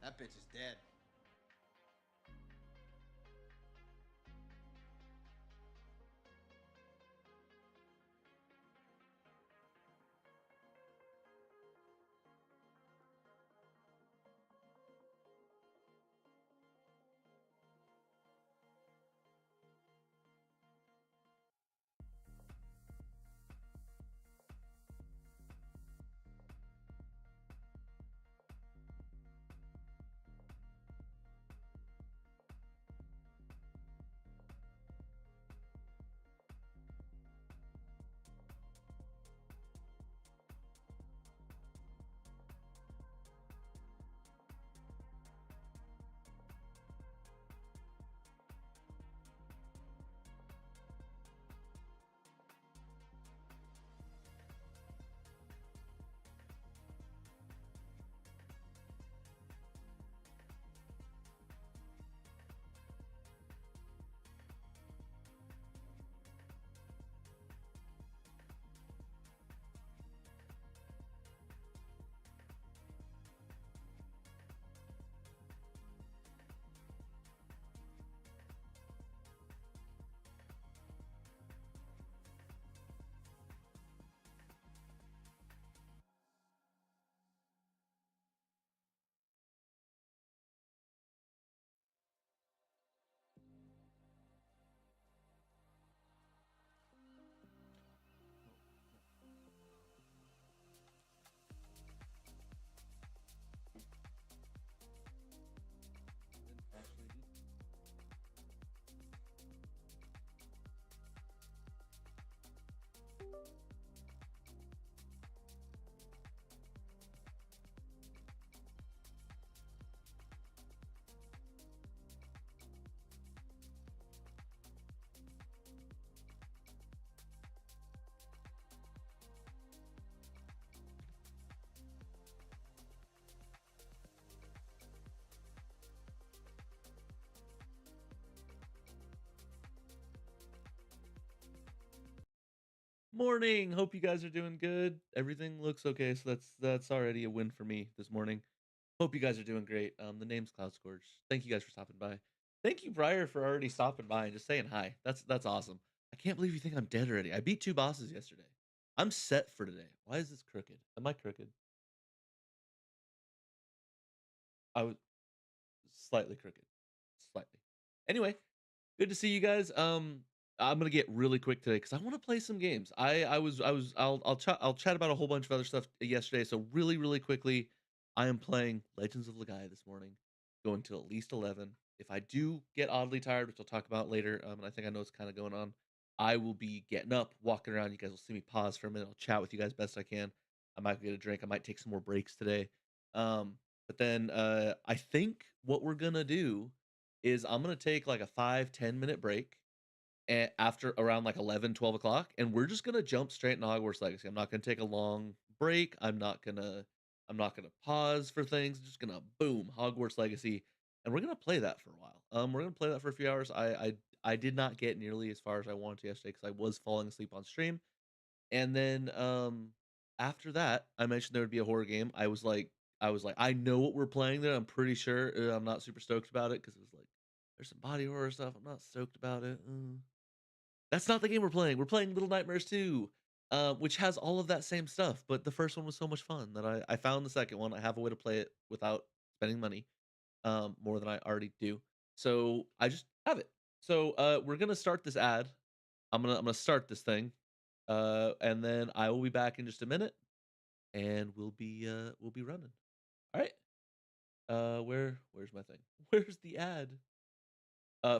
That bitch is dead. Morning. Hope you guys are doing good. Everything looks okay, so that's already a win for me this morning. Hope you guys are doing great. The name's Cloud Scourge. Thank you guys for stopping by. Thank you, Briar, for already stopping by and just saying hi. That's awesome. I can't believe you think I'm dead already. I beat two bosses yesterday. I'm set for today. Why is this crooked? Am I crooked? I was slightly crooked. Slightly. Anyway, good to see you guys. I'm gonna get really quick today because I want to play some games. I'll chat about a whole bunch of other stuff yesterday. So really quickly, I am playing Legends of Legaia this morning, going to at least 11. If I do get oddly tired, which I'll talk about later, and I think I know what's kind of going on, I will be getting up, walking around. You guys will see me pause for a minute. I'll chat with you guys best I can. I might get a drink. I might take some more breaks today. But then I think what we're gonna do is I'm gonna take like a 5-10 minute break after around like 11-12 o'clock, and we're just gonna jump straight into Hogwarts Legacy. I'm not gonna take a long break. I'm not gonna pause for things. Just gonna boom Hogwarts Legacy, and we're gonna play that for a while. We're gonna play that for a few hours. I did not get nearly as far as I wanted to yesterday because I was falling asleep on stream, and then after that, I mentioned there would be a horror game. I was like, I know what we're playing there. I'm pretty sure. I'm not super stoked about it because it was like there's some body horror stuff. I'm not stoked about it. That's not the game we're playing. We're playing Little Nightmares 2, which has all of that same stuff. But the first one was so much fun that I found the second one. I have a way to play it without spending money, more than I already do. So I just have it. So we're gonna start this ad. I'm gonna start this thing, and then I will be back in just a minute, and we'll be running. All right. Where's my thing? Where's the ad?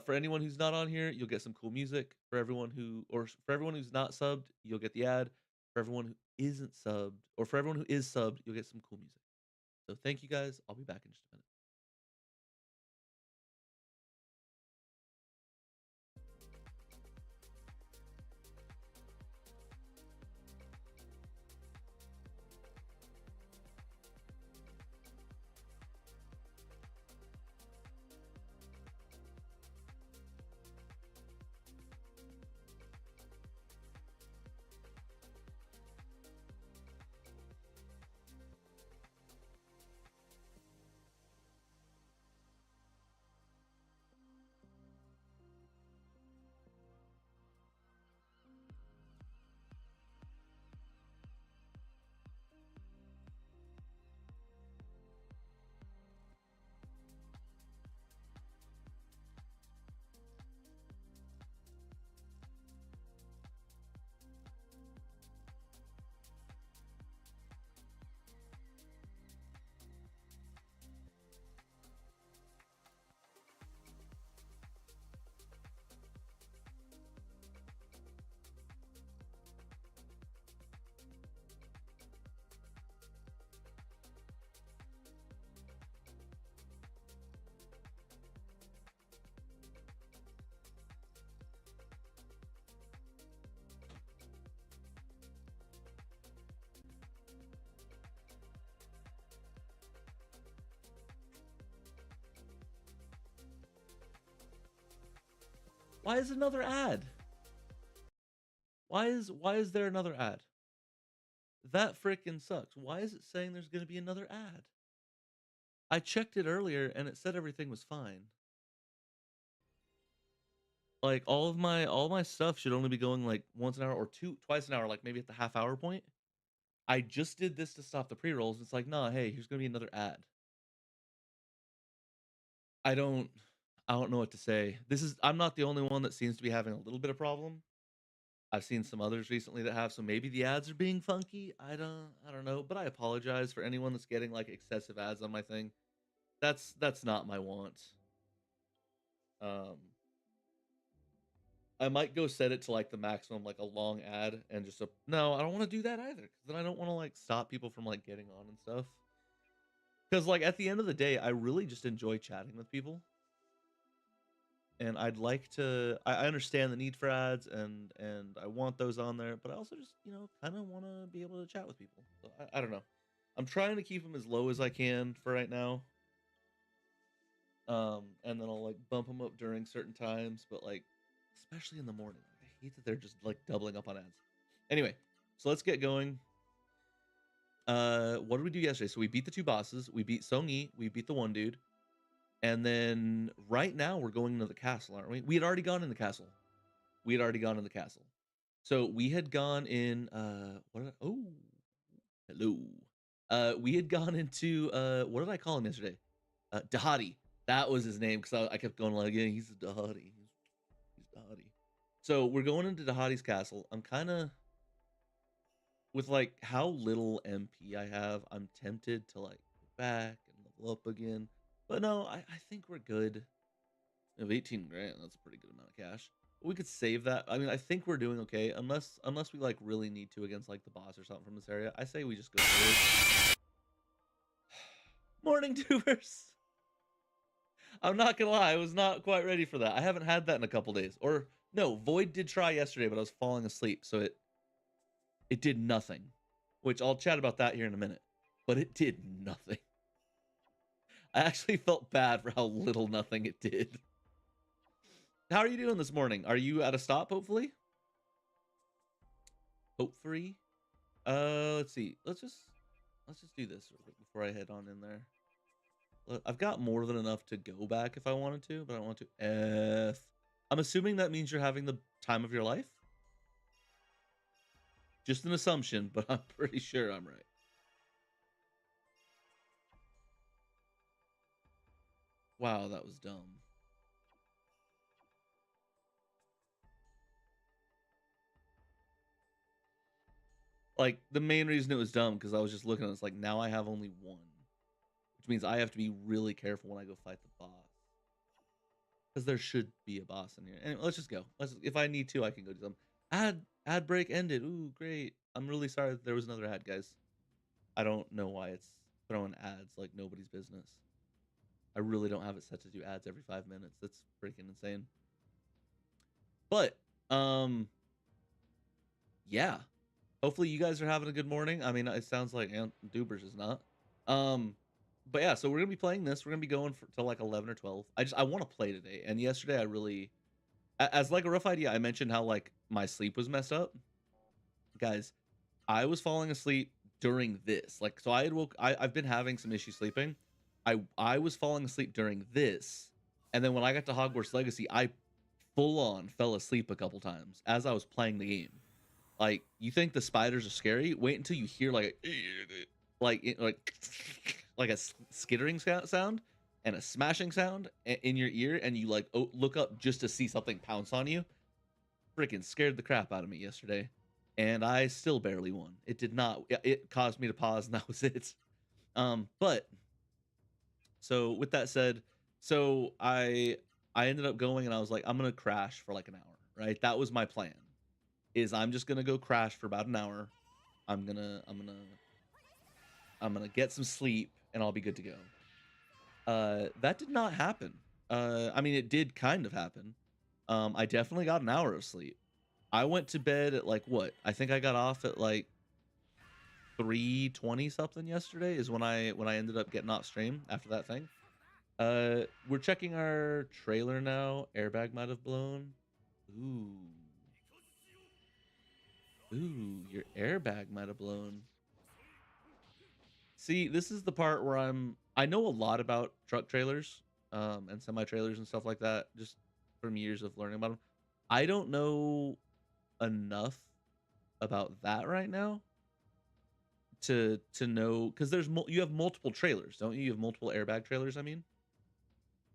For anyone who's not on here, you'll get some cool music. For everyone who's not subbed, you'll get the ad. For everyone who isn't subbed, or for everyone who is subbed, you'll get some cool music. So thank you guys. I'll be back in just a minute. Why is another ad? Why is there another ad? That freaking sucks. Why is it saying there's gonna be another ad? I checked it earlier and it said everything was fine. Like all my stuff should only be going like once an hour or twice an hour, like maybe at the half hour point. I just did this to stop the pre-rolls. It's like, nah, hey, here's gonna be another ad. I don't I don't know what to say. I'm not the only one that seems to be having a little bit of problem. I've seen some others recently that have, so maybe the ads are being funky. I don't know, but I apologize for anyone that's getting like excessive ads on my thing. That's not my want. Um I might go set it to like the maximum, like a long ad, and just no, I don't want to do that either, because then I don't want to like stop people from like getting on and stuff. Because like at the end of the day, I really just enjoy chatting with people, and I'd like to. I understand the need for ads, and I want those on there, but I also just kind of want to be able to chat with people. So I don't know. I'm trying to keep them as low as I can for right now. And then I'll like bump them up during certain times, but like especially in the morning. I hate that they're just like doubling up on ads. Anyway, so let's get going. What did we do yesterday? So we beat the two bosses. We beat Song Yi. We beat the one dude. And then right now we're going into the castle, aren't we? We had already gone in the castle. We had already gone in the castle. So we had gone in oh, hello. We had gone into what did I call him yesterday? Dahadi. That was his name, because I kept going like, yeah, he's a Dahadi. He's Dahadi. So we're going into Dahadi's castle. I'm kind of, with like how little MP I have, I'm tempted to like go back and level up again. But no, I think we're good. We have 18 grand. That's a pretty good amount of cash. We could save that. I mean, I think we're doing okay, unless we like really need to against like the boss or something from this area. I say we just go through it. Morning, tubers. I'm not gonna lie, I was not quite ready for that. I haven't had that in a couple days. Or no, Void did try yesterday, but I was falling asleep, so it did nothing. Which I'll chat about that here in a minute. But it did nothing. I actually felt bad for how little nothing it did. How are you doing this morning? Are you at a stop, hopefully? Hopefully. Let's see. Let's just do this real quick before I head on in there. Look, I've got more than enough to go back if I wanted to, but I don't want to. I'm assuming that means you're having the time of your life. Just an assumption, but I'm pretty sure I'm right. Wow, that was dumb. Like, the main reason it was dumb, because I was just looking at it, it's like, now I have only one. Which means I have to be really careful when I go fight the boss. Because there should be a boss in here. Anyway, let's just go. If I need to, I can go do some. Ad break ended. Ooh, great. I'm really sorry that there was another ad, guys. I don't know why it's throwing ads like nobody's business. I really don't have it set to do ads every 5 minutes. That's freaking insane. But, yeah. Hopefully you guys are having a good morning. I mean, it sounds like Aunt Dubers is not. But yeah, so we're gonna be playing this. We're gonna be going till like 11 or 12. I want to play today. And yesterday I really, as like a rough idea, I mentioned how like my sleep was messed up. Guys, I was falling asleep during this. Like, so I've been having some issues sleeping. I was falling asleep during this, and then when I got to Hogwarts Legacy, I full on fell asleep a couple times as I was playing the game. Like, you think the spiders are scary? Wait until you hear like like a skittering sound and a smashing sound in your ear, and you like look up just to see something pounce on you. Freaking scared the crap out of me yesterday, and I still barely won. It did not. It caused me to pause, and that was it. But so with that said, so I ended up going, and I was like, I'm gonna crash for like an hour, right? That was my plan. Is I'm just gonna go crash for about an hour. I'm gonna get some sleep, and I'll be good to go. That did not happen. I mean, it did kind of happen. I definitely got an hour of sleep. I went to bed at like what? I think I got off at like 3:20 something yesterday is when I ended up getting off stream after that thing. We're checking our trailer now. Airbag might have blown. Ooh. Ooh, your airbag might have blown. See, this is the part where I know a lot about truck trailers, and semi trailers and stuff like that, just from years of learning about them. I don't know enough about that right now to know because you have multiple trailers, don't you? You have multiple airbag trailers. I mean,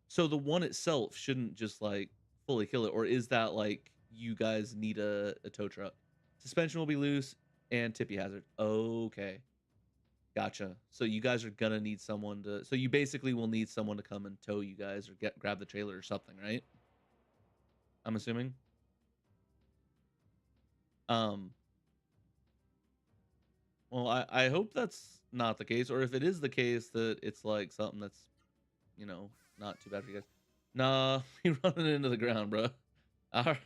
so the one itself shouldn't just like fully kill it, or is that like you guys need a tow truck? Suspension will be loose and tippy hazard. Okay. Gotcha. So you guys are gonna need someone to so you basically will need someone to come and tow you guys or grab the trailer or something, right? I'm assuming. Um, well, I hope that's not the case, or if it is the case that it's like something that's, not too bad for you guys. Nah, we running into the ground, bro. All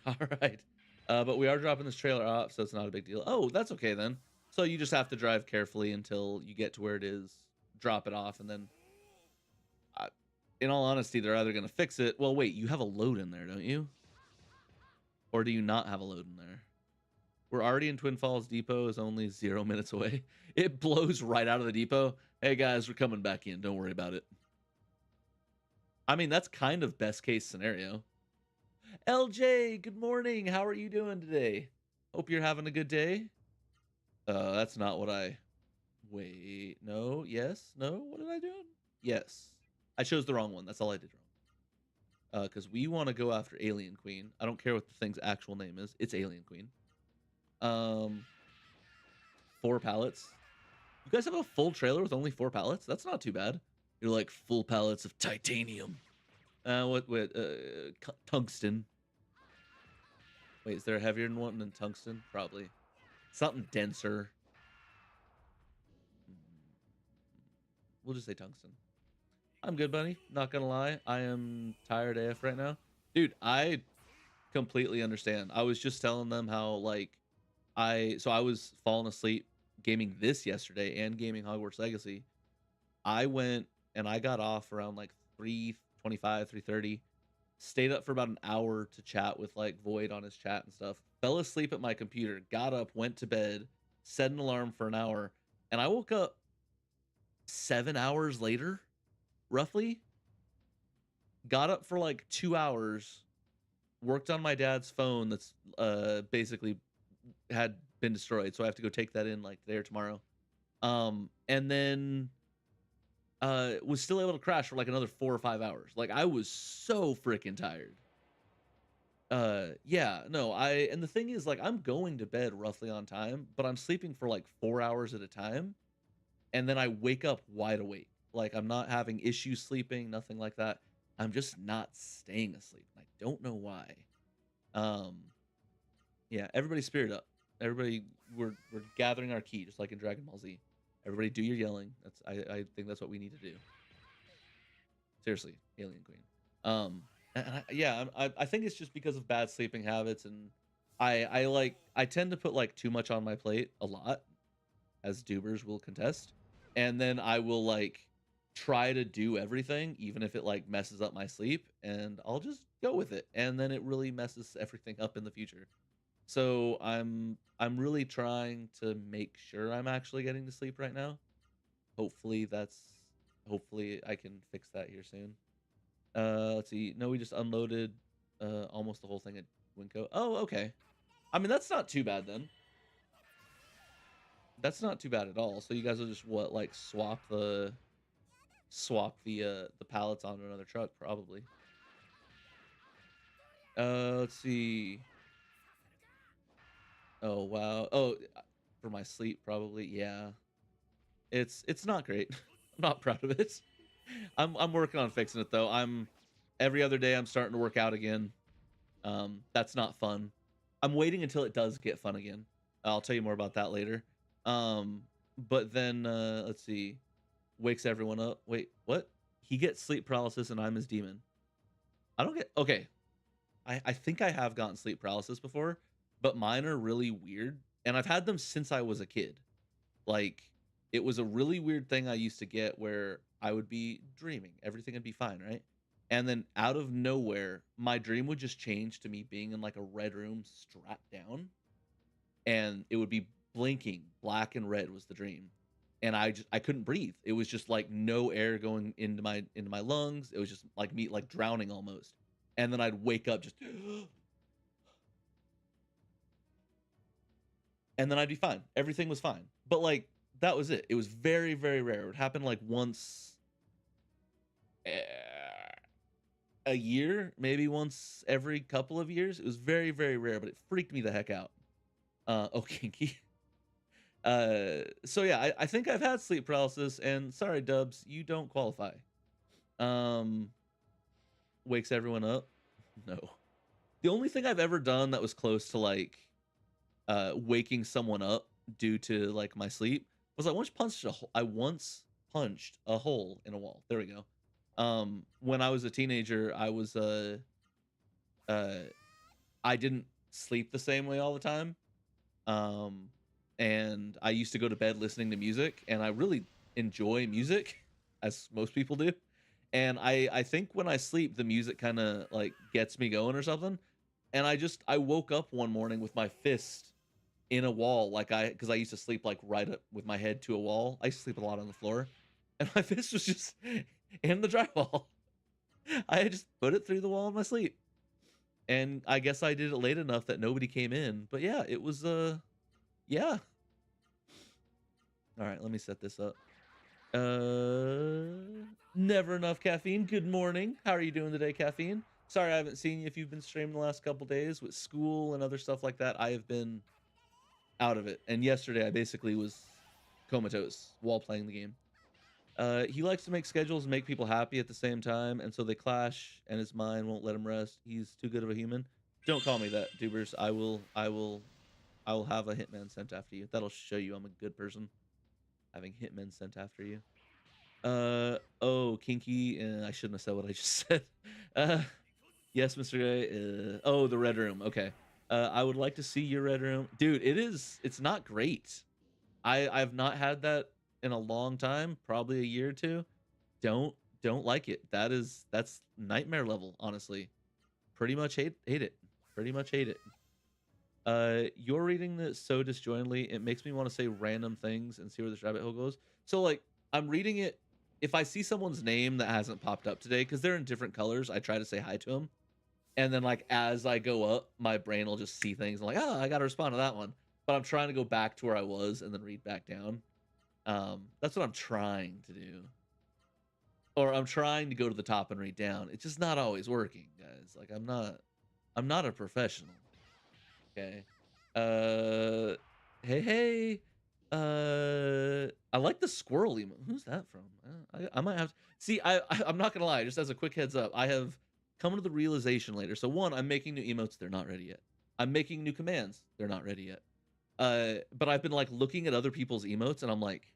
right. But we are dropping this trailer off, so it's not a big deal. Oh, that's okay then. So you just have to drive carefully until you get to where it is, drop it off, and then I in all honesty, they're either gonna fix it well, wait, you have a load in there, don't you? Or do you not have a load in there? We're already in Twin Falls Depot is only 0 minutes away. It blows right out of the depot. "Hey, guys, we're coming back in, don't worry about it." I mean, that's kind of best case scenario. LJ, good morning, how are you doing today? Hope you're having a good day. That's not what I wait, no, yes, no, what did I do? Yes. I chose the wrong one, that's all I did wrong. Because we want to go after Alien Queen. I don't care what the thing's actual name is. It's Alien Queen. Um, 4 pallets. You guys have a full trailer with only 4 pallets? That's not too bad. You're like full pallets of titanium. What? Tungsten. Wait, is there a heavier one than tungsten? Probably. Something denser. We'll just say tungsten. I'm good, buddy. Not gonna lie. I am tired AF right now. Dude, I completely understand. I was just telling them how like I was falling asleep gaming this yesterday and gaming Hogwarts Legacy. I went and I got off around like 3:25, 3:30. Stayed up for about an hour to chat with like Void on his chat and stuff. Fell asleep at my computer, got up, went to bed, set an alarm for an hour, and I woke up 7 hours later, roughly. Got up for like 2 hours, worked on my dad's phone that's basically had been destroyed, so I have to go take that in like today or tomorrow. And then was still able to crash for like another 4 or 5 hours. Like I was so freaking tired. Yeah, no, and the thing is like I'm going to bed roughly on time, but I'm sleeping for like 4 hours at a time, and then I wake up wide awake. Like I'm not having issues sleeping, nothing like that. I'm just not staying asleep. I don't know why. Um Yeah, everybody spirit up. Everybody, we're gathering our key, just like in Dragon Ball Z. Everybody, do your yelling. I think that's what we need to do. Seriously, Alien Queen. Yeah, I think it's just because of bad sleeping habits, and I tend to put like too much on my plate a lot, as Dubers will contest, and then I will like try to do everything, even if it like messes up my sleep, and I'll just go with it, and then it really messes everything up in the future. So I'm really trying to make sure I'm actually getting to sleep right now. Hopefully hopefully I can fix that here soon. Let's see. No, we just unloaded almost the whole thing at Winco. Oh, okay. I mean, that's not too bad then. That's not too bad at all. So you guys will just what like swap the pallets onto another truck probably. Let's see. Oh, wow. Oh, for my sleep probably. Yeah. It's not great. I'm not proud of it. I'm working on fixing it though. I'm every other day I'm starting to work out again. That's not fun. I'm waiting until it does get fun again. I'll tell you more about that later. But then let's see. Wakes everyone up. Wait, what? He gets sleep paralysis and I'm his demon. I don't get okay. I think I have gotten sleep paralysis before, but mine are really weird. And I've had them since I was a kid. Like, it was a really weird thing I used to get where I would be dreaming, everything would be fine, right? And then out of nowhere, my dream would just change to me being in like a red room strapped down, and it would be blinking black and red was the dream. And I couldn't breathe. It was just like no air going into my lungs. It was just like me like drowning almost. And then I'd wake up just and then I'd be fine. Everything was fine. But like that was it. It was very, very rare. It would happen like once eh, a year, maybe once every couple of years. It was very, very rare, but it freaked me the heck out. Oh, kinky. So yeah, I think I've had sleep paralysis, and sorry, Dubs, you don't qualify. Um, wakes everyone up? No. The only thing I've ever done that was close to like waking someone up due to like my sleep was I once punched a hole in a wall. There we go. When I was a teenager, uh I didn't sleep the same way all the time. Um and I used to go to bed listening to music, and I really enjoy music as most people do. And I think when I sleep the music kind of like gets me going or something. And I woke up one morning with my fist in a wall, like because I used to sleep like right up with my head to a wall. I used to sleep a lot on the floor, and my fist was just in the drywall. I had just put it through the wall in my sleep, and I guess I did it late enough that nobody came in. But yeah, it was yeah. All right, let me set this up. Never enough caffeine. Good morning. How are you doing today, caffeine? Sorry I haven't seen you if you've been streaming the last couple days with school and other stuff like that. I have been out of it. And yesterday I basically was comatose while playing the game. He likes to make schedules and make people happy at the same time, and so they clash, and his mind won't let him rest. He's too good of a human. Don't call me that, Dubers. I will have a hitman sent after you. That'll show you I'm a good person. Having hitmen sent after you. Oh, kinky. I shouldn't have said what I just said. Uh, yes, Mr. Gray. Oh, the red room. Okay. I would like to see your red room, dude. It's not great. I've not had that in a long time, probably a year or two. Don't don't like it. That's nightmare level, honestly. Pretty much hate it. Pretty much hate it. You're reading this so disjointedly, it makes me want to say random things and see where this rabbit hole goes. So like I'm reading it. If I see someone's name that hasn't popped up today, because they're in different colors, I try to say hi to them. And then like as I go up, my brain will just see things. I'm like, oh, I gotta respond to that one. But I'm trying to go back to where I was and then read back down. That's what I'm trying to do. Or I'm trying to go to the top and read down. It's just not always working, guys. Like I'm not a professional. Okay. Uh hey hey. I like the squirrel emo. Who's that from? I might have to see. I'm not gonna lie. Just as a quick heads up, I have come to the realization later. So one, I'm making new emotes. They're not ready yet. I'm making new commands. They're not ready yet. But I've been like looking at other people's emotes, and I'm like,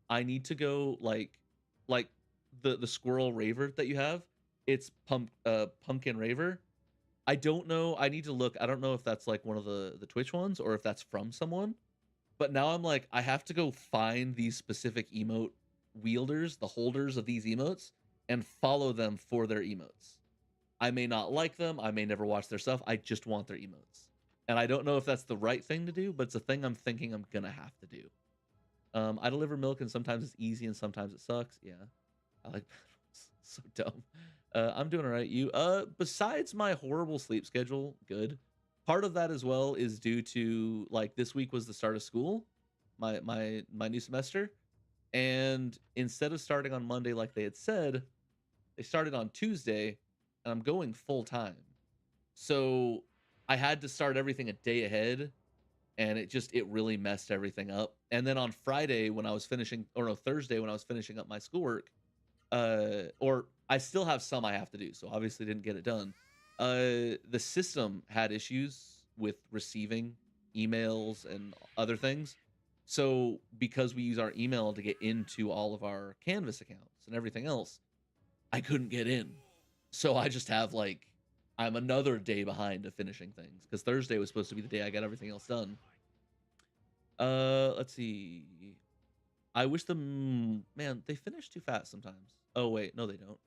I need to go like the squirrel raver that you have. It's pumpkin raver. I don't know. I need to look. I don't know if that's like one of the Twitch ones or if that's from someone. But now I'm like, I have to go find these specific emote wielders, the holders of these emotes, and follow them for their emotes. I may not like them. I may never watch their stuff. I just want their emotes. And I don't know if that's the right thing to do, but it's a thing I'm thinking I'm gonna have to do. I deliver milk, and sometimes it's easy and sometimes it sucks. Yeah, I like so dumb. I'm doing all right. You besides my horrible sleep schedule, good. Part of that as well is due to like this week was the start of school, my new semester, and instead of starting on Monday like they had said, they started on Tuesday, and I'm going full time. So I had to start everything a day ahead, and it really messed everything up. And then on Friday when I was finishing, or no, Thursday when I was finishing up my schoolwork, or I still have some I have to do, so obviously didn't get it done. The system had issues with receiving emails and other things. So because we use our email to get into all of our Canvas accounts and everything else, I couldn't get in. So I just have like I'm another day behind of finishing things because Thursday was supposed to be the day I got everything else done. Let's see. I wish them, man, they finish too fast sometimes. Oh wait, no they don't.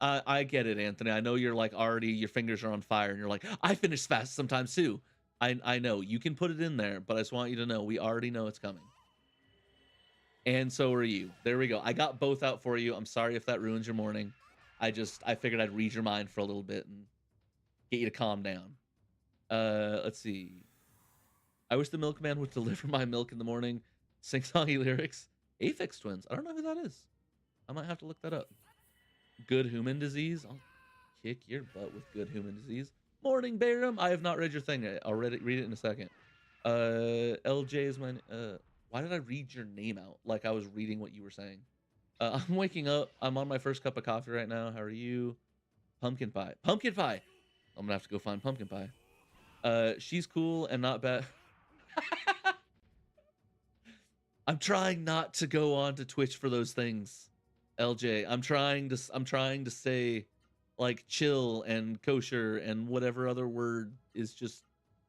I get it, Anthony. I know you're like already your fingers are on fire and you're like, I finish fast sometimes too. I know you can put it in there, but I just want you to know we already know it's coming. And so are you. There we go. I got both out for you. I'm sorry if that ruins your morning. I figured I'd read your mind for a little bit and get you to calm down. Let's see. I wish the milkman would deliver my milk in the morning. Sing songy lyrics. Aphex twins. I don't know who that is. I might have to look that up. Good human disease. I'll kick your butt with good human disease. Morning, Bayram. I have not read your thing yet. I'll read it in a second. LJ is my. Why did I read your name out like I was reading what you were saying? I'm waking up. I'm on my first cup of coffee right now. How are you? Pumpkin pie. Pumpkin pie. I'm gonna have to go find pumpkin pie. She's cool and not bad. I'm trying not to go on to Twitch for those things, LJ. I'm trying to say like chill and kosher and whatever other word is just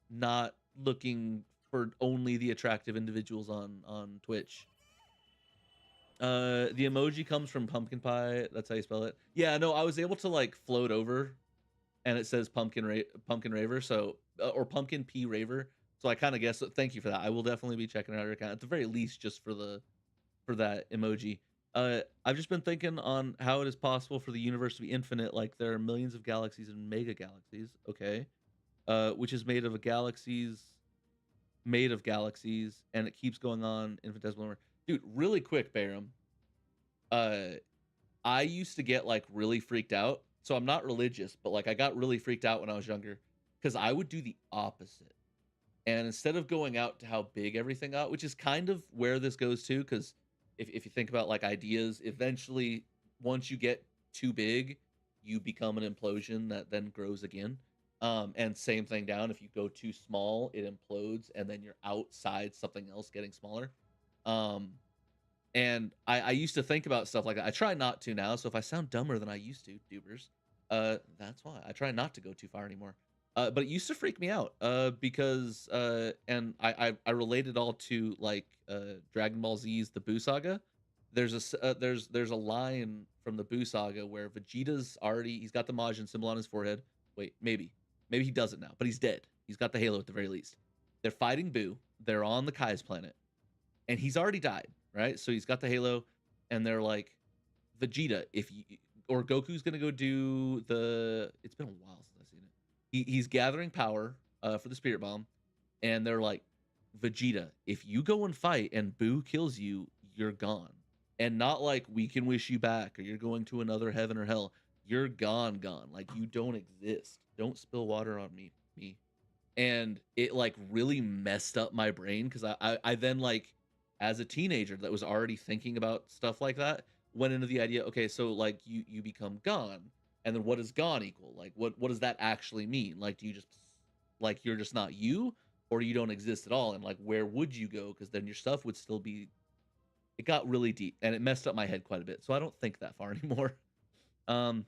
not looking for only the attractive individuals on Twitch. The emoji comes from pumpkin pie. That's how you spell it. Yeah, no, I was able to like float over and it says pumpkin raver, so or pumpkin p raver. So I kind of guess. Thank you for that. I will definitely be checking out your account at the very least, just for that emoji. I've just been thinking on how it is possible for the universe to be infinite. Like there are millions of galaxies and mega galaxies. Okay, which is made of galaxies, and it keeps going on infinitesimal number. Dude, really quick, Barum. Uh, I used to get like really freaked out. So I'm not religious, but like I got really freaked out when I was younger because I would do the opposite. And instead of going out to how big everything got, which is kind of where this goes to, because if you think about like ideas, eventually once you get too big, you become an implosion that then grows again. And same thing down. If you go too small, it implodes, and then you're outside something else getting smaller. Um, and I used to think about stuff like that. I try not to now. So if I sound dumber than I used to, dubers, that's why I try not to go too far anymore. But it used to freak me out because and I relate it all to like Dragon Ball Z's the Buu Saga. There's a line from the Buu Saga where he's got the Majin symbol on his forehead. Wait, maybe he doesn't now, but he's dead. He's got the halo at the very least. They're fighting Buu. They're on the Kai's planet, and he's already died, right? So he's got the halo, and they're like, Vegeta, if you or Goku's gonna go do the. It's been a while since I've seen it. He's gathering power for the Spirit Bomb, and they're like, Vegeta, if you go and fight and Boo kills you, you're gone, and not like we can wish you back or you're going to another heaven or hell. You're gone. Like you don't exist. Don't spill water on me. And it like really messed up my brain because I then like as a teenager that was already thinking about stuff like that went into the idea, okay, so like you become gone, and then what does gone equal? Like what does that actually mean? Like do you just like you're just not you, or you don't exist at all? And like where would you go? Because then your stuff would still be. It got really deep and it messed up my head quite a bit, so I don't think that far anymore. um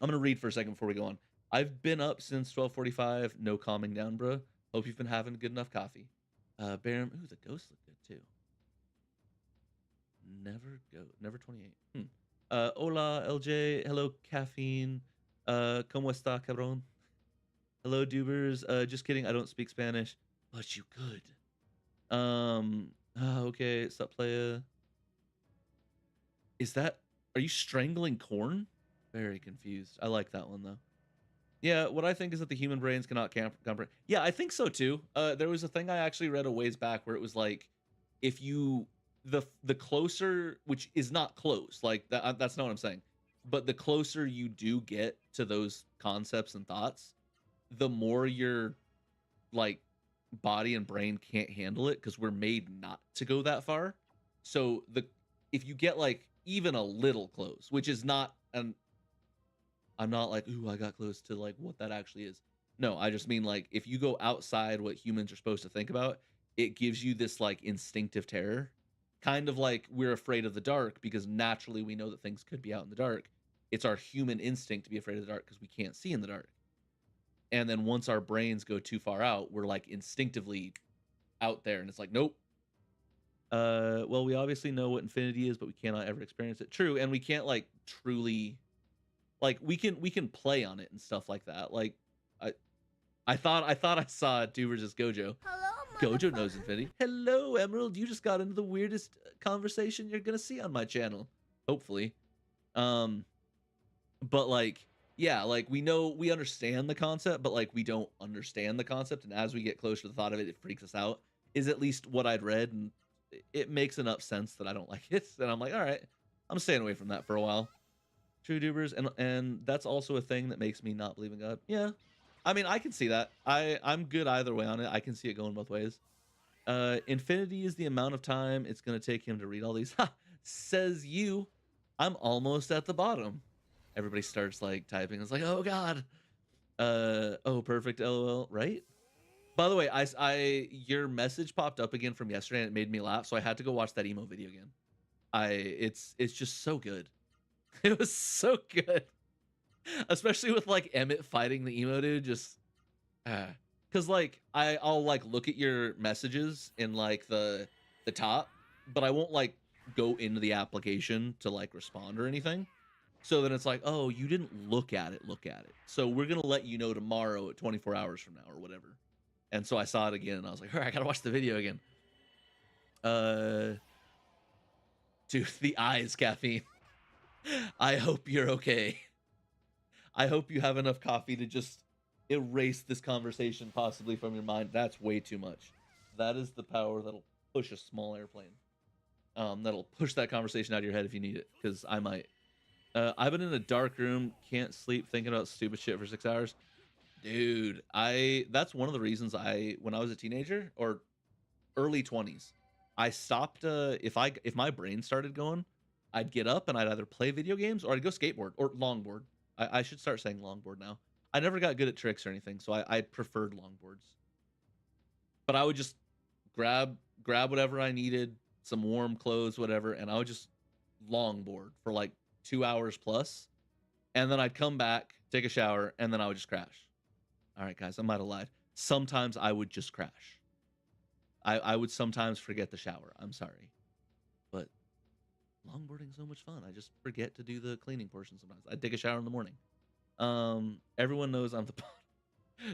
I'm gonna read for a second before we go on. I've been up since 12:45. No calming down, bro. Hope you've been having good enough coffee. Baron. Ooh, the ghosts look good too. Never 28. Hola, LJ. Hello, caffeine. ¿Cómo está, cabrón? Hello, dubers. Just kidding. I don't speak Spanish, but you could. Okay. Sup, playa? Is that? Are you strangling corn? Very confused. I like that one though. Yeah, what I think is that the human brains cannot comprehend. Yeah, I think so too. There was a thing I actually read a ways back where it was like, if you the closer, which is not close, like that's not what I'm saying, but the closer you do get to those concepts and thoughts, the more your like body and brain can't handle it because we're made not to go that far. So the if you get like even a little close, which is not an I'm not like, ooh, I got close to like what that actually is. No, I just mean like if you go outside what humans are supposed to think about, it gives you this like instinctive terror. Kind of like we're afraid of the dark because naturally we know that things could be out in the dark. It's our human instinct to be afraid of the dark because we can't see in the dark. And then once our brains go too far out, we're like instinctively out there and it's like, nope. Well, we obviously know what infinity is, but we cannot ever experience it. True, and we can't like truly Like we can play on it and stuff like that. Like I I thought I saw 2 versus Gojo. Hello, Gojo knows motherfucker. Infinity. Hello, Emerald. You just got into the weirdest conversation you're gonna see on my channel. Hopefully. Um, but like, yeah, like we understand the concept, but like we don't understand the concept, and as we get closer to the thought of it, it freaks us out. Is at least what I'd read, and it makes enough sense that I don't like it. And I'm like, all right, I'm staying away from that for a while. True dubers, and that's also a thing that makes me not believe in God. Yeah, I mean, I can see that. I'm good either way on it. I can see it going both ways. Infinity is the amount of time it's gonna take him to read all these. Ha! Says you. I'm almost at the bottom. Everybody starts like typing. It's like, oh god. Oh, perfect. LOL. Right. By the way, your message popped up again from yesterday, and it made me laugh. So I had to go watch that emo video again. It's just so good. It was so good, especially with like Emmett fighting the emo dude. Just because like I'll like look at your messages in like the top, but I won't like go into the application to like respond or anything. So then it's like, oh, you didn't look at it. Look at it. So we're gonna let you know tomorrow at 24 hours from now or whatever. And so I saw it again, and I was like, all right, I gotta watch the video again. Uh, dude, the eyes, caffeine. I hope you're okay. I hope you have enough coffee to just erase this conversation possibly from your mind. That's way too much. That is the power that'll push a small airplane. That'll push that conversation out of your head if you need it, because I might. I've been in a dark room, can't sleep, thinking about stupid shit for 6 hours. Dude, that's one of the reasons when I was a teenager or early 20s, I stopped. If my brain started going, I'd get up and I'd either play video games or I'd go skateboard or longboard. I should start saying longboard now. I never got good at tricks or anything, so I preferred longboards. But I would just grab whatever I needed, some warm clothes, whatever, and I would just longboard for like 2 hours plus, and then I'd come back, take a shower, and then I would just crash. All right, guys, I might have lied. Sometimes I would just crash. I would sometimes forget the shower. I'm sorry, but longboarding's so much fun. I just forget to do the cleaning portion sometimes. I take a shower in the morning. Everyone knows I'm the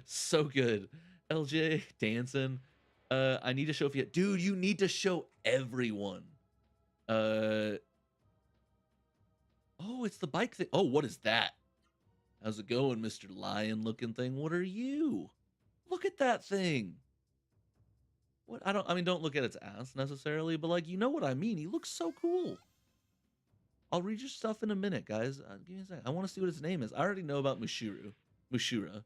so good. LJ dancing. I need to show you, dude. You need to show everyone. Oh, it's the bike thing. Oh, what is that? How's it going, Mr. Lion looking thing? What are you? Look at that thing. What? I mean, don't look at its ass necessarily, but like, you know what I mean. He looks so cool. I'll read your stuff in a minute, guys. Give me a second. I want to see what its name is. I already know about Mushura.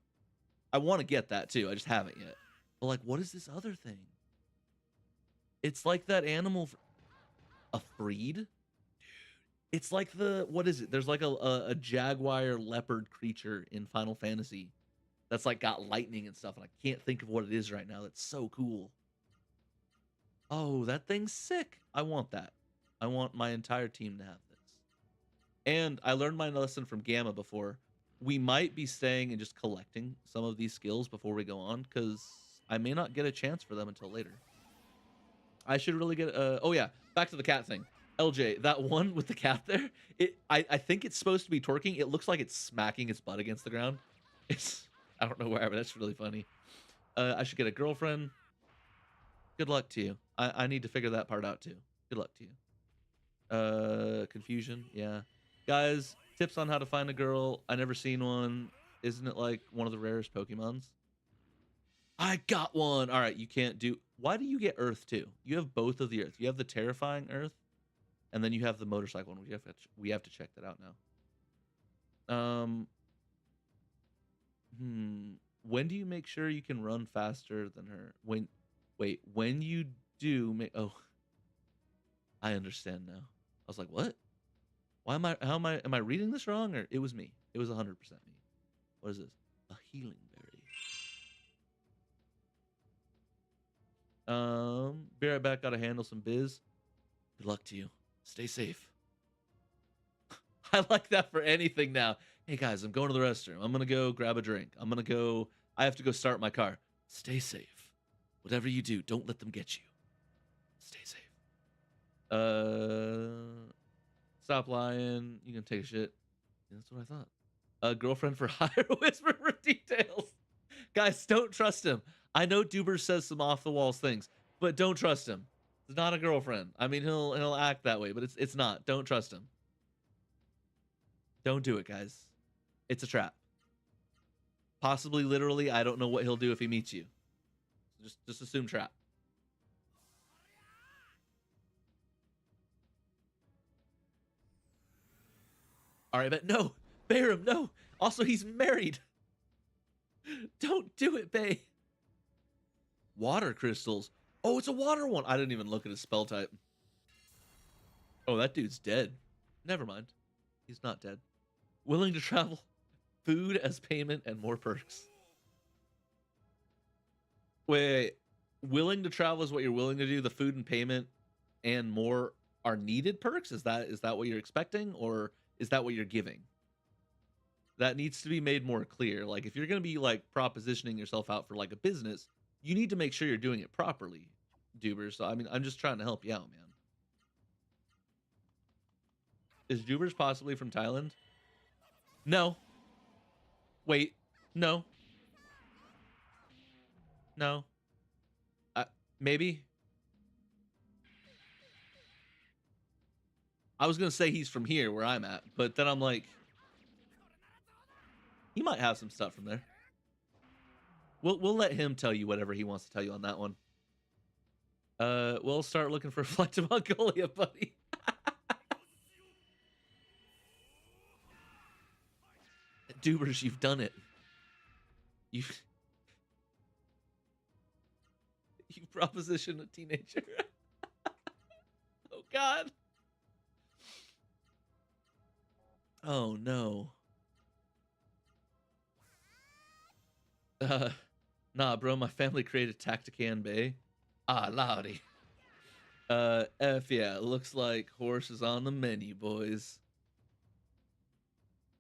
I want to get that too. I just haven't yet. But like, what is this other thing? It's like that animal, a freed. It's like what is it? There's like a jaguar leopard creature in Final Fantasy that's like got lightning and stuff, and I can't think of what it is right now. That's so cool. Oh, that thing's sick. I want that. I want my entire team to have this. And I learned my lesson from Gamma before. We might be staying and just collecting some of these skills before we go on, because I may not get a chance for them until later. I should really get oh yeah, back to the cat thing. LJ, that one with the cat there, I think it's supposed to be twerking. It looks like it's smacking its butt against the ground. It's I don't know where, but that's really funny. I should get a girlfriend. Good luck to you. I need to figure that part out too. Good luck to you. Confusion, yeah. Guys, tips on how to find a girl. I never seen one. Isn't it like one of the rarest Pokemons? I got one. All right, you can't do. Why do you get Earth too? You have both of the Earth. You have the terrifying Earth, and then you have the motorcycle one. We have to check that out now. When do you make sure you can run faster than her? When you do make. Oh, I understand now. I was like, what? Why am I? How am I? Am I reading this wrong? Or it was me. It was 100% me. What is this? A healing berry. Be right back. Gotta handle some biz. Good luck to you. Stay safe. I like that for anything now. Hey guys, I'm going to the restroom. I'm gonna go grab a drink. I have to go start my car. Stay safe. Whatever you do, don't let them get you. Stay safe. Stop lying. You can take a shit. Yeah, that's what I thought. A girlfriend for hire, whisper for details. Guys, don't trust him. I know Duber says some off the walls things, but don't trust him. It's not a girlfriend. I mean, he'll act that way, but it's not. Don't trust him. Don't do it, guys. It's a trap. Possibly, literally, I don't know what he'll do if he meets you. Just assume trap. All right, but no, Bayram, no. Also, he's married. Don't do it, Bay. Water crystals. Oh, it's a water one. I didn't even look at his spell type. Oh, that dude's dead. Never mind. He's not dead. Willing to travel. Food as payment and more perks. Wait. Willing to travel is what you're willing to do. The food and payment and more are needed perks? Is that what you're expecting? Or is that what you're giving? That needs to be made more clear. Like, if you're going to be, like, propositioning yourself out for, like, a business, you need to make sure you're doing it properly, Dubers. So, I mean, I'm just trying to help you out, man. Is Dubers possibly from Thailand? No. Wait. No. No. Maybe. I was going to say he's from here, where I'm at. But then I'm like, he might have some stuff from there. We'll let him tell you whatever he wants to tell you on that one. We'll start looking for a flight to Mongolia, buddy. Dubers, you've done it. You propositioned a teenager. Oh God. Oh no. Nah, bro, my family created Tactican Bay. Ah, Lowdy. F yeah, looks like horse is on the menu, boys.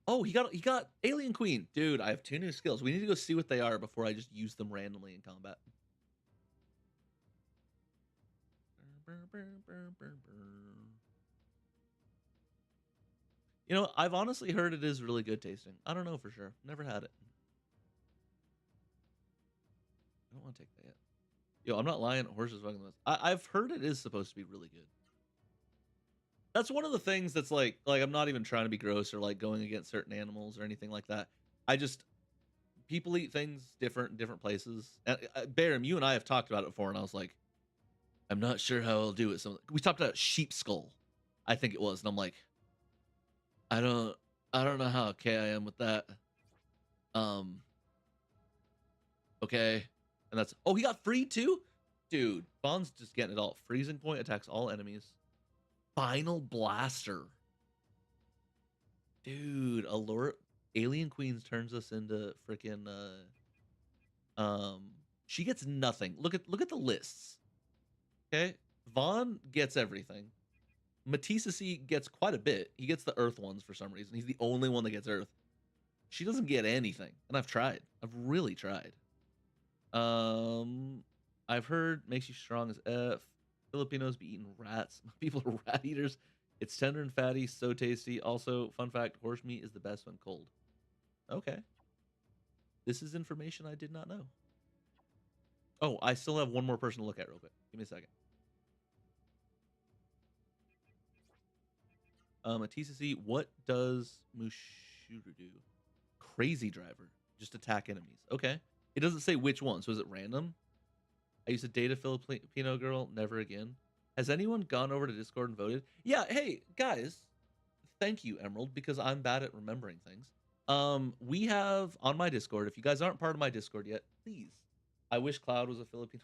Oh, he got Alien Queen. Dude, I have 2 new skills. We need to go see what they are before I just use them randomly in combat. You know, I've honestly heard it is really good tasting. I don't know for sure. Never had it. I don't want to take that yet. Yo, I'm not lying. Horses fucking the best. I've heard it is supposed to be really good. That's one of the things that's like I'm not even trying to be gross or like going against certain animals or anything like that. I just people eat things different in different places. And Barum, you and I have talked about it before, and I was like, I'm not sure how I'll do it. So we talked about sheep skull, I think it was, and I'm like, I don't know how okay I am with that. Okay. And that's oh, he got free too? Dude, Bond's just getting it all. Freezing point attacks all enemies. Final blaster. Dude, allure Alien Queens turns us into freaking she gets nothing. Look at the lists. Okay? Vaughn gets everything. Matisse gets quite a bit. He gets the earth ones for some reason. He's the only one that gets earth. She doesn't get anything. And I've tried. I've really tried. I've heard makes you strong as F. Filipinos be eating rats. People are rat eaters. It's tender and fatty, so tasty. Also, fun fact, horse meat is the best when cold. Okay. This is information I did not know. Oh, I still have one more person to look at real quick. Give me a second. A TCC, what does Mushuru do? Crazy driver. Just attack enemies. Okay. It doesn't say which one, so is it random? I used to date a Filipino girl, never again. Has anyone gone over to Discord and voted? Yeah, hey, guys. Thank you, Emerald, because I'm bad at remembering things. We have on my Discord, if you guys aren't part of my Discord yet, please. I wish Cloud was a Filipino.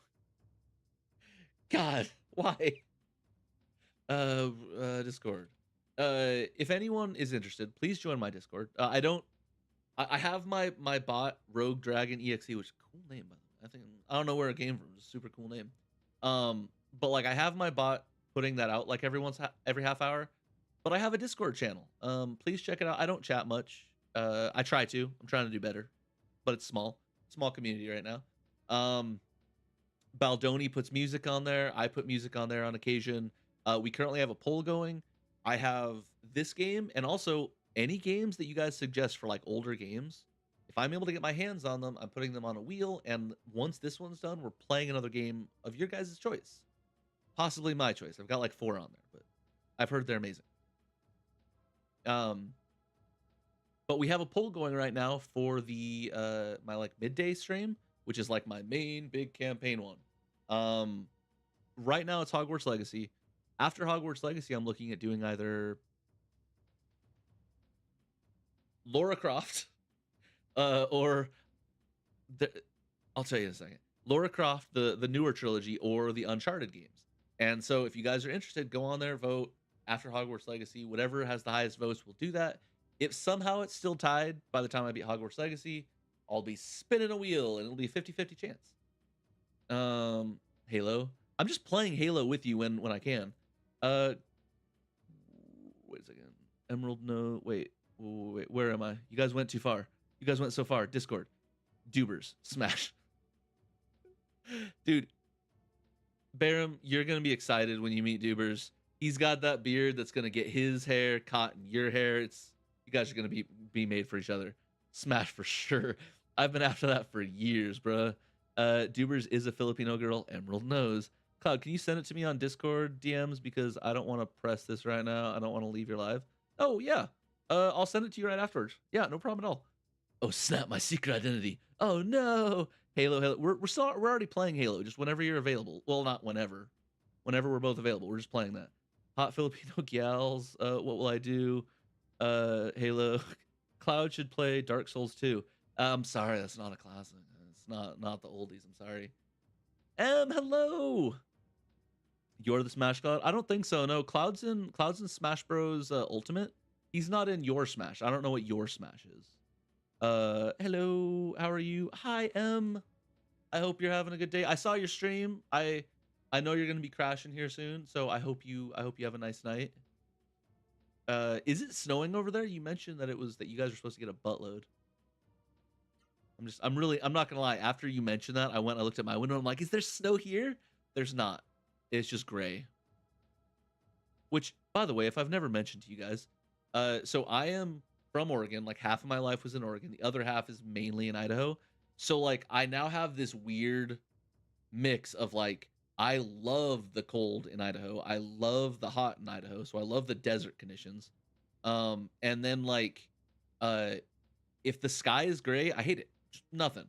God, why? Discord. If anyone is interested, please join my Discord. I have my bot Rogue Dragon EXE, which is a cool name by the way. I don't know where it came from. It's a super cool name. But like I have my bot putting that out like every half hour. But I have a Discord channel. Please check it out. I don't chat much. I try to. I'm trying to do better, but it's small community right now. Baldoni puts music on there. I put music on there on occasion. We currently have a poll going. I have this game and also any games that you guys suggest for like older games, if I'm able to get my hands on them, I'm putting them on a wheel. And once this one's done, we're playing another game of your guys' choice, possibly my choice. I've got like 4 on there, but I've heard they're amazing. Um, but we have a poll going right now for the my like midday stream, which is like my main big campaign one. Um, right now it's Hogwarts Legacy. After Hogwarts Legacy, I'm looking at doing either Laura Croft, or the, I'll tell you in a second. Laura Croft, the newer trilogy, or the Uncharted games. And so, if you guys are interested, go on there, vote after Hogwarts Legacy. Whatever has the highest votes, we'll do that. If somehow it's still tied by the time I beat Hogwarts Legacy, I'll be spinning a wheel, and it'll be a 50-50 chance. Halo. I'm just playing Halo with you when I can. Uh, wait a second. Emerald, no, wait, where am I? You guys went too far. You guys went so far. Discord. Dubers. Smash. Dude, Barum, you're gonna be excited when you meet Dubers. He's got that beard that's gonna get his hair caught in your hair. It's you guys are gonna be made for each other. Smash for sure. I've been after that for years, bruh. Dubers is a Filipino girl. Emerald knows. Cloud, can you send it to me on Discord DMs because I don't want to press this right now. I don't want to leave your live. Oh yeah. I'll send it to you right afterwards. Yeah, no problem at all. Oh snap! My secret identity. Oh no! Halo. We're already playing Halo. Just whenever you're available. Well, not whenever. Whenever we're both available, we're just playing that. Hot Filipino gals. What will I do? Halo. Cloud should play Dark Souls 2. I'm sorry, that's not a classic. It's not the oldies. I'm sorry. Hello. You're the Smash God? I don't think so. No, Cloud's in Smash Bros. Ultimate. He's not in your Smash. I don't know what your Smash is. Hello. How are you? Hi, M. I hope you're having a good day. I saw your stream. I know you're gonna be crashing here soon, so I hope you have a nice night. Is it snowing over there? You mentioned that that you guys were supposed to get a buttload. I'm not gonna lie. After you mentioned that, I looked at my window. I'm like, is there snow here? There's not. It's just gray. Which, by the way, if I've never mentioned to you guys, so I am from Oregon. Like half of my life was in Oregon. The other half is mainly in Idaho. So like I now have this weird mix of like I love the cold in Idaho. I love the hot in Idaho. So I love the desert conditions. And then like if the sky is gray, I hate it. Just nothing.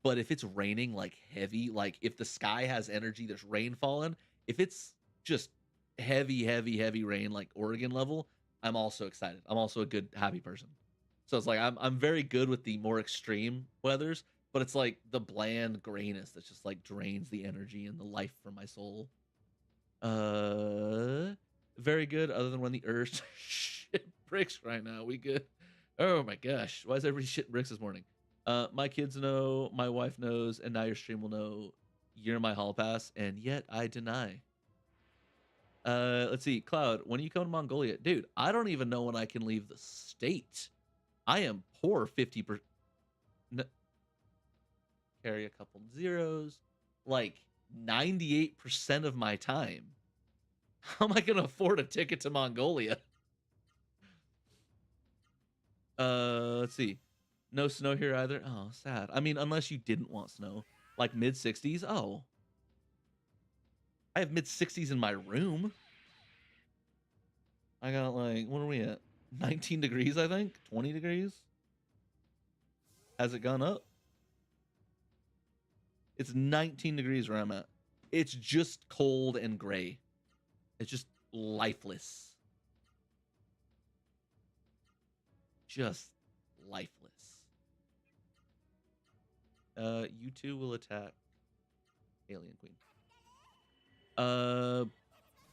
But if it's raining like heavy, like if the sky has energy, there's rain falling. If it's just heavy rain, like Oregon level, I'm also excited. I'm also a good, happy person. So it's like I'm very good with the more extreme weathers, but it's like the bland grayness that just like drains the energy and the life from my soul. Very good. Other than when the earth shit bricks right now, we good. Oh my gosh, why is everybody shitting bricks this morning? My kids know, my wife knows, and now your stream will know you're my hall pass, and yet I deny. Let's see, Cloud, when are you coming to Mongolia? Dude, I don't even know when I can leave the state. I am poor 50%. Carry a couple zeros. Like 98% of my time. How am I going to afford a ticket to Mongolia? Let's see. No snow here either. Oh, sad. I mean, unless you didn't want snow. Like mid 60s. Oh. I have mid 60s in my room. I got like, what are we at? 19 degrees, I think? 20 degrees? Has it gone up? It's 19 degrees where I'm at. It's just cold and gray. It's just lifeless. Just lifeless. You two will attack Alien Queen.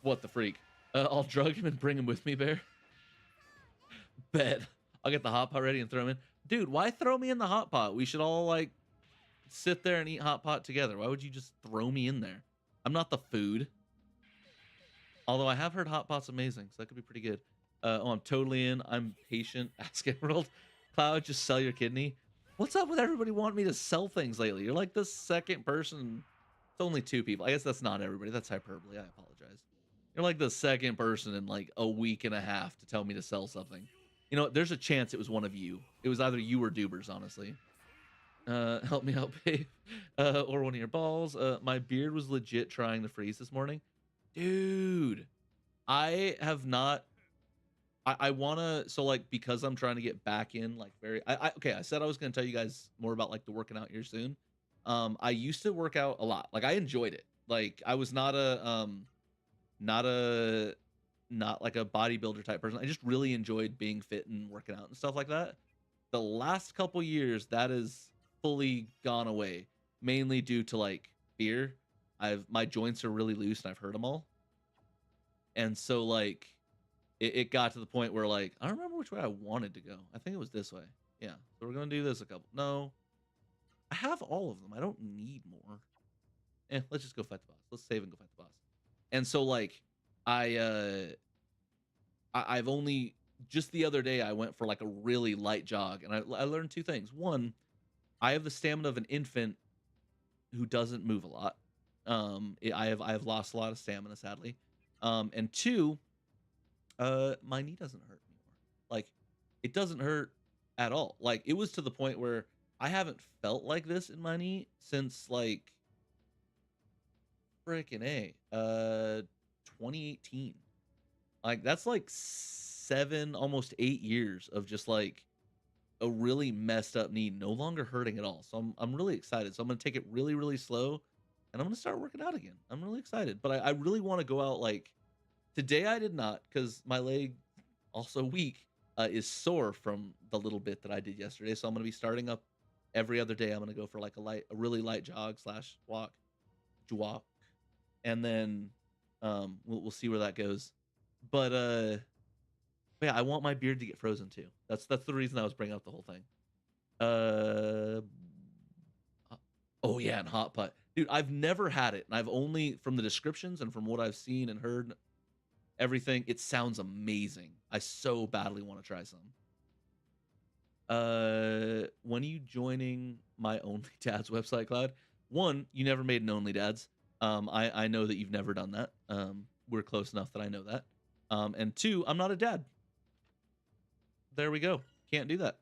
What the freak? I'll drug him and bring him with me, Bear. Bet. I'll get the hot pot ready and throw him in. Dude, why throw me in the hot pot? We should all like sit there and eat hot pot together. Why would you just throw me in there? I'm not the food. Although I have heard hot pot's amazing, so that could be pretty good. Oh, I'm totally in. I'm patient. Ask Emerald. Cloud, just sell your kidney. What's up with everybody wanting me to sell things lately? You're like the second person. It's only 2 people. I guess that's not everybody. That's hyperbole. I apologize. You're like the second person in like a week and a half to tell me to sell something. You know, there's a chance it was one of you. It was either you or Dubers, honestly. Help me out, babe. Or one of your balls. My beard was legit trying to freeze this morning. Dude, I have not I wanna so, like, because I'm trying to get back in, like, very I okay, I said I was gonna tell you guys more about, like, the working out here soon. I used to work out a lot. Like, I enjoyed it. Like, I was not a not like a bodybuilder type person. I just really enjoyed being fit and working out and stuff like that. The last couple years, that has fully gone away, mainly due to, like, fear. My joints are really loose and I've hurt them all. And so, like, it got to the point where, like, I don't remember which way I wanted to go. I think it was this way. Yeah. So we're gonna do this a couple. No, I have all of them. I don't need more. Let's just go fight the boss. Let's save and go fight the boss. And so, like, I I've only just the other day I went for like a really light jog and I learned two things. One, I have the stamina of an infant who doesn't move a lot. I have lost a lot of stamina, sadly. And two, my knee doesn't hurt anymore. Like, it doesn't hurt at all. Like, it was to the point where I haven't felt like this in my knee since like freaking a 2018. Like, that's like 7, almost 8 years of just like a really messed up knee no longer hurting at all. So I'm really excited. So I'm gonna take it really, really slow and I'm gonna start working out again. I'm really excited. But I really want to go out like today I did not because my leg also weak is sore from the little bit that I did yesterday. So I'm gonna be starting up every other day. I'm gonna go for like a really light jog slash walk, and then we'll see where that goes. But yeah, I want my beard to get frozen too. That's the reason I was bringing up the whole thing. Uh, oh yeah, and hot putt, dude. I've never had it, and I've only from the descriptions and from what I've seen and heard, everything. It sounds amazing. I so badly want to try some. When are you joining my Only Dads website, Cloud? One, you never made an Only Dads. I know that you've never done that. We're close enough that I know that. And two, I'm not a dad. There we go. Can't do that.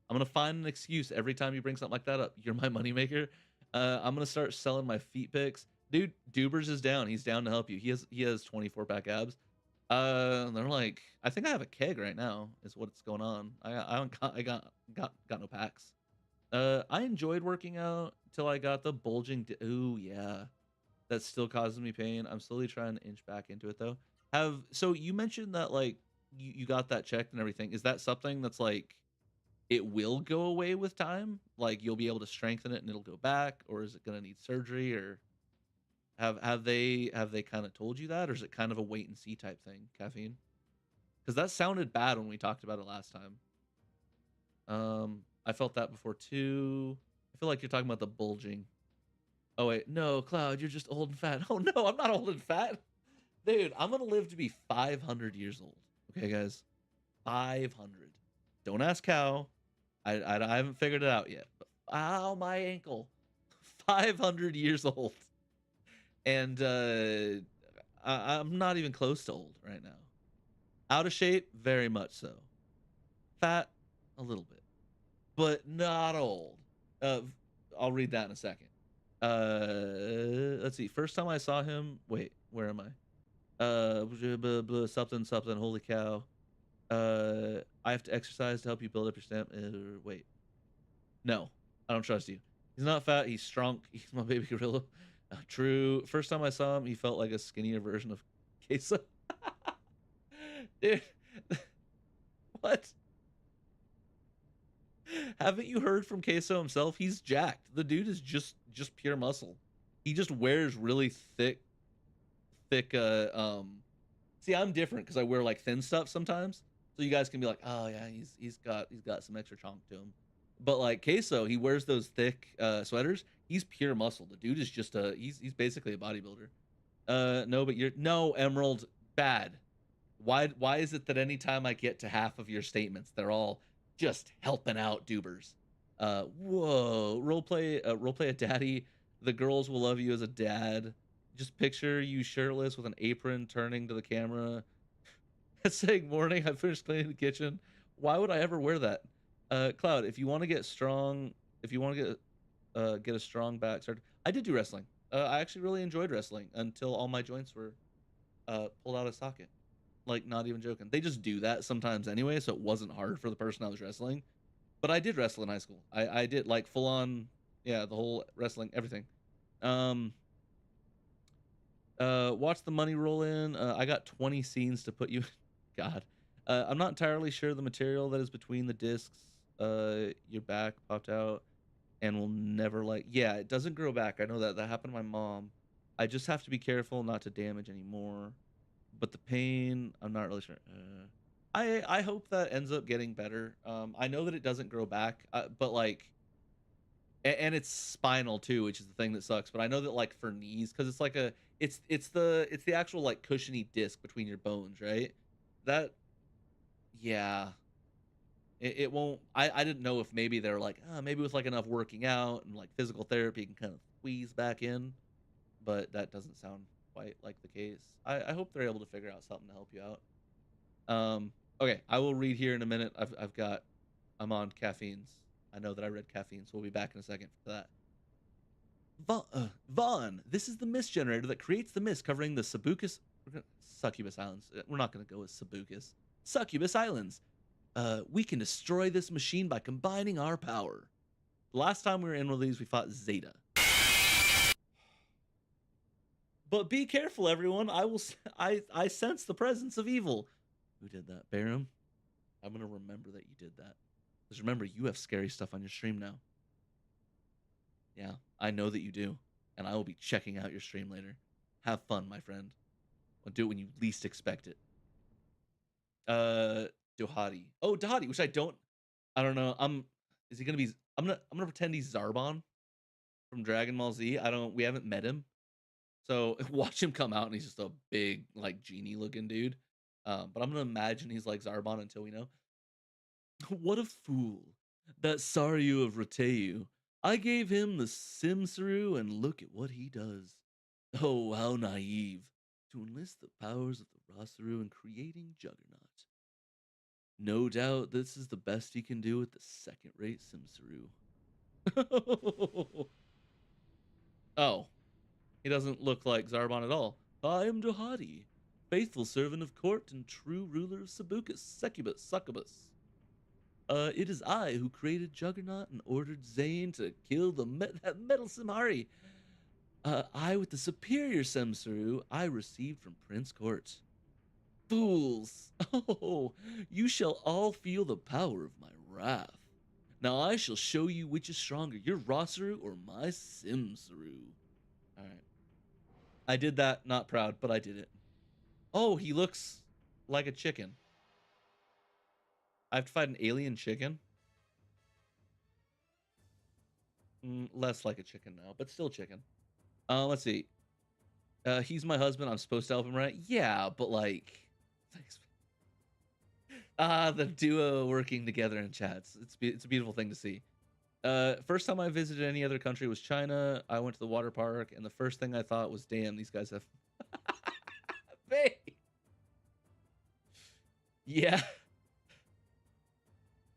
I'm gonna find an excuse every time you bring something like that up. You're my moneymaker. I'm gonna start selling my feet pics. Dude, Dubers is down. He's down to help you. He has 24 pack abs. They're like, I think I have a keg right now. Is what's going on. I don't got I got no packs. I enjoyed working out till I got the bulging. Ooh yeah, that still causes me pain. I'm slowly trying to inch back into it though. Have so you mentioned that like you got that checked and everything. Is that something that's like it will go away with time? Like you'll be able to strengthen it and it'll go back, or is it gonna need surgery? Or have they kind of told you that, or is it kind of a wait and see type thing? Caffeine, because that sounded bad when we talked about it last time. I felt that before too. I feel like you're talking about the bulging. Oh wait, no, Cloud, you're just old and fat. Oh no, I'm not old and fat, dude. I'm gonna live to be 500 years old. Okay, guys, 500. Don't ask how. I haven't figured it out yet. But ow, my ankle. 500 years old, and I'm not even close to old right now. Out of shape, very much so. Fat, a little bit, but not old. Uh, I'll read that in a second. Let's see. First time I saw him. Wait, where am I? Something something. Holy cow. I have to exercise to help you build up your stamina. Wait, no, I don't trust you. He's not fat. He's strong. He's my baby gorilla. True. First time I saw him, he felt like a skinnier version of Queso. Dude, what? Haven't you heard from Queso himself? He's jacked. The dude is just pure muscle. He just wears really thick. See, I'm different because I wear like thin stuff sometimes. So you guys can be like, oh yeah, he's got some extra chunk to him. But like Queso, he wears those thick sweaters. He's pure muscle. The dude is just a he's basically a bodybuilder. No, but you're no Emerald bad. Why is it that anytime I get to half of your statements, they're all just helping out Dubers? Whoa, role play a daddy. The girls will love you as a dad. Just picture you shirtless with an apron turning to the camera. Saying morning, I finished cleaning the kitchen. Why would I ever wear that? Cloud, if you want to get strong, if you want to get a strong back start, I did do wrestling. I actually really enjoyed wrestling until all my joints were pulled out of socket. Like, not even joking. They just do that sometimes anyway, so it wasn't hard for the person I was wrestling. But I did wrestle in high school. I did like full on, yeah, the whole wrestling, everything. Um, watch the money roll in. I got 20 scenes to put you. God, I'm not entirely sure the material that is between the discs. Your back popped out and will never like. Yeah, it doesn't grow back. I know that happened to my mom. I just have to be careful not to damage anymore. But the pain, I'm not really sure. I hope that ends up getting better. I know that it doesn't grow back, but like, and it's spinal too, which is the thing that sucks. But I know that like for knees, because it's like a, it's the actual like cushiony disc between your bones, right? That, yeah, it won't. I didn't know if maybe they're like, maybe with like enough working out and like physical therapy, you can kind of squeeze back in, but that doesn't sound quite like the case. I hope they're able to figure out something to help you out. Okay, I will read here in a minute. I'm on caffeines. I know that I read caffeine, so we'll be back in a second for that. Vaughn, this is the mist generator that creates the mist covering the Succubus Islands. We're not going to go with Succubus. Succubus Islands. We can destroy this machine by combining our power. The last time we were in one of these, we fought Zeta. But be careful, everyone. I sense the presence of evil. Who did that? Barum? I'm gonna remember that you did that. Because remember, you have scary stuff on your stream now. Yeah, I know that you do. And I will be checking out your stream later. Have fun, my friend. I'll do it when you least expect it. Uh Dohadi. Oh, Dohadi, which I don't know. Is he gonna be I'm gonna pretend he's Zarbon from Dragon Ball Z. We haven't met him. So watch him come out and he's just a big, like genie looking dude. But I'm gonna imagine he's like Zarbon until we know. What a fool. That Saryu of Roteu. I gave him the Simsaru and look at what he does. Oh, how naive. To enlist the powers of the Rasaru in creating Juggernaut. No doubt this is the best he can do with the second-rate Simsaru. Oh, he doesn't look like Zarbon at all. I am Dohadi, faithful servant of court and true ruler of Succubus. It is I who created Juggernaut and ordered Zane to kill that meddlesome Hari. I with the superior Semsaru I received from Prince Court. Fools! Oh, you shall all feel the power of my wrath. Now I shall show you which is stronger, your Rosaru or my Simsaru. Alright. I did that, not proud, but I did it. Oh, he looks like a chicken. I have to fight an alien chicken? Less like a chicken now, but still chicken. Let's see. He's my husband. I'm supposed to help him, right? Yeah, but like, thanks. The duo working together in chats. It's a beautiful thing to see. First time I visited any other country was China. I went to the water park, and the first thing I thought was, "Damn, these guys have." Yeah.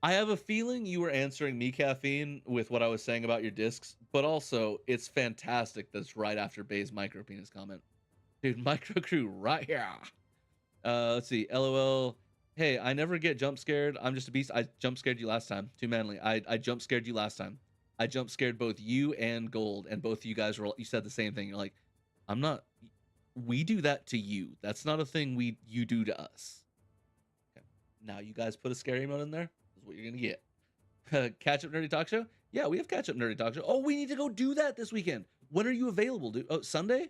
I have a feeling you were answering me, Caffeine, with what I was saying about your discs, but also it's fantastic that's right after Bay's micro penis comment. Dude, micro crew right here. Let's see. LOL. Hey, I never get jump scared. I'm just a beast. I jump scared you last time. Too manly. I jump scared you last time. I jump scared both you and Gold, and both of you guys you said the same thing. You're like, I'm not. We do that to you. That's not a thing you do to us. Okay. Now you guys put a scary mode in there. This is what you're gonna get. Catch up nerdy talk show. Yeah, we have catch up nerdy talk show. Oh, we need to go do that this weekend. When are you available, dude? Oh, Sunday.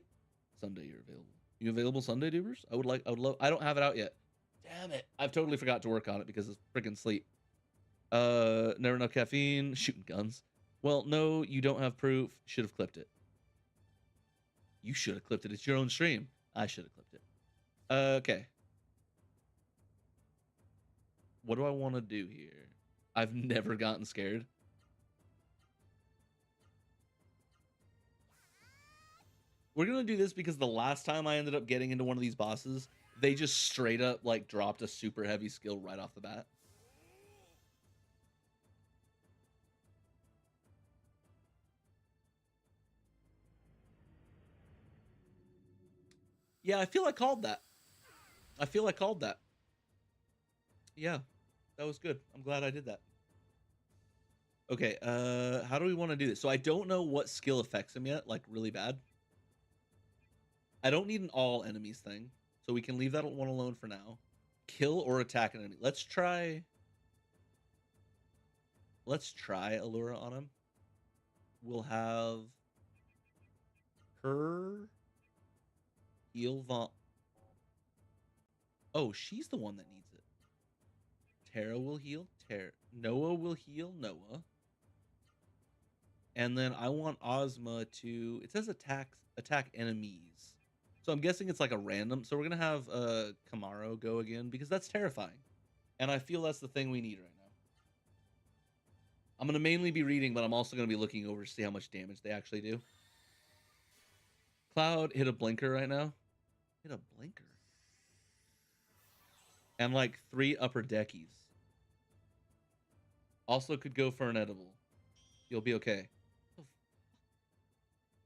Sunday, you're available. You available Sunday, dubers? I would love. I don't have it out yet. Damn it! I've totally forgot to work on it because of freaking sleep. Never enough caffeine. Shooting guns. Well, no, you don't have proof. Should have clipped it. You should have clipped it. It's your own stream. I should have clipped it. Okay. What do I want to do here? I've never gotten scared. We're gonna do this because the last time I ended up getting into one of these bosses, they just straight up like dropped a super heavy skill right off the bat. Yeah, I feel I called that. I feel I called that. Yeah, that was good. I'm glad I did that. Okay, how do we want to do this? So I don't know what skill affects him yet, like really bad. I don't need an all enemies thing, so we can leave that one alone for now. Kill or attack an enemy. Let's try Allura on him. We'll have her heal Vaughn. Oh, she's the one that needs it. Tara will heal Tara. Noah will heal Noah. And then I want Ozma to, it says attack enemies. So I'm guessing it's like a random. So we're gonna have Camaro go again because that's terrifying. And I feel that's the thing we need right now. I'm gonna mainly be reading, but I'm also gonna be looking over to see how much damage they actually do. Cloud hit a blinker right now. Hit a blinker. And like 3 upper deckies. Also could go for an edible. You'll be okay.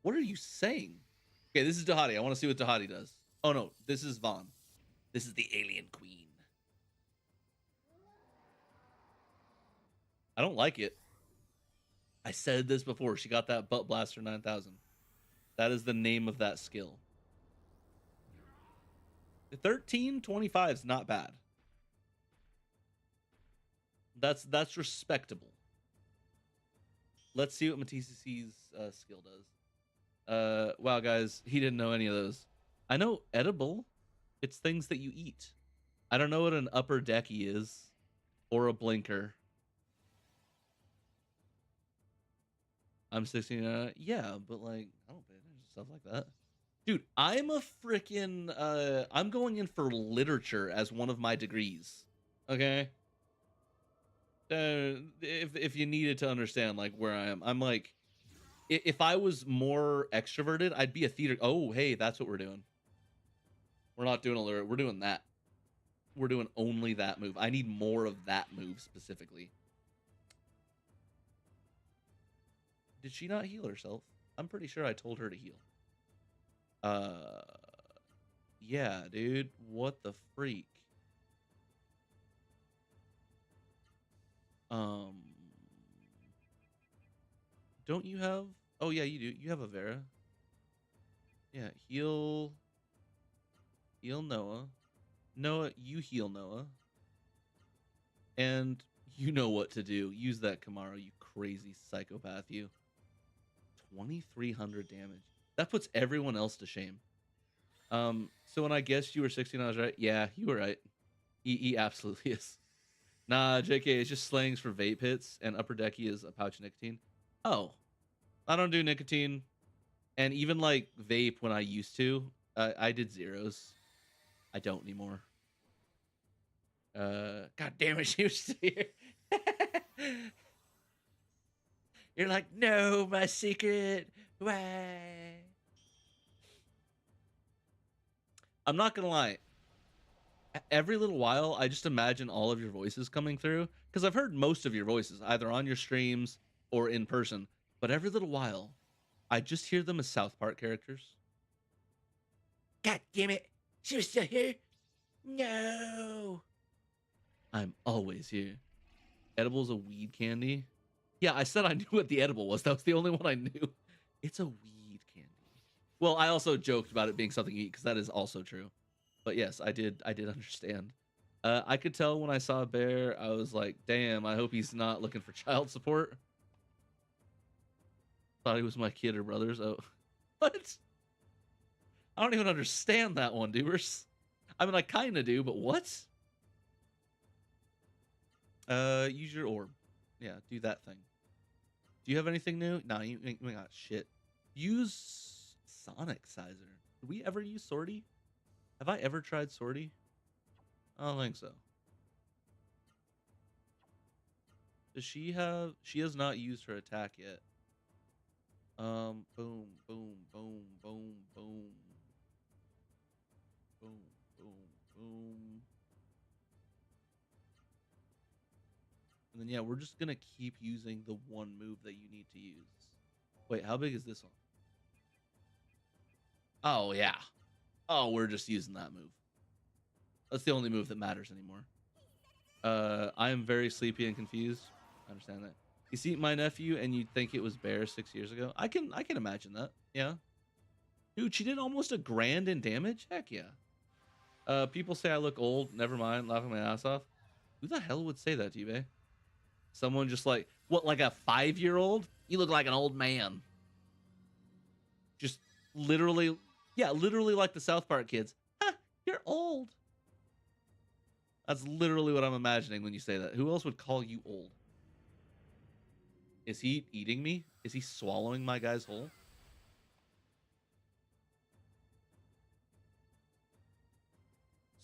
What are you saying? Okay, this is Dahadi. I want to see what Dahadi does. Oh no, this is Vaughn. This is the alien queen. I don't like it. I said this before. She got that butt blaster 9000. That is the name of that skill. The 1325 is not bad. That's respectable. Let's see what Matisse's skill does. Wow, guys, he didn't know any of those. I know edible. It's things that you eat. I don't know what an upper decky is or a blinker. I'm 16. Yeah, but like I don't pay attention to stuff like that. Dude, I'm a freaking I'm going in for literature as one of my degrees. Okay? If you needed to understand like where I am, I'm like if I was more extroverted, I'd be a theater. Oh, hey, that's what we're doing. We're not doing a lyric. We're doing that. We're doing only that move. I need more of that move specifically. Did she not heal herself? I'm pretty sure I told her to heal. Yeah, dude. What the freak? Um, don't you have? Oh yeah, you do. You have a Vera. Yeah, heal Noah. Noah, you heal Noah. And you know what to do. Use that Camaro, you crazy psychopath, you. 2,300 damage. That puts everyone else to shame. So when I guessed you were 16, I was right. Yeah, you were right. He absolutely is. Nah, JK, it's just slangs for vape hits, and upper decky is a pouch of nicotine. Oh, I don't do nicotine, and even like vape when I used to, I did zeros. I don't anymore. God damn it, she was still here. You're like, no, my secret. Why? I'm not gonna lie. Every little while, I just imagine all of your voices coming through because I've heard most of your voices either on your streams or in person. But every little while, I just hear them as South Park characters. God damn it! She was still here. No, I'm always here. Edible's a weed candy. Yeah, I said I knew what the edible was. That was the only one I knew. It's a weed candy. Well, I also joked about it being something you eat because that is also true. But yes, I did understand. I could tell when I saw a bear, I was like, damn, I hope he's not looking for child support. Thought he was my kid or brother's. Oh, what? I don't even understand that one, doers. I mean, I kind of do, but what? Use your orb. Yeah, do that thing. Do you have anything new? No, you got shit. Use Sonic Sizer. Did we ever use Swordy? Have I ever tried Swordy? I don't think so. Does she have? She has not used her attack yet. Boom, boom, boom, boom, boom, boom, boom, boom. Boom. And then yeah, we're just gonna keep using the one move that you need to use. Wait, how big is this one? Oh yeah. Oh, we're just using that move. That's the only move that matters anymore. I am very sleepy and confused. I understand that. You see my nephew and you'd think it was Bear 6 years ago. I can imagine that. Yeah. Dude, she did almost a grand in damage? Heck yeah. People say I look old. Never mind, laughing my ass off. Who the hell would say that to you, bae? Someone just like, what, like a 5-year-old? You look like an old man. Just literally, yeah, literally like the South Park kids. Ha, you're old. That's literally what I'm imagining when you say that. Who else would call you old? Is he eating me? Is he swallowing my guy's whole?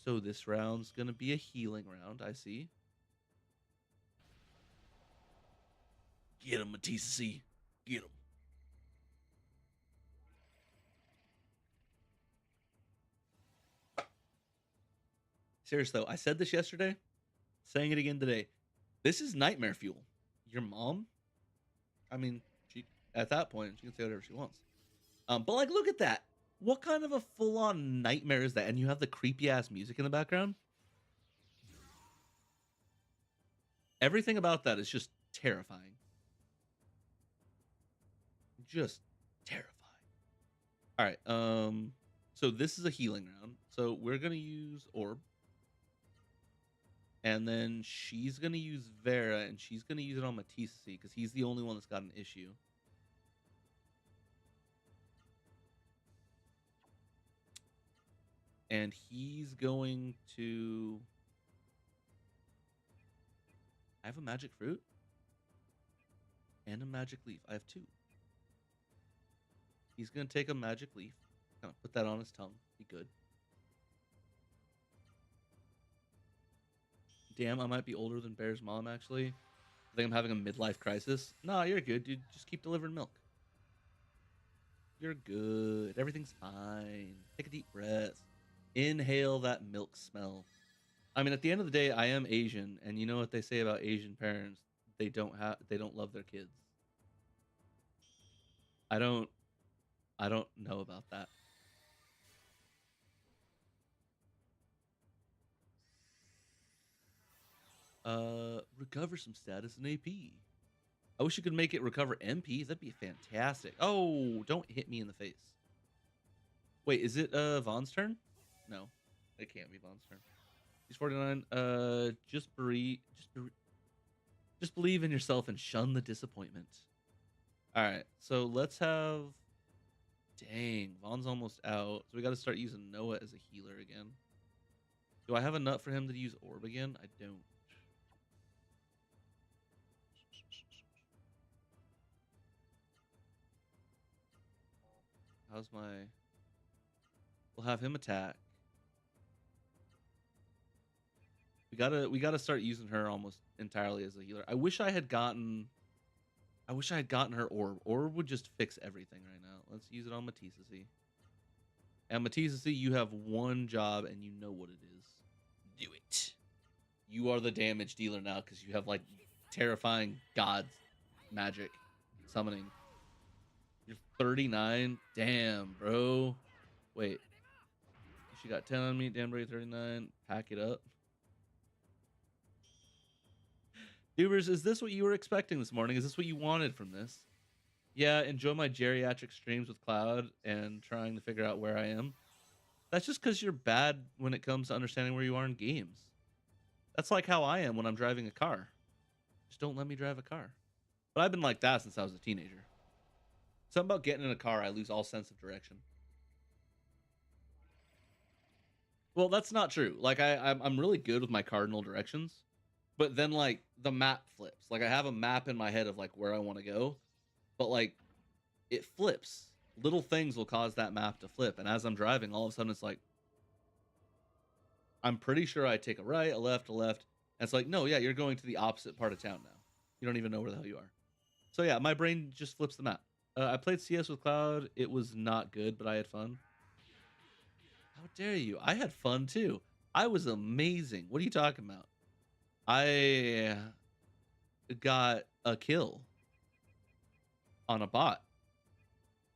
So this round's gonna be a healing round, I see. Get him, Matisse C. Get him. Serious though, I said this yesterday, saying it again today. This is nightmare fuel. Your mom, I mean, she at that point she can say whatever she wants. But like, look at that. What kind of a full-on nightmare is that? And you have the creepy ass music in the background. Everything about that is just terrifying. Just terrifying. All right. So this is a healing round. So we're gonna use Orb. And then she's gonna use Vera, and she's gonna use it on Matisse because he's the only one that's got an issue. And he's going to. I have a magic fruit and a magic leaf. I have two. He's gonna take a magic leaf, kind of put that on his tongue. Be good. Damn, I might be older than Bear's mom. Actually, I think I'm having a midlife crisis. Nah, you're good, dude. Just keep delivering milk. You're good. Everything's fine. Take a deep breath. Inhale that milk smell. I mean, at the end of the day, I am Asian, and you know what they say about Asian parents? They don't love their kids. I don't I don't know about that. Recover some status in AP. I wish you could make it recover MPs. That'd be fantastic. Oh, don't hit me in the face. Wait, is it Vaughn's turn? No, it can't be Vaughn's turn. He's 49. Just believe in yourself and shun the disappointment. All right, so let's have. Dang, Vaughn's almost out, so we got to start using Noah as a healer again. Do I have a nut for him to use Orb again? I don't. How's my? We'll have him attack. We gotta start using her almost entirely as a healer. I wish I had gotten her Orb. Orb would just fix everything right now. Let's use it on Matisse. And Matisse, you have one job and you know what it is. Do it. You are the damage dealer now because you have like terrifying gods magic summoning. You're 39. Damn, bro. Wait. She got 10 on me. Damn, bro, 39. Pack it up. Dubers, is this what you were expecting this morning? Is this what you wanted from this? Yeah, enjoy my geriatric streams with Cloud and trying to figure out where I am. That's just because you're bad when it comes to understanding where you are in games. That's like how I am when I'm driving a car. Just don't let me drive a car. But I've been like that since I was a teenager. Something about getting in a car, I lose all sense of direction. Well, that's not true. Like I'm really good with my cardinal directions, but then like the map flips. Like I have a map in my head of like where I want to go, but like it flips. Little things will cause that map to flip, and as I'm driving, all of a sudden it's like I'm pretty sure I take a right, a left, a left, and it's like no, yeah, you're going to the opposite part of town now. You don't even know where the hell you are. So yeah, my brain just flips the map. I played CS with Cloud. It was not good, but I had fun. How dare you? I had fun too. I was amazing. What are you talking about? I got a kill on a bot.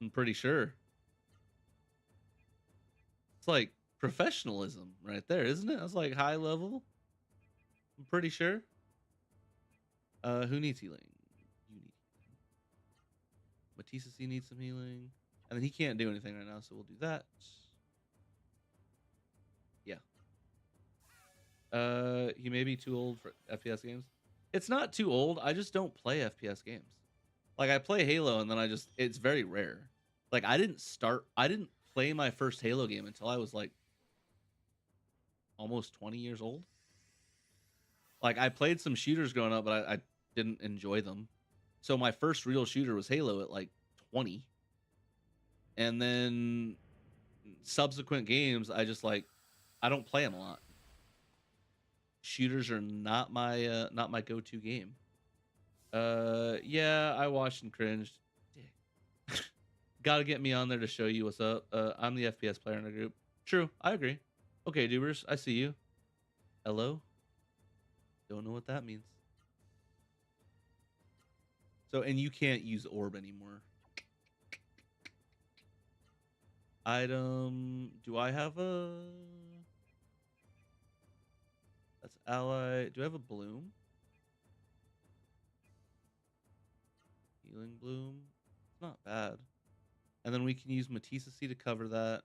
I'm pretty sure. It's like professionalism right there, isn't it? That's like high level. I'm pretty sure. Who needs healing? You need. Matisse C needs some healing. And then he can't do anything right now, so we'll do that. Yeah. He may be too old for FPS games. It's not too old. I just don't play FPS games. Like I play Halo and then it's very rare. Like I didn't play my first Halo game until I was like almost 20 years old. Like I played some shooters growing up, but I didn't enjoy them. So my first real shooter was Halo at like 20. And then subsequent games, I don't play them a lot. Shooters are not my go-to game. Yeah, I watched and cringed. Gotta get me on there to show you what's up. I'm the FPS player in the group. True, I agree. Okay, Dubers, I see you. Hello? Don't know what that means. So, and you can't use orb anymore. Item. Do I have a... That's ally. Do I have a bloom? Healing bloom. It's not bad. And then we can use Matisse C to cover that.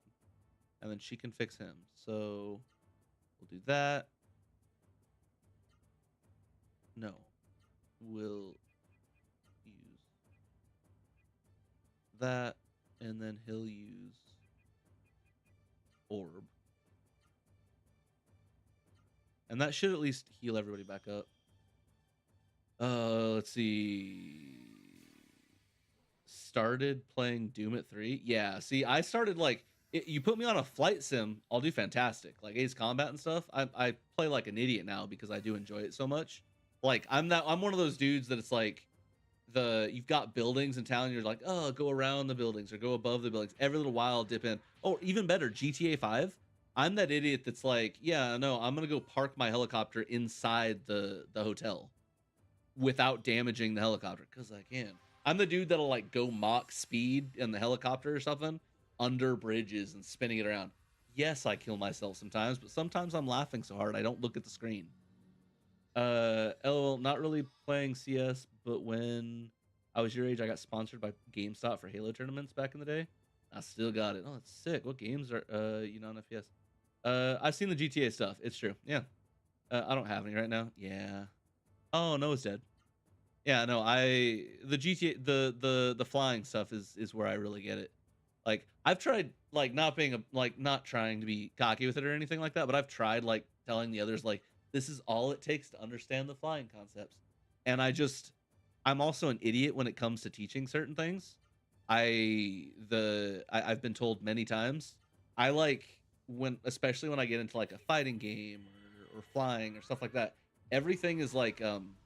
And then she can fix him. So we'll do that. No. We'll use that. And then he'll use orb. And that should at least heal everybody back up. Let's see. Started playing Doom at 3. Yeah, see, I started like you put me on a flight sim, I'll do fantastic. Like Ace Combat and stuff. I play like an idiot now because I do enjoy it so much. Like I'm one of those dudes that it's like you've got buildings in town, you're like, oh, go around the buildings or go above the buildings. Every little while I'll dip in. Oh, even better, GTA 5. I'm that idiot that's like, yeah, no, I'm gonna go park my helicopter inside the hotel without damaging the helicopter because I can. I'm the dude that'll like go mock speed in the helicopter or something under bridges and spinning it around. Yes, I kill myself sometimes, but sometimes I'm laughing so hard I don't look at the screen. LOL, not really playing CS, but when I was your age, I got sponsored by GameStop for Halo tournaments back in the day. I still got it. Oh, that's sick. What games are you know on FPS? I've seen the GTA stuff. It's true. Yeah. I don't have any right now. Yeah. Oh, no, it's dead. Yeah, no, the GTA the flying stuff is where I really get it. Like I've tried like not trying to be cocky with it or anything like that, but I've tried like telling the others like this is all it takes to understand the flying concepts. And I'm also an idiot when it comes to teaching certain things. I've been told many times I like especially when I get into like a fighting game or flying or stuff like that, everything is like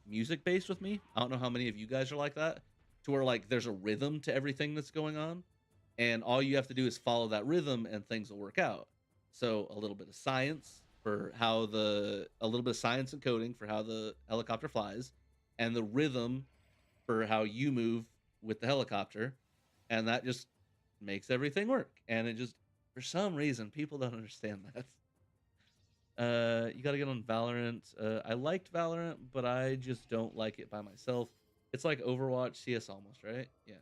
music based with me. I don't know how many of you guys are like that, to where like there's a rhythm to everything that's going on, and all you have to do is follow that rhythm and things will work out. So a little bit of science a little bit of science and coding for how the helicopter flies, and the rhythm for how you move with the helicopter, and that just makes everything work. And it just, for some reason, people don't understand that. You gotta get on Valorant. I liked Valorant, but I just don't like it by myself. It's like Overwatch, CS almost, right? Yeah.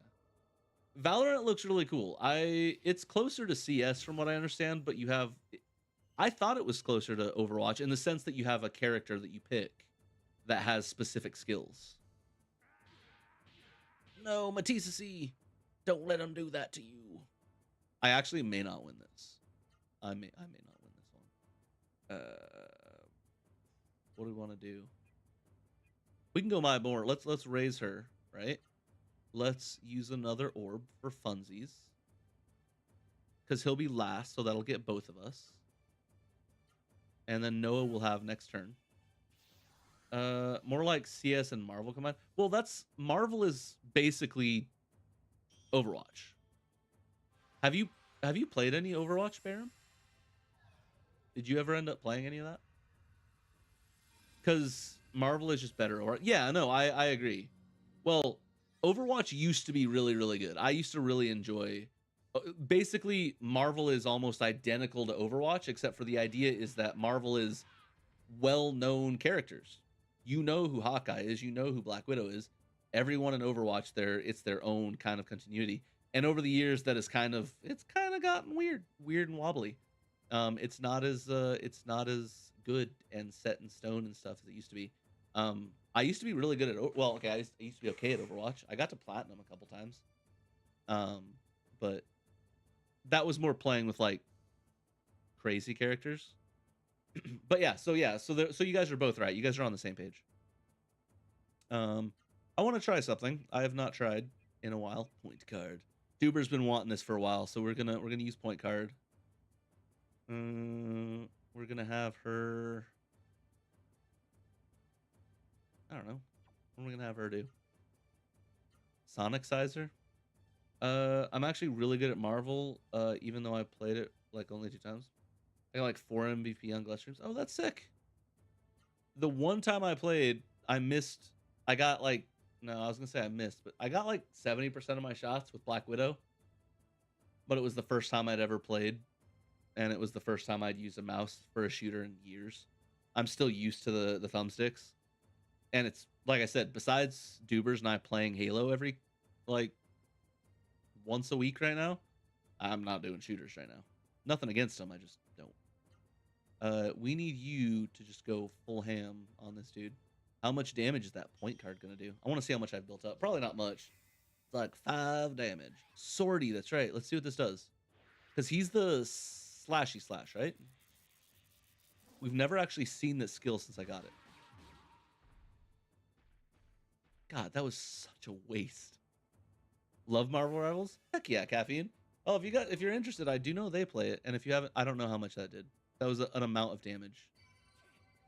Valorant looks really cool. It's closer to CS from what I understand, but I thought it was closer to Overwatch in the sense that you have a character that you pick that has specific skills. No, Matisse, don't let him do that to you. I actually may not win this. I may not win this one. What do we want to do? We can go my more. Let's raise her, right? Let's use another orb for funsies. Because he'll be last, so that'll get both of us. And then Noah will have next turn. More like CS and Marvel combined. Well, Marvel is basically Overwatch. Have you played any Overwatch, Baron? Did you ever end up playing any of that? Because Marvel is just better. Or yeah, no, I agree. Well, Overwatch used to be really, really good. I used to really enjoy. Basically, Marvel is almost identical to Overwatch, except for the idea is that Marvel is well-known characters. You know who Hawkeye is. You know who Black Widow is. Everyone in Overwatch, it's their own kind of continuity. And over the years, it's kind of gotten weird and wobbly. It's not as good and set in stone and stuff as it used to be. I used to be really good at well, okay, I used to be okay at Overwatch. I got to platinum a couple times, um, but that was more playing with like crazy characters. But so you guys are both right. You guys are on the same page. I want to try something I have not tried in a while. Point card. Duber's been wanting this for a while, so we're gonna use point card. We're gonna have her. I don't know. What are we gonna have her do? Sonic Sizer. I'm actually really good at Marvel. Even though I played it like only 2 times. I got like 4 MVP on Glass Streams. Oh, that's sick. The one time I played, I missed. I got like no, I was gonna say I missed, but I got like 70% of my shots with Black Widow. But it was the first time I'd ever played, and it was the first time I'd used a mouse for a shooter in years. I'm still used to the thumbsticks, and it's like I said. Besides Dubers and I playing Halo every like once a week right now, I'm not doing shooters right now. Nothing against them, I just don't. We need you to just go full ham on this dude. How much damage is that point card gonna do? I want to see how much I've built up. Probably not much. It's like 5 damage. Sortie, that's right. Let's see what this does. Because he's the slashy slash, right? We've never actually seen this skill since I got it. God, that was such a waste. Love Marvel Rivals? Heck yeah, Caffeine. Oh, if you're interested, I do know they play it, and if you haven't, I don't know how much that did. That was an amount of damage.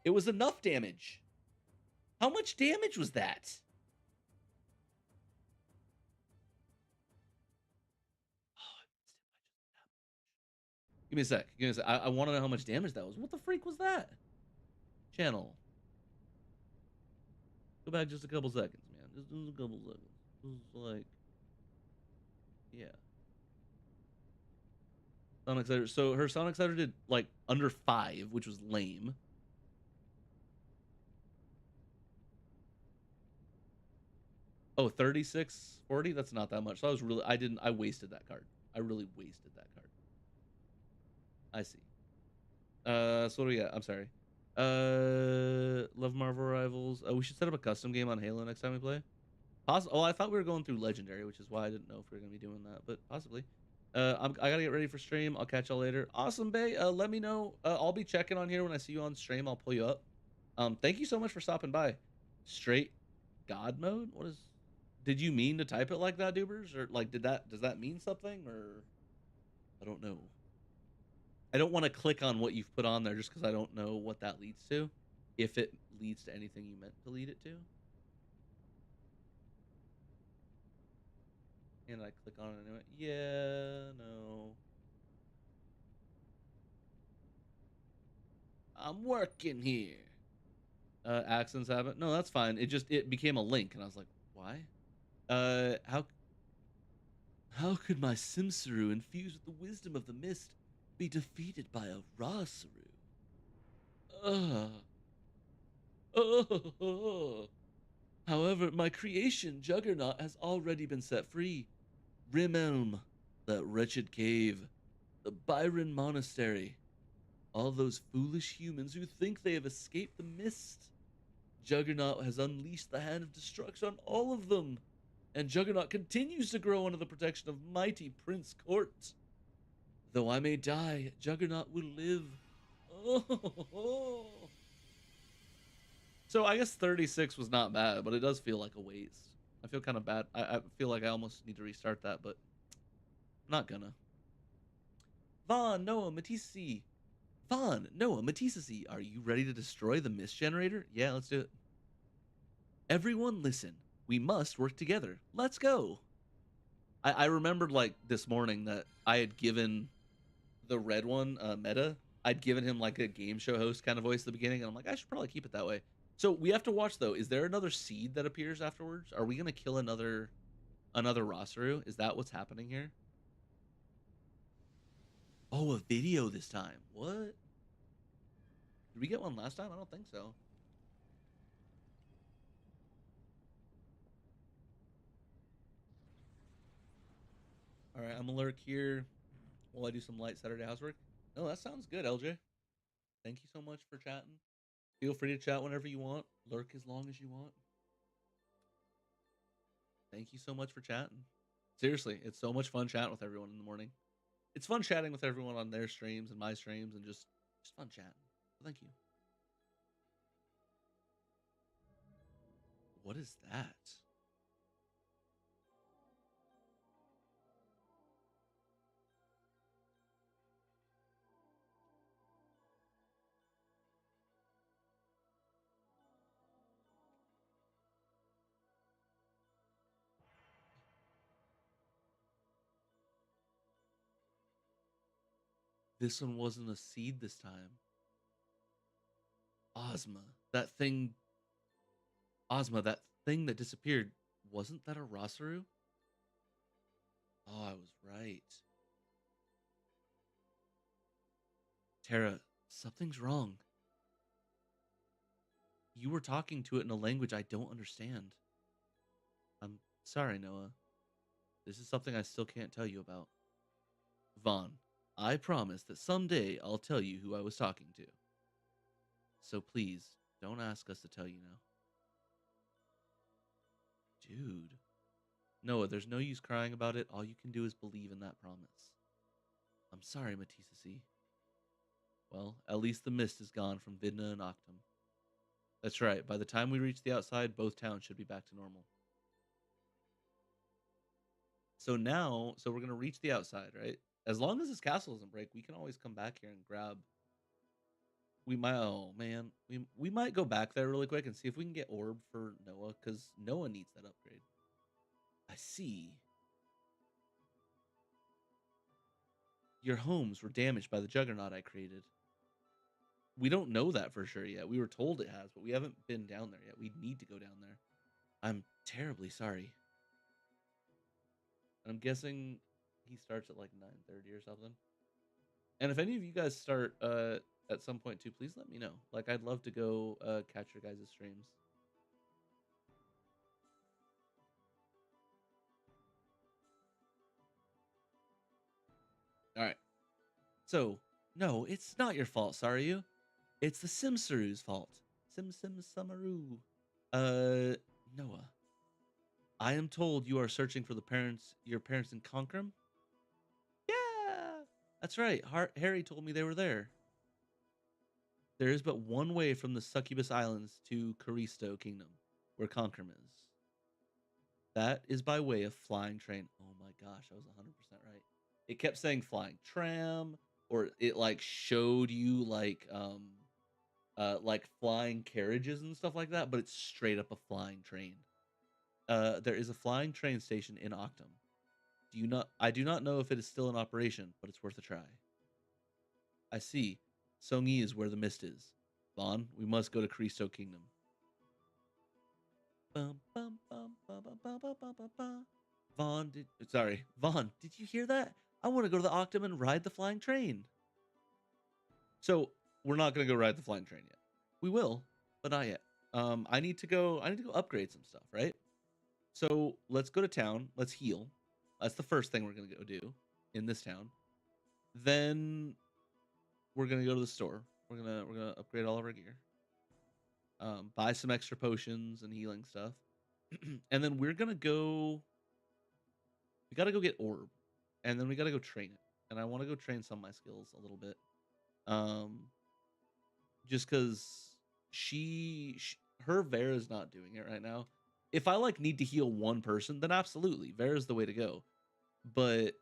It was enough damage. How much damage was that? Give me a sec. Give me a sec. I want to know how much damage that was. What the freak was that? Channel. Go back just a couple seconds, man. Just a couple seconds. Just like, yeah. Sonic Cider. So her Sonic Cider did like under 5, which was lame. Oh, 36, 40? That's not that much. So I wasted that card. I really wasted that card. I see. So what do we got? I'm sorry. Love Marvel Rivals. We should set up a custom game on Halo next time we play. Oh, I thought we were going through Legendary, which is why I didn't know if we were gonna be doing that, but possibly. I gotta get ready for stream. I'll catch y'all later. Awesome, Bay. Let me know. I'll be checking on here when I see you on stream. I'll pull you up. Thank you so much for stopping by. Straight God mode. What is? Did you mean to type it like that, Dubers, or like does that mean something, or I don't know. I don't want to click on what you've put on there just because I don't know what that leads to. If it leads to anything you meant to lead it to. And I click on it anyway. Yeah, no. I'm working here. Accents haven't. No, that's fine. It became a link, and I was like, why? How could my Simsaru, infused with the wisdom of the mist, be defeated by a Rasaru? Ugh. Oh. However, my creation, Juggernaut, has already been set free. Rimelm, that wretched cave, the Byron Monastery, all those foolish humans who think they have escaped the mist. Juggernaut has unleashed the hand of destruction on all of them, and Juggernaut continues to grow under the protection of mighty Prince Court. Though I may die, Juggernaut will live. Oh. So I guess 36 was not bad, but it does feel like a waste. I feel kind of bad. I feel like I almost need to restart that, but I'm not gonna. Vaughn, Noah, Matisse. Vaughn, Noah, Matisse, are you ready to destroy the mist generator? Yeah, let's do it. Everyone listen. We must work together. Let's go. I remembered like this morning that I had given the red one meta. I'd given him like a game show host kind of voice at the beginning, and I'm like, I should probably keep it that way. So we have to watch though. Is there another seed that appears afterwards? Are we gonna kill another Rosaru? Is that what's happening here? Oh, a video this time. What? Did we get one last time? I don't think so. All right, I'm gonna lurk here while I do some light Saturday housework. No, that sounds good, LJ. Thank you so much for chatting. Feel free to chat whenever you want. Lurk as long as you want. Thank you so much for chatting. Seriously, it's so much fun chatting with everyone in the morning. It's fun chatting with everyone on their streams and my streams and just fun chatting. Thank you. What is that? This one wasn't a seed this time. Ozma. Ozma, that thing that disappeared. Wasn't that a Rosaru? Oh, I was right. Tara, something's wrong. You were talking to it in a language I don't understand. I'm sorry, Noah. This is something I still can't tell you about. Vaughn, I promise that someday I'll tell you who I was talking to. So please, don't ask us to tell you now. Dude. Noah, there's no use crying about it. All you can do is believe in that promise. I'm sorry, Matisse. Well, at least the mist is gone from Vidna and Octum. That's right. By the time we reach the outside, both towns should be back to normal. So we're gonna reach the outside, right? As long as this castle doesn't break, we can always come back here and grab. We might. Oh man, we might go back there really quick and see if we can get orb for Noah, because Noah needs that upgrade. I see. Your homes were damaged by the juggernaut I created. We don't know that for sure yet. We were told it has, but we haven't been down there yet. We need to go down there. I'm terribly sorry. I'm guessing he starts at like 9:30 or something. And if any of you guys start at some point too, please let me know. Like I'd love to go catch your guys' streams. All right. So, no, it's not your fault, sorry you. It's the Simsaru's fault. Samaru. Uh Noah. I am told you are searching for your parents in Concrum? Yeah. That's right. Harry told me they were there. There is but one way from the Succubus Islands to Caristo Kingdom, where Concrum is. That is by way of flying train. Oh my gosh, I was 100% right. It kept saying flying tram, or it like showed you like flying carriages and stuff like that, but it's straight up a flying train. There is a flying train station in Octum. I do not know if it is still in operation, but it's worth a try. I see. Songi is where the mist is. Vaughn, we must go to Cristo Kingdom. Bum, bum, bum, bum, bum, bum, bum, bum, bum, bum. Vaughn, did you hear that? I want to go to the Octum and ride the flying train. So we're not gonna go ride the flying train yet. We will, but not yet. I need to go upgrade some stuff, right? So let's go to town. Let's heal. That's the first thing we're gonna go do in this town. Then we're gonna go to the store. We're gonna upgrade all of our gear. Buy some extra potions and healing stuff, and then we're gonna go. We gotta go get orb, and then we gotta go train it. And I want to go train some of my skills a little bit, um, just because her Vera is not doing it right now. If I like need to heal one person, then absolutely Vera's the way to go. But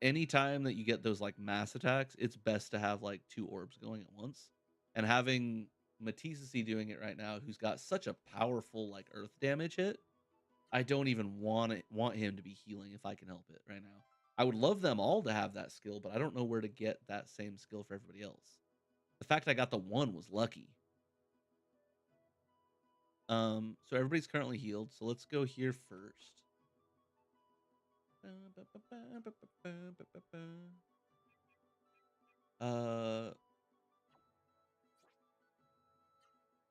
anytime that you get those like mass attacks, it's best to have like two orbs going at once. And having Matisse doing it right now, who's got such a powerful like earth damage hit, I don't even want him to be healing if I can help it right now. I would love them all to have that skill, but I don't know where to get that same skill for everybody else. The fact I got the one was lucky. So everybody's currently healed. So let's go here first. Uh,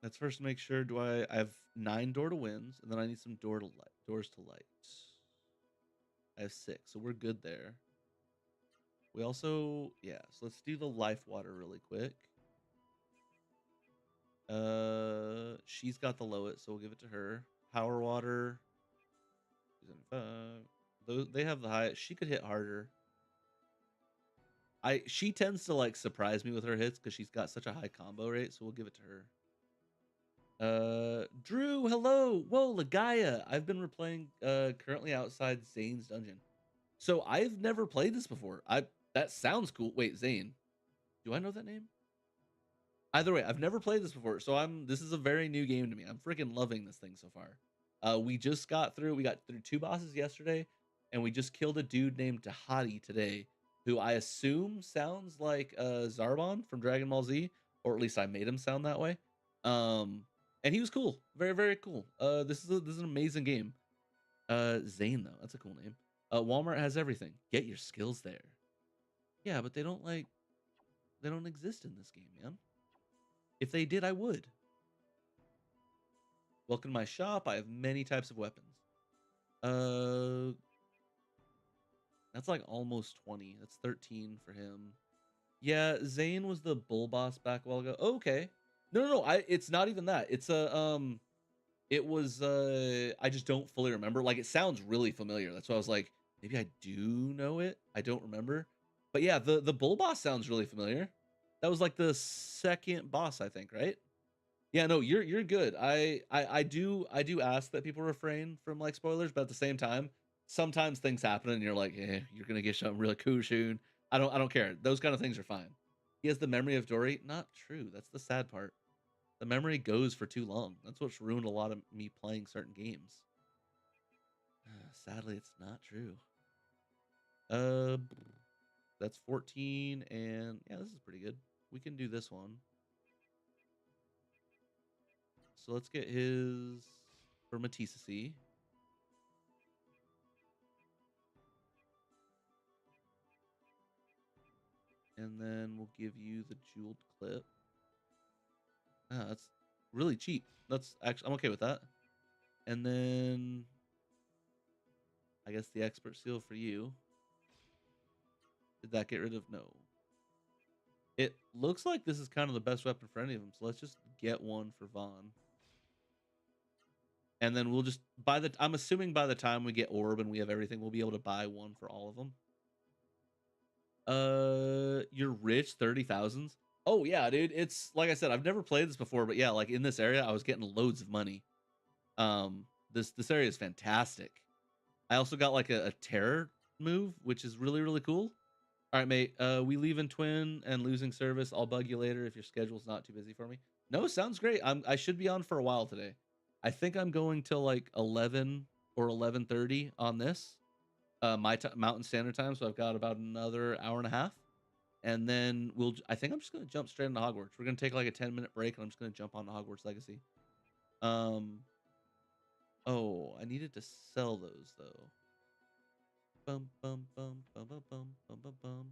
let's first make sure. I have 9 door to wins, and then I need some doors to light. I have 6, so we're good there. We also, yeah. So let's do the life water really quick. She's got the lowest, so we'll give it to her. Power water. 275. Those they have the highest. She could hit harder. She tends to like surprise me with her hits because she's got such a high combo rate, so we'll give it to her. Drew, hello. Whoa, Legaia. I've been replaying currently outside Zane's dungeon. So I've never played this before. That sounds cool. Wait, Zane. Do I know that name? Either way, I've never played this before, so this is a very new game to me. I'm freaking loving this thing so far. We got through 2 bosses yesterday, and we just killed a dude named Tahati today, who I assume sounds like Zarbon from Dragon Ball Z, or at least I made him sound that way. And he was cool, very very cool. This is an amazing game. Zane though, that's a cool name. Walmart has everything. Get your skills there. Yeah, but they don't exist in this game, man. If they did, I would. Welcome to my shop. I have many types of weapons. That's like almost 20. That's 13 for him. Yeah, Zane was the bull boss back a while ago. Oh, okay. No. It's not even that. It's it was I just don't fully remember. Like it sounds really familiar. That's why I was like, maybe I do know it. I don't remember. But yeah, the bull boss sounds really familiar. That was like the second boss, I think, right? Yeah, no, you're good. I do ask that people refrain from like spoilers, but at the same time, sometimes things happen and you're like, you're gonna get something really cool soon. I don't care. Those kind of things are fine. He has the memory of Dory. Not true. That's the sad part. The memory goes for too long. That's what's ruined a lot of me playing certain games. Sadly, it's not true. Uh, that's 14, and yeah, this is pretty good. We can do this one. So let's get his for Matisse. And then we'll give you the jeweled clip. Ah, that's really cheap. That's actually, I'm okay with that. And then I guess the expert seal for you. Did that get rid of? No. It looks like this is kind of the best weapon for any of them. So let's just get one for Vaughn. And then we'll just I'm assuming by the time we get orb and we have everything, we'll be able to buy one for all of them. You're rich, 30,000s. Oh yeah, dude. It's like I said, I've never played this before, but yeah, like in this area, I was getting loads of money. This area is fantastic. I also got like a terror move, which is really really cool. All right, mate. We leave in Twin and losing service. I'll bug you later if your schedule's not too busy for me. No, sounds great. I should be on for a while today. I think I'm going till like 11 or 11:30 on this. My Mountain Standard Time, so I've got about another hour and a half. And then I think I'm just gonna jump straight into Hogwarts. We're gonna take like a 10-minute break, and I'm just gonna jump on Hogwarts Legacy. Um, oh, I needed to sell those though. Bum bum bum bum bum bum bum bum bum.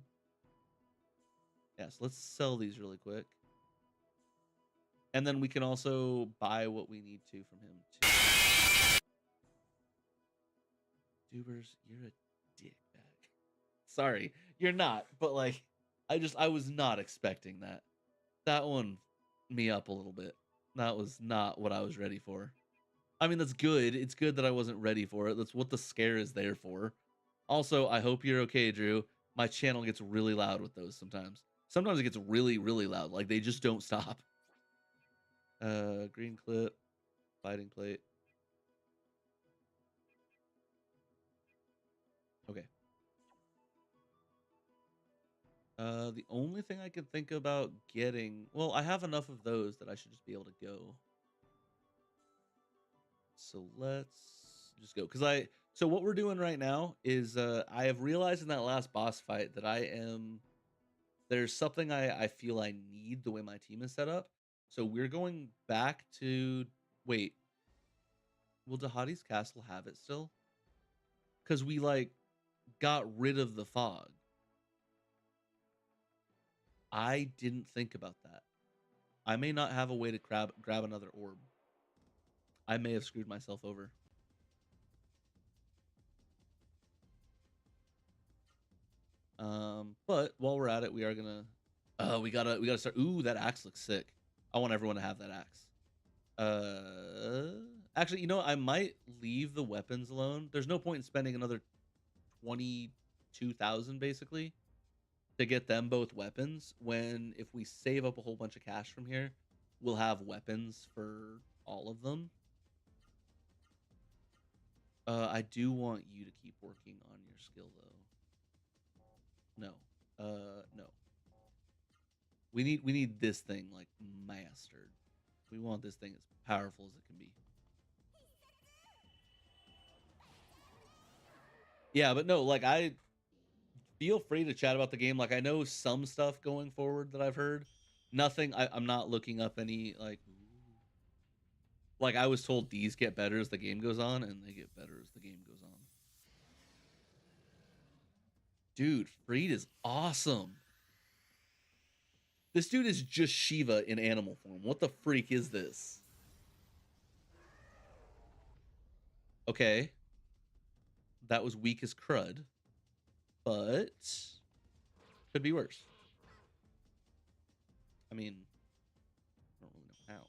Yeah, so let's sell these really quick, and then we can also buy what we need to from him too. Dubers, you're a dick bag. Sorry, you're not, but like, I was not expecting that. That one me up a little bit. That was not what I was ready for. I mean, that's good. It's good that I wasn't ready for it. That's what the scare is there for. Also, I hope you're okay, Drew. My channel gets really loud with those sometimes. Sometimes it gets really, really loud. Like they just don't stop. Green clip, fighting plate. Okay. The only thing I can think about getting, well, I have enough of those that I should just be able to go. So let's just go, because So what we're doing right now is I have realized in that last boss fight that there's something I feel I need the way my team is set up. So we're going back to wait, will Dahadi's castle have it still? Because we like got rid of the fog. I didn't think about that. I may not have a way to grab another orb. I may have screwed myself over. But while we're at it, we are gonna. We gotta start. Ooh, that axe looks sick. I want everyone to have that axe. Actually, I might leave the weapons alone. There's no point in spending another 22,000 basically to get them both weapons. When if we save up a whole bunch of cash from here, we'll have weapons for all of them. I do want you to keep working on your skill though. No. No. We need this thing like mastered. We want this thing as powerful as it can be. Yeah, but no, like I feel free to chat about the game. Like I know some stuff going forward that I've heard. Nothing. I'm not looking up any like I was told these get better as the game goes on, and they get better as the game goes on. Dude, Freed is awesome. This dude is just Shiva in animal form. What the freak is this? Okay, that was weak as crud, but could be worse. I mean, I don't really know how.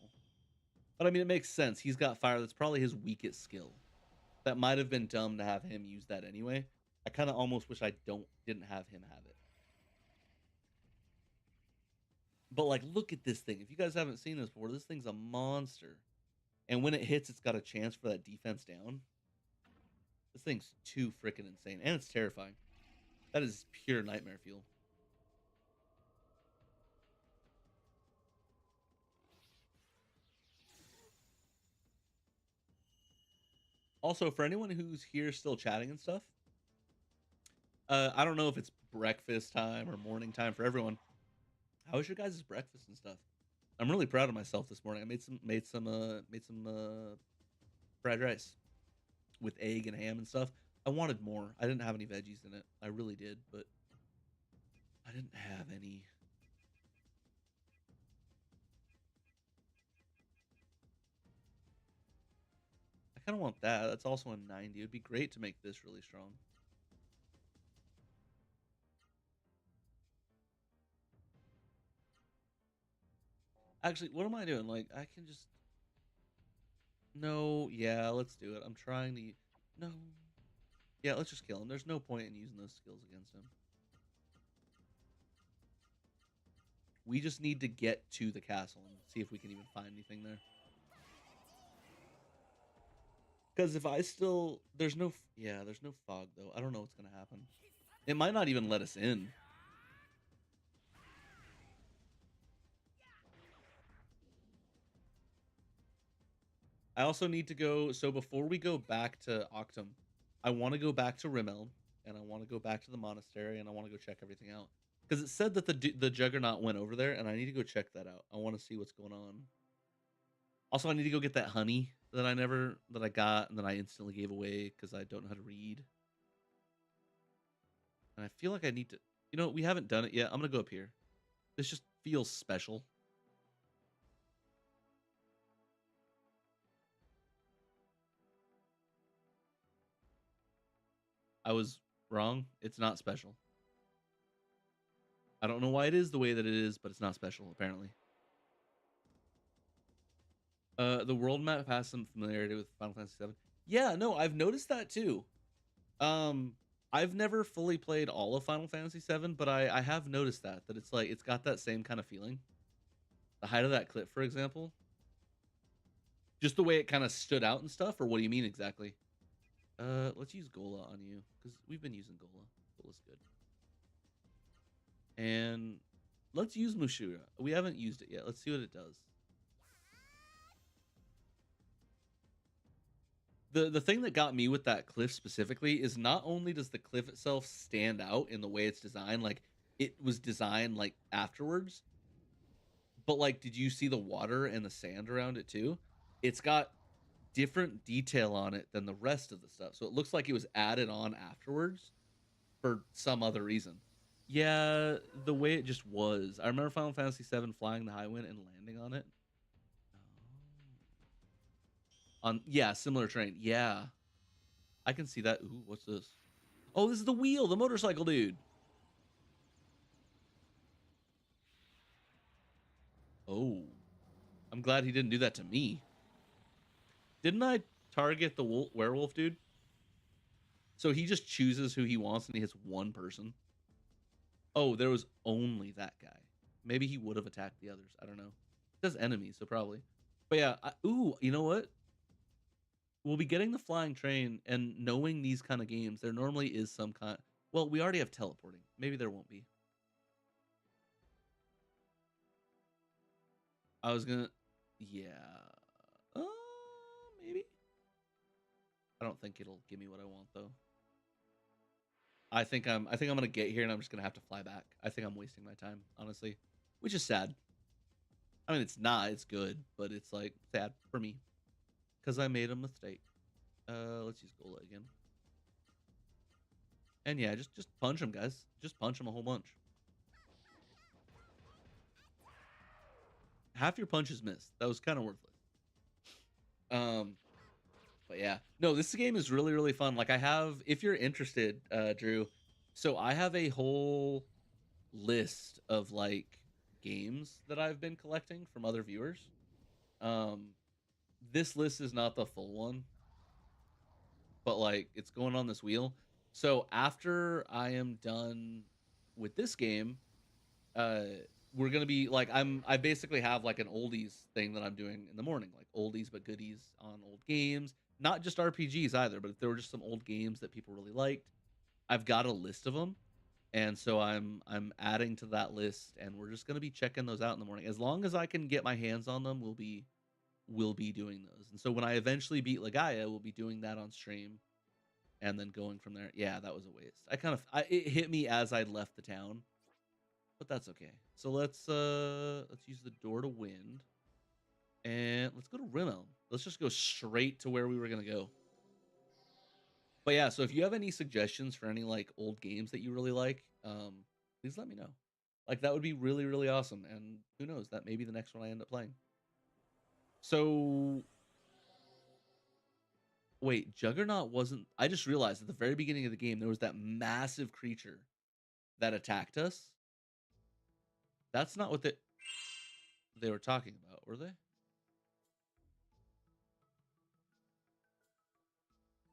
But I mean, it makes sense. He's got fire. That's probably his weakest skill. That might have been dumb to have him use that anyway. I kind of almost wish I didn't have him have it. But like, look at this thing. If you guys haven't seen this before, this thing's a monster. And when it hits, it's got a chance for that defense down. This thing's too freaking insane, and it's terrifying. That is pure nightmare fuel. Also, for anyone who's here still chatting and stuff, I don't know if it's breakfast time or morning time for everyone. How was your guys' breakfast and stuff? I'm really proud of myself this morning. I made some fried rice with egg and ham and stuff. I wanted more. I didn't have any veggies in it. I really did, but I didn't have any. I kind of want that. That's also a 90. It would be great to make this really strong. Actually, what am I doing? Like, I can just. No, yeah, let's do it. I'm trying to. No. Yeah, let's just kill him. There's no point in using those skills against him. We just need to get to the castle and see if we can even find anything there. Because if I still. There's no. Yeah, there's no fog, though. I don't know what's going to happen. It might not even let us in. I also need to go. So before we go back to Octum, I want to go back to Rimmel, and I want to go back to the monastery, and I want to go check everything out. Because it said that the Juggernaut went over there, and I need to go check that out. I want to see what's going on. Also, I need to go get that honey that I got, and then I instantly gave away because I don't know how to read. And I feel like I need to. We haven't done it yet. I'm gonna go up here. This just feels special. I was wrong. It's not special. I don't know why it is the way that it is, but it's not special apparently. The world map has some familiarity with Final Fantasy VII. Yeah, no, I've noticed that too. Um, I've never fully played all of Final Fantasy VII, but I have noticed that it's like it's got that same kind of feeling. The height of that clip, for example, just the way it kind of stood out and stuff. Or what do you mean exactly? Let's use Gola on you because we've been using Gola. Gola's good. And let's use Mushura. We haven't used it yet. Let's see what it does. The thing that got me with that cliff specifically is not only does the cliff itself stand out in the way it's designed, like it was designed like afterwards, but like did you see the water and the sand around it too? It's got different detail on it than the rest of the stuff. So it looks like it was added on afterwards for some other reason. Yeah, the way it just was. I remember Final Fantasy VII flying the high wind and landing on it. Oh. On yeah, similar train. Yeah. I can see that. Ooh, what's this? Oh, this is the wheel, the motorcycle dude. Oh, I'm glad he didn't do that to me. Didn't I target the werewolf dude? So he just chooses who he wants and he hits one person. Oh, there was only that guy. Maybe he would have attacked the others. I don't know. It says enemies, so probably. But yeah, ooh, you know what? We'll be getting the flying train, and knowing these kind of games, there normally is some kind. Well, we already have teleporting. Maybe there won't be. I was gonna, yeah. Uh, maybe. I don't think it'll give me what I want though. I think I'm gonna get here and I'm just gonna have to fly back. I think I'm wasting my time, honestly, which is sad. I mean, it's not. It's good, but it's like sad for me because I made a mistake. Let's use Gola again. And yeah, just punch him, guys. Just punch him a whole bunch. Half your punches missed. That was kind of worthless. Um, but yeah, no, this game is really really fun. Like I have, if you're interested, Drew. So I have a whole list of like games that I've been collecting from other viewers. Um, this list is not the full one, but like it's going on this wheel. So after I am done with this game, uh we're gonna be like I basically have like an oldies thing that I'm doing in the morning, like oldies but goodies on old games, not just RPGs either, but if there were just some old games that people really liked, I've got a list of them. And so I'm adding to that list and we're just gonna be checking those out in the morning. As long as I can get my hands on them, we'll be doing those. And so when I eventually beat Legaia, we'll be doing that on stream and then going from there. Yeah, that was a waste. It hit me as I'd left the town, but that's okay. So let's use the door to wind, and let's go to Rimmel. Let's just go straight to where we were gonna go. But yeah, so if you have any suggestions for any like old games that you really like, please let me know. Like that would be really really awesome. And who knows, that may be the next one I end up playing. So wait, Juggernaut wasn't. I just realized at the very beginning of the game there was that massive creature that attacked us. That's not what they were talking about, were they?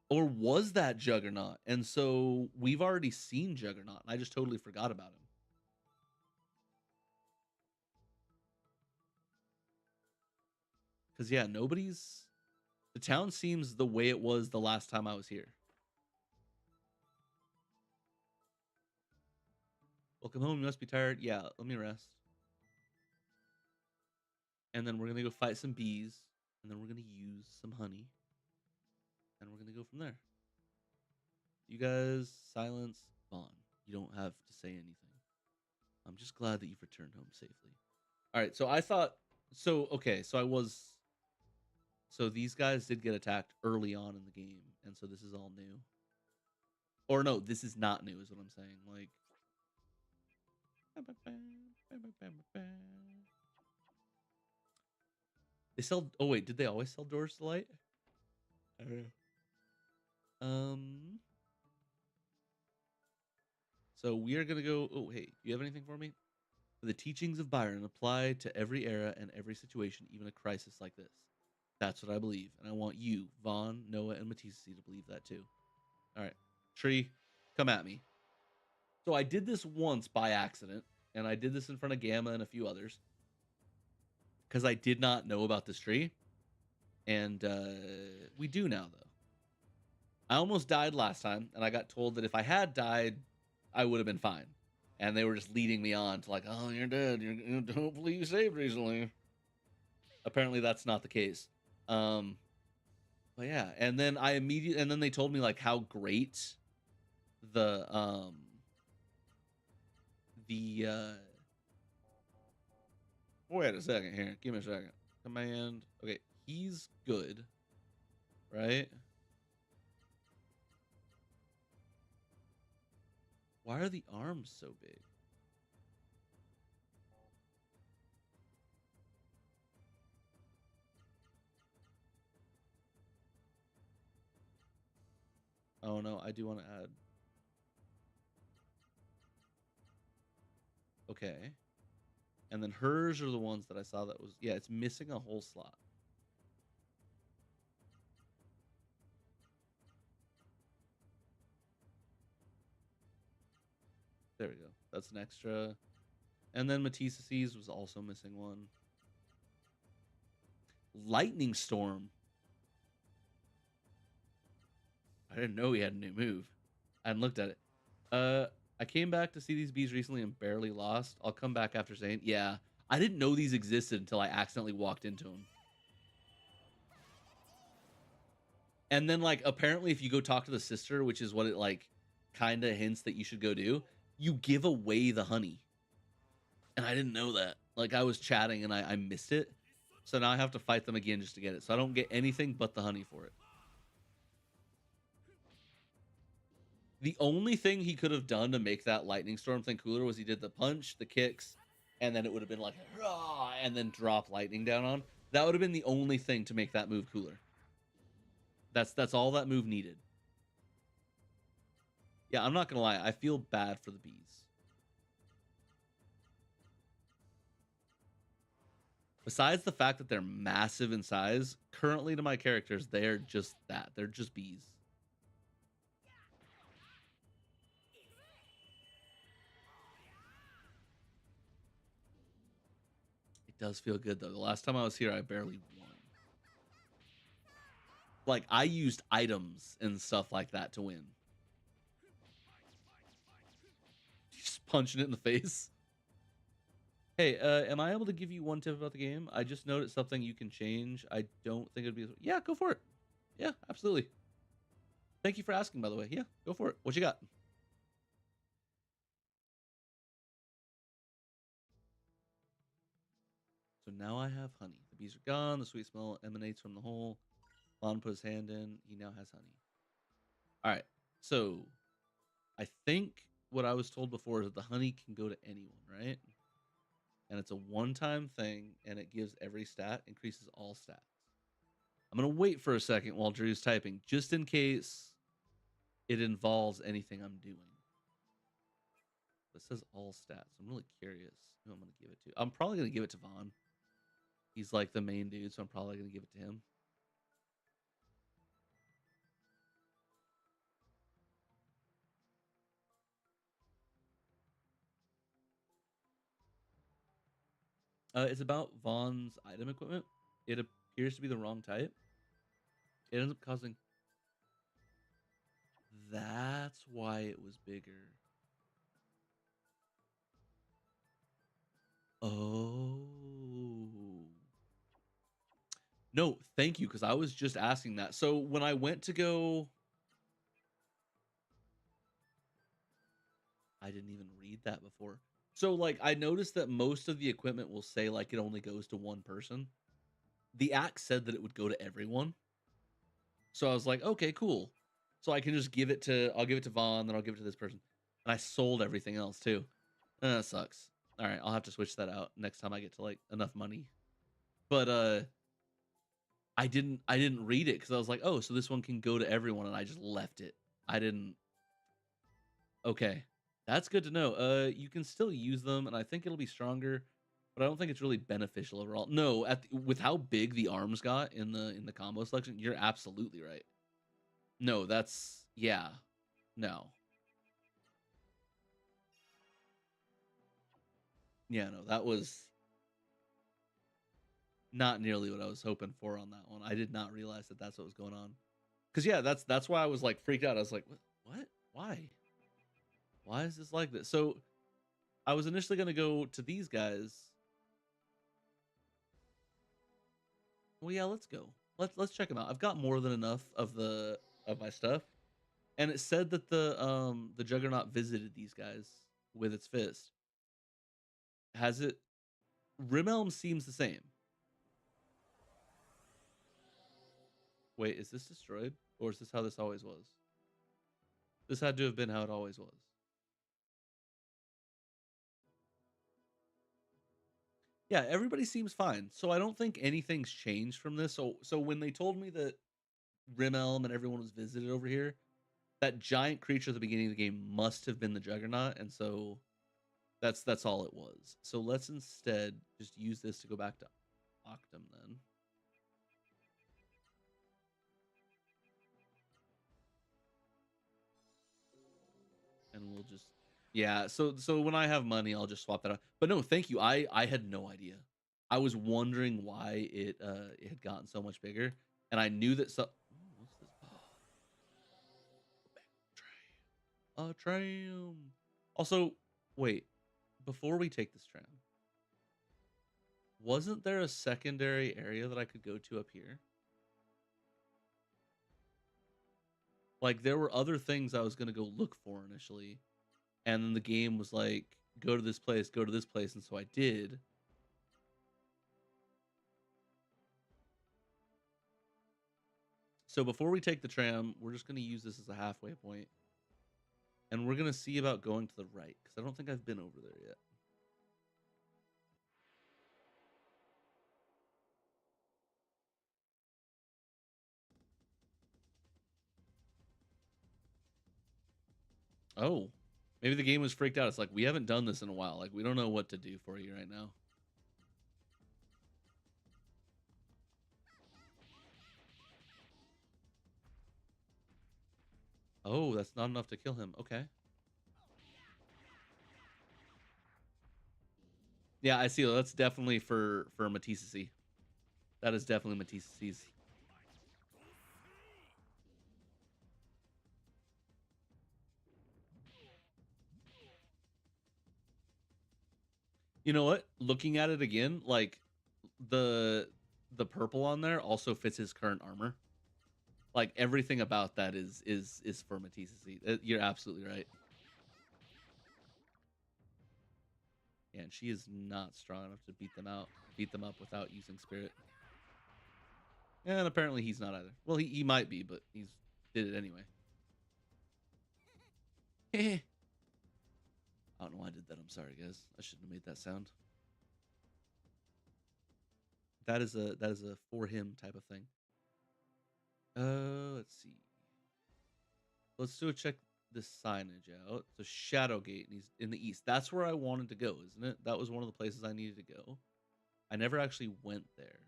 Or was that Juggernaut? And so we've already seen Juggernaut, and I just totally forgot about him. Because yeah, nobody's. The town seems the way it was the last time I was here. Welcome home. You must be tired. Yeah, let me rest. And then we're gonna go fight some bees, and then we're gonna use some honey, and we're gonna go from there. You guys, silence Vaughn. You don't have to say anything. I'm just glad that you've returned home safely. All right, so I thought. So okay, so I was. So these guys did get attacked early on in the game, and so this is all new. Or no, this is not new, is what I'm saying. Like, they sell. Oh wait, did they always sell Doors to Light? I don't know. So we are gonna go. Oh hey, do you have anything for me? The teachings of Byron apply to every era and every situation, even a crisis like this. That's what I believe, and I want you, Vaughn, Noah, and Matisse to believe that too. All right, Tree, come at me. So I did this once by accident, and I did this in front of Gamma and a few others because I did not know about this tree, and we do now though. I almost died last time, and I got told that if I had died, I would have been fine. And they were just leading me on to like, oh, you're dead. Hopefully you saved recently. Apparently that's not the case. Um, But yeah, and then and then they told me like how great the the wait a second here. Give me a second. Command. Okay, he's good, right? Why are the arms so big? Oh no, I do want to add. Okay. And then hers are the ones that I saw that was yeah, it's missing a whole slot. There we go. That's an extra. And then Matisse's was also missing one. Lightning Storm. I didn't know he had a new move. I hadn't looked at it. I came back to see these bees recently and barely lost. I'll come back after saying, yeah, I didn't know these existed until I accidentally walked into them. And then, like, apparently, if you go talk to the sister, which is what it like kind of hints that you should go do, you give away the honey. And I didn't know that. Like, I was chatting and I missed it. So now I have to fight them again just to get it. So I don't get anything but the honey for it. The only thing he could have done to make that lightning storm thing cooler was he did the punch, the kicks, and then it would have been like, rah, and then drop lightning down on. That would have been the only thing to make that move cooler. That's all that move needed. Yeah, I'm not gonna lie. I feel bad for the bees. Besides the fact that they're massive in size, currently to my characters, they're just that. They're just bees. It does feel good though. The last time I was here, I barely won. Like I used items and stuff like that to win. Just punching it in the face. Hey, am I able to give you one tip about the game? I just noticed something you can change. I don't think it'd be. Yeah, go for it. Yeah, absolutely. Thank you for asking, by the way. Yeah, go for it. What you got? So now I have honey. The bees are gone. The sweet smell emanates from the hole. Lon put his hand in. He now has honey. All right. So I think what I was told before is that the honey can go to anyone, right? And it's a one-time thing, and it gives every stat, increases all stats. I'm gonna wait for a second while Drew's typing, just in case it involves anything I'm doing. It says all stats. I'm really curious who I'm gonna give it to. I'm probably gonna give it to Vaughn. He's like the main dude, so I'm probably gonna give it to him. It's about Vaughn's item equipment. It appears to be the wrong type. It ends up causing. That's why it was bigger. Oh. No, thank you, because I was just asking that. So when I went to go, I didn't even read that before. So like I noticed that most of the equipment will say like it only goes to one person. The axe said that it would go to everyone. So I was like, okay, cool. So I can just I'll give it to Vaughn, then I'll give it to this person. And I sold everything else too. That sucks. All right, I'll have to switch that out next time I get to like enough money. But I didn't read it because I was like, oh, so this one can go to everyone, and I just left it. I didn't. Okay, that's good to know. You can still use them, and I think it'll be stronger, but I don't think it's really beneficial overall. No, with how big the arms got in the combo selection, you're absolutely right. No, that's yeah, no, yeah, no, that was not nearly what I was hoping for on that one. I did not realize that that's what was going on. Cause yeah, that's why I was like freaked out. I was like, what? What? Why? Why is this like this? So I was initially gonna go to these guys. Well, yeah, let's go. let's check them out. I've got more than enough of my stuff, and it said that the Juggernaut visited these guys with its fist. Has it? Rimelm seems the same. Wait, is this destroyed, or is this how this always was? This had to have been how it always was. Yeah, everybody seems fine. So I don't think anything's changed from this. So when they told me that Rimelm and everyone was visited over here, that giant creature at the beginning of the game must have been the Juggernaut, and so that's all it was. So let's instead just use this to go back to Octum then. And we'll just yeah, so when I have money, I'll just swap that out. But no, thank you. I had no idea. I was wondering why it had gotten so much bigger, and I knew that so ooh, what's this? A tram. Also, wait, before we take this tram, wasn't there a secondary area that I could go to up here? Like there were other things I was gonna go look for initially, and then the game was like, go to this place, go to this place, and so I did. So before we take the tram, we're just gonna use this as a halfway point, and we're gonna see about going to the right because I don't think I've been over there yet. Oh, maybe the game was freaked out. It's like we haven't done this in a while. Like we don't know what to do for you right now. Oh, that's not enough to kill him. Okay. Yeah, I see. That's definitely for Matisse. That is definitely Matisse's. You know what? Looking at it again, like the the purple on there also fits his current armor. Like everything about that is for Matisse. You're absolutely right. Yeah, and she is not strong enough to beat them up without using spirit. And apparently he's not either. Well, he might be, but he's did it anyway. I don't know why I did that. I'm sorry, guys. I shouldn't have made that sound. That is a for him type of thing. Let's see. Let's do a check this signage out. So Shadowgate, and he's in the east. That's where I wanted to go, isn't it? That was one of the places I needed to go. I never actually went there.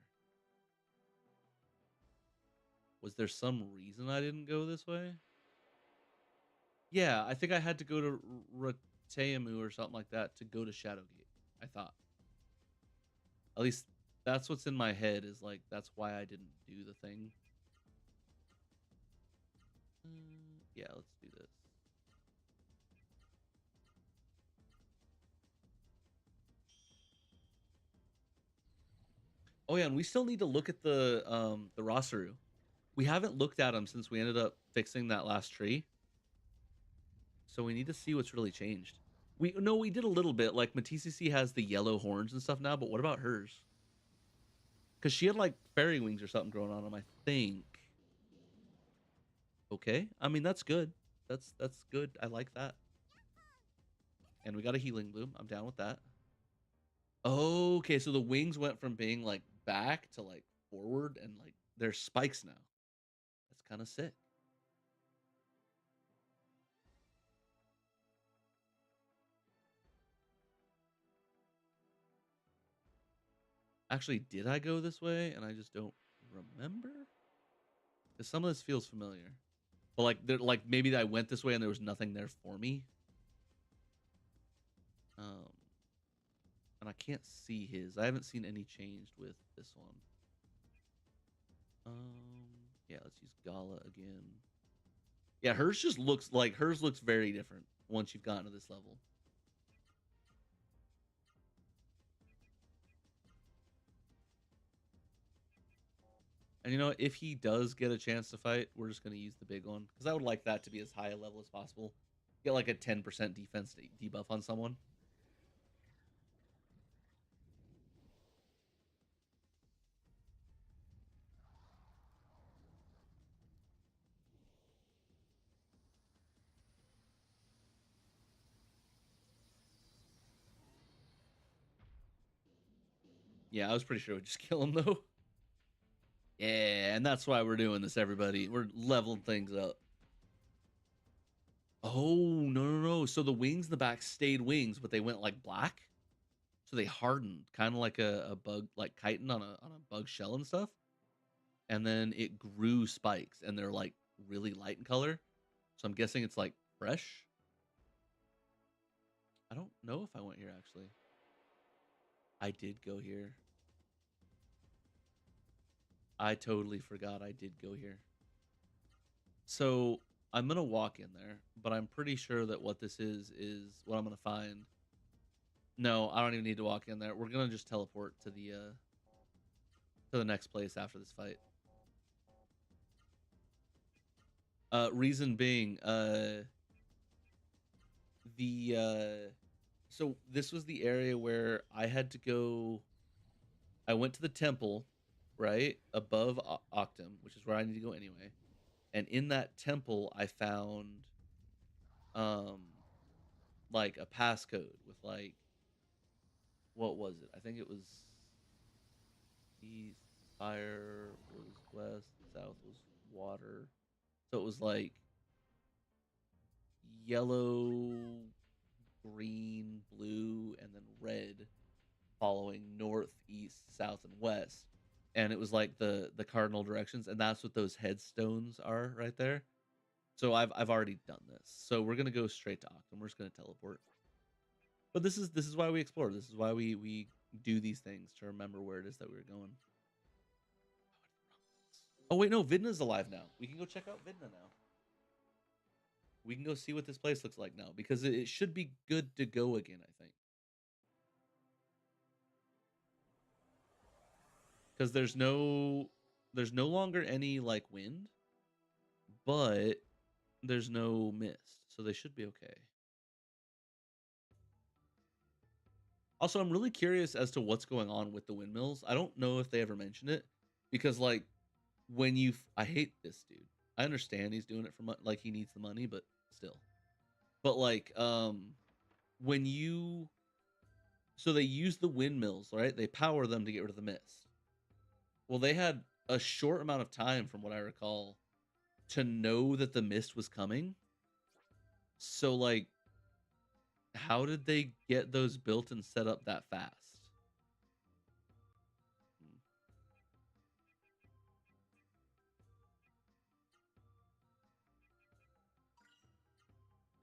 Was there some reason I didn't go this way? Yeah, I think I had to go to Rateamu or something like that to go to Shadowgate. I thought. At least that's what's in my head is like that's why I didn't do the thing. Yeah, let's do this. Oh yeah, and we still need to look at the Rosaru. We haven't looked at them since we ended up fixing that last tree. So we need to see what's really changed. We did a little bit. Like Matisse has the yellow horns and stuff now, but what about hers? Because she had like fairy wings or something growing on them, I think. Okay, I mean that's good. That's good. I like that. And we got a healing bloom. I'm down with that. Okay, so the wings went from being like back to like forward, and like there's spikes now. That's kind of sick. Actually, did I go this way and I just don't remember? Because some of this feels familiar. But like maybe I went this way and there was nothing there for me. Um, and I can't see his. I haven't seen any changed with this one. Yeah, let's use Gala again. Yeah, hers looks very different once you've gotten to this level. And you know, if he does get a chance to fight, we're just gonna use the big one because I would like that to be as high a level as possible. Get like a 10% defense debuff on someone. Yeah, I was pretty sure we'd just kill him though. Yeah, and that's why we're doing this, everybody. We're leveling things up. Oh, no, no, no. So the wings in the back stayed wings, but they went like black. So they hardened, kind of like a bug, like chitin on a bug shell and stuff. And then it grew spikes, and they're like really light in color. So I'm guessing it's like fresh. I don't know if I went here actually. I did go here. I totally forgot I did go here. So I'm gonna walk in there, but I'm pretty sure that what this is what I'm gonna find. No, I don't even need to walk in there. We're gonna just teleport to the next place after this fight. Reason being, the so this was the area where I had to go. I went to the temple, right above Octum, which is where I need to go anyway. And in that temple, I found um like a passcode with like what was it? I think it was east fire was west, south was water. So it was like yellow, green, blue, and then red following north, east, south, and west. And it was like the cardinal directions, and that's what those headstones are right there. So I've already done this. So we're gonna go straight to Octum. We're just gonna teleport. But this is why we explore. This is why we do these things to remember where it is that we were going. Oh wait, no, Vidna's alive now. We can go check out Vidna now. We can go see what this place looks like now because it should be good to go again. I think because there's no longer any like wind, but there's no mist, so they should be okay. Also, I'm really curious as to what's going on with the windmills. I don't know if they ever mention it because like when I hate this dude. I understand he's doing it for like he needs the money, but still. But like when you so they use the windmills, right? They power them to get rid of the mist. Well, they had a short amount of time from what I recall to know that the mist was coming. So like how did they get those built and set up that fast? Hmm,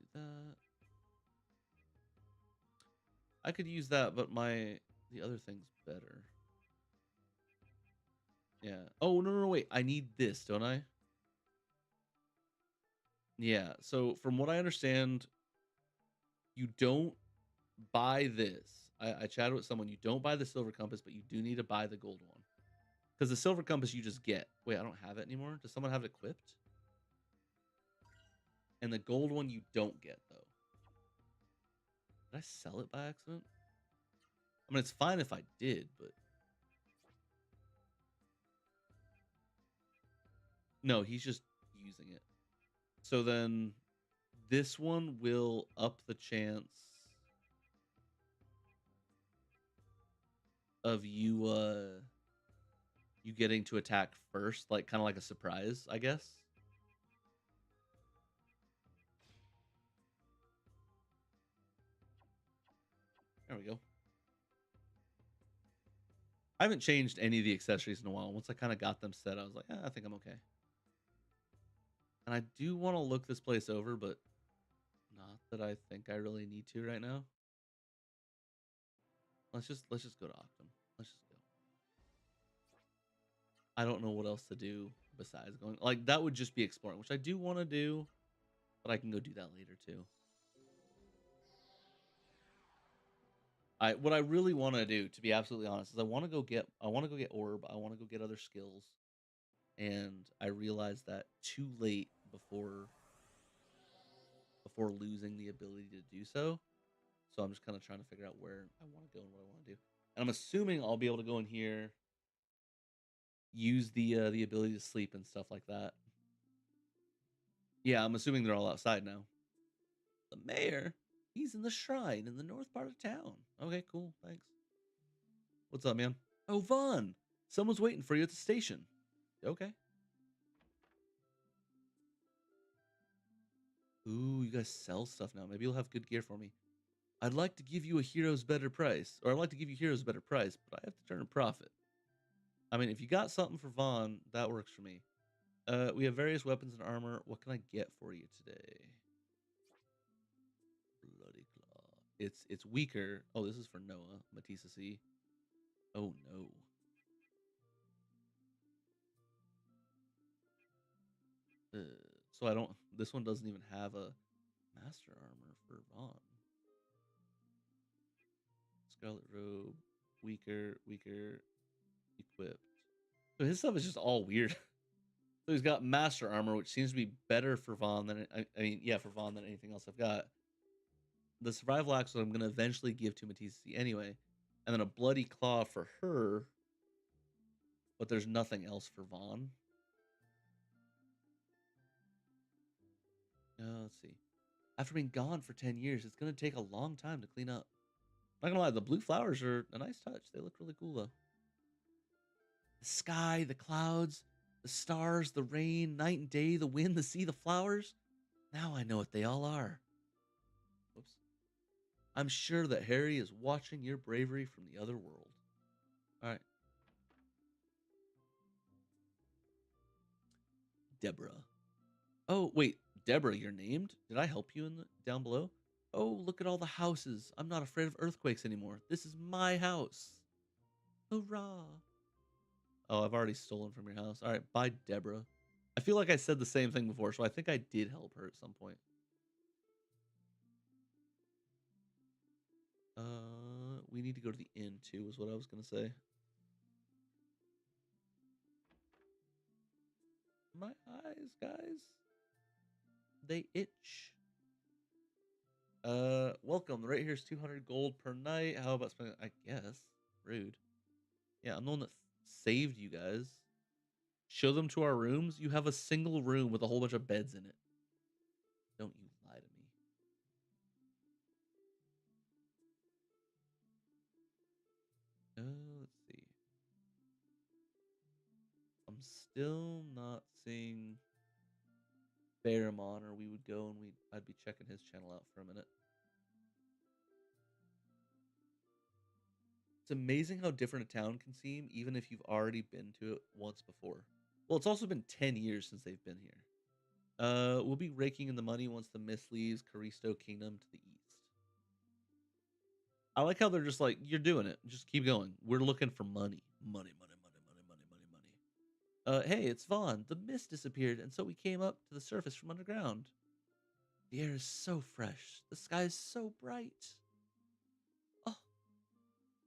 do that. I could use that, but the other thing's better. Yeah. Oh, no, no, no, wait. I need this, don't I? Yeah. So from what I understand, you don't buy this. I chatted with someone. You don't buy the silver compass, but you do need to buy the gold one. Because the silver compass you just get. Wait, I don't have it anymore. Does someone have it equipped? And the gold one you don't get though. Did I sell it by accident? I mean, it's fine if I did, but no, he's just using it. So then this one will up the chance of you getting to attack first, like kind of like a surprise, I guess. There we go. I haven't changed any of the accessories in a while. Once I kind of got them set, I was like, I think I'm okay. And I do want to look this place over, but not that I think I really need to right now. Let's just go to Octum. Let's just go. I don't know what else to do besides going. Like that would just be exploring, which I do want to do, but I can go do that later too. I what I really want to do, to be absolutely honest, is I want to go get orb. I want to go get other skills. and I realized that too late before losing the ability to do so. So I'm just kind of trying to figure out where I want to go and what I want to do. And I'm assuming I'll be able to go in here, use the ability to sleep and stuff like that. Yeah, I'm assuming they're all outside now. The mayor, he's in the shrine in the north part of town. Okay, cool. Thanks. What's up, man? Oh, Vaughn, someone's waiting for you at the station. Okay. Ooh, you guys sell stuff now. Maybe you'll have good gear for me. I'd like to give you a hero's better price, or I'd like to give you heroes better price, but I have to turn a profit. I mean, if you got something for Vaughn, that works for me. We have various weapons and armor. What can I get for you today? Bloody claw. It's weaker. Oh, this is for Noah. Matissa C. Oh no. Uh, so I don't. This one doesn't even have a master armor for Vaughn. Scarlet robe. Weaker. Weaker. Equipped. So his stuff is just all weird. So he's got master armor, which seems to be better for Vaughn than I mean, yeah, for Vaughn than anything else I've got. The survival axe I'm going to eventually give to Matisse anyway, and then a bloody claw for her, but there's nothing else for Vaughn. Let's see. After being gone for 10 years, it's going to take a long time to clean up. Not gonna lie, the blue flowers are a nice touch. They look really cool though. The sky, the clouds, the stars, the rain, night and day, the wind, the sea, the flowers. Now I know what they all are. Whoops. I'm sure that Harry is watching your bravery from the other world. All right. Deborah. Oh, wait. Deborah, you're named? Did I help you in the down below? Oh, look at all the houses. I'm not afraid of earthquakes anymore. This is my house. Hurrah. Oh, I've already stolen from your house. All right, bye, Deborah. I feel like I said the same thing before, so I think I did help her at some point. We need to go to the inn too, is what I was gonna say. My eyes, guys, they itch. Welcome. The rate here is 200 gold per night. How about spending? I guess. Rude. Yeah, I'm the one that saved you guys. Show them to our rooms. You have a single room with a whole bunch of beds in it. Don't you lie to me. Let's see. I'm still not seeing Faramon, or we would go and I'd be checking his channel out for a minute. It's amazing how different a town can seem, even if you've already been to it once before. Well, it's also been 10 years since they've been here. We'll be raking in the money once the mist leaves Caristo Kingdom to the east. I like how they're just like, you're doing it. Just keep going. We're looking for money. Money, money, money, money, money, money, money. Hey, it's Vaughn. The mist disappeared, and so we came up to the surface from underground. The air is so fresh. The sky is so bright. Oh,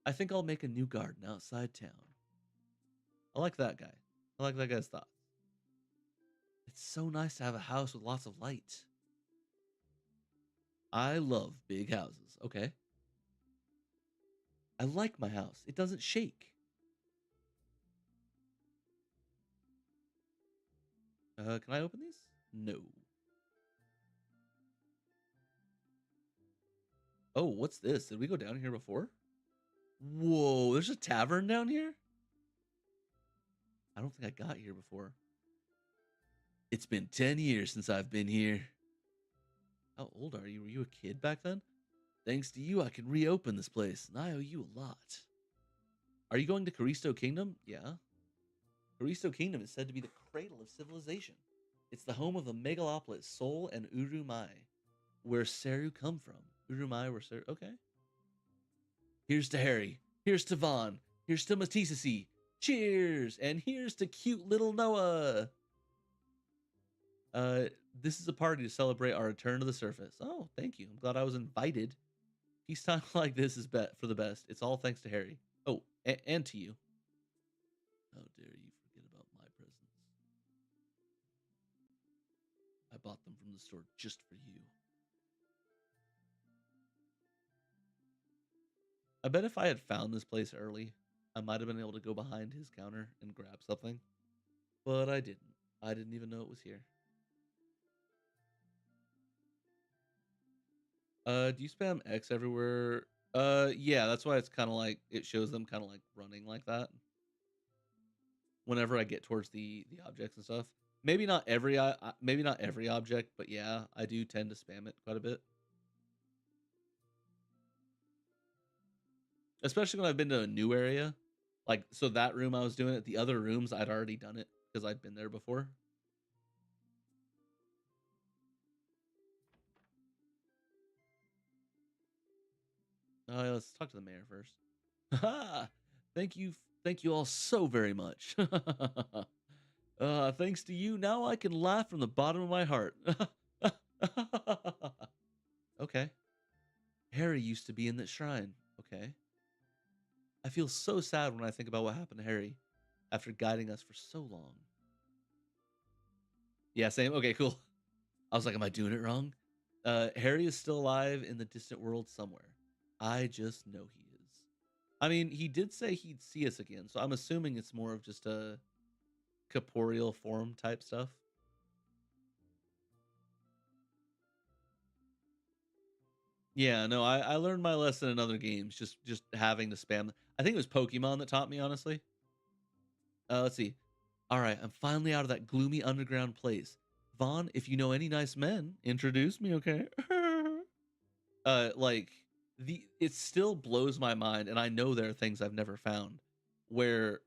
I think I'll make a new garden outside town. I like that guy. I like that guy's thoughts. It's so nice to have a house with lots of light. I love big houses. Okay. I like my house. It doesn't shake. Can I open these? No. Oh, what's this? Did we go down here before? Whoa, there's a tavern down here? I don't think I got here before. It's been 10 years since I've been here. How old are you? Were you a kid back then? Thanks to you, I can reopen this place, and I owe you a lot. Are you going to Caristo Kingdom? Yeah. Caristo Kingdom is said to be the cradle of civilization. It's the home of the megalopolis Seoul and Urumai, where Seru come from. Urumai, where Seru... Okay. Here's to Harry. Here's to Vaughn. Here's to Matisasi. Cheers! And here's to cute little Noah. Uh, this is a party to celebrate our return to the surface. Oh, thank you. I'm glad I was invited. Peacetime like this is for the best. It's all thanks to Harry. Oh, and to you. How dare you forget about my presence? the store just for you. I bet if I had found this place early, I might have been able to go behind his counter and grab something, but I didn't. I didn't even know it was here. Do you spam X everywhere? Yeah, that's why it's kind of like it shows them kind of like running like that whenever I get towards the objects and stuff. Maybe not every object, but yeah, I do tend to spam it quite a bit. Especially when I've been to a new area. Like so that room I was doing it, the other rooms I'd already done it because I'd been there before. Let's talk to the mayor first. Ha! Thank you all so very much. Thanks to you, now I can laugh from the bottom of my heart. Okay. Harry used to be in that shrine. Okay. I feel so sad when I think about what happened to Harry after guiding us for so long. Yeah, same. Okay, cool. I was like, am I doing it wrong? Harry is still alive in the distant world somewhere. I just know he is. I mean, he did say he'd see us again, so I'm assuming it's more of just a corporeal form type stuff. Yeah, no, I learned my lesson in other games, just having to spam. I think it was Pokemon that taught me, honestly. Let's see. All right, I'm finally out of that gloomy underground place. Vaughn, if you know any nice men, introduce me, okay? Like the it still blows my mind, and I know there are things I've never found, where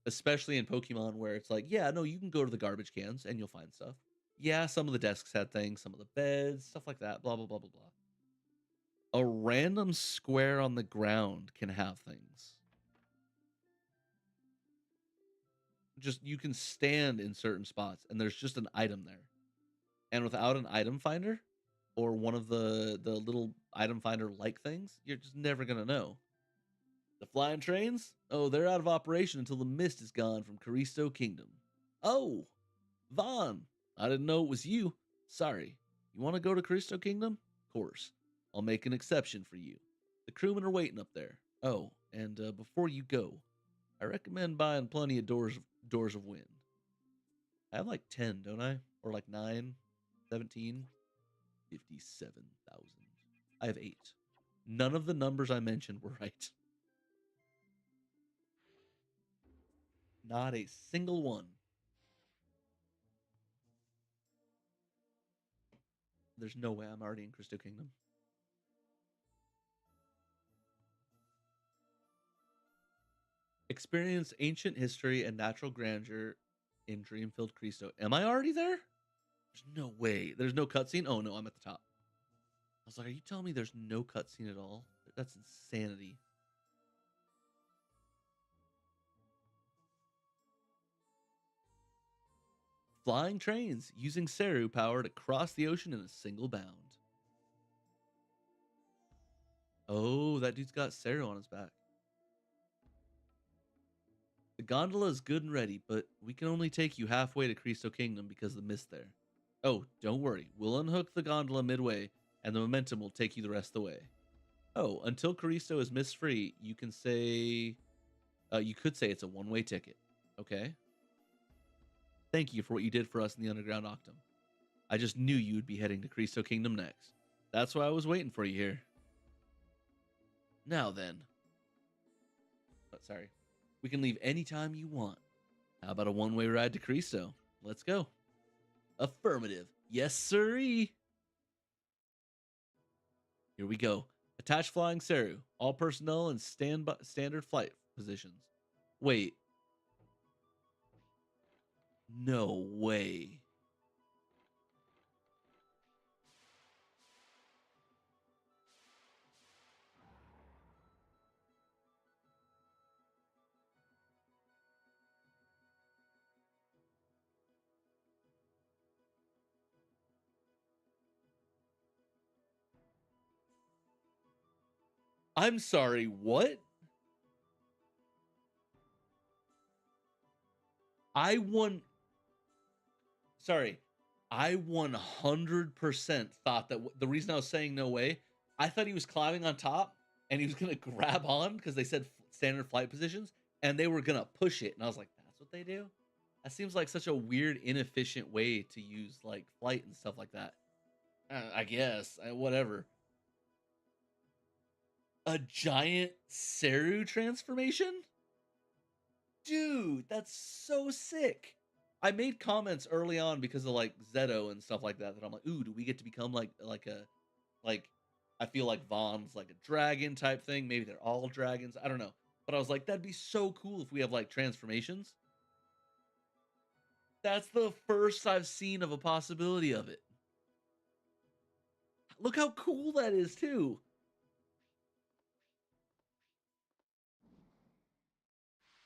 especially in Pokemon, where it's like, yeah, no, you can go to the garbage cans and you'll find stuff. Yeah, some of the desks had things, some of the beds, stuff like that. Blah blah blah blah blah. A random square on the ground can have things. Just you can stand in certain spots, and there's just an item there. And without an item finder or one of the little item finder like things, you're just never gonna know. The flying trains? Oh, they're out of operation until the mist is gone from Caristo Kingdom. Oh, Vaughn, I didn't know it was you. Sorry. You want to go to Caristo Kingdom? Of course. I'll make an exception for you. The crewmen are waiting up there. Oh, and before you go, I recommend buying plenty of doors of wind. I have like 10, don't I? Or like 9, 17, 57,000. I have 8. None of the numbers I mentioned were right. Not a single one. There's no way I'm already in Crystal Kingdom. Experience ancient history and natural grandeur in dream-filled Cristo. Am I already there? There's no way. There's no cutscene. Oh no, I'm at the top. I was like, are you telling me there's no cutscene at all? That's insanity. Flying trains using Seru power to cross the ocean in a single bound. Oh, that dude's got Seru on his back. The gondola is good and ready, but we can only take you halfway to Cristo Kingdom because of the mist there. Oh, don't worry. We'll unhook the gondola midway, and the momentum will take you the rest of the way. Oh, until Caristo is mist free, you could say it's a one-way ticket. Okay. Thank you for what you did for us in the Underground Octum. I just knew you would be heading to Cristo Kingdom next. That's why I was waiting for you here. Now then. Oh, sorry. We can leave anytime you want. How about a one-way ride to Cristo? Let's go. Affirmative. Yes, sirree. Here we go. Attach flying Seru. All personnel in standard flight positions. Wait. No way. I'm sorry, what? I won. Sorry. I 100% thought that the reason I was saying no way, I thought he was climbing on top and he was gonna grab on because they said standard flight positions and they were gonna push it. And I was like, that's what they do? That seems like such a weird, inefficient way to use like flight and stuff like that. I guess, whatever. A giant Seru transformation? Dude, that's so sick. I made comments early on because of like Zeto and stuff like that. That I'm like, ooh, do we get to become like a like? I feel like Vaughn's like a dragon type thing. Maybe they're all dragons. I don't know. But I was like, that'd be so cool if we have like transformations. That's the first I've seen of a possibility of it. Look how cool that is too.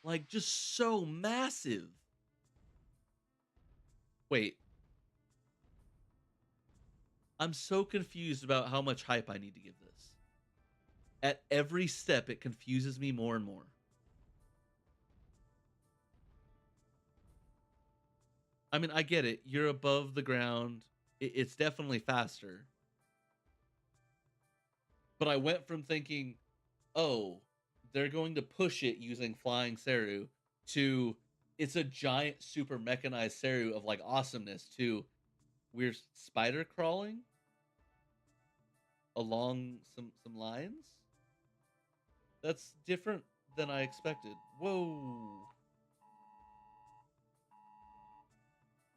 Like just so massive. Wait, I'm so confused about how much hype I need to give this. At every step, it confuses me more and more. I mean, I get it. You're above the ground. It's definitely faster. But I went from thinking, oh, they're going to push it using flying Seru to it's a giant super mechanized Seru of like awesomeness to we're spider crawling along some lines. That's different than I expected. Whoa.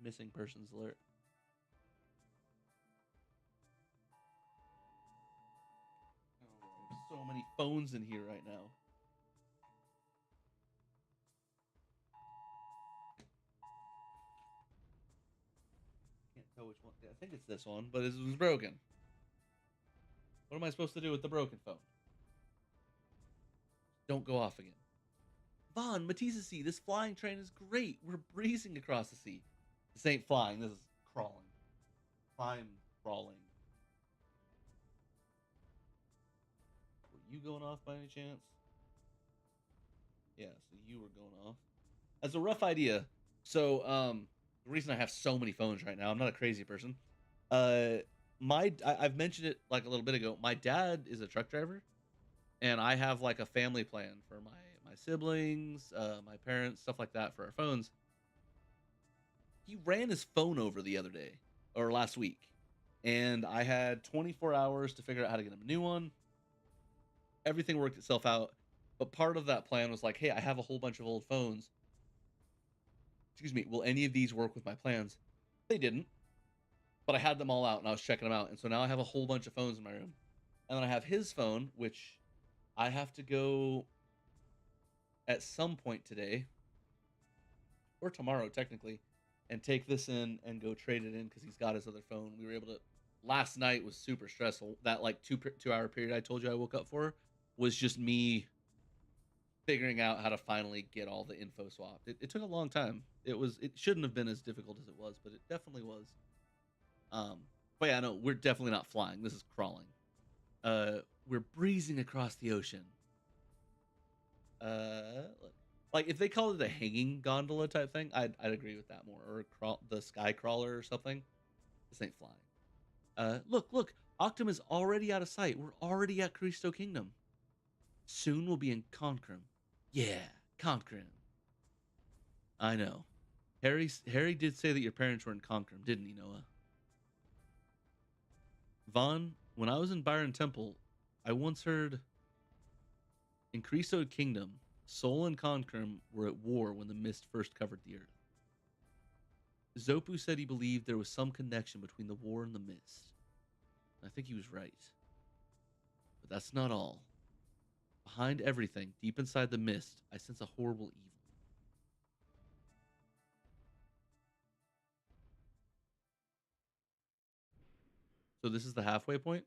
Missing persons alert. Oh, so many phones in here right now. Can't tell which one. I think it's this one, but it was broken. What am I supposed to do with the broken phone? Don't go off again. Vaughn, Matisse Sea, this flying train is great. We're breezing across the sea. This ain't flying, this is crawling. Climb crawling. Were you going off by any chance? Yeah, so you were going off. That's a rough idea. So, the reason I have so many phones right now, I'm not a crazy person. Uh, I've mentioned it like a little bit ago. My dad is a truck driver, and I have like a family plan for my siblings, my parents, stuff like that for our phones. He ran his phone over the other day or last week, and I had 24 hours to figure out how to get him a new one. Everything worked itself out, but part of that plan was like, hey, I have a whole bunch of old phones. Excuse me, will any of these work with my plans? They didn't, but I had them all out and I was checking them out, and so now I have a whole bunch of phones in my room, and then I have his phone, which I have to go at some point today or tomorrow technically and take this in and go trade it in because he's got his other phone. We were able to. Last night was super stressful. That like 2 hour period I told you I woke up for was just me figuring out how to finally get all the info swapped. It took a long time. It shouldn't have been as difficult as it was, but it definitely was. Um, but yeah, no, we're definitely not flying. This is crawling. We're breezing across the ocean. Uh, like if they called it a hanging gondola type thing, I'd agree with that more. Or the sky crawler or something. This ain't flying. Look, Octum is already out of sight. We're already at Cristo Kingdom. Soon we'll be in Concrum. Yeah, Concrum. I know. Harry did say that your parents were in Concrum, didn't he, Noah? Vaughn, when I was in Byron Temple, I once heard in Cristo Kingdom, Sol and Concrum were at war when the mist first covered the earth. Zopu said he believed there was some connection between the war and the mist. I think he was right. But that's not all. Behind everything, deep inside the mist, I sense a horrible evil. So this is the halfway point?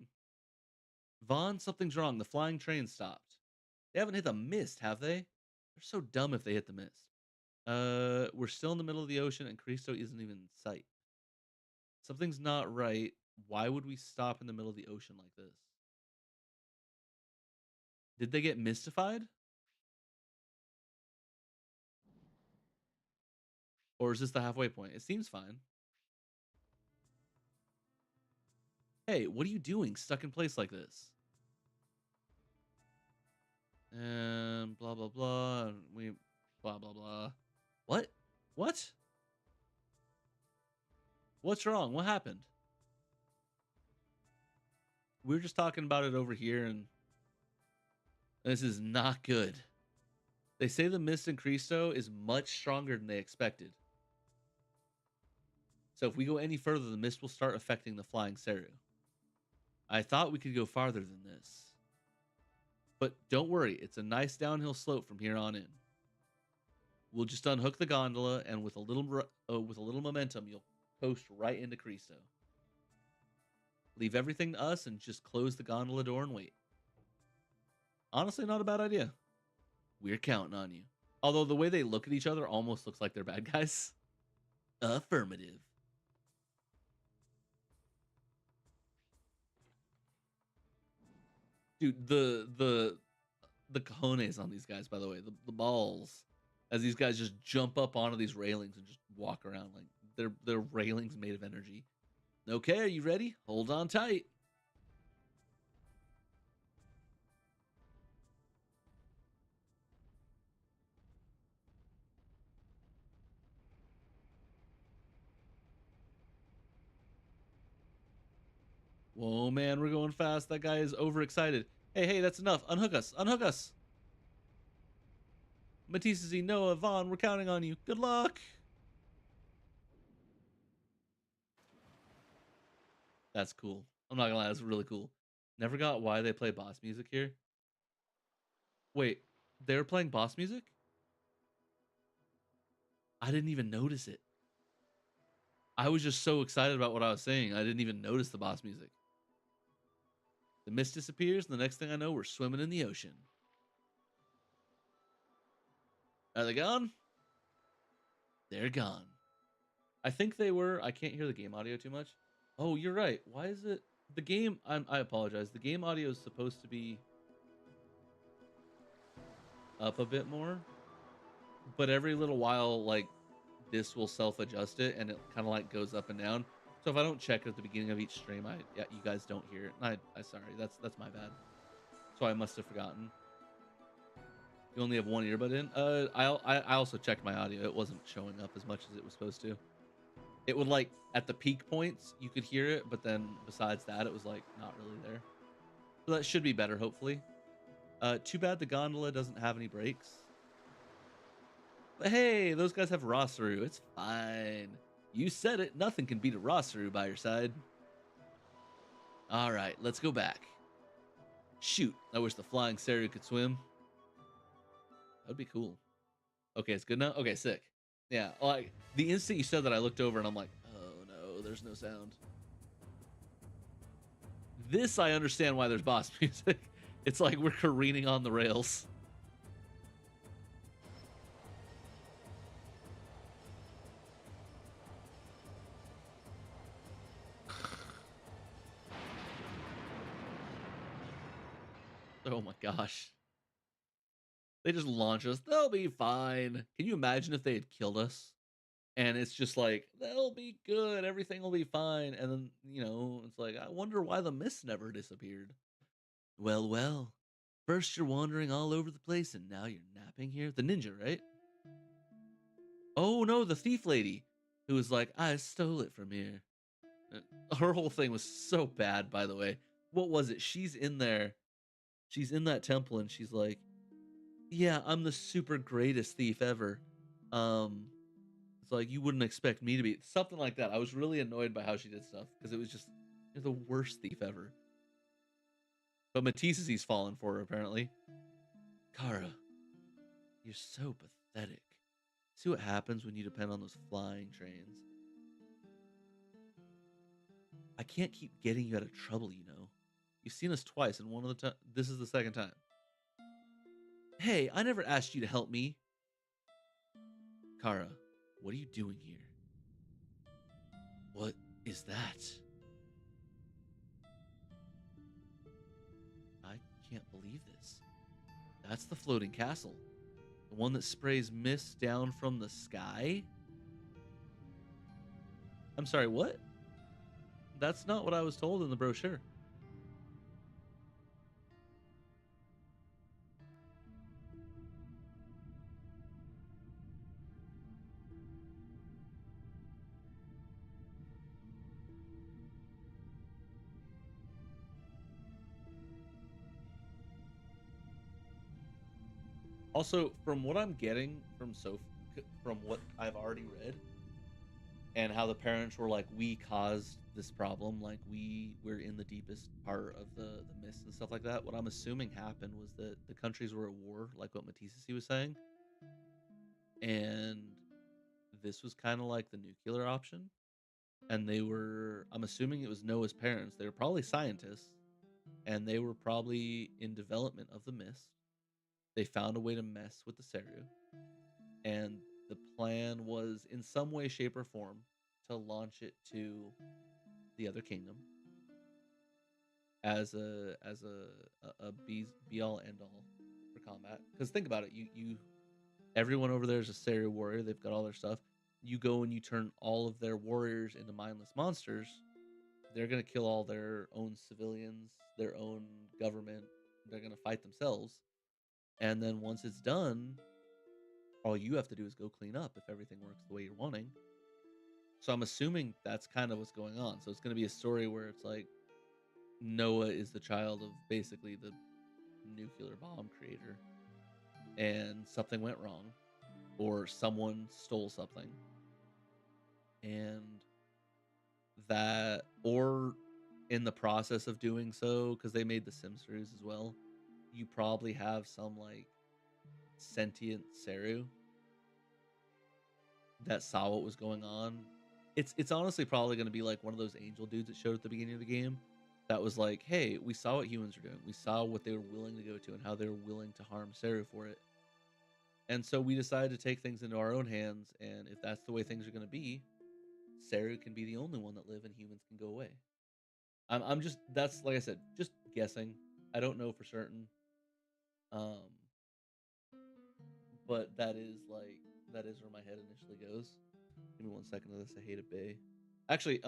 Vaughn, something's wrong. The flying train stopped. They haven't hit the mist, have they? They're so dumb if they hit the mist. We're still in the middle of the ocean and Cristo isn't even in sight. Something's not right. Why would we stop in the middle of the ocean like this? Did they get mystified? Or is this the halfway point? It seems fine. Hey, what are you doing stuck in place like this? And blah, blah, blah. And we, blah, blah, blah. What? What? What's wrong? What happened? We were just talking about it over here, and this is not good. They say the mist in Cristo is much stronger than they expected. So if we go any further, the mist will start affecting the flying Seru. I thought we could go farther than this. But don't worry, it's a nice downhill slope from here on in. We'll just unhook the gondola, and with a little momentum, you'll coast right into Cristo. Leave everything to us and just close the gondola door and wait. Honestly, not a bad idea. We're counting on you. Although the way they look at each other almost looks like they're bad guys. Affirmative. Dude, the cojones on these guys, by the way, the balls, as these guys just jump up onto these railings and just walk around like they're railings made of energy. Okay, are you ready? Hold on tight. Whoa, man, we're going fast. That guy is overexcited. Hey, hey, that's enough. Unhook us. Unhook us. Matisse, Noah, Vaughn, we're counting on you. Good luck. That's cool. I'm not gonna lie, that's really cool. Never got why they play boss music here. Wait, they were playing boss music? I didn't even notice it. I was just so excited about what I was saying, I didn't even notice the boss music. The mist disappears, and the next thing I know, we're swimming in the ocean. Are they gone? They're gone. I think they were. I can't hear the game audio too much. Oh, you're right. Why is it the game? I apologize. The game audio is supposed to be up a bit more, but every little while, like this will self-adjust it, and it kind of like goes up and down. So if I don't check at the beginning of each stream, yeah, you guys don't hear it. I sorry. That's my bad. So I must have forgotten. You only have one earbud in. I also checked my audio. It wasn't showing up as much as it was supposed to. It would like at the peak points you could hear it, but then besides that, it was like not really there. So that should be better, hopefully. Too bad the gondola doesn't have any brakes. But hey, those guys have Rosaru. It's fine. You said it. Nothing can beat a Rosaru by your side. All right, let's go back. Shoot, I wish the flying Seru could swim. That'd be cool. Okay, it's good now. Okay, sick. Yeah, like the instant you said that, I looked over and I'm like, oh no, there's no sound. This I understand why there's boss music. It's like we're careening on the rails. Oh my gosh. They just launch us. They'll be fine. Can you imagine if they had killed us? And it's just like, they'll be good. Everything will be fine. And then, you know, it's like, I wonder why the mist never disappeared. Well, well. First you're wandering all over the place, and now you're napping here. The ninja, right? Oh no, the thief lady, who was like, I stole it from here. Her whole thing was so bad, by the way. What was it? She's in there. She's in that temple, and she's like, yeah, I'm the super greatest thief ever. Um, it's like you wouldn't expect me to be something like that. I was really annoyed by how she did stuff because it was just, you're the worst thief ever. But Matisse he's fallen for her, apparently. Kara, you're so pathetic. See what happens when you depend on those flying trains. I can't keep getting you out of trouble, you know. You've seen us twice, and one of the time, this is the second time. Hey, I never asked you to help me. Kara, what are you doing here? What is that? I can't believe this. That's the floating castle. The one that sprays mist down from the sky? I'm sorry, what? That's not what I was told in the brochure. Also, from what I'm getting from what I've already read and how the parents were like, we caused this problem, like we're in the deepest part of the mist and stuff like that. What I'm assuming happened was that the countries were at war, like what Matisse was saying, and this was kind of like the nuclear option. And they were, I'm assuming it was Noah's parents. They were probably scientists, and they were probably in development of the mist. They found a way to mess with the Seru, and the plan was in some way, shape, or form to launch it to the other kingdom as a be all end all for combat. Because think about it, you everyone over there is a Seru warrior. They've got all their stuff. You go and you turn all of their warriors into mindless monsters. They're gonna kill all their own civilians, their own government. They're gonna fight themselves, and then once it's done, all you have to do is go clean up if everything works the way you're wanting. So I'm assuming that's kind of what's going on. So it's going to be a story where it's like Noah is the child of basically the nuclear bomb creator, and something went wrong, or someone stole something, and that, or in the process of doing so, because they made the Sims series as well, you probably have some like sentient Seru that saw what was going on. It's honestly probably going to be like one of those angel dudes that showed at the beginning of the game that was like, "Hey, we saw what humans were doing. We saw what they were willing to go to and how they were willing to harm Seru for it. And so we decided to take things into our own hands, and if that's the way things are going to be, Seru can be the only one that live and humans can go away." I'm just, that's like I said, just guessing. I don't know for certain. Um but that is where my head initially goes. Give me 1 second of this. I hate a bay. Actually,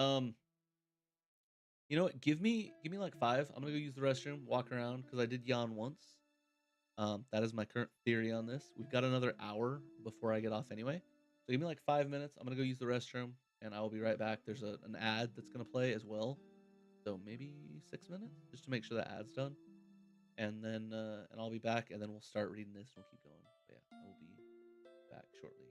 you know what? Give me like 5. I'm gonna go use the restroom, walk around because I did yawn once. That is my current theory on this. We've got another hour before I get off anyway. So give me like 5 minutes. I'm gonna go use the restroom and I will be right back. There's an ad that's gonna play as well. So maybe 6 minutes just to make sure that ad's done. And then and I'll be back and then we'll start reading this and we'll keep going. But yeah, I will be back shortly.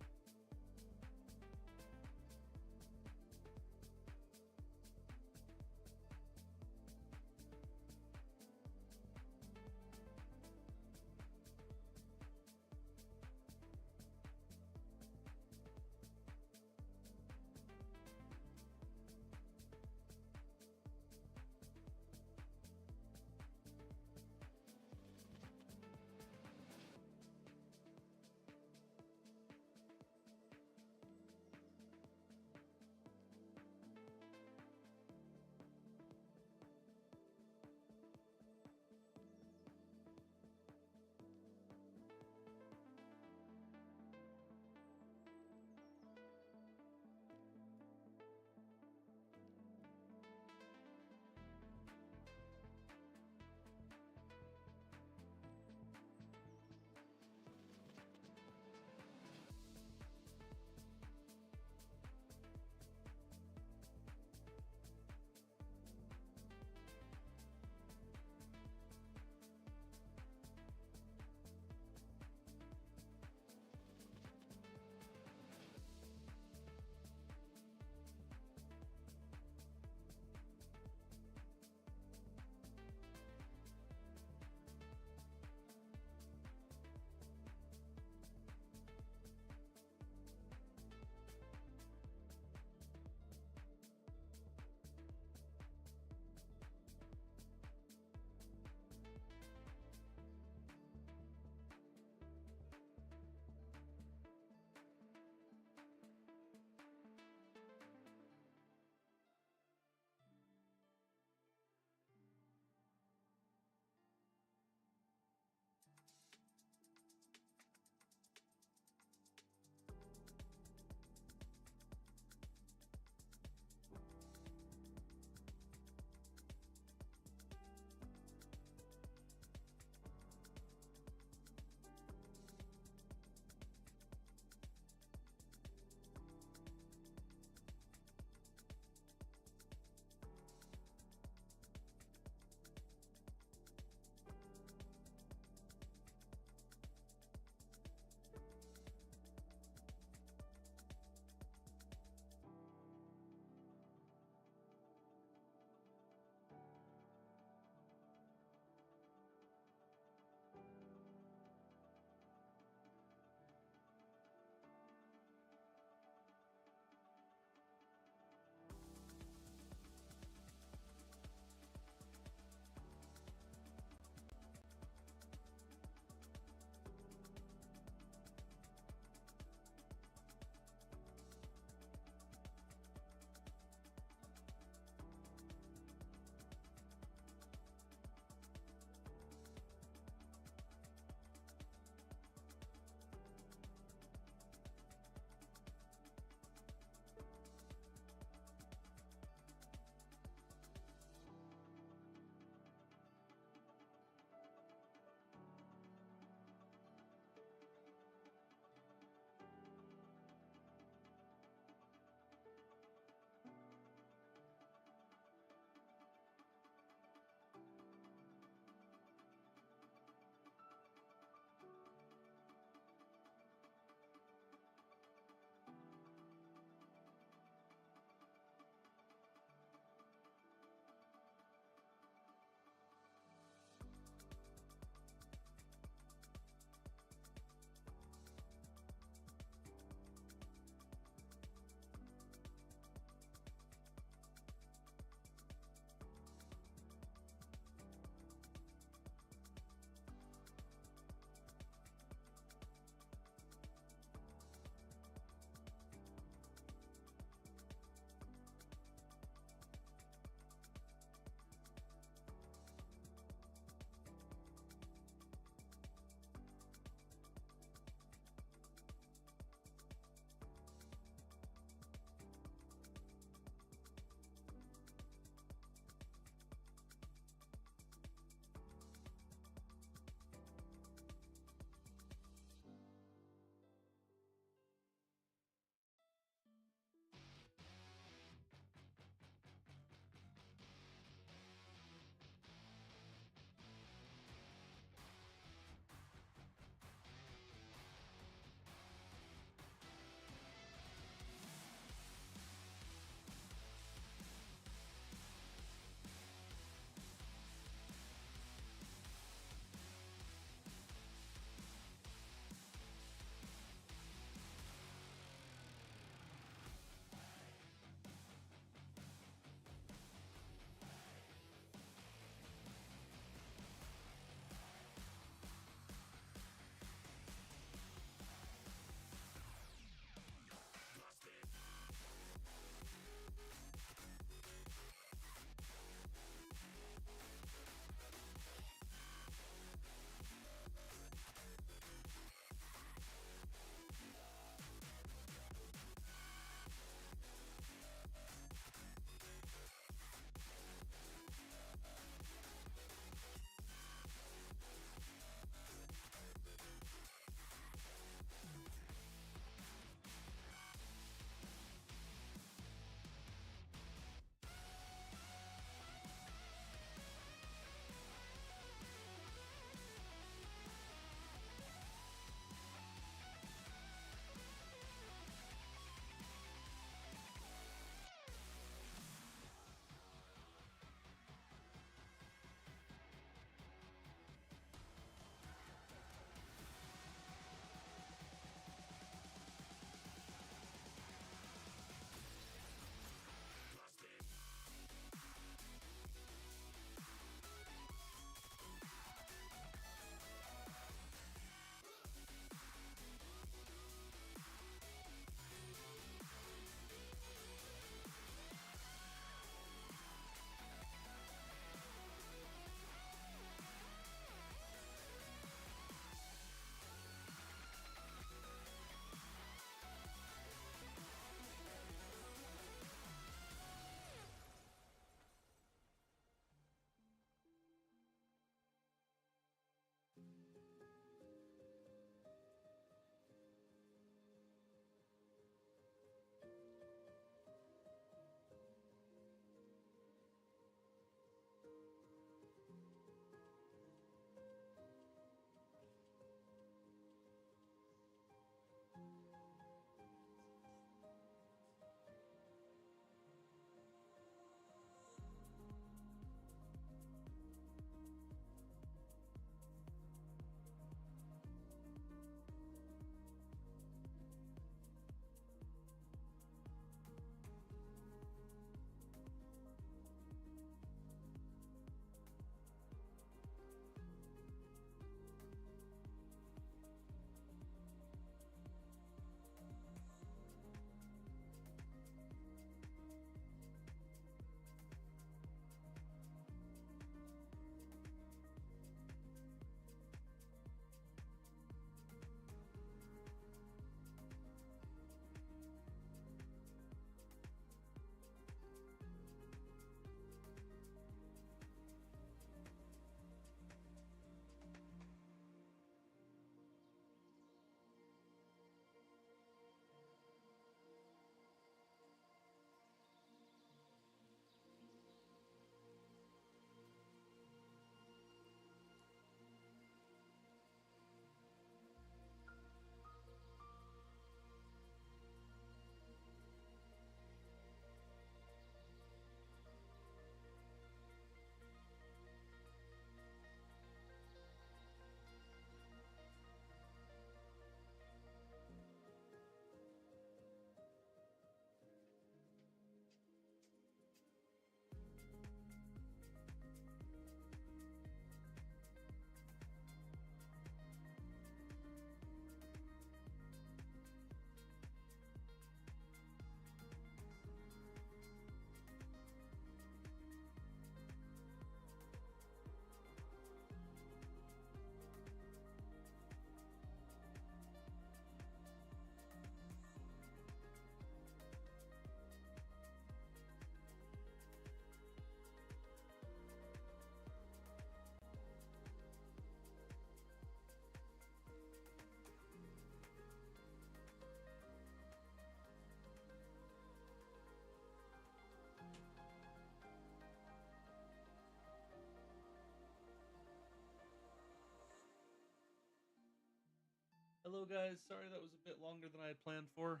hello guys. Sorry that was a bit longer than I had planned for.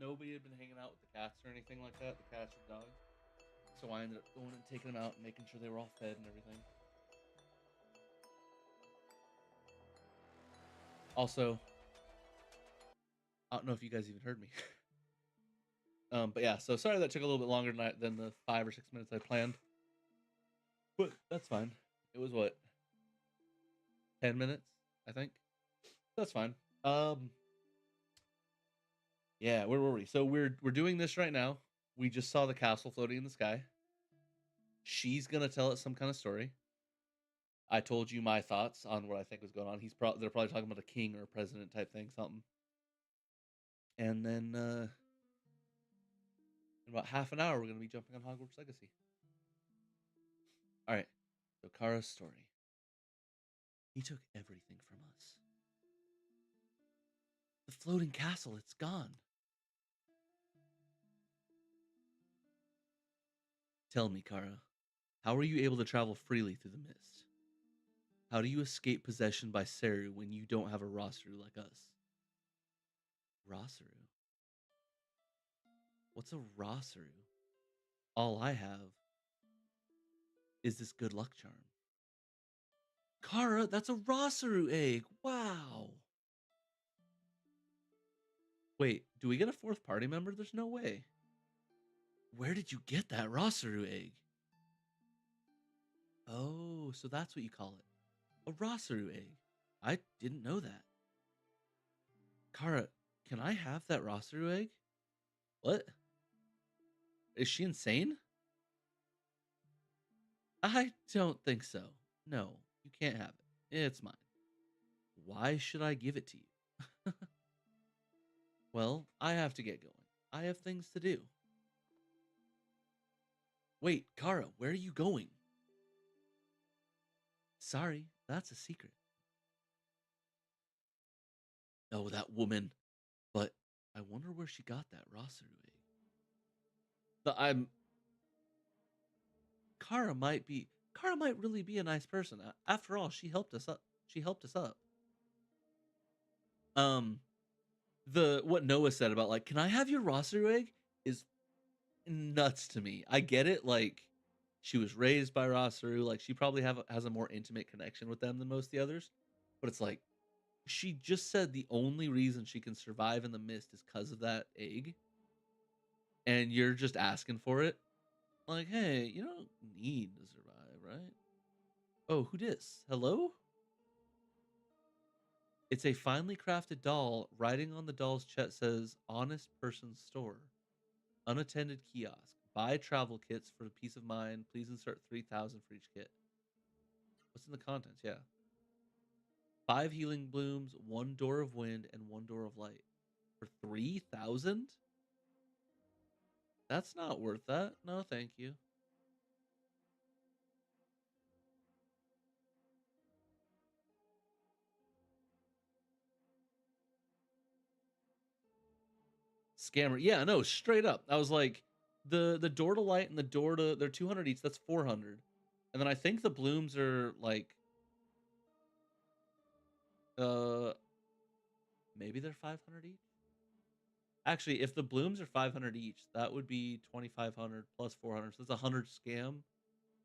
Nobody had been hanging out with the cats or anything like that, the cats or dogs. So I ended up going and taking them out and making sure they were all fed and everything. Also, I don't know if you guys even heard me. But yeah, so sorry that took a little bit longer than the 5 or 6 minutes I planned. But that's fine. It was what, 10 minutes, I think. That's fine. Um, yeah, where were we? So we're doing this right now. We just saw the castle floating in the sky. She's gonna tell us some kind of story. I told you my thoughts on what I think was going on. They're probably talking about a king or a president type thing, something. And then in about half an hour, we're gonna be jumping on Hogwarts Legacy. All right. So Kara's story. He took everything from us. The floating castle, it's gone. Tell me, Kara, how are you able to travel freely through the mist? How do you escape possession by Seru when you don't have a Rosaru like us? Rosaru? What's a Rosaru? All I have is this good luck charm. Kara, that's a Rosaru egg! Wow! Wait, do we get a 4th party member? There's no way. Where did you get that Rosaru egg? Oh, so that's what you call it. A Rosaru egg. I didn't know that. Kara, can I have that Rosaru egg? What? Is she insane? I don't think so. No, you can't have it. It's mine. Why should I give it to you? Well, I have to get going. I have things to do. Wait, Kara, where are you going? Sorry, that's a secret. Oh, that woman. But I wonder where she got that Rosaru egg. I'm Kara might really be a nice person. After all, she helped us up. She helped us up. Um, the what Noah said about like, can I have your Rosaru egg is nuts to me. I get it, like she was raised by Rosaru, like she probably has a more intimate connection with them than most of the others. But it's like she just said the only reason she can survive in the mist is because of that egg, and you're just asking for it. Like, hey, you don't need to survive, right? Oh, who dis? Hello? It's a finely crafted doll. Writing on the doll's chest says "Honest Person Store." Unattended kiosk. Buy travel kits for peace of mind. Please insert 3,000 for each kit. What's in the contents? Yeah. 5 healing blooms, 1 door of wind, and 1 door of light. For 3,000? That's not worth that. No, thank you. Scammer. Yeah, no, straight up. I was like, the door to light and the door to they're 200 each. That's 400. And then I think the blooms are like uh maybe they're 500 each. Actually, if the blooms are 500 each, that would be 2,500 plus 400. So that's 100 scam.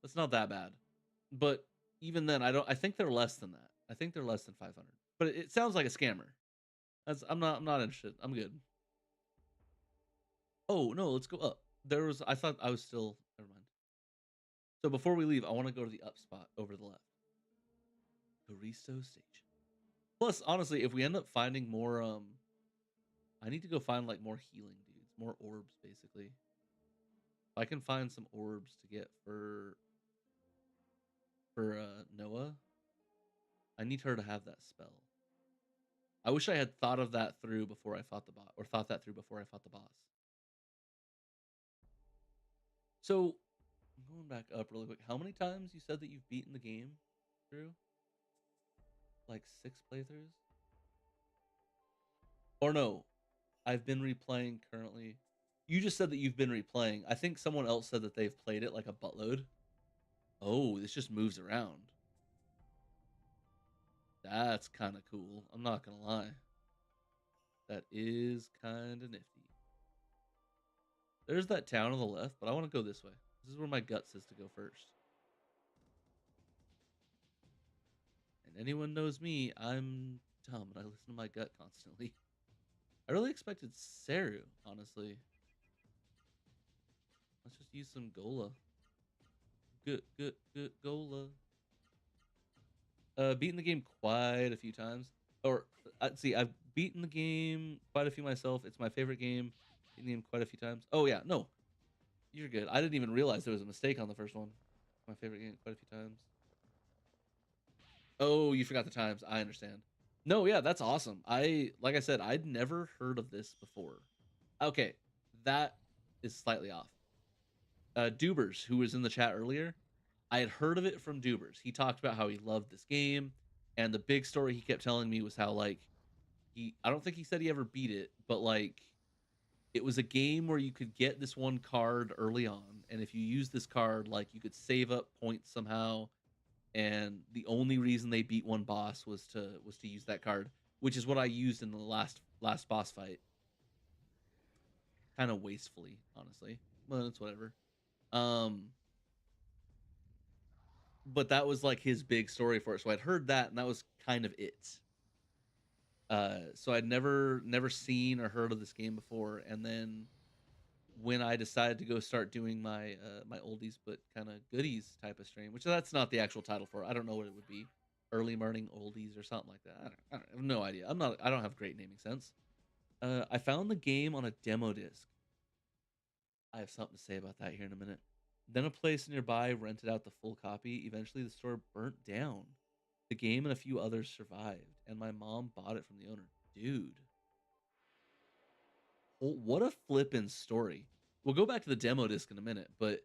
That's not that bad. But even then, I think they're less than that. I think they're less than 500. But it sounds like a scammer. I'm not interested. I'm good. Oh, no, let's go up. I thought I was still, never mind. So before we leave, I want to go to the up spot over to the left. Garisto Station. Plus, honestly, if we end up finding more, I need to go find like more healing dudes, more orbs, basically. If I can find some orbs to get for Noah, I need her to have that spell. I wish I had thought of that through before I fought the bot, or thought that through before I fought the boss. So, I'm going back up really quick. How many times you said that you've beaten the game through? Like 6 playthroughs? Or no, I've been replaying currently. You just said that you've been replaying. I think someone else said that they've played it like a buttload. Oh, this just moves around. That's kind of cool. I'm not gonna lie. That is kind of nifty. There's that town on the left, but I want to go this way. This is where my gut says to go first. And anyone knows me, I'm dumb and I listen to my gut constantly. I really expected Seru, honestly. Let's just use some Gola. Good Gola. Beaten the game quite a few times. Or see, I've beaten the game quite a few myself. It's my favorite game. Beaten the game quite a few times. Oh yeah, no, you're good. I didn't even realize there was a mistake on the first one. My favorite game quite a few times. Oh, you forgot the times. I understand. No, yeah, that's awesome. Like I said, I'd never heard of this before. Okay, that is slightly off. Dubers, who was in the chat earlier, I had heard of it from Dubers. He talked about how he loved this game, and the big story he kept telling me was how like I don't think he said he ever beat it, but like it was a game where you could get this one card early on, and if you use this card, like you could save up points somehow. And the only reason they beat one boss was to use that card, which is what I used in the last boss fight. Kind of wastefully, honestly, but it's whatever. Um, but that was like his big story for it. So I'd heard that, and that was kind of it. So I'd never seen or heard of this game before, and then when I decided to go start doing my oldies but kind of goodies type of stream, which that's not the actual title for it. I don't know what it would be, early morning oldies or something like that. I have no idea. I don't have great naming sense. I found the game on a demo disc. I have something to say about that here in a minute. Then a place nearby rented out the full copy. Eventually, the store burnt down. The game and a few others survived, and my mom bought it from the owner. Dude, what a flippin' story. We'll go back to the demo disc in a minute, but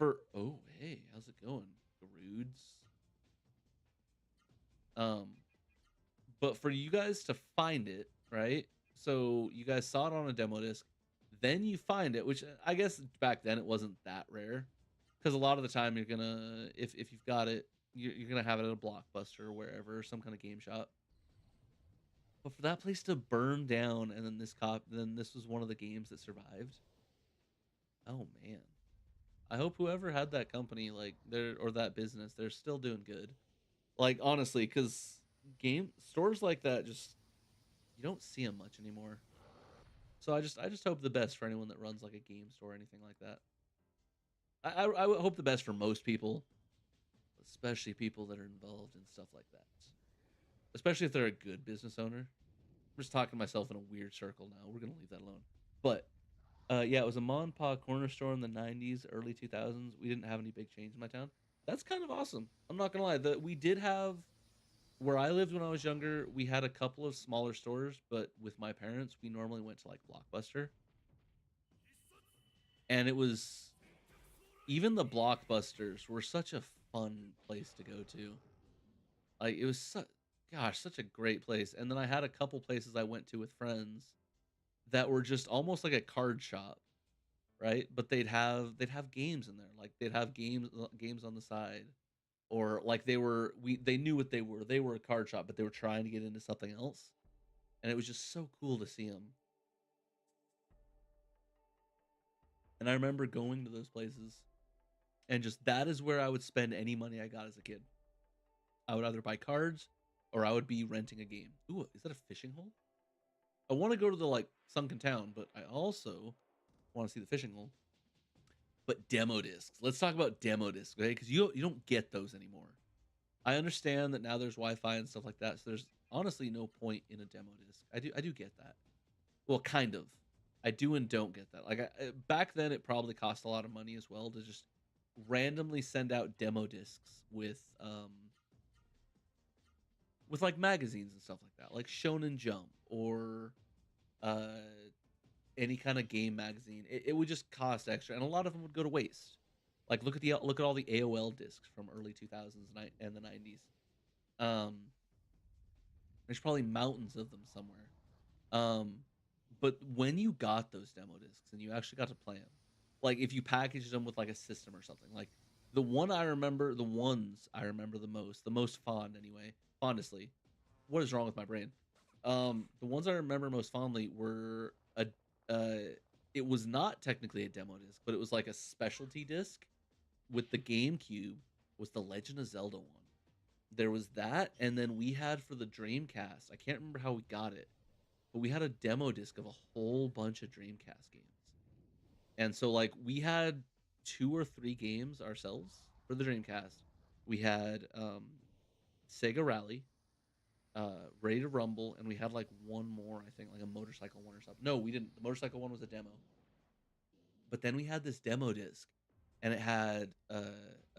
oh hey, how's it going, Garudes? Um, but for you guys to find it, right? So you guys saw it on a demo disc, then you find it, which I guess back then it wasn't that rare, because a lot of the time you're gonna if you've got it, you're gonna have it at a Blockbuster or wherever, some kind of game shop. But for that place to burn down and then this was one of the games that survived. Oh man. I hope whoever had that company, like they're or that business, they're still doing good. Like honestly, because game stores like that just you don't see them much anymore. So I just hope the best for anyone that runs like a game store or anything like that. I would hope the best for most people, especially people that are involved in stuff like that. Especially if they're a good business owner. I'm just talking to myself in a weird circle now. We're gonna leave that alone. But yeah, it was a mom and pa corner store in the '90s, early 2000s. We didn't have any big chains in my town. That's kind of awesome. I'm not gonna lie. We did have where I lived when I was younger. We had a couple of smaller stores, but with my parents, we normally went to like Blockbuster, and it was even the Blockbusters were such a fun place to go to. Like it was gosh, such a great place. And then I had a couple places I went to with friends that were just almost like a card shop, right? But they'd have games in there. Like they'd have games on the side, or like they knew what they were. They were a card shop, but they were trying to get into something else, and it was just so cool to see them. And I remember going to those places, and just that is where I would spend any money I got as a kid. I would either buy cards or I would be renting a game. Ooh, is that a fishing hole? I want to go to the like sunken town, but I also want to see the fishing hole. But demo discs. Let's talk about demo discs, okay? Because you don't get those anymore. I understand that now there's Wi-Fi and stuff like that, so there's honestly no point in a demo disc. I do get that. Well, kind of. I do and don't get that. Like back then, it probably cost a lot of money as well to just randomly send out demo discs with like magazines and stuff like that, like Shonen Jump or uh any kind of game magazine. It would just cost extra, and a lot of them would go to waste. Like look at all the AOL discs from early 2000s and the 90s. Um, there's probably mountains of them somewhere. Um, but when you got those demo discs and you actually got to play them, like if you packaged them with like a system or something, like the ones I remember the most fond anyway, honestly, what is wrong with my brain? The ones I remember most fondly were uh, it was not technically a demo disc, but it was like a specialty disc with the GameCube. Was the Legend of Zelda one? There was that, and then we had for the Dreamcast. I can't remember how we got it, but we had a demo disc of a whole bunch of Dreamcast games. And so like we had two or three games ourselves for the Dreamcast. We had Sega Rally, Ready to Rumble, and we had like one more, I think, like a motorcycle one or something. No, we didn't. The motorcycle one was a demo. But then we had this demo disc, and it had a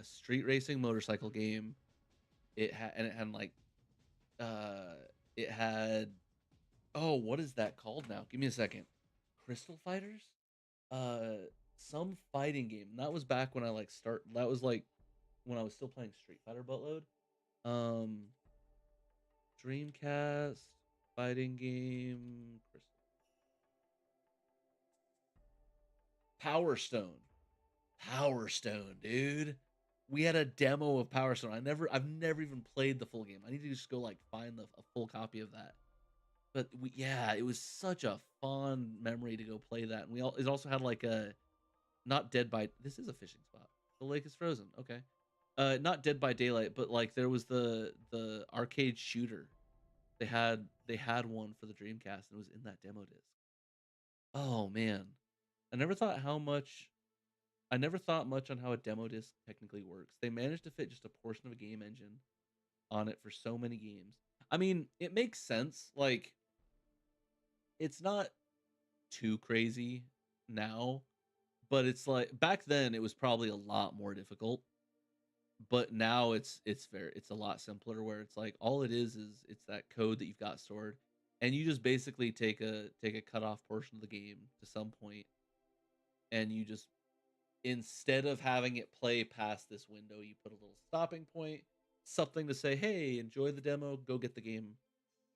street racing motorcycle game. It had like uh, it had, oh, what is that called now? Give me a second. Crystal Fighters? Uh, some fighting game. And that was back when I like start. That was like when I was still playing Street Fighter buttload. Um, Dreamcast fighting game. Power Stone. Power Stone, dude. We had a demo of Power Stone. I've never even played the full game. I need to just go like find a full copy of that. But yeah, it was such a fond memory to go play that. And it also had like a, not Dead by, this is a fishing spot. The lake is frozen. Okay. Not Dead by Daylight, but like there was the arcade shooter. They had one for the Dreamcast and it was in that demo disc. Oh man. I never thought how much I never thought much on how a demo disc technically works. They managed to fit just a portion of a game engine on it for so many games. I mean, it makes sense. Like, it's not too crazy now, but it's like back then it was probably a lot more difficult. But now it's a lot simpler where it's like all it is it's that code that you've got stored, and you just basically take a cut off portion of the game to some point, and you just, instead of having it play past this window, you put a little stopping point, something to say, hey, enjoy the demo, go get the game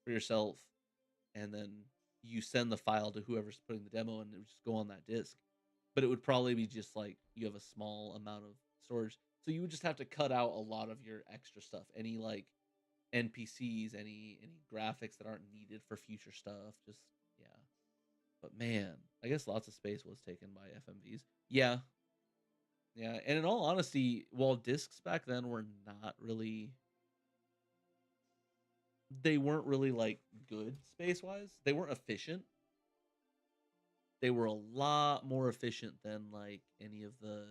for yourself, and then you send the file to whoever's putting the demo and it would just go on that disk. But it would probably be just like you have a small amount of storage. So you would just have to cut out a lot of your extra stuff. Any like NPCs, any graphics that aren't needed for future stuff. Just yeah. But man, I guess lots of space was taken by FMVs. Yeah, yeah, and in all honesty, while discs back then were not really, they weren't really like good space wise. They weren't efficient. They were a lot more efficient than like any of the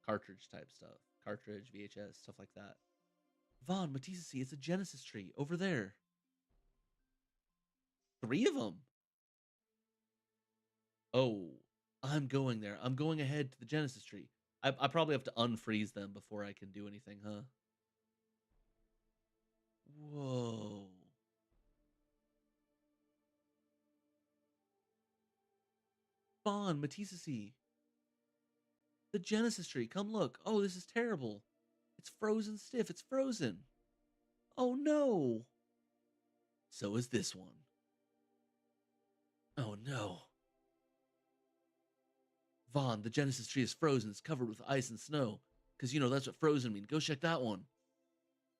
cartridge type stuff, cartridge VHS stuff like that. Vaughn Matisse, it's a Genesis tree over there. Three of them. Oh, I'm going there. I'm going ahead to the Genesis tree. I probably have to unfreeze them before I can do anything, huh? Whoa. Vaughn Matisse, the Genesis tree. Come look. Oh, this is terrible. It's frozen stiff. It's frozen. Oh no. So is this one. Oh no. Vaughn, the Genesis tree is frozen. It's covered with ice and snow. Because, that's what frozen mean. Go check that one.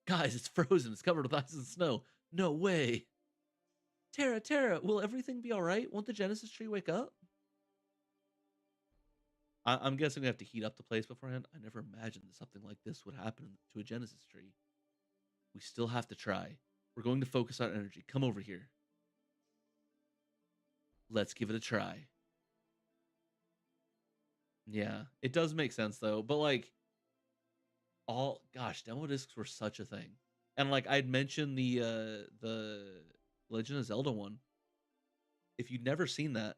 Guys, it's frozen. It's covered with ice and snow. No way. Tara, will everything be all right? Won't the Genesis tree wake up? I'm guessing we have to heat up the place beforehand. I never imagined that something like this would happen to a Genesis tree. We still have to try. We're going to focus our energy. Come over here. Let's give it a try. Yeah, it does make sense though. But like, gosh, demo discs were such a thing. And like I'd mentioned the Legend of Zelda one. If you'd never seen that,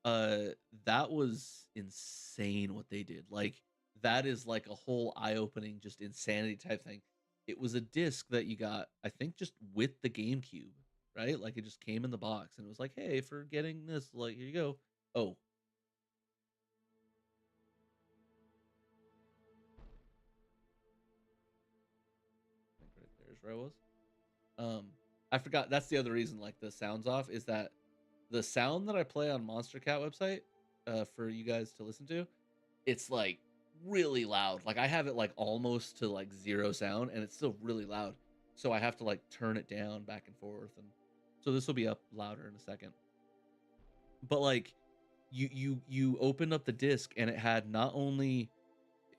that was insane what they did. Like that is like a whole eye-opening, just insanity type thing. It was a disc that you got, I think, just with the GameCube, right? Like it just came in the box and it was like, hey, for getting this, like, here you go. Oh, I think right there's where I was. I forgot. That's the other reason, like the sounds off, is that the sound that I play on Monster Cat website, for you guys to listen to, it's like really loud. Like I have it like almost to like zero sound and it's still really loud. So I have to like turn it down back and forth, and so this will be up louder in a second. But like you opened up the disc and it had not only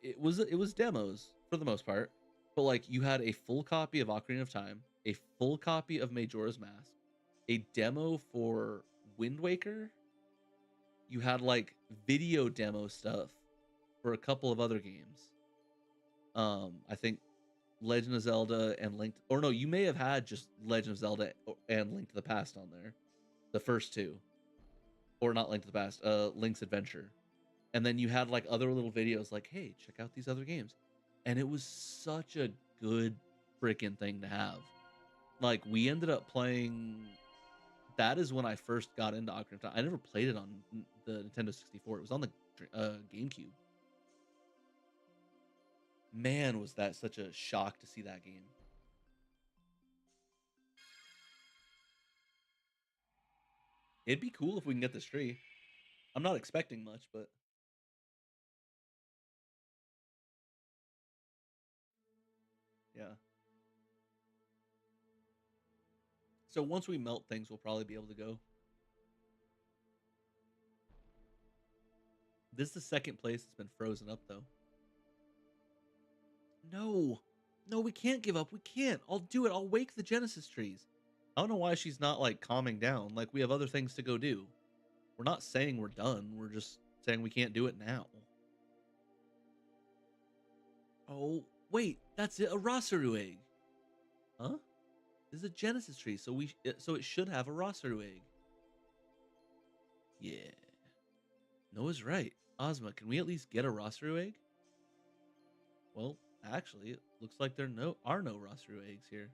it was demos for the most part, but like you had a full copy of Ocarina of Time, a full copy of Majora's Mask, a demo for Wind Waker. You had like video demo stuff for a couple of other games. I think Legend of Zelda and Link, or no, you may have had just Legend of Zelda and Link to the Past on there, the first two, or not Link to the Past, Link's Adventure. And then you had like other little videos like, hey, check out these other games. And it was such a good freaking thing to have. Like we ended up playing, that is when I first got into Ocarina of Time. I never played it on the Nintendo 64. It was on the GameCube. Man, was that such a shock to see that game. It'd be cool if we can get this tree. I'm not expecting much, but yeah. So once we melt things, we'll probably be able to go. This is the second place that's been frozen up, though. No, no, we can't give up. We can't. I'll do it. I'll wake the Genesis trees. I don't know why she's not like calming down. Like we have other things to go do. We're not saying we're done. We're just saying we can't do it now. Oh, wait, that's it. A Rosaru egg. Huh? This is a Genesis tree, so so it should have a Rosaru egg. Yeah. Noah's right. Ozma, can we at least get a Rosaru egg? Well, actually, it looks like there are no Rosaru eggs here.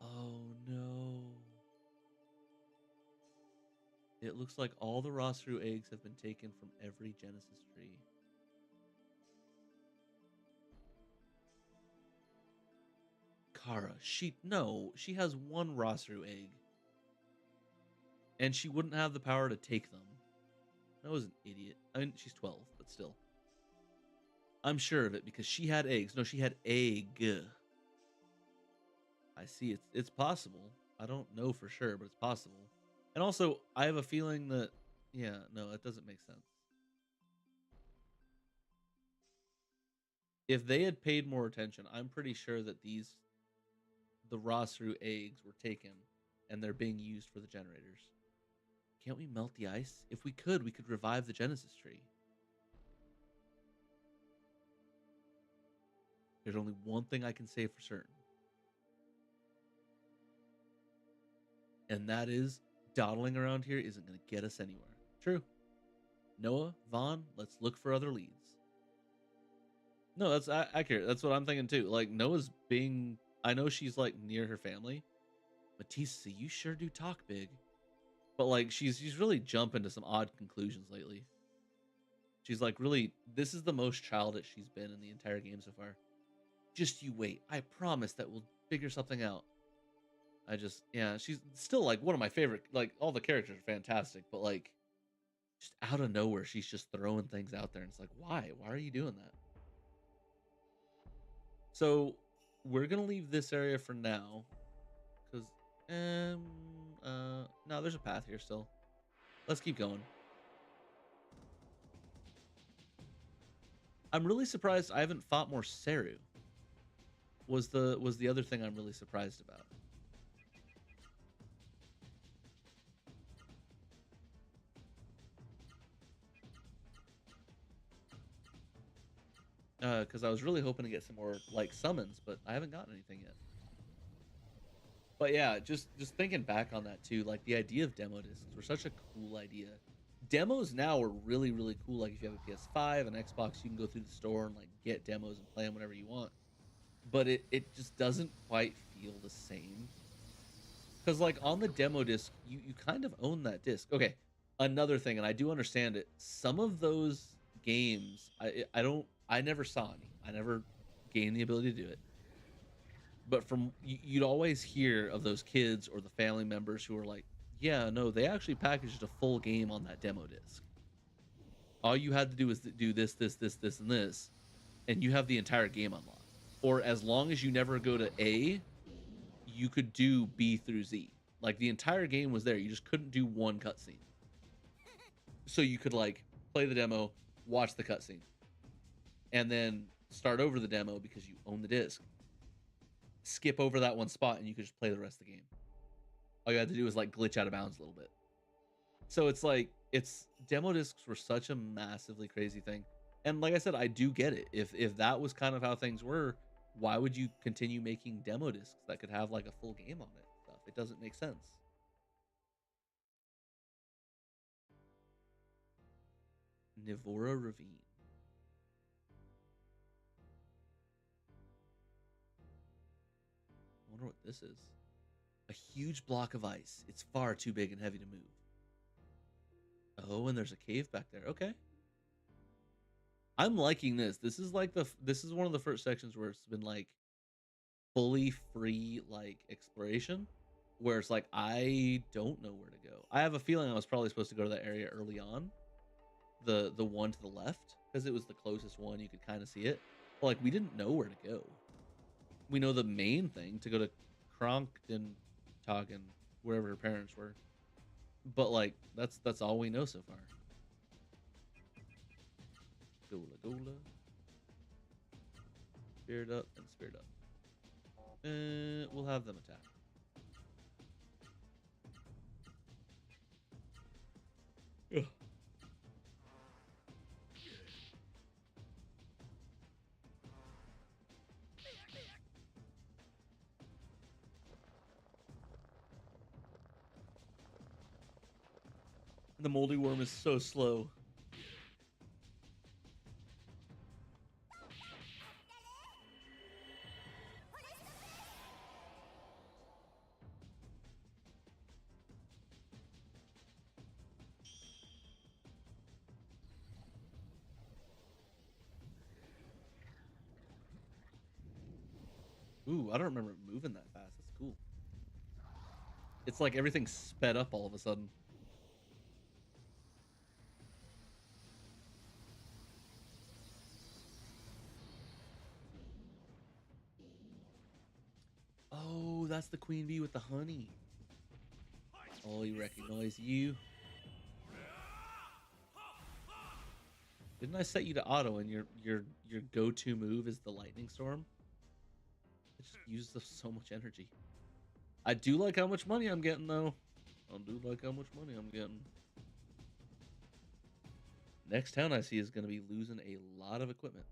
Oh no. It looks like all the Rosaru eggs have been taken from every Genesis tree. Kara, she has one Rosaru egg. And she wouldn't have the power to take them. That was an idiot. I mean, she's 12, but still. I'm sure of it because she had eggs. No, she had egg. I see. It's possible. I don't know for sure, but it's possible. And also, I have a feeling that yeah, no, it doesn't make sense. If they had paid more attention, I'm pretty sure that the Rossru eggs were taken and they're being used for the generators. Can't we melt the ice? If we could revive the Genesis tree. There's only one thing I can say for certain. And that is dawdling around here isn't going to get us anywhere. True. Noah, Vaughn, let's look for other leads. No, that's accurate. That's what I'm thinking too. Like Noah's being, I know she's like near her family. Matisse, you sure do talk big. But like she's really jumping to some odd conclusions lately. She's like really, this is the most childish she's been in the entire game so far. Just you wait. I promise that we'll figure something out. Yeah, she's still like one of my favorite. Like all the characters are fantastic, but like just out of nowhere, she's just throwing things out there, and it's like, why? Why are you doing that? So we're gonna leave this area for now, because no, there's a path here still. Let's keep going. I'm really surprised I haven't fought more Seru. Was the other thing I'm really surprised about. Because I was really hoping to get some more like summons, but I haven't gotten anything yet. But yeah, just thinking back on that too, like the idea of demo discs were such a cool idea. Demos now are really cool. Like if you have a PS5 and Xbox, you can go through the store and like get demos and play them whenever you want. But it just doesn't quite feel the same. Because like on the demo disc, you kind of own that disc. Okay, another thing, and I do understand it. Some of those games, I never saw any. I never gained the ability to do it. But from you'd always hear of those kids or the family members who are like, yeah, no, they actually packaged a full game on that demo disc. All you had to do was do this, this, this, this, and this, and you have the entire game unlocked. Or as long as you never go to A, you could do B through Z. Like the entire game was there. You just couldn't do one cutscene. So you could like play the demo, watch the cutscene, and then start over the demo because you own the disc. Skip over that one spot, and you could just play the rest of the game. All you had to do was like glitch out of bounds a little bit. So it's like demo discs were such a massively crazy thing. And like I said, I do get it. If that was kind of how things were, why would you continue making demo discs that could have like a full game on it? Stuff. It doesn't make sense. Nivora Ravine. I wonder what this is. A huge block of ice. It's far too big and heavy to move. Oh, and there's a cave back there. Okay. I'm liking this. This is like this is one of the first sections where it's been like fully free like exploration, where it's like I don't know where to go. I have a feeling I was probably supposed to go to that area early on, the one to the left, because it was the closest one. You could kind of see it, but like we didn't know where to go. We know the main thing to go to Kronkton, wherever her parents were, but like that's all we know so far. Gola Gola. Spirit up and spirit up. We'll have them attack. Ugh. The moldy worm is so slow. Ooh, I don't remember it moving that fast. That's cool. It's like everything sped up all of a sudden. Oh, that's the queen bee with the honey. Oh, you recognize you. Didn't I set you to auto and your go-to move is the lightning storm? It just uses up so much energy. I do like how much money I'm getting though. I do like how much money I'm getting. Next town I see is going to be losing a lot of equipment.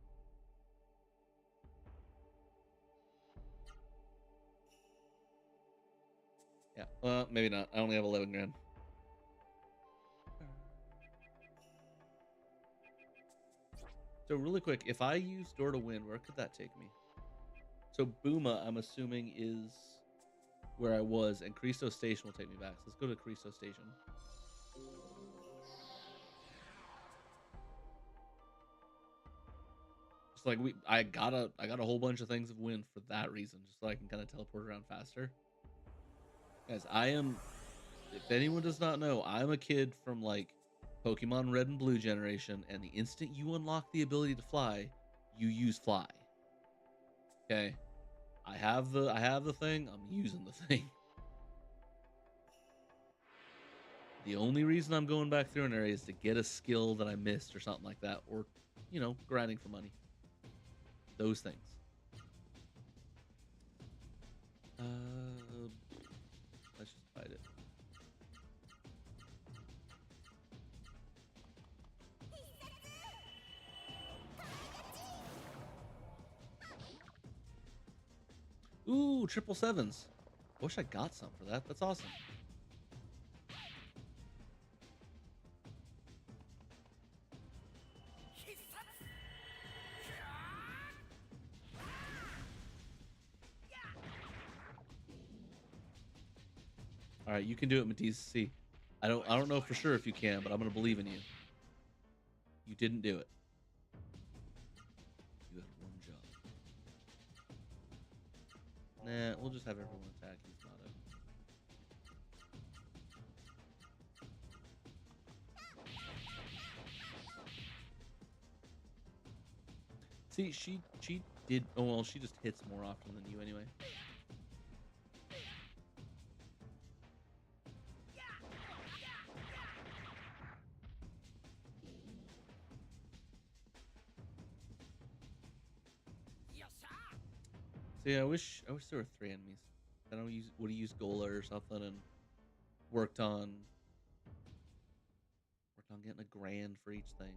Yeah, well, maybe not. I only have 11 grand. So really quick, if I use Door to Win, where could that take me? So Booma, I'm assuming, is where I was, and Cristo Station will take me back. So let's go to Cristo Station. Just like I got a whole bunch of things of Win for that reason, just so I can kind of teleport around faster. Guys, I am. If anyone does not know, I'm a kid from like Pokemon Red and Blue generation, and the instant you unlock the ability to fly, you use fly. Okay, I have the thing. I'm using the thing. The only reason I'm going back through an area is to get a skill that I missed or something like that, or grinding for money. Those things. Let's just fight it. Ooh, 777s. Wish I got some for that. That's awesome. All right, you can do it, Matisse. See, I don't know for sure if you can, but I'm gonna believe in you. You didn't do it. You had one job. Nah, we'll just have everyone attack. He's not it. See, she did. Oh well, she just hits more often than you anyway. See, I wish there were three enemies. I don't use would have used Gola or something and worked on worked on getting a grand for each thing.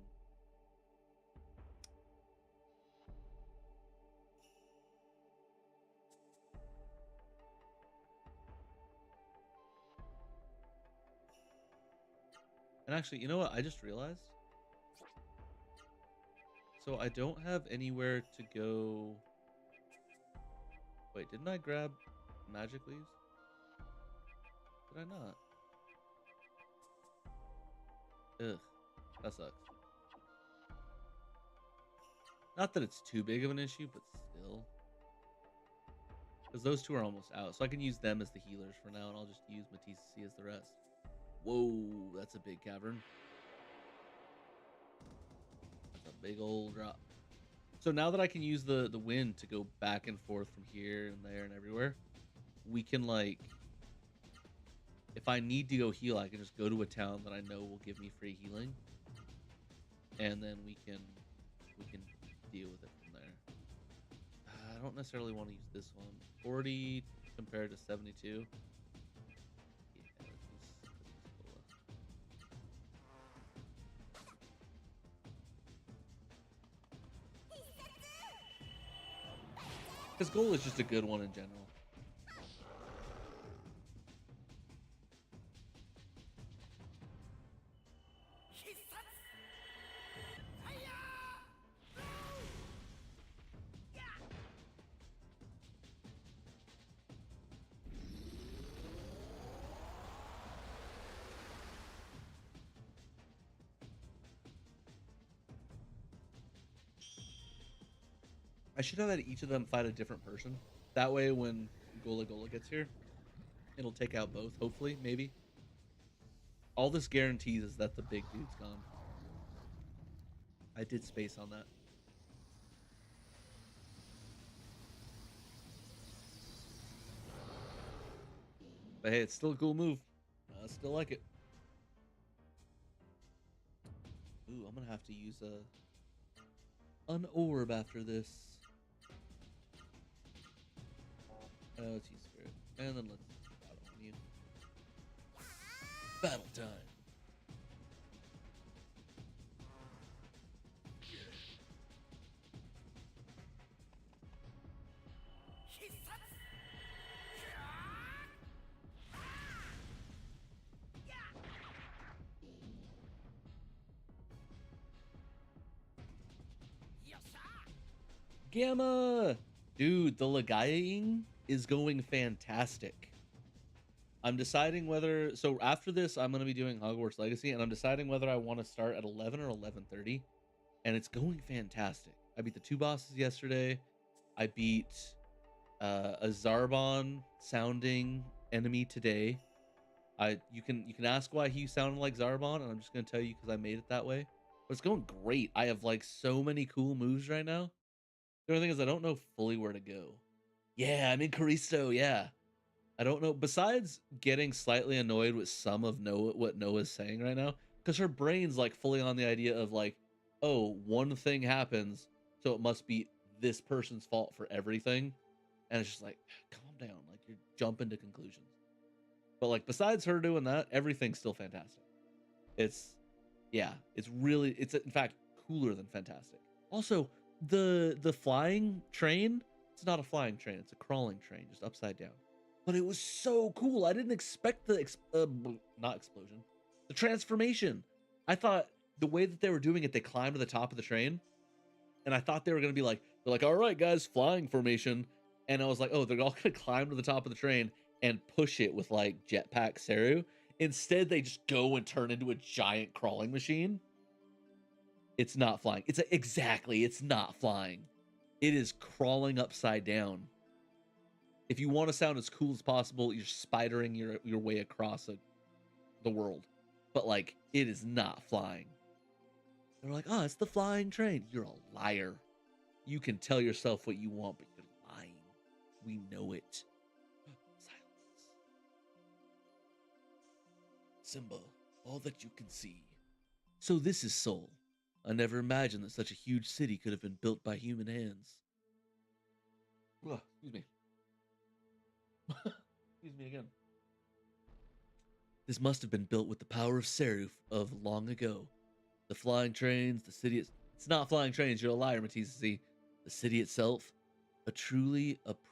And actually, you know what? I just realized. So I don't have anywhere to go. Wait, didn't I grab magic leaves? Did I not? Ugh, that sucks. Not that it's too big of an issue, but still. Because those two are almost out. So I can use them as the healers for now, and I'll just use Matisse as the rest. Whoa, that's a big cavern. That's a big old drop. So now that I can use the wind to go back and forth from here and there and everywhere, we can like, if I need to go heal, I can just go to a town that I know will give me free healing, and then we can deal with it from there. I don't necessarily want to use this one. 40 compared to 72. Yeah, let's use Cola. Because goal is just a good one in general. I should have had each of them fight a different person. That way, when Gola Gola gets here, it'll take out both, hopefully, maybe. All this guarantees is that the big dude's gone. I did space on that. But hey, it's still a cool move. I still like it. Ooh, I'm gonna have to use an orb after this. Let's use spirit, and then let's battle on you. Battle time. Gamma! Dude, the Legaia is going fantastic. I'm deciding whether... So after this, I'm going to be doing Hogwarts Legacy, and I'm deciding whether I want to start at 11 or 11:30. And it's going fantastic. I beat the two bosses yesterday. I beat a Zarbon sounding enemy today. You can ask why he sounded like Zarbon, and I'm just going to tell you because I made it that way. But it's going great. I have like so many cool moves right now. The only thing is I don't know fully where to go. Yeah, I'm in Caristo, yeah. I don't know. Besides getting slightly annoyed with some of what Noah's saying right now, because her brain's like fully on the idea of like, oh, one thing happens, so it must be this person's fault for everything. And it's just like, calm down. Like you're jumping to conclusions. But like besides her doing that, everything's still fantastic. It's yeah, it's in fact cooler than fantastic. Also, the flying train, it's not a flying train, it's a crawling train, just upside down. But it was so cool. I didn't expect the not explosion, the transformation. I thought the way that they were doing it, they climbed to the top of the train, and I thought they were gonna be like, they're like, all right, guys, flying formation, and I was like, oh, they're all gonna climb to the top of the train and push it with like jetpack Saru. Instead, they just go and turn into a giant crawling machine. It's not flying. It's not flying. It is crawling upside down. If you want to sound as cool as possible, you're spidering your way across the world. But like, it is not flying. They're like, oh, it's the flying train. You're a liar. You can tell yourself what you want, but you're lying. We know it. Silence. Simba, all that you can see. So this is Seoul. I never imagined that such a huge city could have been built by human hands. Ugh, excuse me. Excuse me again. This must have been built with the power of Seruf of long ago. The flying trains, the city. It's not flying trains, you're a liar, Matisse. The city itself, a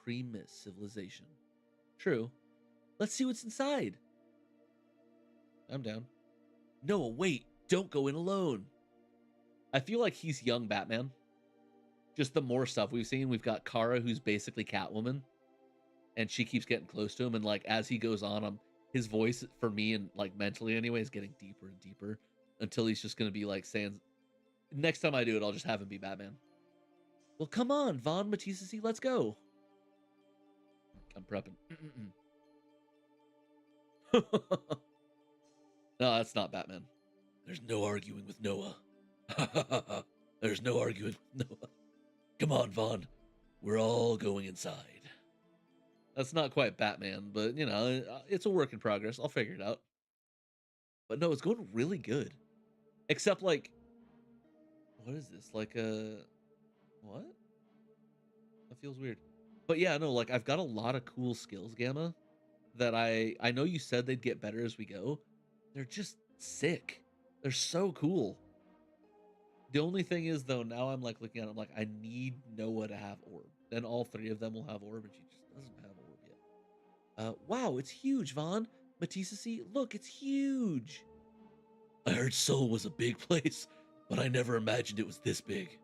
premise civilization. True. Let's see what's inside. I'm down. No, wait, don't go in alone. I feel like he's young Batman. Just the more stuff we've seen, we've got Kara, who's basically Catwoman, and she keeps getting close to him, and like as he goes on, his voice for me and like mentally anyway is getting deeper and deeper until he's just gonna be like saying, next time I do it, I'll just have him be Batman. Well, come on, Vaughn, Matisse, let's go. I'm prepping. No, that's not Batman. There's no arguing with Noah. There's no arguing with Noah. Come on, Vaughn. We're all going inside. That's not quite Batman, but, you know, it's a work in progress. I'll figure it out. But no, it's going really good. Except, like, what is this? Like a... What? That feels weird. But yeah, no, like, I've got a lot of cool skills, Gamma, that I know you said they'd get better as we go. They're just sick. They're so cool. The only thing is, though, now I'm, like, looking at it, I'm like, I need Noah to have Orb. Then all three of them will have Orb, and she just doesn't have Orb yet. Wow, it's huge, Vaughn. Matisse, look, it's huge. I heard Seoul was a big place, but I never imagined it was this big.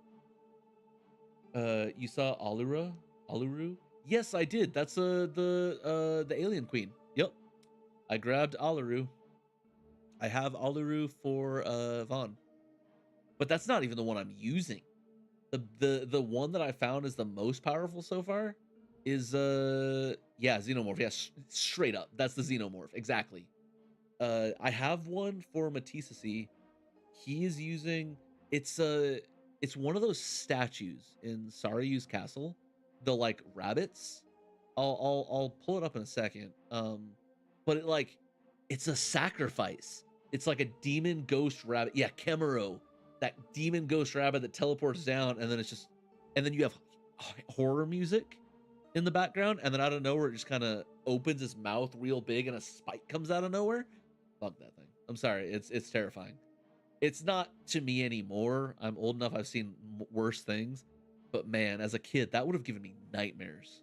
You saw Alura? Aluru? Yes, I did. That's the alien queen. Yep. I grabbed Aluru. I have Aluru for Vaughn. But that's not even the one I'm using. The one that I found is the most powerful so far is yeah, Xenomorph. Yeah, straight up. That's the Xenomorph. Exactly. I have one for Matisse. He is using it's one of those statues in Saryu's castle, the like rabbits. I'll pull it up in a second. But it's a sacrifice. It's like a demon ghost rabbit. Yeah, Kemero, that demon ghost rabbit that teleports down, and then it's just, and then you have horror music in the background, and then out of nowhere it just kind of opens its mouth real big, and a spike comes out of nowhere. Fuck that thing. I'm sorry. It's terrifying. It's not to me anymore. I'm old enough. I've seen worse things. But man, as a kid, that would have given me nightmares.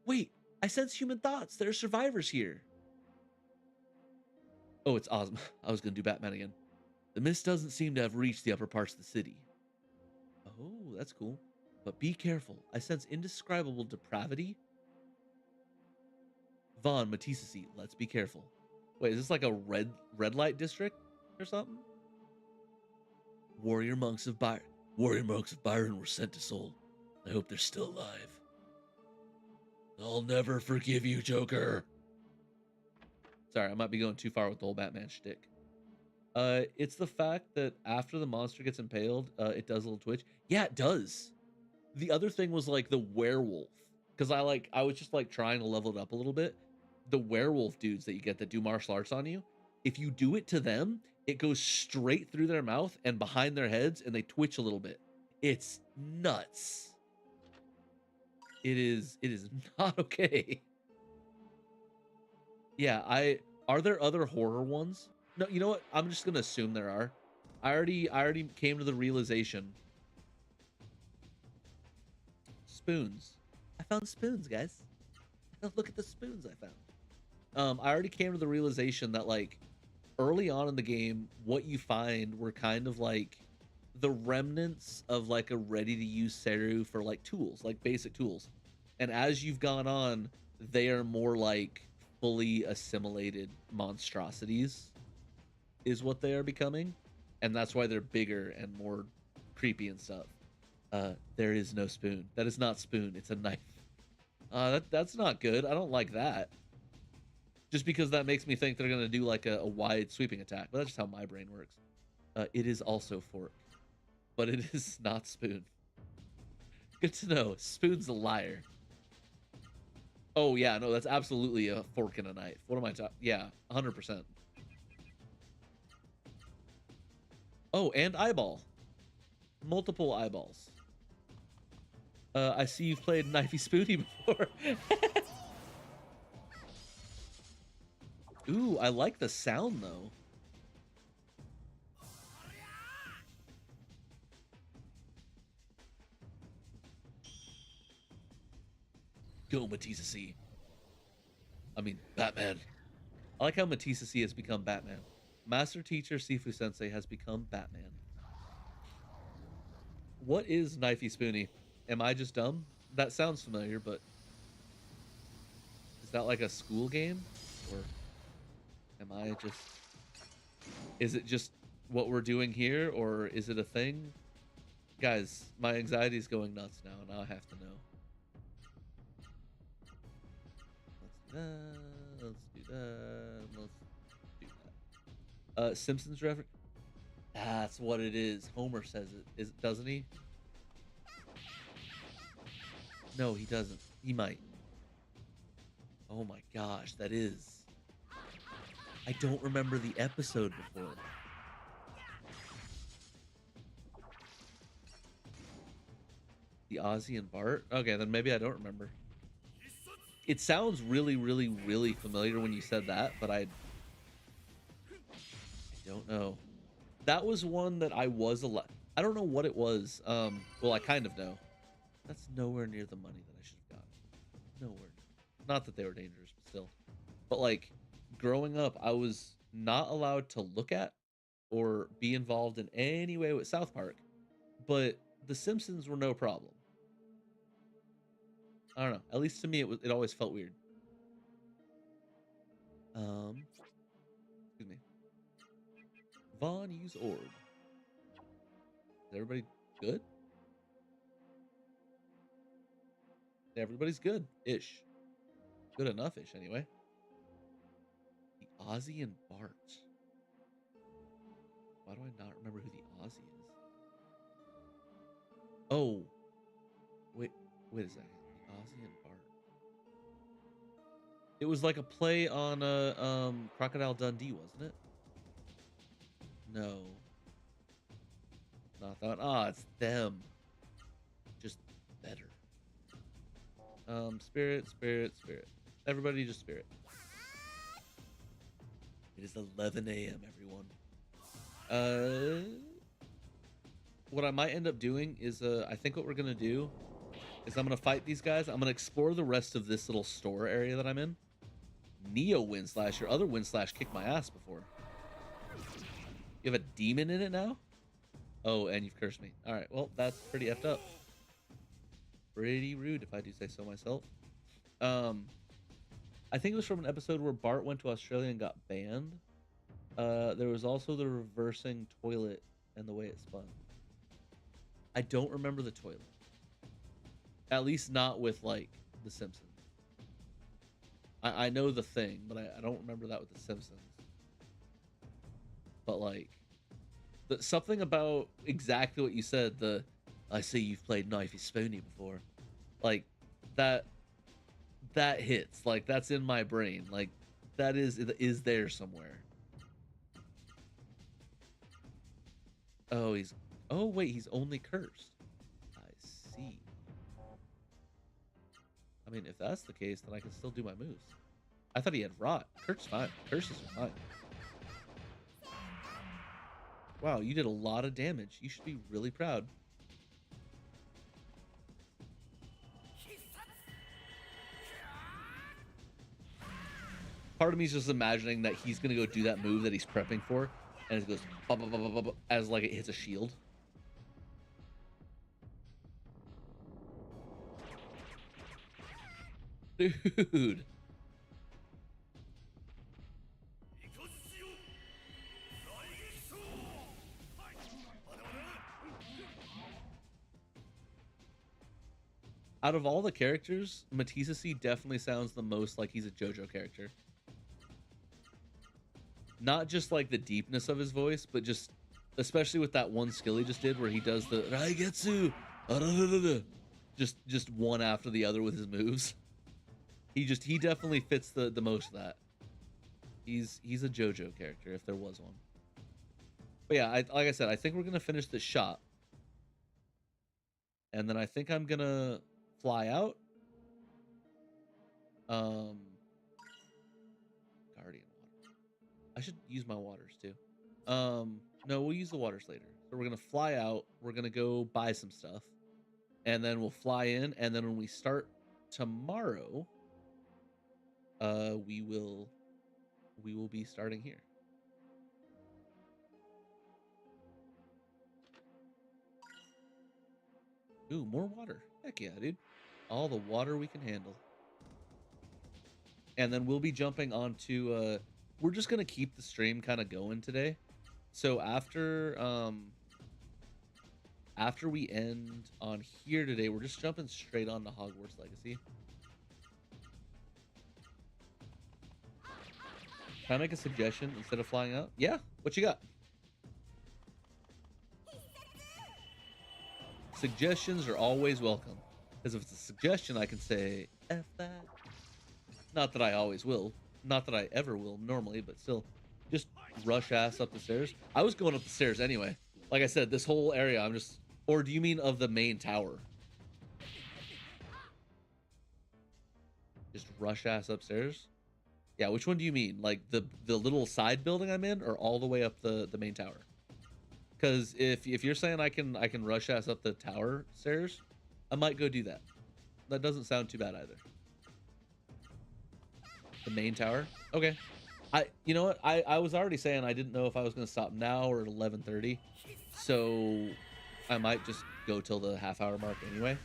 Wait, I sense human thoughts. There are survivors here. Oh, it's awesome. I was going to do Batman again. The mist doesn't seem to have reached the upper parts of the city. Oh, that's cool. But be careful. I sense indescribable depravity. Vaughn, Matisse, let's be careful. Wait, is this like a red light district or something? Warrior monks of Byron were sent to Seoul. I hope they're still alive. I'll never forgive you, Joker. Sorry, I might be going too far with the whole Batman shtick. It's the fact that after the monster gets impaled, it does a little twitch. Yeah, it does. The other thing was like the werewolf, because I was just like trying to level it up a little bit. The werewolf dudes that you get that do martial arts on you, if you do it to them, it goes straight through their mouth and behind their heads, and they twitch a little bit. It's nuts. It is not okay. Yeah, are there other horror ones? No, you know what? I'm just gonna assume there are. I already came to the realization. Spoons. I found spoons, guys. Look at the spoons I found. I already came to the realization that like early on in the game, what you find were kind of like the remnants of like a ready-to-use Seru for like tools, like basic tools. And as you've gone on, they are more like fully assimilated monstrosities is what they are becoming. And that's why they're bigger and more creepy and stuff. There is no spoon. That is not spoon. It's a knife. That's not good. I don't like that. Just because that makes me think they're going to do like a wide sweeping attack. But that's just how my brain works. It is also fork. But it is not spoon. Good to know. Spoon's a liar. Oh yeah, no, that's absolutely a fork and a knife. What am I talking? Yeah, 100%. Oh, and eyeball. Multiple eyeballs. I see you've played Knifey Spoony before. Ooh, I like the sound though. Go Matisa C. I mean, Batman. I like how Matisa C has become Batman. Master Teacher Sifu Sensei has become Batman. What is Knifey Spoony? Am I just dumb? That sounds familiar, but is that like a school game? Or am I just... Is it just what we're doing here, or is it a thing? Guys, my anxiety is going nuts now, and I have to know. Let's do that. Let's do that. Simpsons reference. That's what it is. Homer says it. Doesn't he? No, he doesn't. He might. Oh my gosh, that is. I don't remember the episode before. The Ozzy and Bart? Okay, then maybe I don't remember. It sounds really, really, really familiar when you said that, but I don't know. That was one that I was I don't know what it was. Well, I kind of know. That's nowhere near the money that I should have gotten. Nowhere. Not that they were dangerous, but still. But like, growing up, I was not allowed to look at or be involved in any way with South Park, but The Simpsons were no problem. I don't know. At least to me, it always felt weird. Excuse me. Vaughn, use orb. Is everybody good? Everybody's good ish. Good enough ish anyway. The Ozzy and Bart. Why do I not remember who the Ozzy is? Oh, wait a second. The Ozzy and Bart. It was like a play on Crocodile Dundee, wasn't it? No. Not that one. Ah, it's them. Just better. Spirit. Everybody just spirit. It is 11 a.m., everyone. What I might end up doing is, I think what we're gonna do is I'm gonna fight these guys. I'm gonna explore the rest of this little store area that I'm in. Neo Windslash, your other Windslash kicked my ass before. You have a demon in it now? Oh, and you've cursed me. All right, well, that's pretty effed up. Pretty rude, if I do say so myself. I think it was from an episode where Bart went to Australia and got banned. There was also the reversing toilet and the way it spun. I don't remember the toilet. At least not with, like, The Simpsons. I know the thing, but I don't remember that with The Simpsons. But, like, something about exactly what you said, I see you've played Knifey Spoony before. Like, that hits. Like, that's in my brain. Like, that is there somewhere. Oh, oh, wait, he's only cursed. I see. I mean, if that's the case, then I can still do my moves. I thought he had rot. Curse's fine. Curses are fine. Wow, you did a lot of damage. You should be really proud. Part of me is just imagining that he's gonna go do that move that he's prepping for, and it goes as like it hits a shield. Dude. Out of all the characters, Matisa C definitely sounds the most like he's a JoJo character. Not just like the deepness of his voice, but just especially with that one skill he just did where he does the Raigetsu. just one after the other with his moves. He definitely fits the most of that. He's a JoJo character if there was one. But yeah, like I said, I think we're gonna finish this shop, and then I think I'm gonna fly out. Um, Guardian water. I should use my waters too. No, we'll use the waters later. So we're gonna fly out. We're gonna go buy some stuff, and then we'll fly in. And then when we start tomorrow, we will be starting here. Ooh, more water. Heck yeah, dude. All the water we can handle. And then we'll be jumping onto we're just gonna keep the stream kind of going today. So after we end on here today, we're just jumping straight on to Hogwarts Legacy. Can I make a suggestion instead of flying out? Yeah, what you got? Suggestions are always welcome. Because if it's a suggestion, I can say, F that. Not that I always will. Not that I ever will normally, but still. Just rush ass up the stairs. I was going up the stairs anyway. Like I said, this whole area, I'm just... Or do you mean of the main tower? Just rush ass upstairs? Yeah, which one do you mean? Like the little side building I'm in, or all the way up the main tower? Because if you're saying I can rush ass up the tower stairs, I might go do that. That doesn't sound too bad either. The main tower? Okay. You know what? I was already saying I didn't know if I was gonna stop now or at 11:30, so I might just go till the half-hour mark anyway.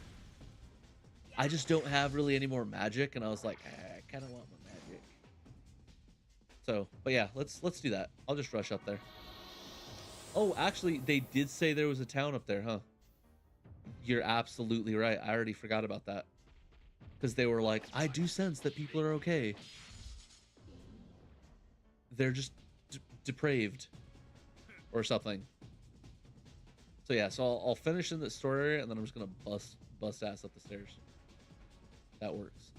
I just don't have really any more magic, and I was like, I kind of want my magic. So, but yeah, let's do that. I'll just rush up there. Oh, actually, they did say there was a town up there, huh? You're absolutely right. I already forgot about that. Because they were like, I do sense that people are okay. They're just depraved. Or something. So yeah, so I'll finish in the store area, and then I'm just going to bust ass up the stairs. That works.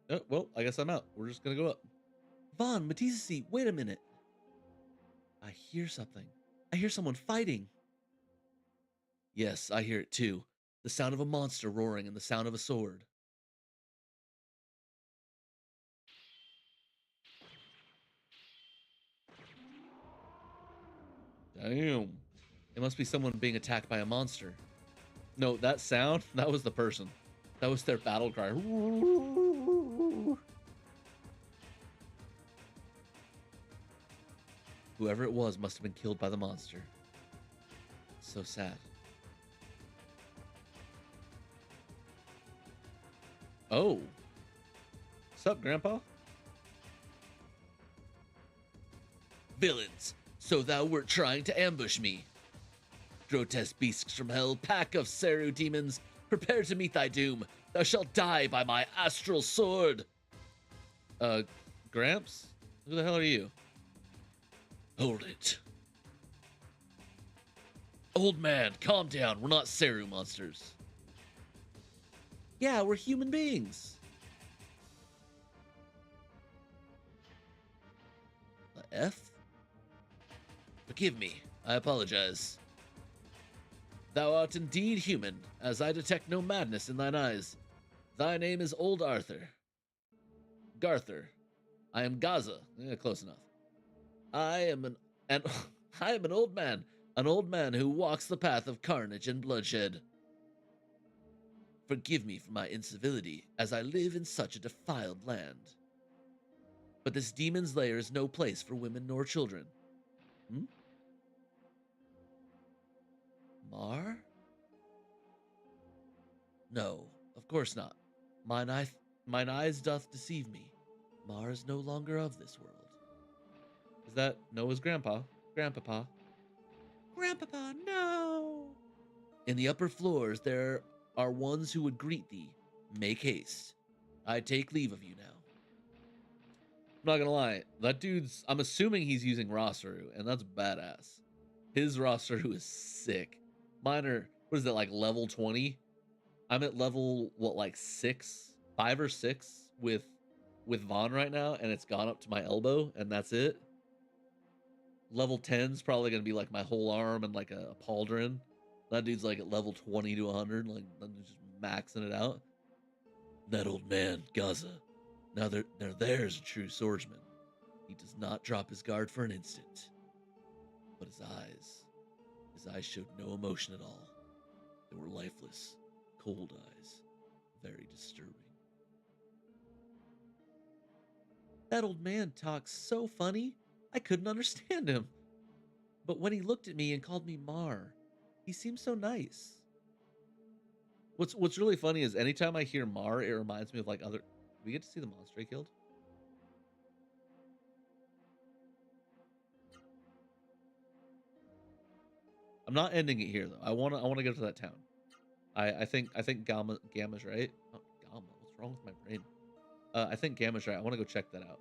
Oh, well, I guess I'm out. We're just going to go up. Vaughn, Matisse, wait a minute. I hear something. I hear someone fighting. Yes, I hear it too. The sound of a monster roaring and the sound of a sword. Damn. It must be someone being attacked by a monster. No, that sound, that was the person. That was their battle cry. Whoever it was must have been killed by the monster. So sad. Oh. Sup, Grandpa? Villains, so thou wert trying to ambush me. Grotesque beasts from hell, pack of Seru demons, prepare to meet thy doom. Thou shalt die by my astral sword. Gramps? Who the hell are you? Hold it. Old man, calm down. We're not Seru monsters. Yeah, we're human beings. The F? Forgive me. I apologize. Thou art indeed human, as I detect no madness in thine eyes. Thy name is Old Arthur. Garther. I am Gaza. Close enough. I am I am an old man who walks the path of carnage and bloodshed. Forgive me for my incivility, as I live in such a defiled land. But this demon's lair is no place for women nor children. Mar? No, of course not. Mine eyes doth deceive me. Mar is no longer of this world. Is that Noah's grandpa? Grandpapa? Grandpapa, no! In the upper floors there are ones who would greet thee. Make haste. I take leave of you now. I'm not gonna lie, that dude's. I'm assuming he's using Rosaru, and that's badass. His Rosaru is sick. Mine are, what is it, like level 20? I'm at level, what, like 6, 5 or 6 with Vaughn right now, and it's gone up to my elbow, and that's it. Level 10's probably gonna be like my whole arm and like a pauldron. That dude's like at level 20 to 100, like that dude's just maxing it out. That old man, Gaza. Now there's a true swordsman. He does not drop his guard for an instant. But his eyes showed no emotion at all. They were lifeless, cold eyes, very disturbing. That old man talks so funny, I couldn't understand him. But when he looked at me and called me Mar, he seemed so nice. What's really funny is anytime I hear Mar, it reminds me of like other. We get to see the monster he killed. I'm not ending it here though. I wanna go to that town. I think Gamma's right. Oh, Gamma, what's wrong with my brain? I think Gamma's right. I want to go check that out.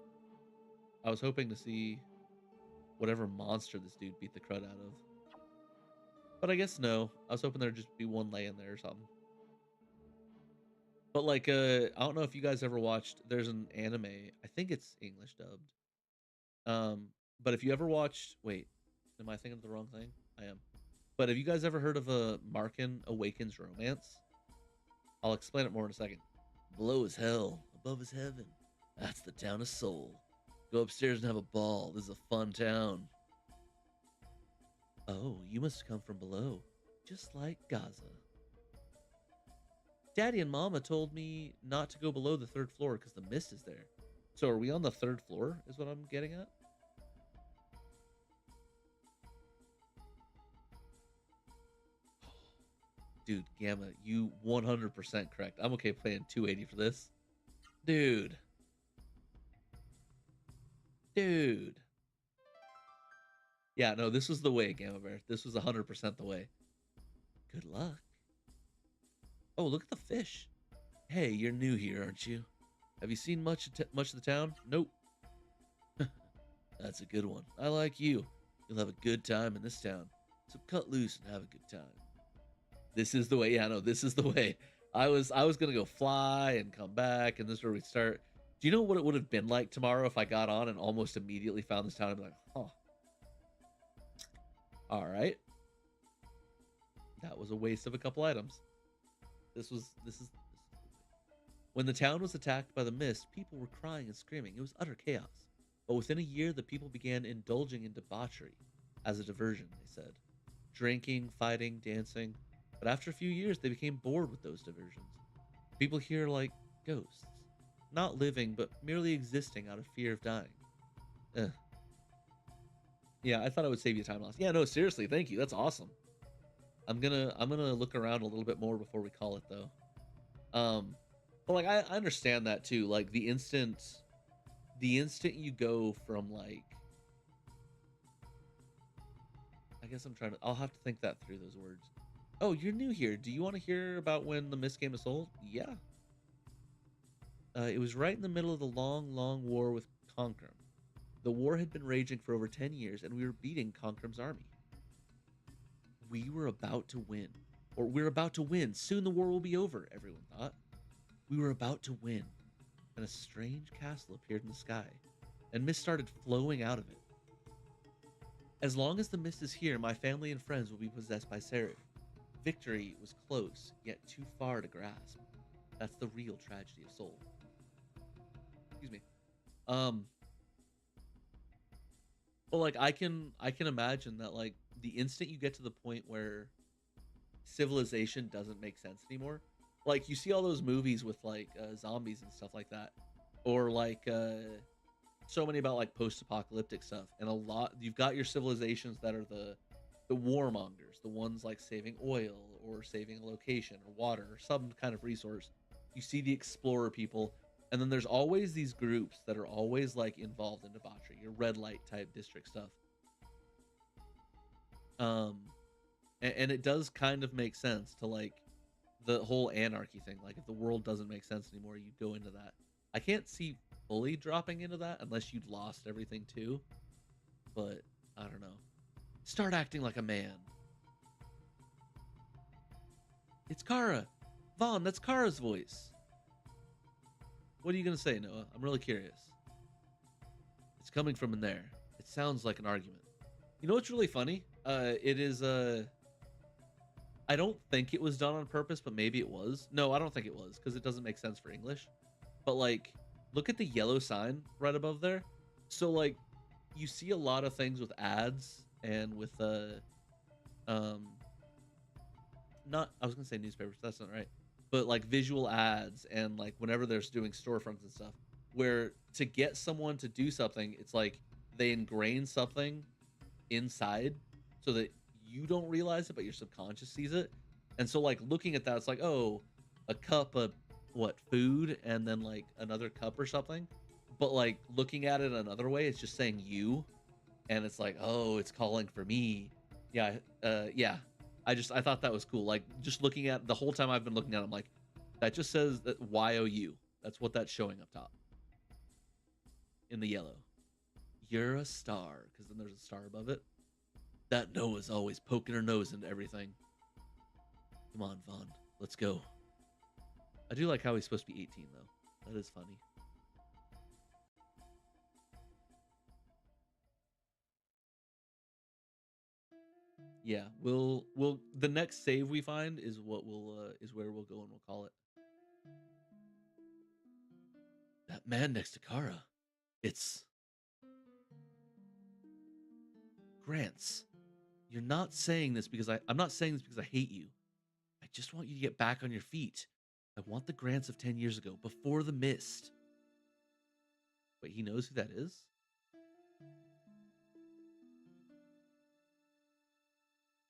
I was hoping to see whatever monster this dude beat the crud out of, but I guess no. I was hoping there'd just be one laying there or something. But like, I don't know if you guys ever watched. There's an anime. I think it's English dubbed. But if you ever watched, wait, am I thinking of the wrong thing? I am. But have you guys ever heard of a Markin Awakens Romance? I'll explain it more in a second. Below is hell, above is heaven. That's the town of Seoul. Go upstairs and have a ball. This is a fun town. Oh, you must come from below, just like Gaza. Daddy and Mama told me not to go below the 3rd floor because the mist is there. So are we on the 3rd floor, is what I'm getting at? Dude, Gamma, you 100% correct. I'm okay paying 280 for this. Dude. Dude. Yeah, no, this was the way, Gamma Bear. This was 100% the way. Good luck. Oh, look at the fish. Hey, you're new here, aren't you? Have you seen much of the town? Nope. That's a good one. I like you. You'll have a good time in this town. So cut loose and have a good time. This is the way. Yeah, no, this is the way. I was gonna go fly and come back, and this is where we start. Do you know what it would have been like tomorrow if I got on and almost immediately found this town and be like, huh. Alright. That was a waste of a couple items. This is when the town was attacked by the mist, people were crying and screaming. It was utter chaos. But within a year, the people began indulging in debauchery as a diversion, they said. Drinking, fighting, dancing. But after a few years, they became bored with those diversions. People here like ghosts. Not living, but merely existing out of fear of dying. Ugh. Yeah, I thought I would save you time loss. Yeah, no, seriously, thank you. That's awesome. I'm gonna look around a little bit more before we call it though. But like I understand that too. Like the instant you go from like, I guess I'll have to think that through those words. Oh, you're new here. Do you want to hear about when the mist came to Seoul? Yeah. It was right in the middle of the long, long war with Konkrim. The war had been raging for over 10 years, and we were beating Konkrim's army. We were about to win. Or we're about to win. Soon the war will be over, everyone thought. We were about to win. And a strange castle appeared in the sky, and mist started flowing out of it. As long as the mist is here, my family and friends will be possessed by Seraph. Victory was close, yet too far to grasp. That's the real tragedy of Seoul. Excuse me. Well, like I can imagine that like the instant you get to the point where civilization doesn't make sense anymore, like you see all those movies with like zombies and stuff like that, or like so many about like post-apocalyptic stuff, and a lot you've got your civilizations that are the warmongers, the ones like saving oil or saving a location or water or some kind of resource. You see the explorer people, and then there's always these groups that are always like involved in debauchery, your red light type district stuff. Um, and it does kind of make sense to like the whole anarchy thing. Like if the world doesn't make sense anymore, you go into that. I can't see fully dropping into that unless you'd lost everything too. But I don't know. Start acting like a man. It's Kara. Vaughn, that's Kara's voice. What are you gonna say, Noah? I'm really curious. It's coming from in there. It sounds like an argument. You know what's really funny? It is I don't think it was done on purpose, but maybe it was. No, I don't think it was because it doesn't make sense for English. But like, look at the yellow sign right above there. So like, you see a lot of things with ads and with um, not I was gonna say newspapers. That's not right. But like visual ads and like whenever they're doing storefronts and stuff, where to get someone to do something, it's like they ingrain something inside so that you don't realize it but your subconscious sees it. And so like looking at that, it's like, oh, a cup of what, food, and then like another cup or something. But like looking at it another way, it's just saying you, and it's like, oh, it's calling for me. Yeah. Yeah, I thought that was cool. Like just looking at the whole time I've been looking at it, I'm like, that just says that YOU. That's what that's showing up top in the yellow. You're a star, because then there's a star above it. That Noah's always poking her nose into everything. Come on, Vaughn. Let's go. I do like how he's supposed to be 18, though. That is funny. Yeah, we'll the next save we find is what we'll is where we'll go and we'll call it. That man next to Kara. It's Grants. You're not saying this because I'm not saying this because I hate you. I just want you to get back on your feet. I want the Grants of 10 years ago, before the mist. Wait, he knows who that is?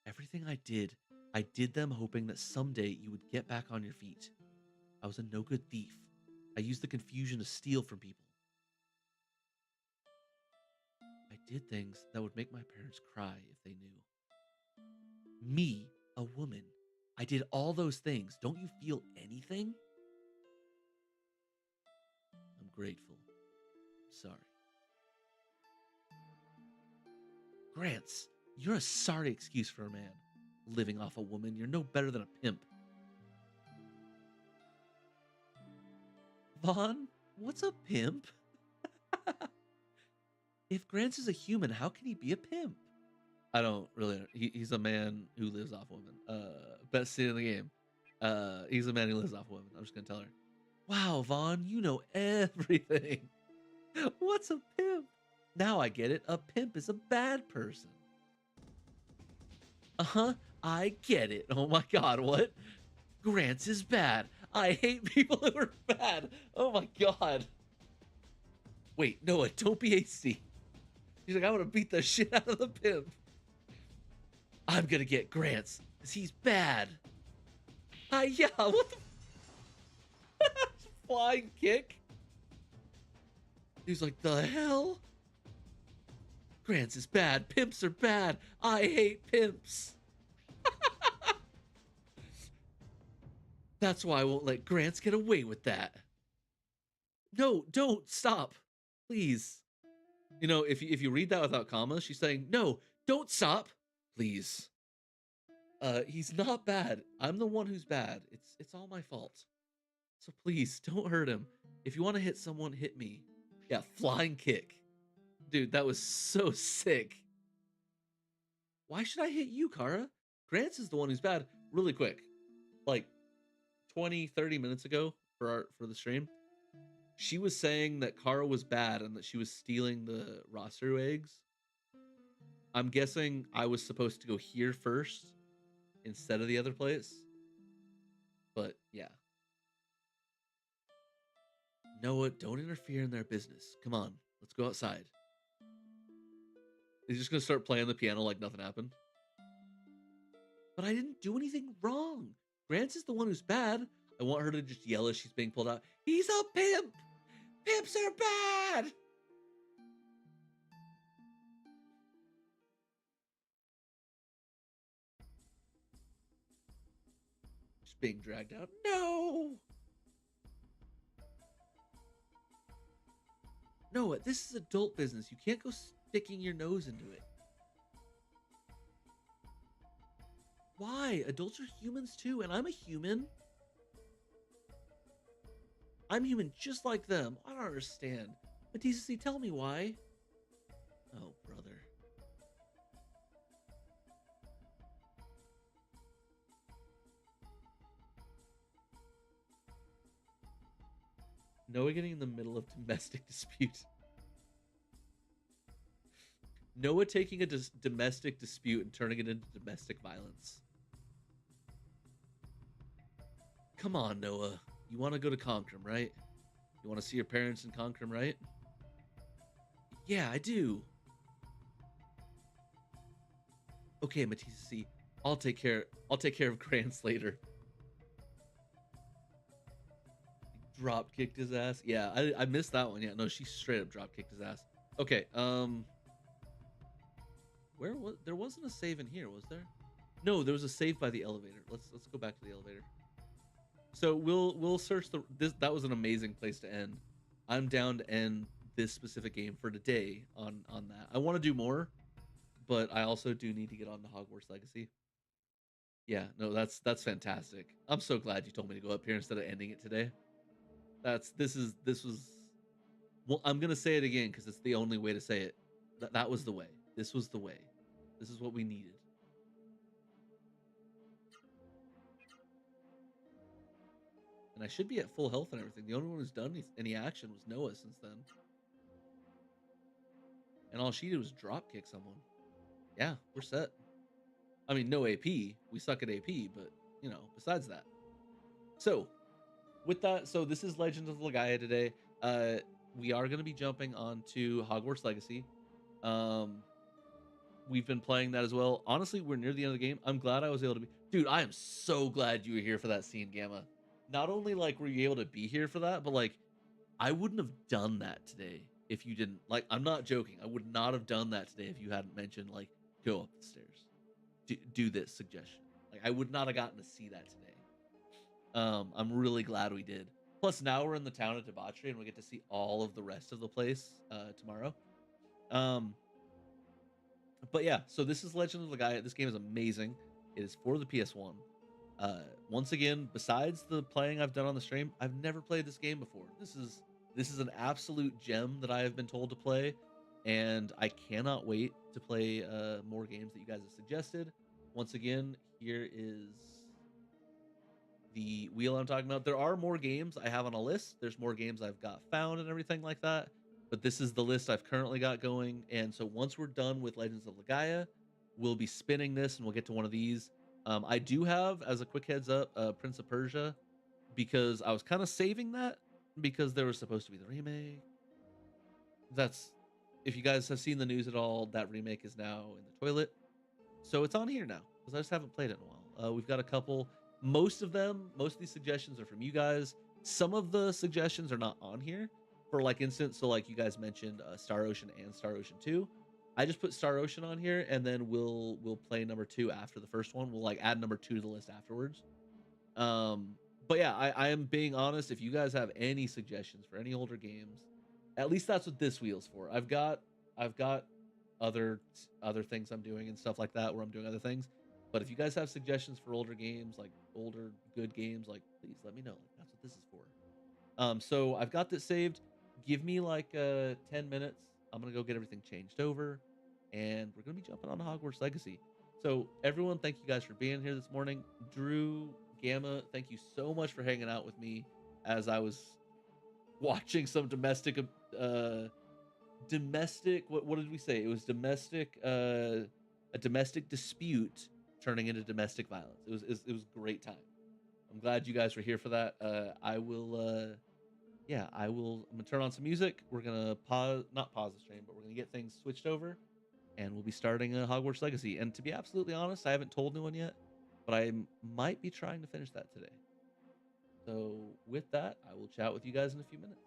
Everything I did them hoping that someday you would get back on your feet. I was a no good thief. I used the confusion to steal from people. I did things that would make my parents cry if they knew. Me, a woman. I did all those things. Don't you feel anything? I'm grateful. Sorry. Grants, you're a sorry excuse for a man. Living off a woman, you're no better than a pimp. Vaughn, what's a pimp? If Grants is a human, how can he be a pimp? I don't really know. He's a man who lives off women. Best scene in the game. He's a man who lives off women. I'm just gonna tell her. Wow, Vaughn, you know everything. What's a pimp? Now I get it. A pimp is a bad person. Uh-huh. I get it. Oh my god, what? Grants is bad. I hate people who are bad. Oh my god. Wait, Noah, don't be hasty. He's like, I want to beat the shit out of the pimp. I'm gonna get Grants, because he's bad. Yeah, what the flying kick? He's like, the hell? Grants is bad. Pimps are bad. I hate pimps. That's why I won't let Grants get away with that. No, don't stop. Please. You know, if you read that without commas, she's saying, no, don't stop. Please. He's not bad. I'm the one who's bad. It's all my fault. So please, don't hurt him. If you want to hit someone, hit me. Yeah, flying kick. Dude, that was so sick. Why should I hit you, Kara? Grants is the one who's bad. Really quick. Like 20, 30 minutes ago for the stream, she was saying that Kara was bad and that she was stealing the roster eggs. I'm guessing I was supposed to go here first instead of the other place. But yeah. Noah, don't interfere in their business. Come on, let's go outside. He's just gonna start playing the piano like nothing happened. But I didn't do anything wrong. Grants is the one who's bad. I want her to just yell as she's being pulled out. He's a pimp! Pimps are bad! being dragged out. No! No, this is adult business. You can't go sticking your nose into it. Why? Adults are humans too, and I'm a human. I'm human just like them. I don't understand. Matisse, tell me why. Oh, brother. Noah getting in the middle of domestic dispute. Noah taking a domestic dispute and turning it into domestic violence. Come on, Noah. You want to go to Concrum, right? You want to see your parents in Concrum, right? Yeah, I do. Okay, Matisse, I'll take care of Grants later. Drop kicked his ass. Yeah, I missed that one. Yeah, no, she straight up drop kicked his ass. Okay, where was there wasn't a save in here, was there? No, there was a save by the elevator. Let's go back to the elevator. So we'll search this. That was an amazing place to end. I'm down to end this specific game for today on that. I want to do more, but I also do need to get on to Hogwarts Legacy. Yeah, no, that's fantastic. I'm so glad you told me to go up here instead of ending it today. This was well, I'm gonna say it again because it's the only way to say it. That was the way. This was the way. This is what we needed. And I should be at full health and everything. The only one who's done any action was Noah since then. And all she did was drop kick someone. Yeah, we're set. I mean, no AP. We suck at AP, but, you know, besides that. So, with that, so this is Legend of Legaia today. We are going to be jumping onto Hogwarts Legacy. We've been playing that as well. Honestly, we're near the end of the game. I'm glad I was able to be... Dude, I am so glad you were here for that scene, Gamma. Not only, like, were you able to be here for that, but, like, I wouldn't have done that today if you didn't. Like, I'm not joking. I would not have done that today if you hadn't mentioned, like, go up the stairs. Do this suggestion. Like, I would not have gotten to see that today. I'm really glad we did. Plus, now we're in the town of Debauchery, and we get to see all of the rest of the place tomorrow. But yeah, so this is Legend of Legaia. This game is amazing. It is for the PS1. Once again, besides the playing I've done on the stream, I've never played this game before. This is an absolute gem that I have been told to play, and I cannot wait to play more games that you guys have suggested. Once again, here is the wheel I'm talking about. There are more games I have on a list. There's more games I've got found and everything like that. But this is the list I've currently got going. And so once we're done with Legends of Legaia, we'll be spinning this and we'll get to one of these. I do have, as a quick heads up, Prince of Persia, because I was kind of saving that because there was supposed to be the remake. That's, if you guys have seen the news at all, that remake is now in the toilet. So it's on here now because I just haven't played it in a while. We've got a couple. Most of these suggestions are from you guys. Some of the suggestions are not on here. For like instance, so like you guys mentioned Star Ocean and Star Ocean 2. I just put Star Ocean on here, and then we'll play number 2 after the first one. We'll like add number 2 to the list afterwards. But yeah, I am being honest. If you guys have any suggestions for any older games, at least that's what this wheel's for. I've got other things I'm doing and stuff like that where I'm doing other things. But if you guys have suggestions for older games, like older good games, like please let me know. Like, that's what this is for. So I've got this saved. Give me like 10 minutes. I'm gonna go get everything changed over, and we're gonna be jumping on Hogwarts Legacy. So everyone, thank you guys for being here this morning. Drew, Gamma, thank you so much for hanging out with me as I was watching some domestic what did we say? It was a domestic dispute turning into domestic violence. It was a great time. I'm glad you guys were here for that. I'm gonna turn on some music. We're gonna not pause the stream, but we're gonna get things switched over, and we'll be starting a Hogwarts Legacy. And to be absolutely honest, I haven't told anyone yet, but I might be trying to finish that today. So with that, I will chat with you guys in a few minutes.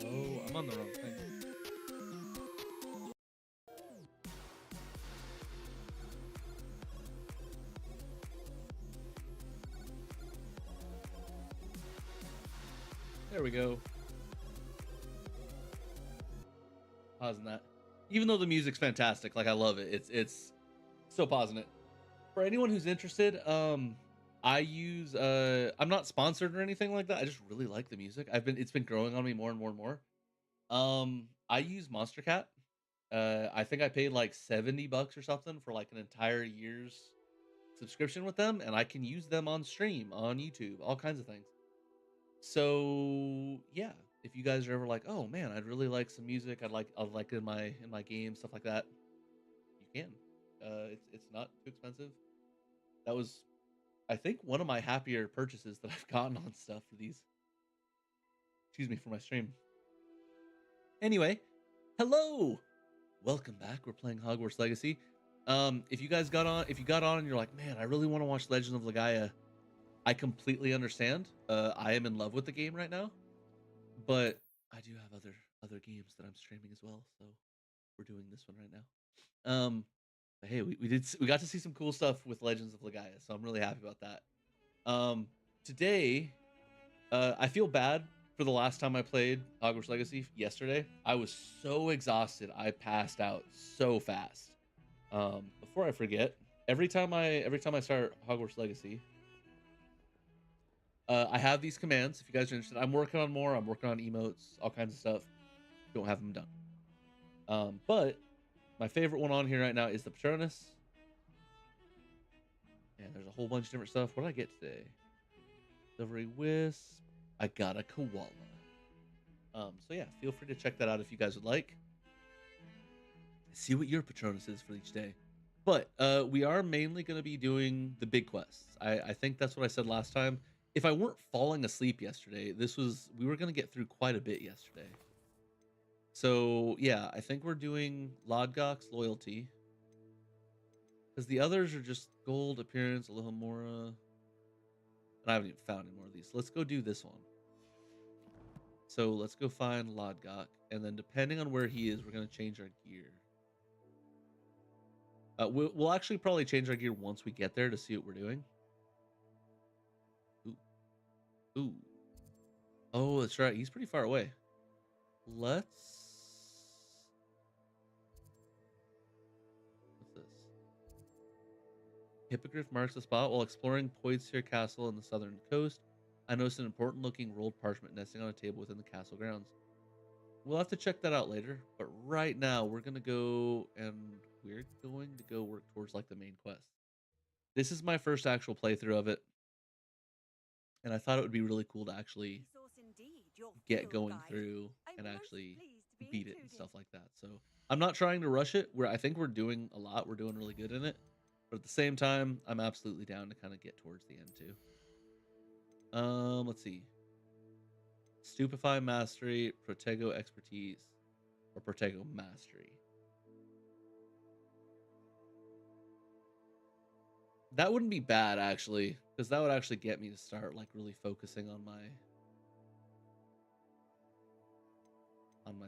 Oh, I'm on the wrong thing. There we go. Pausing that. Even though the music's fantastic, like I love it. It's still pausing it. For anyone who's interested, I use I'm not sponsored or anything like that. I just really like the music. It's been growing on me more and more and more. I use Monster Cat. I think I paid like $70 or something for like an entire year's subscription with them, and I can use them on stream, on YouTube, all kinds of things. So yeah, if you guys are ever like, oh man, I'd really like some music, I'd like in my game, stuff like that, you can. It's not too expensive. That was, I think, one of my happier purchases that I've gotten on stuff for these. Excuse me, for my stream. Anyway, hello, welcome back. We're playing Hogwarts Legacy. If you got on and you're like, man, I really want to watch Legend of Legaia, I completely understand. I am in love with the game right now, but I do have other games that I'm streaming as well, so we're doing this one right now. But hey, we got to see some cool stuff with Legends of Legaia, so I'm really happy about that. Today, I feel bad for the last time I played Hogwarts Legacy yesterday. I was so exhausted, I passed out so fast. Before I forget, every time I start Hogwarts Legacy, I have these commands. If you guys are interested, I'm working on more. I'm working on emotes, all kinds of stuff. Don't have them done. But my favorite one on here right now is the Patronus. And there's a whole bunch of different stuff. What did I get today? Silvery Wisp. I got a koala. So yeah, feel free to check that out if you guys would like. See what your Patronus is for each day. But we are mainly going to be doing the big quests. I think that's what I said last time. If I weren't falling asleep yesterday, we were going to get through quite a bit yesterday. So yeah, I think we're doing Lodgok's Loyalty. Because the others are just Gold, Appearance, Alohomora. And I haven't even found any more of these. Let's go do this one. So let's go find Lodgok. And then depending on where he is, we're going to change our gear. We'll actually probably change our gear once we get there to see what we're doing. Ooh. Ooh. Oh, that's right. He's pretty far away. What's this? Hippogriff marks the spot while exploring Poidsir Castle on the southern coast. I noticed an important looking rolled parchment nesting on a table within the castle grounds. We'll have to check that out later, but right now we're going to go work towards like the main quest. This is my first actual playthrough of it, and I thought it would be really cool to actually get going through and actually beat it and stuff like that. So I'm not trying to rush it. I think we're doing a lot. We're doing really good in it, but at the same time, I'm absolutely down to kind of get towards the end too. Let's see. Stupefy Mastery, Protego Expertise, or Protego Mastery. That wouldn't be bad actually, because that would actually get me to start like really focusing on my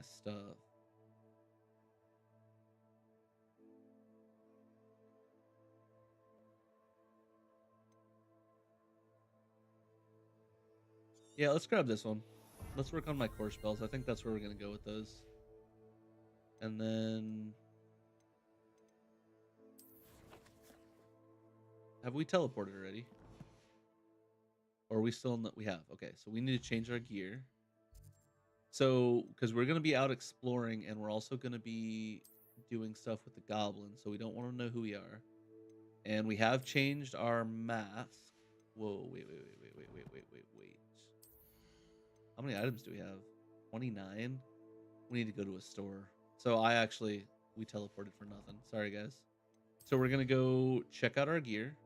stuff. Yeah, let's grab this one. Let's work on my core spells. I think that's where we're gonna go with those. And then, have we teleported already? Or are we still in the, we have. Okay, so we need to change our gear. So, because we're gonna be out exploring, and we're also gonna be doing stuff with the goblins, so we don't want to know who we are. And we have changed our mask. Whoa, wait. How many items do we have? 29. We need to go to a store. So we teleported for nothing. Sorry, guys. So we're gonna go check out our gear,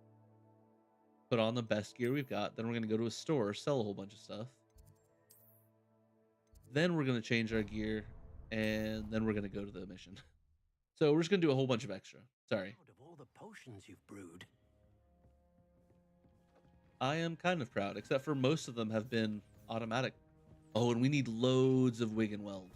put on the best gear we've got. Then we're gonna go to a store, sell a whole bunch of stuff. Then we're gonna change our gear, and then we're gonna go to the mission. So we're just gonna do a whole bunch of extra. Sorry. Out of all the potions you've brewed. I am kind of proud, except for most of them have been automatic. Oh, and we need loads of Wig and Weld.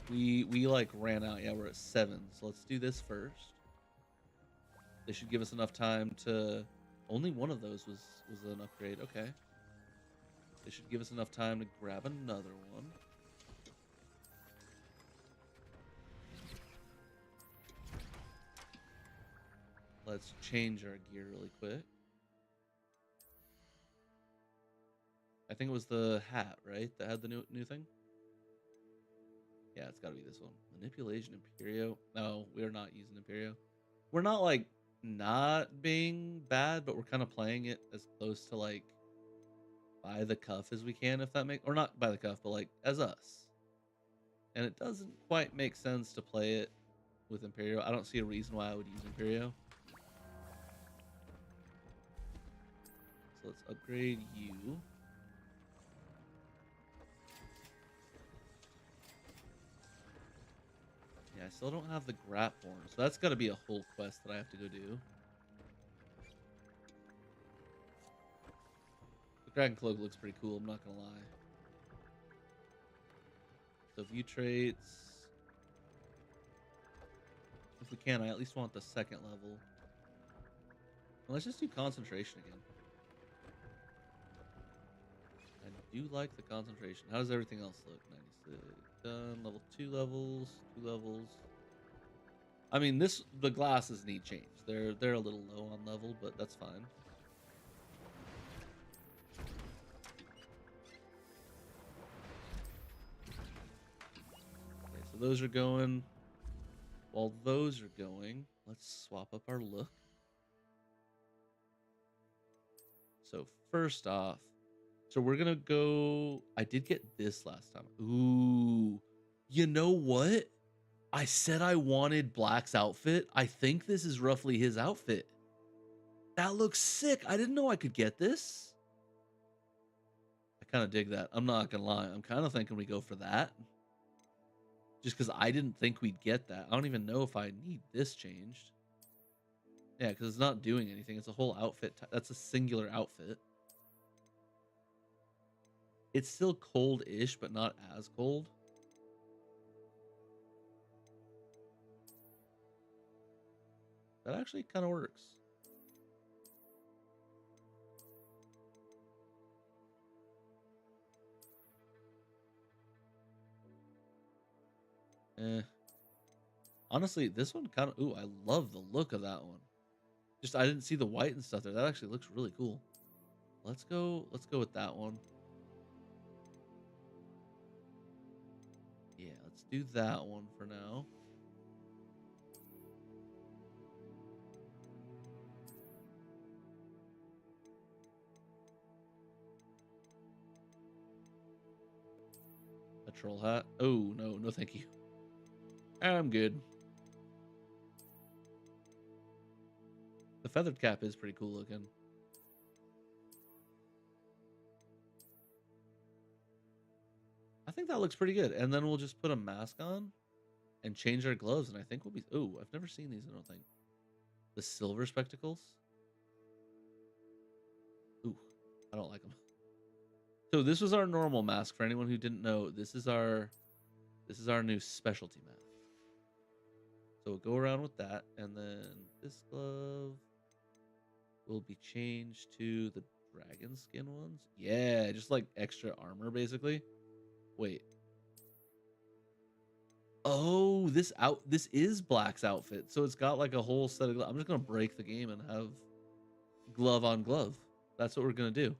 We like ran out. Yeah, we're at 7. So let's do this first. They should give us enough time to. Only one of those was an upgrade. Okay. They should give us enough time to grab another one. Let's change our gear really quick. I think it was the hat, right? That had the new thing. Yeah, it's got to be this one. Manipulation Imperio. No, we're not using Imperio. We're not like not being bad, but we're kind of playing it as close to like by the cuff as we can, if that make, or not by the cuff, but like as us. And it doesn't quite make sense to play it with Imperio. I don't see a reason why I would use Imperio. So let's upgrade you. Yeah, I still don't have the Grap Horn, so that's got to be a whole quest that I have to go do. The Dragon Cloak looks pretty cool, I'm not gonna lie. So view traits. If we can, I at least want the 2nd level. And let's just do concentration again. I do like the concentration. How does everything else look? 96. Done. Level 2 levels. 2 levels. I mean, the glasses need change. They're a little low on level, but that's fine. Okay, so those are going. While those are going, let's swap up our look. So first off, so we're gonna go. I did get this last time. Ooh, you know what? I said I wanted Black's outfit. I think this is roughly his outfit. That looks sick. I didn't know I could get this. I kind of dig that. I'm not gonna lie. I'm kind of thinking we go for that. Just because I didn't think we'd get that. I don't even know if I need this changed. Yeah, because it's not doing anything. It's a whole outfit. That's a singular outfit. It's still cold-ish, but not as cold. That actually kind of works. Eh. Honestly, this one kind of. Ooh, I love the look of that one. Just I didn't see the white and stuff there. That actually looks really cool. Let's go with that one. Yeah, let's do that one for now. A troll hat. Oh, no, no thank you. I'm good. The feathered cap is pretty cool looking. I think that looks pretty good. And then we'll just put a mask on and change our gloves, and I think we'll be. Oh, I've never seen these. I don't think. The silver spectacles. Ooh, I don't like them. So this was our normal mask. For anyone who didn't know, this is our new specialty mask. So we'll go around with that, and then this glove will be changed to the dragon skin ones. Yeah, just like extra armor, basically. Wait. Oh, this is Black's outfit. So it's got like a whole set of I'm just gonna break the game and have glove on glove. That's what we're gonna do.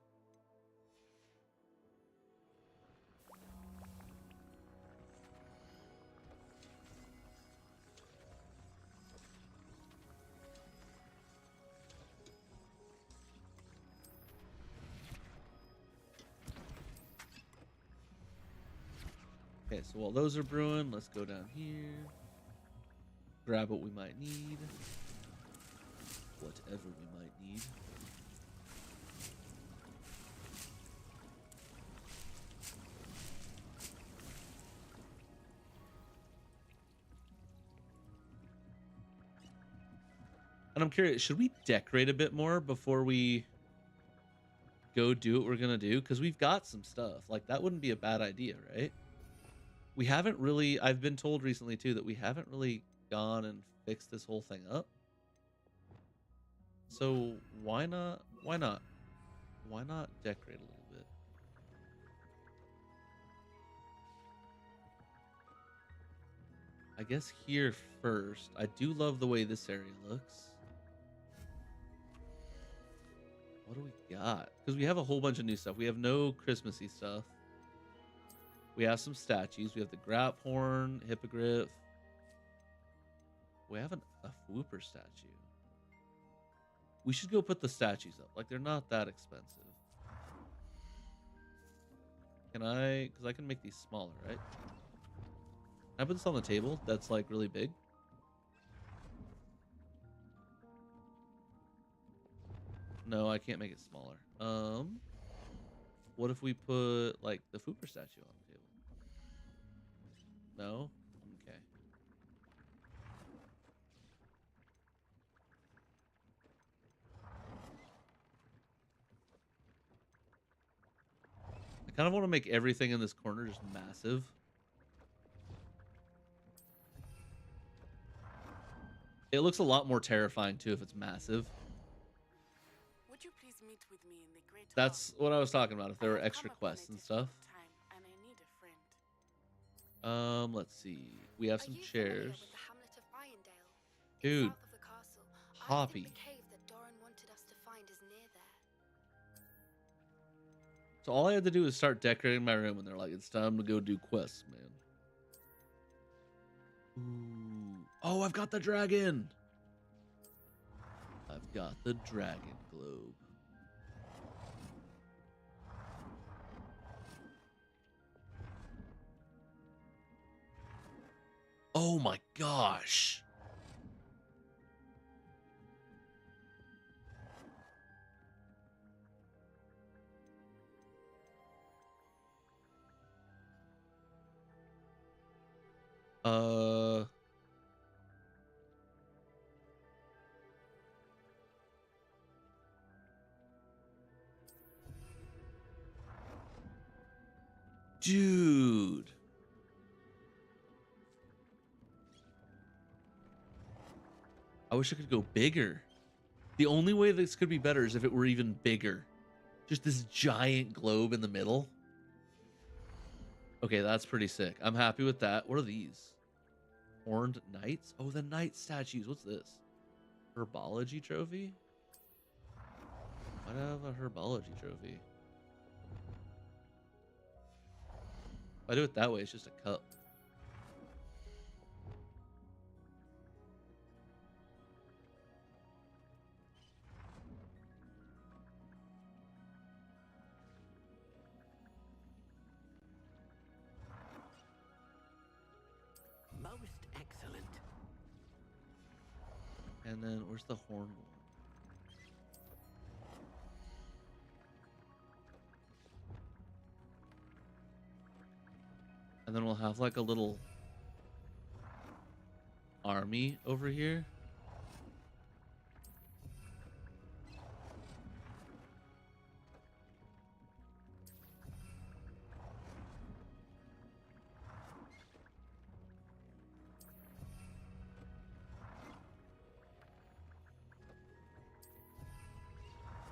Okay, so while those are brewing, let's go down here. Grab what we might need. Whatever we might need. And I'm curious, should we decorate a bit more before we go do what we're gonna do? Because we've got some stuff. Like, that wouldn't be a bad idea, right? We haven't really, I've been told recently too that we haven't really gone and fixed this whole thing up. So why not? Why not? Why not decorate a little bit? I guess here first. I do love the way this area looks. What do we got? Because we have a whole bunch of new stuff. We have no Christmassy stuff. We have some statues. We have the Grap Horn, Hippogriff. We have a Whooper statue. We should go put the statues up. Like, they're not that expensive. Can I? Because I can make these smaller, right? Can I put this on the table? That's like really big. No, I can't make it smaller. What if we put like the Fooper statue on the table? No? Okay. I kind of want to make everything in this corner just massive. It looks a lot more terrifying too if it's massive. Would you please meet with me in the great That's what I was talking about. If there I were have extra come upon quests a and stuff. difficult time, and I need a friend. Let's see. We have some Are you familiar chairs. with the hamlet of Irondale? It's Dude. south of the castle. I Hoppy. think the cave that Doran wanted us to find is near there. So all I had to do was start decorating my room, and they're like, "It's time to go do quests, man." Ooh. Oh, I've got the dragon. I've got the dragon globe. Oh my gosh. Uh Dude. I wish I could go bigger. The only way this could be better is if it were even bigger. Just this giant globe in the middle. Okay, that's pretty sick. I'm happy with that. What are these? Horned knights? Oh, the knight statues. What's this? Herbology trophy? Why do I have a herbology trophy? If I do it that way, it's just a cup. Most excellent. And then where's the horn one? And then we'll have like a little army over here.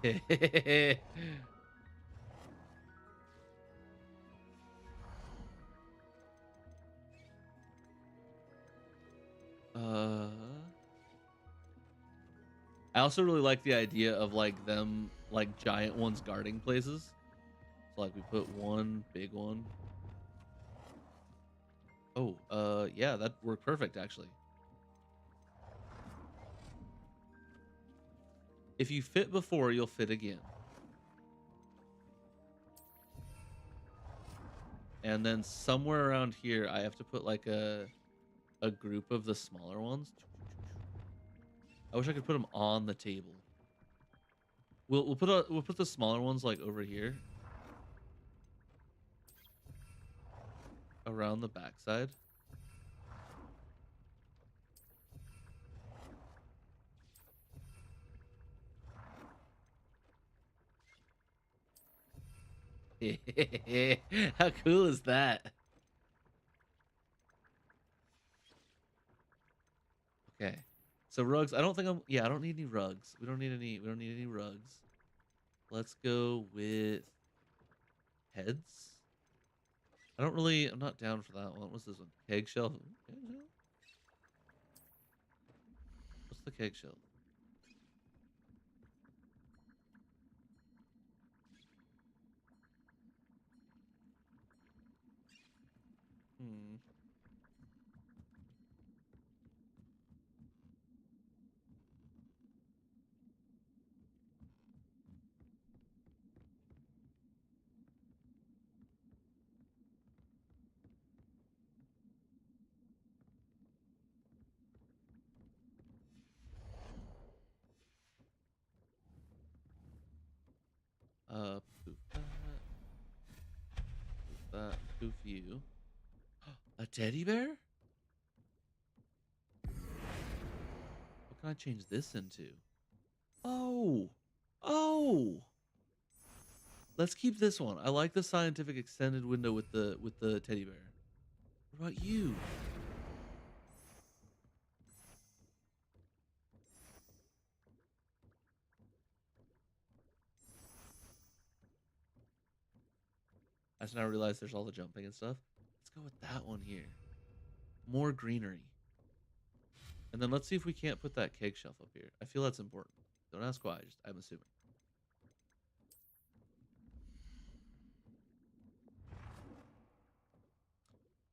uh, I also really like the idea of like them like giant ones guarding places. So like we put one big one. Oh, yeah, that worked perfect actually. If you fit before, you'll fit again. And then somewhere around here, I have to put like a group of the smaller ones. I wish I could put them on the table. We'll put the smaller ones like over here, around the backside. How cool is that? Okay. So rugs, I don't think I'm yeah, I don't need any rugs. We don't need any rugs. Let's go with heads. I'm not down for that one. What's this one? Keg shelf. Keg shelf? What's the keg shelf? Hmm. Poof that, poof you. A teddy bear? What can I change this into? Oh, oh. Let's keep this one. I like the scientific extended window with the teddy bear. What about you? I just now realized there's all the jumping and stuff. Let's go with that one here. More greenery. And then let's see if we can't put that cake shelf up here. I feel that's important. Don't ask why, just I'm assuming.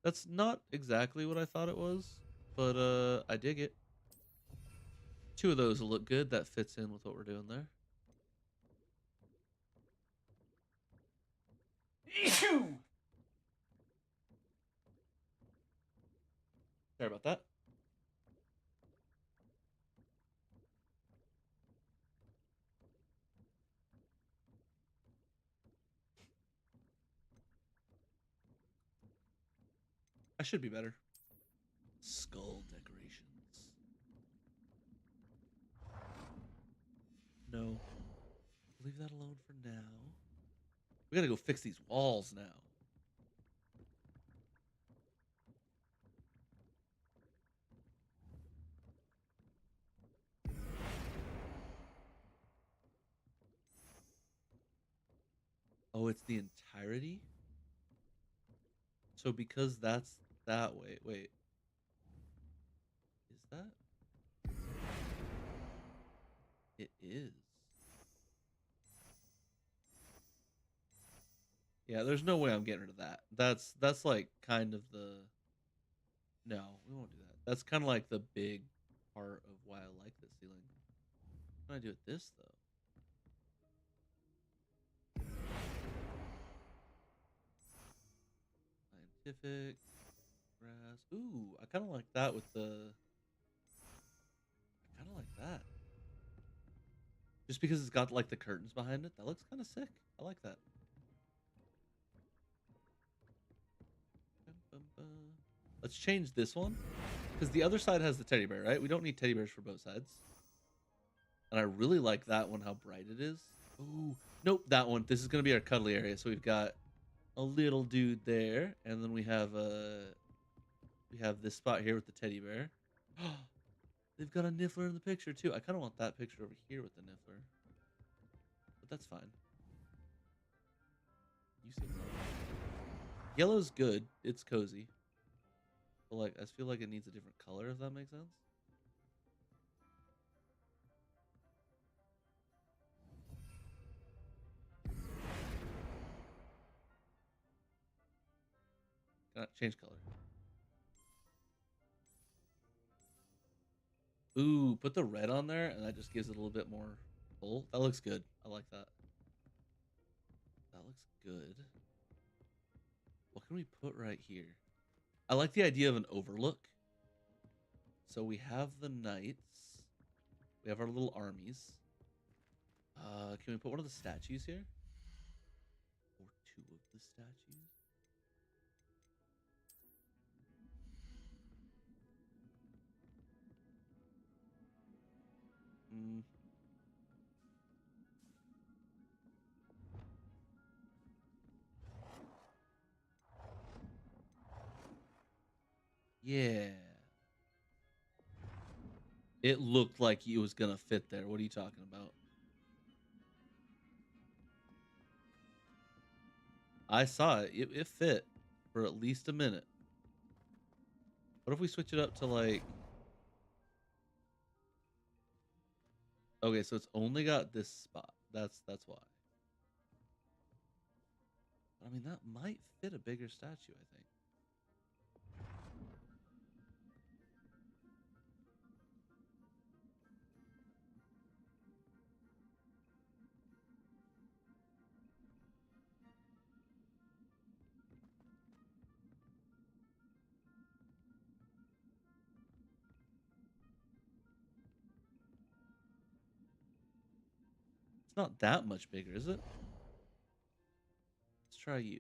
That's not exactly what I thought it was, but I dig it. Two of those will look good. That fits in with what we're doing there. Sorry about that. I should be better. Skull decorations. No. Leave that alone for now. We gotta go fix these walls now. Oh, it's the entirety? So because that's that way, wait. Is that? It is. Yeah, there's no way I'm getting rid of that. That's like kind of the no, we won't do that. That's kind of like the big part of why I like this ceiling. What do I do with this though? Scientific grass. Ooh, I kind of like that with the. I kind of like that. Just because it's got like the curtains behind it, that looks kind of sick. I like that. Bum, bum, bum. Let's change this one because the other side has the teddy bear, right? We don't need teddy bears for both sides. And I really like that one, how bright it is. Ooh, nope, that one. This is gonna be our cuddly area. So we've got a little dude there, and then we have this spot here with the teddy bear. They've got a niffler in the picture too. I kind of want that picture over here with the niffler. but that's fine. You seem wrong. Yellow's good. It's cozy. But like, I feel like it needs a different color, if that makes sense. Change color. Ooh, put the red on there, and that just gives it a little bit more pull. That looks good. I like that. That looks good. What can we put right here? I like the idea of an overlook. So we have the knights. We have our little armies. Can we put one of the statues here? Or two of the statues? Hmm. Yeah. It looked like it was gonna fit there. What are you talking about? I saw it. It fit for at least a minute. What if we switch it up to like... Okay, so it's only got this spot. That's why. But I mean, that might fit a bigger statue, I think. It's not that much bigger, is it? Let's try you.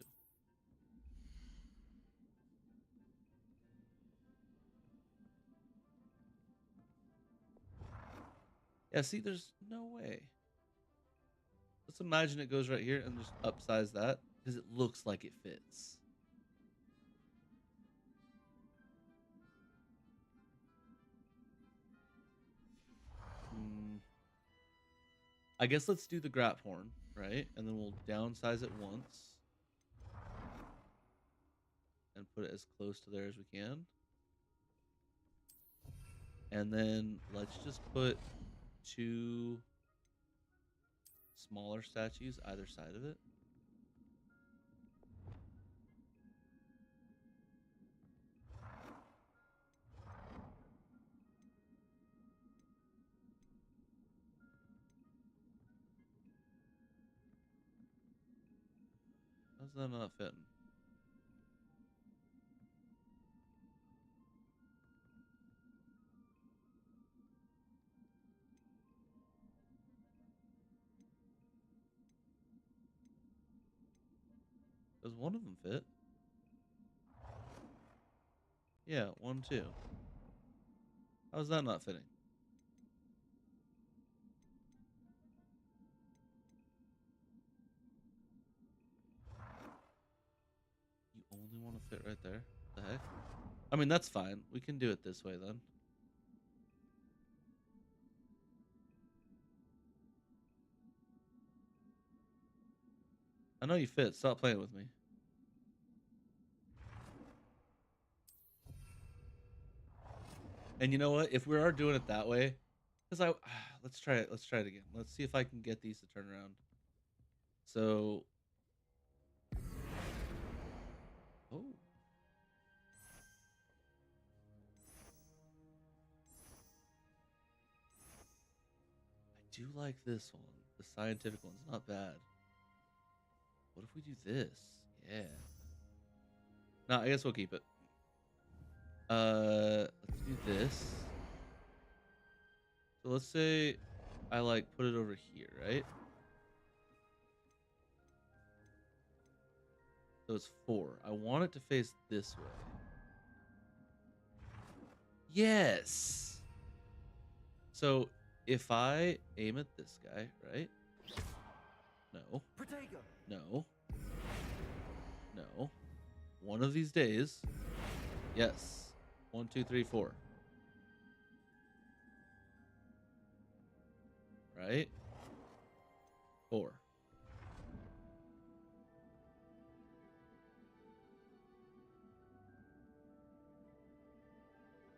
Yeah, see, there's no way. Let's imagine it goes right here and just upsize that because it looks like it fits. I guess let's do the grap horn, right? And then we'll downsize it once and put it as close to there as we can. And then let's just put two smaller statues either side of it. How's that not fitting? Does one of them fit? Yeah, 1, 2. How's that not fitting? You only want to fit right there? What the heck? I mean, that's fine. We can do it this way then. I know you fit. Stop playing with me. And you know what? If we are doing it that way, because let's try it. Let's try it again. Let's see if I can get these to turn around. So, oh, I do like this one. The scientific one's not bad. What if we do this? Yeah. No, I guess we'll keep it. Let's do this. So let's say I like put it over here, right? So it's 4. I want it to face this way. Yes. So if I aim at this guy, right? No. No. No. One of these days. Yes. 1, 2, 3, 4. Right? 4.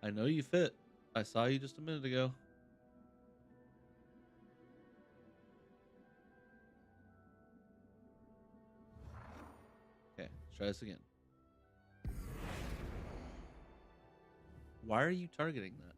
I know you fit. I saw you just a minute ago. Okay, let's try this again. Why are you targeting that?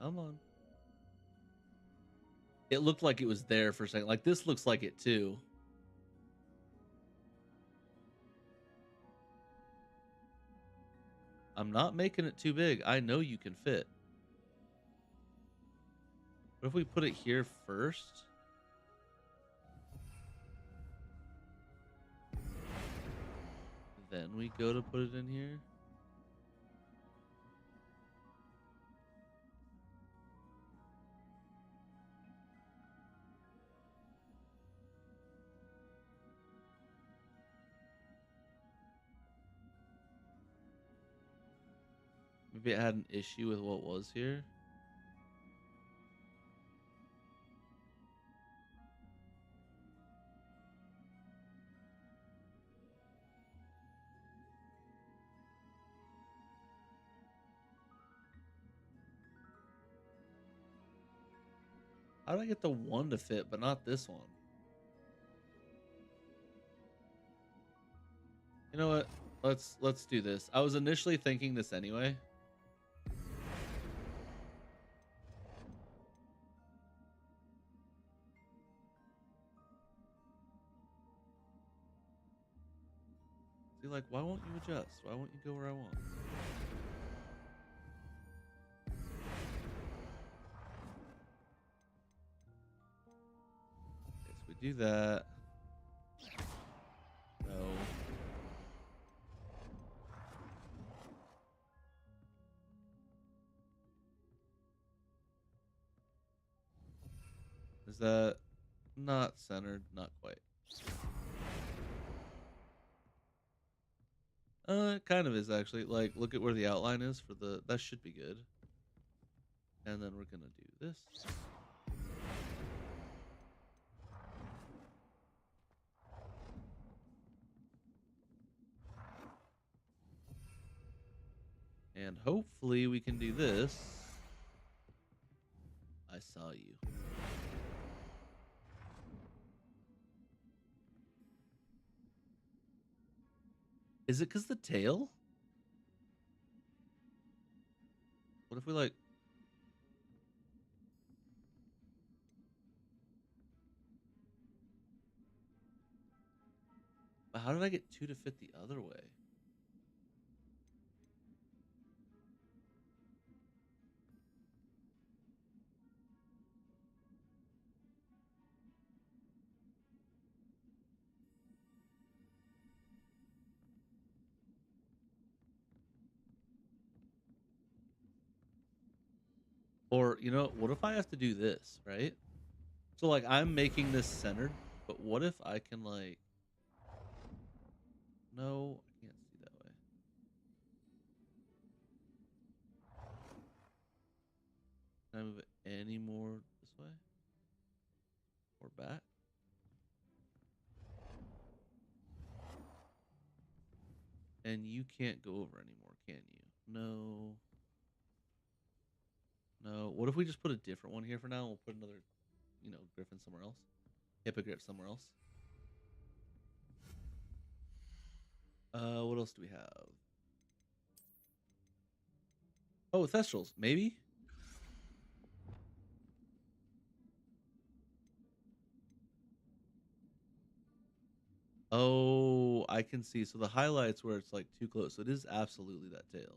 Come on. It looked like it was there for a second. Like, this looks like it too. I'm not making it too big. I know you can fit. What if we put it here first? Then we go to put it in here? Maybe it had an issue with what was here. How did I get the one to fit, but not this one? You know what? Let's do this. I was initially thinking this anyway. See, like, why won't you adjust? Why won't you go where I want? Okay, so we do that. No. Is that not centered? Not quite. It kind of is actually. Like, look at where the outline is for the. That should be good. And then we're gonna do this. And hopefully we can do this. I saw you. Is it because the tail? What if we like... But how did I get 2 to fit the other way? Or, you know, what if I have to do this, right? So, like, I'm making this centered, but what if I can, like... No, I can't see that way. Can I move it any more this way? Or back? And you can't go over anymore, can you? No. No. What if we just put a different one here for now? We'll put another, you know, griffin somewhere else. Hippogriff somewhere else. What else do we have? Oh, Thestrals, maybe? Oh, I can see. So the highlights where it's like too close. So it is absolutely that tail.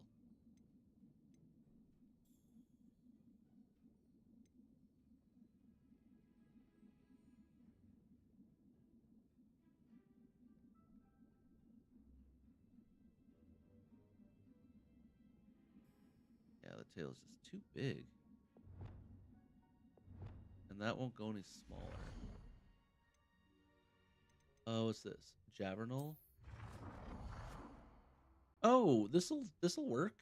Yeah, the tail is just too big. And that won't go any smaller. Oh, what's this? Jabbernull? Oh, this'll work.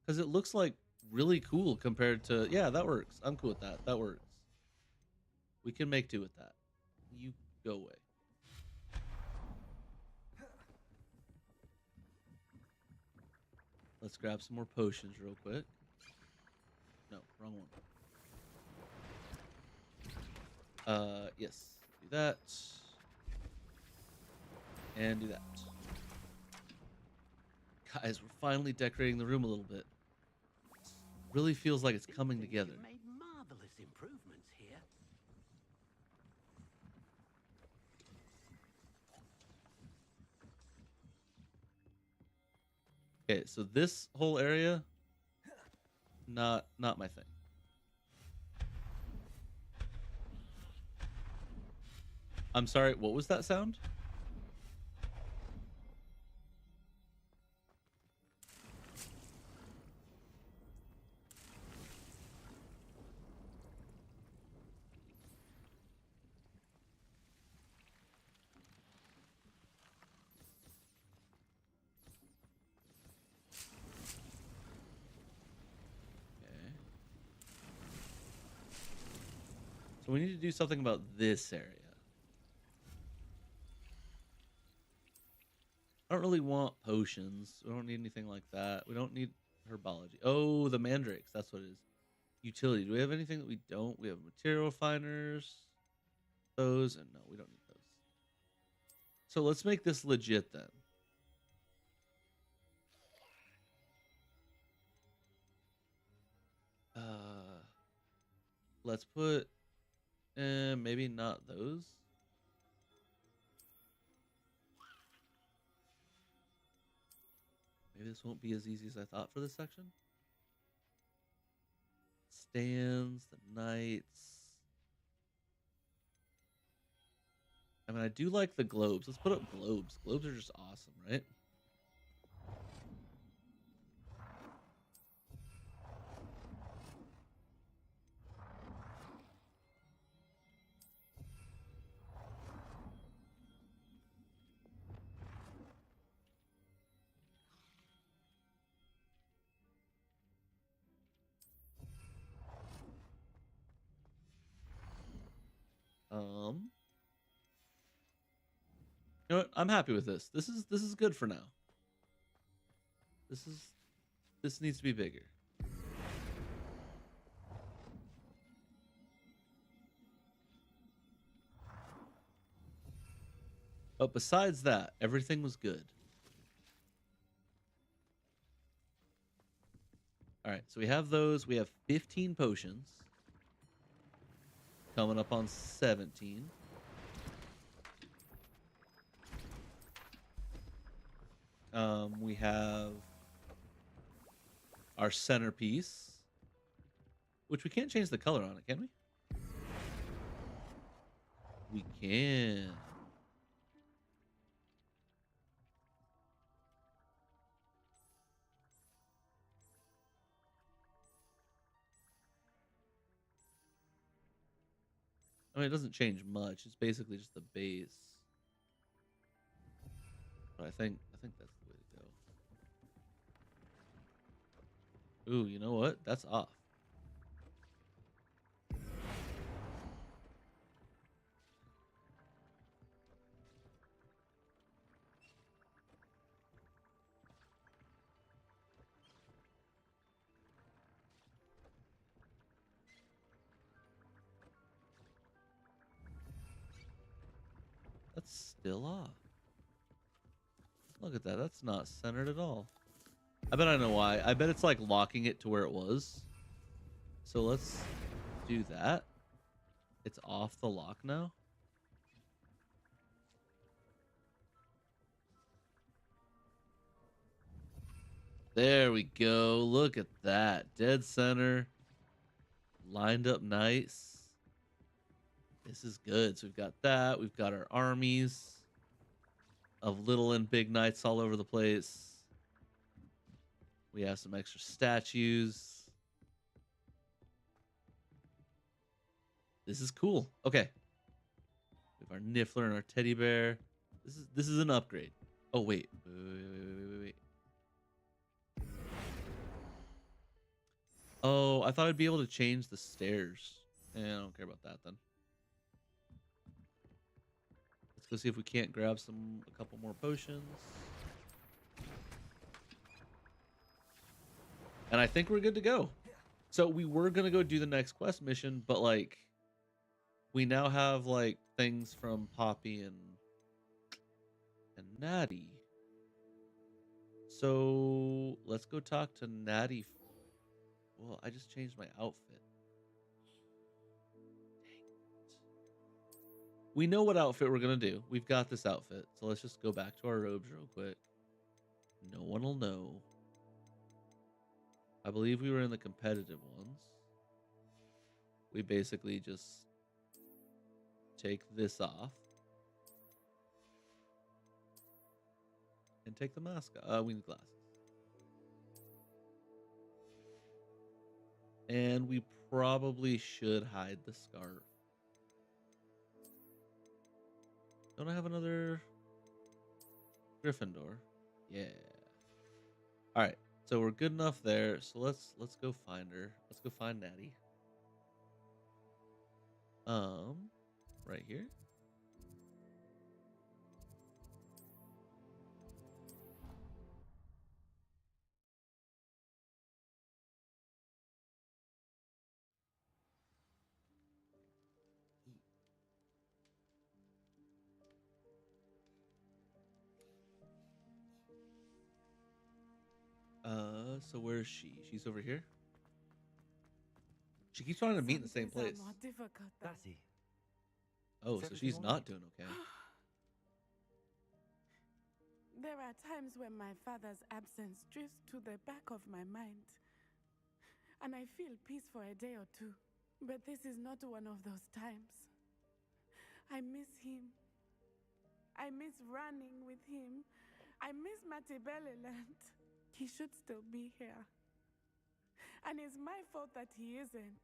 Because it looks like really cool compared to, yeah, that works. I'm cool with that. That works. We can make do with that. You go away. Let's grab some more potions real quick. No, wrong one. Yes. Do that. And do that. Guys, we're finally decorating the room a little bit. Really feels like it's coming Seems together. you've made marvelous improvements here. Okay, so this whole area, not my thing. I'm sorry, what was that sound? Okay. So we need to do something about this area. I don't really want potions. We don't need anything like that. We don't need herbology. Oh, the mandrakes. That's what it is. Utility. Do we have anything that we don't? We have material refiners. Those. And no, we don't need those. So let's make this legit then. Let's put maybe not those. Maybe this won't be as easy as I thought for this section. Stands, the knights. I mean, I do like the globes. Let's put up globes. Globes are just awesome, right? You know what? I'm happy with this. This is good for now. This needs to be bigger. But besides that, everything was good. All right, so we have those. We have 15 potions. Coming up on 17. We have our centerpiece, which we can't change the color on it, can we? We can. I mean, it doesn't change much. It's basically just the base. But I think that's the way to go. Ooh, you know what? That's off. That's still off. Look at that. That's not centered at all. I bet I know why. I bet it's like locking it to where it was. So let's do that. It's off the lock now. There we go. Look at that. Dead center. Lined up nice. This is good. So we've got that. We've got our armies of little and big knights all over the place. We have some extra statues. This is cool. Okay. We have our Niffler and our teddy bear. This is an upgrade. Oh wait. Wait. Oh, I thought I'd be able to change the stairs. I don't care about that then. Let's go see if we can't grab a couple more potions. And I think we're good to go. So we were gonna go do the next quest mission, but like we now have like things from Poppy and Natty. So let's go talk to Natty. Well, I just changed my outfit. Dang it. We know what outfit we're gonna do. We've got this outfit. So let's just go back to our robes real quick. No one will know. I believe we were in the competitive ones. We basically just take this off. And take the mask off. We need glasses. And we probably should hide the scarf. Don't I have another Gryffindor? Yeah. All right. So we're good enough there. So let's go find her. Let's go find Natty. Right here. So where is she? She's over here. She keeps trying to meet in the same place. Natty, Oh, Is so she's everything not alright? doing okay. There are times when my father's absence drifts to the back of my mind, and I feel peace for a day or two. But this is not one of those times. I miss him. I miss running with him. I miss Matibeleland. He should still be here. And it's my fault that he isn't.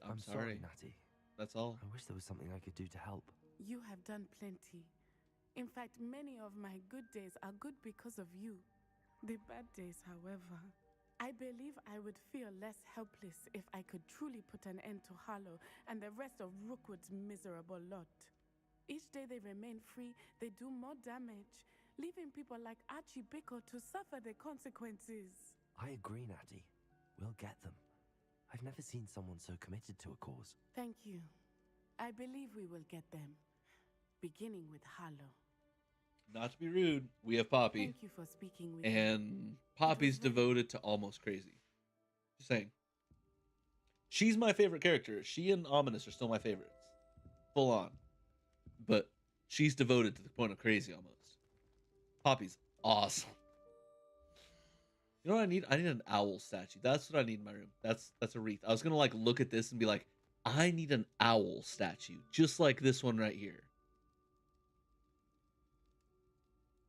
I'm sorry. Natty. That's all. I wish there was something I could do to help. You have done plenty. In fact, many of my good days are good because of you. The bad days, however. I believe I would feel less helpless if I could truly put an end to Harlow and the rest of Rookwood's miserable lot. Each day they remain free, they do more damage, leaving people like Archie Bickle to suffer the consequences. I agree, Natty. We'll get them. I've never seen someone so committed to a cause. Thank you. I believe we will get them, beginning with Harlow. Not to be rude, we have Poppy. Thank you for speaking with me. And Poppy's very- devoted to almost crazy. Just saying. She's my favorite character. She and Ominous are still my favorites. Full on. But she's devoted to the point of crazy almost. Poppy's awesome. You know what I need? I need an owl statue. That's what I need in my room. That's a wreath. I was gonna like look at this and be like, I need an owl statue. Just like this one right here.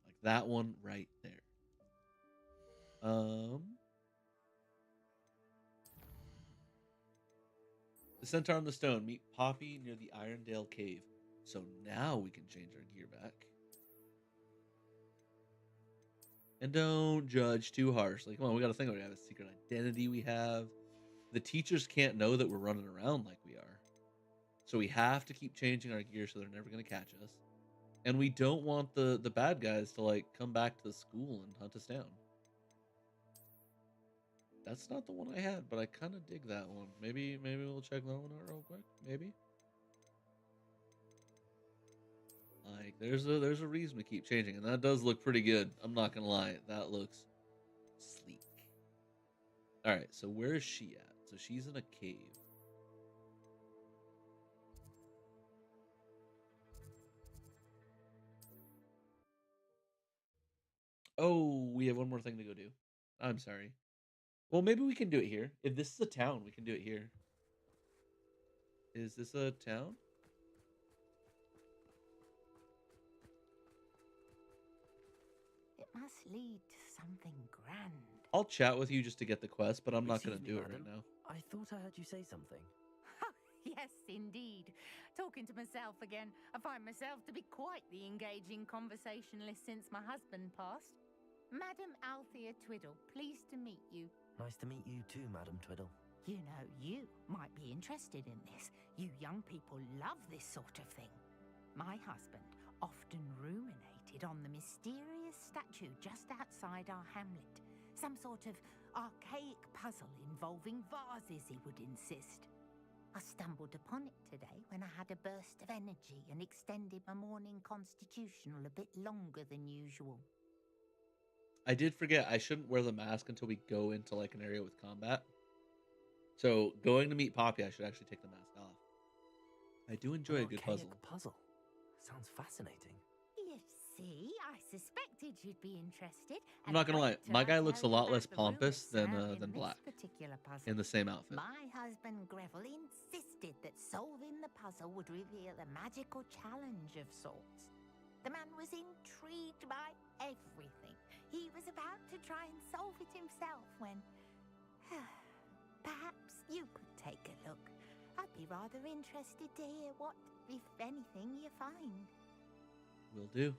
Like that one right there. The centaur on the stone. Meet Poppy near the Irondale Cave. So now we can change our gear back. And don't judge too harshly. Come on, we got to think. We have a secret identity. We have. The teachers can't know that we're running around like we are. So we have to keep changing our gear so they're never going to catch us. And we don't want the bad guys to like come back to the school and hunt us down. That's not the one I had, but I kind of dig that one. Maybe we'll check that one out real quick. Maybe. Like there's a reason we keep changing, and that does look pretty good. I'm not gonna lie, that looks sleek. All right, so where is she at? So she's in a cave. Oh, we have one more thing to go do. I'm sorry. Well, maybe we can do it here. If this is a town, we can do it here. Is this a town? It must lead to something grand. I'll chat with you just to get the quest, but I'm not gonna Excuse me, do it right madam. now. I thought I heard you say something. Yes, indeed. Talking to myself again. I find myself to be quite the engaging conversationalist since my husband passed. Madam Althea Twiddle, pleased to meet you. Nice to meet you too, Madam Twiddle. You know, you might be interested in this. You young people love this sort of thing. My husband often ruminated on the mysterious statue just outside our hamlet. Some sort of archaic puzzle involving vases, he would insist. I stumbled upon it today when I had a burst of energy and extended my morning constitutional a bit longer than usual. I did forget I shouldn't wear the mask until we go into like an area with combat. So going to meet Poppy, I should actually take the mask off. I do enjoy An a good archaic puzzle. puzzle. Sounds fascinating. You see, I suspected you'd be interested. I'm not gonna lie, my guy looks a lot less pompous than Black particular puzzle. in the same outfit. My husband Greville insisted that solving the puzzle would reveal a magical challenge of sorts. The man was intrigued by everything. He was about to try and solve it himself when... Perhaps you could take a look. I'd be rather interested to hear what, if anything, you find. Will do.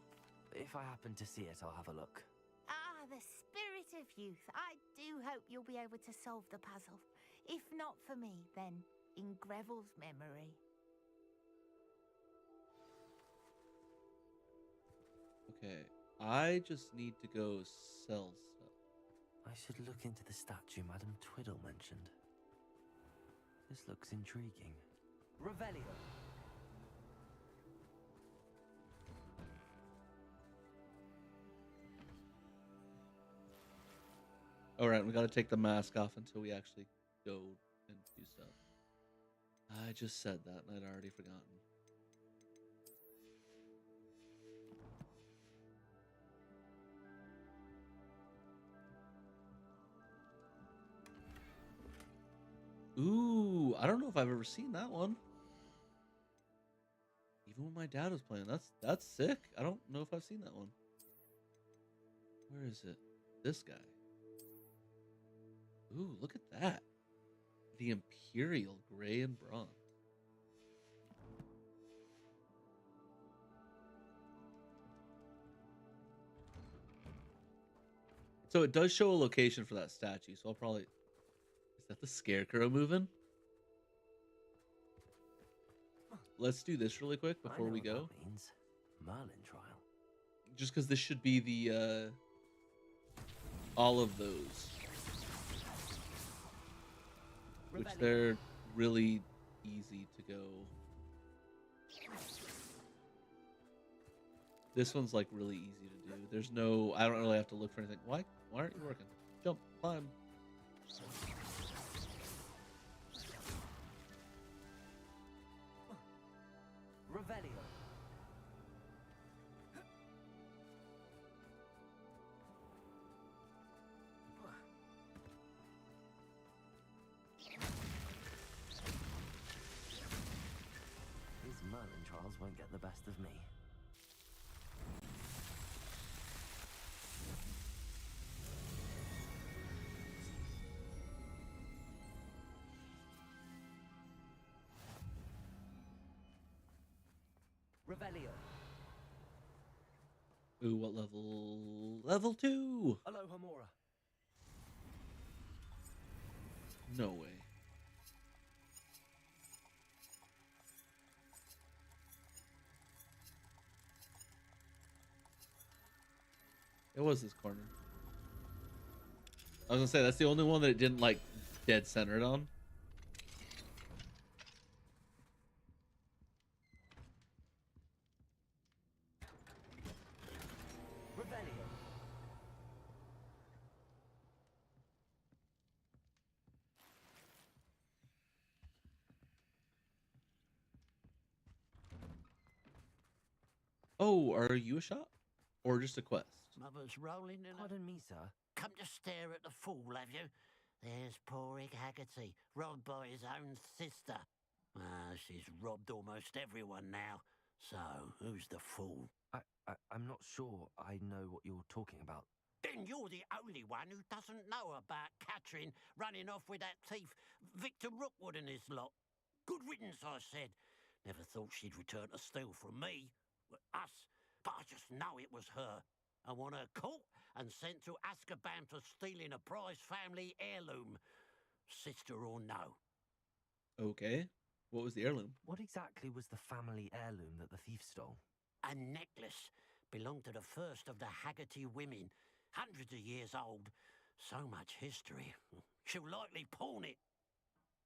If I happen to see it, I'll have a look. Ah, the spirit of youth. I do hope you'll be able to solve the puzzle. If not for me, then in Greville's memory. Okay, I just need to go sell stuff. I should look into the statue Madam Twiddle mentioned. This looks intriguing. Revelio. All right, we got to take the mask off until we actually go and do stuff. I just said that and I'd already forgotten. Ooh, I don't know if I've ever seen that one. Even when my dad was playing, that's sick. I don't know if I've seen that one. Where is it? This guy. Ooh, look at that. The Imperial Gray and Bronze. So it does show a location for that statue, so I'll probably... Is that the Scarecrow moving? Let's do this really quick before we go. That means Merlin trial. Just because this should be the, all of those. Which they're really easy to go. This one's like really easy to do. There's no, I don't really have to look for anything. Why aren't you working? Jump, climb. Revelio. These Merlin trials won't get the best of me. Revelio. Ooh, what level? Level 2! Aloha Mora. No way. It was this corner. I was gonna say, that's the only one that it didn't, like, dead center it on. Revelio. Oh, are you a shop? Or just a quest? Mother's rolling in a... Pardon me, sir. Come to stare at the fool, have you? There's poor Ig Haggerty, robbed by his own sister. Ah, she's robbed almost everyone now. So, who's the fool? I'm not sure I know what you're talking about. This Then you're the only one who doesn't know about Catherine running off with that thief Victor Rookwood and his lot. Good riddance, I said. Never thought she'd return to steal from me. Us. But I just know it was her. I want her caught and sent to Azkaban for stealing a prized family heirloom. Sister or no. Okay. What was the heirloom? What exactly was the family heirloom that the thief stole? A necklace belonged to the first of the Haggerty women. Hundreds of years old. So much history. She'll likely pawn it.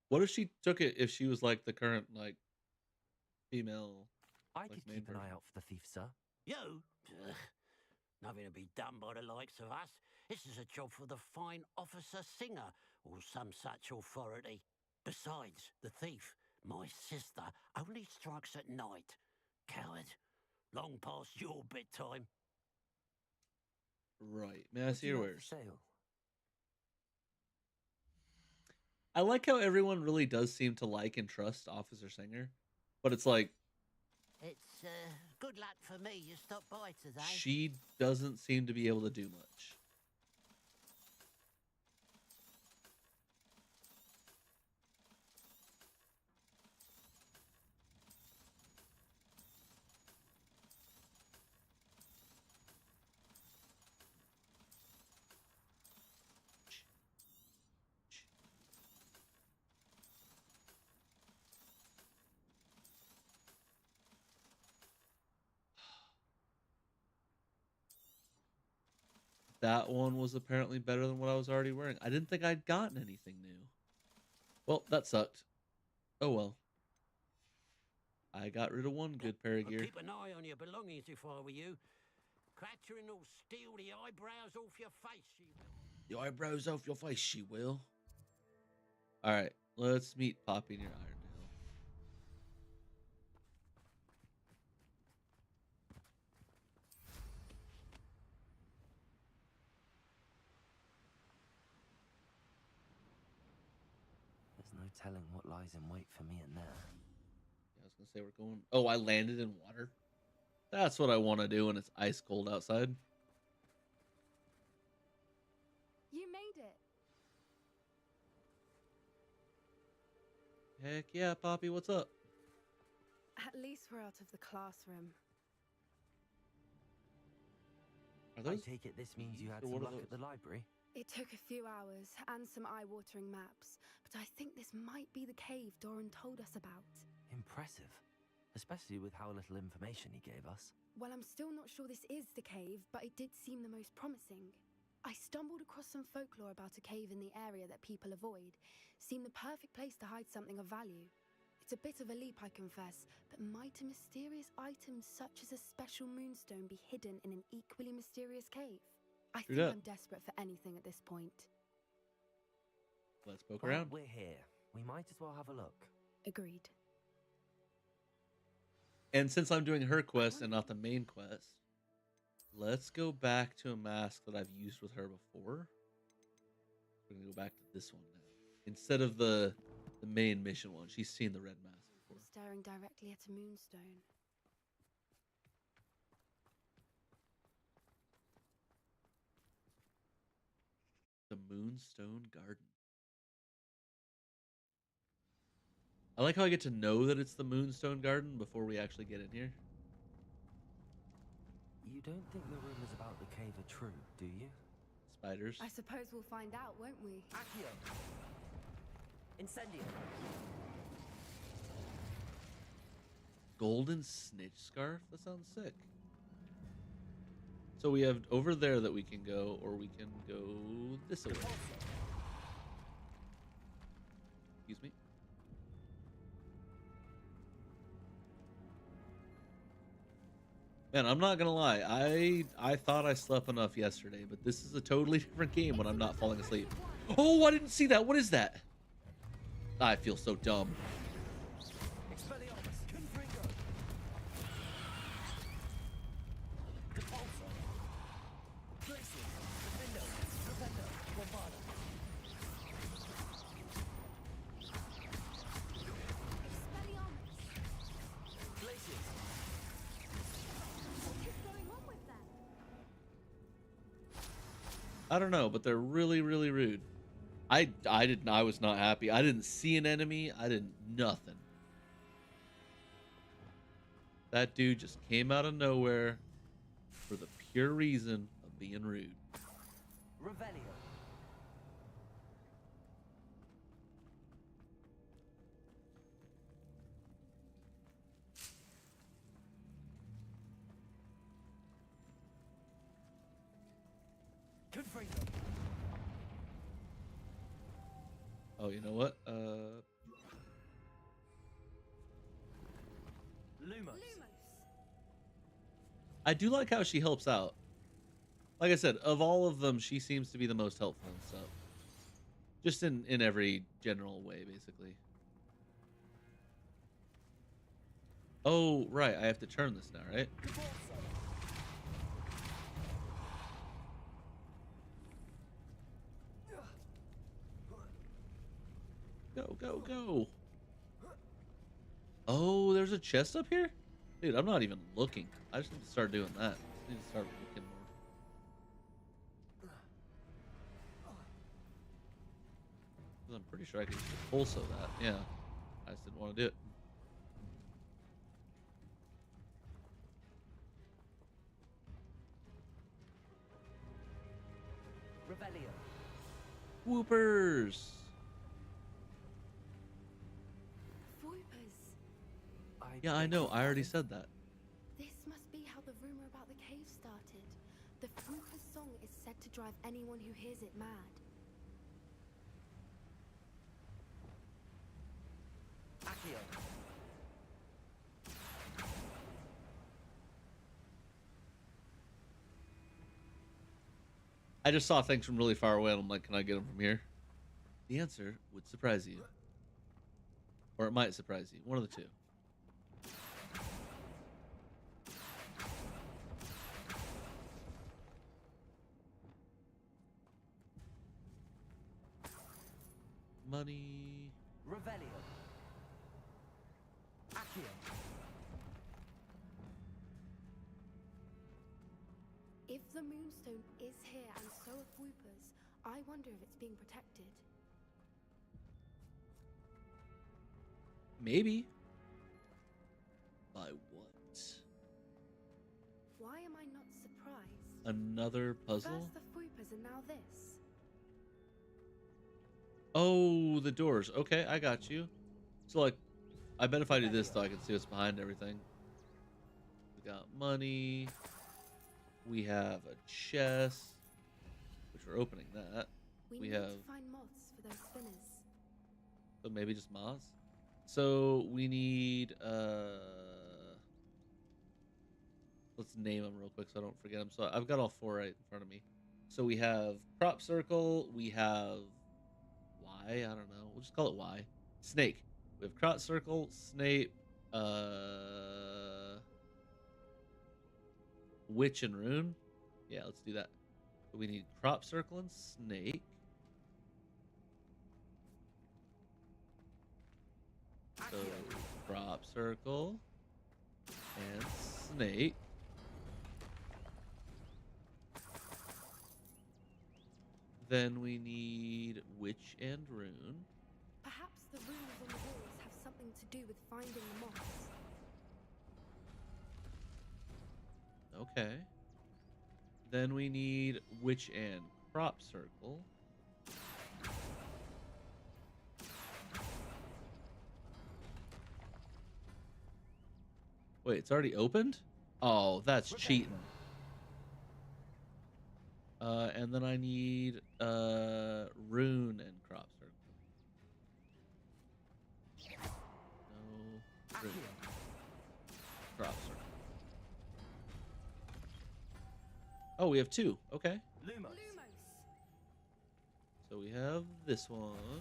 What if she took it if she was like the current like female? I Like could main keep an eye version. out for the thief, sir. You? Ugh, nothing to be done by the likes of us. This is a job for the fine officer Singer or some such authority. Besides, the thief, my sister, only strikes at night. Coward. Long past your bedtime. Right. May I What see do you your have for wares? sale? I like how everyone really does seem to like and trust Officer Singer, but it's like It's good luck for me you stopped by today. she doesn't seem to be able to do much. That one was apparently better than what I was already wearing. I didn't think I'd gotten anything new. Well, that sucked. Oh well. I got rid of one good pair of I'd gear. keep an eye on your belongings if I were you. Catherine will steal the eyebrows off your face, she will. The eyebrows off your face, she will. Alright, let's meet Poppy near Irondale. There's no telling what lies in wait for me in there. Yeah, I was gonna say we're going. Oh, I landed in water. That's what I want to do when it's ice cold outside. You made it. Heck yeah, Poppy, what's up? At least we're out of the classroom. Are I those take it this means you bees had or some what are luck at those? the library? It took a few hours and some eye-watering maps, but I think this might be the cave Doran told us about. Impressive. Especially with how little information he gave us. Well, I'm still not sure this is the cave, but it did seem the most promising. I stumbled across some folklore about a cave in the area that people avoid. Seemed the perfect place to hide something of value. It's a bit of a leap, I confess, but might a mysterious item such as a special moonstone be hidden in an equally mysterious cave? I True think that. I'm desperate for anything at this point. Let's poke Well, around. we're here. We might as well have a look. Agreed. And since I'm doing her quest and not the main quest, let's go back to a mask that I've used with her before. We're gonna go back to this one now. Instead of the main mission one. She's seen the red mask before. Staring directly at a moonstone. The Moonstone Garden. I like how I get to know that it's the Moonstone Garden before we actually get in here. You don't think the rumors about the cave are true, do you? Spiders. I suppose we'll find out, won't we? Accio! Incendio! Golden snitch scarf? That sounds sick. So we have over there that we can go, or we can go this way. Excuse me. Man, I'm not gonna lie. I thought I slept enough yesterday, but this is a totally different game when I'm not falling asleep. Oh, I didn't see that. What is that? I feel so dumb. Expelliarmus! Confringo! Repulsor! Glacius! Defendo! Defendo! Bombarda! Glacius! What is going on with that? I don't know, but they're really, really rude. I was not happy. I didn't see an enemy. I didn't nothing. That dude just came out of nowhere for the pure reason of being rude. Revelio. Confringo. Oh, you know what? Lumos. I do like how she helps out. Like I said, of all of them, she seems to be the most helpful and stuff. Just in every general way, basically. Oh, right. I have to turn this now, right? Go, go, go. Oh, there's a chest up here? Dude, I'm not even looking. I just need to start doing that. I need to start looking more. 'Cause I'm pretty sure I can just pulso that. Yeah. I just didn't want to do it. Revelio. Whoopers! Voipers. Yeah, I know. I already said that. This must be how the rumor about the cave started. The Fruiter's song is said to drive anyone who hears it mad. Accio. I just saw things from really far away and I'm like, can I get them from here? The answer would surprise you. Or it might surprise you. One of the two. Money. Revelio. Accio. If the Moonstone is here and so are Whoopers, I wonder if it's being protected. Maybe. By what? Why am I not surprised? Another puzzle? First the Whoopers and now this. Oh, the doors. Okay, I got you. So, like, I bet if I do this, though, I can see what's behind everything. We got money. We have a chest, which we're opening that. We We need have... to find moths for those spinners. So maybe just moths. So we need let's name them real quick so I don't forget them. So I've got all four right in front of me. So we have crop circle, we have Y, I don't know. We'll just call it Y. Snake. We have crop circle, snake, witch and rune. Yeah, let's do that. So we need crop circle and snake. So crop circle and snake. Then we need witch and rune. Perhaps the runes on the walls have something to do with finding the moths. Okay. Then we need witch and crop circle. Wait, it's already opened? Oh, that's cheating. And then I need rune and crop circle. No, rune. Crop circle. Oh, we have two. Okay. Lumos. So we have this one.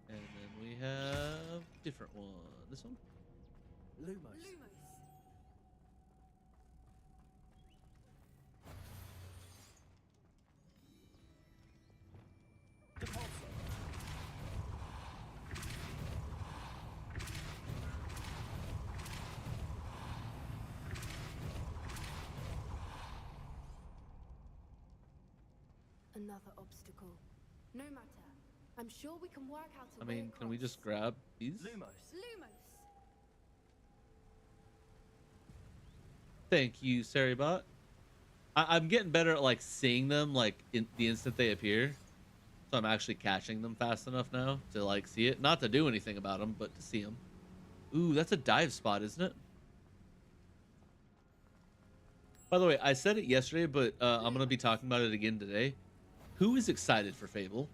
And then we have different one. This one? Lumos. Depulso. another obstacle. No matter. I'm sure we can work out a I way mean, can we across. just grab these? Lumos. Lumos! Thank you, Saribot. I'm getting better at like seeing them like in the instant they appear. So I'm actually catching them fast enough now to like see it. Not to do anything about them, but to see them. Ooh, that's a dive spot, isn't it? By the way, I said it yesterday, but I'm going to be talking about it again today. Who is excited for Fable?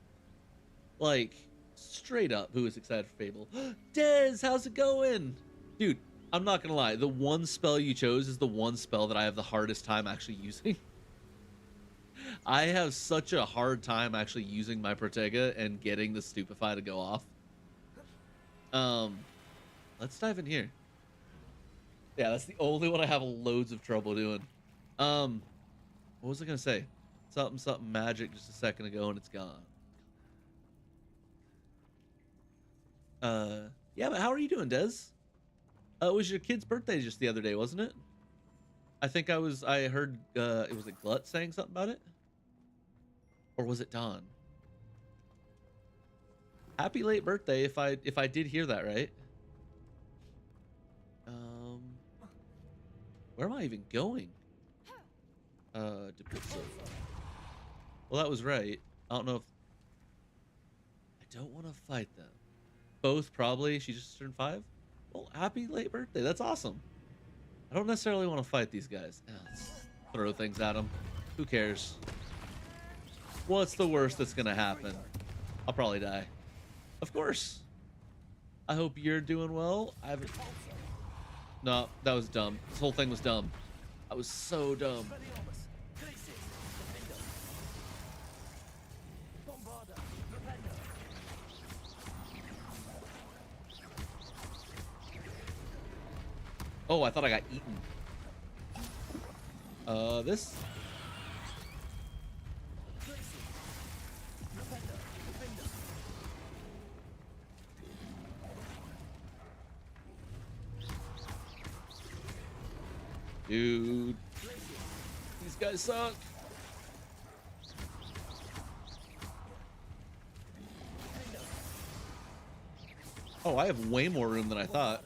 Like, straight up, who is excited for Fable? Dez, how's it going? Dude, I'm not going to lie. The one spell you chose is the one spell that I have the hardest time actually using. I have such a hard time actually using my Protega and getting the Stupefy to go off. Let's dive in here. Yeah, that's the only one I have loads of trouble doing. What was I gonna say? Something magic just a second ago and it's gone. Yeah, but how are you doing, Dez? It was your kid's birthday just the other day, wasn't it? I think I heard it was Glut saying something about it. Or was it Dawn? Happy late birthday if I did hear that right. Where am I even going? Well, that was right. I don't know if I don't want to fight them. Both probably. She just turned 5. Well, happy late birthday. That's awesome. I don't necessarily want to fight these guys. Let's throw things at them. Who cares? What's the worst that's gonna happen? I'll probably die. Of course. I hope you're doing well. I haven't. No, that was dumb. This whole thing was dumb. I was so dumb. Oh, I thought I got eaten. This. Dude, these guys suck. Oh, I have way more room than I thought.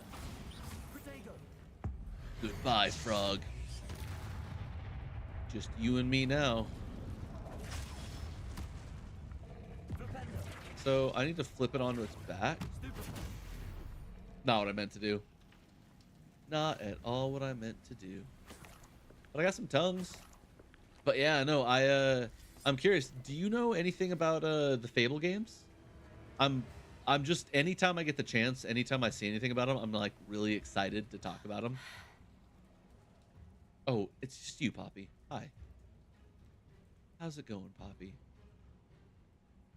Goodbye, frog. Just you and me now. So I need to flip it onto its back. Not what I meant to do. Not at all what I meant to do. But I got some tongues. But yeah, no, I'm curious. Do you know anything about the Fable games? I'm just, anytime I get the chance, anytime I see anything about them, I'm like really excited to talk about them. Oh, it's just you, Poppy. Hi. How's it going, Poppy?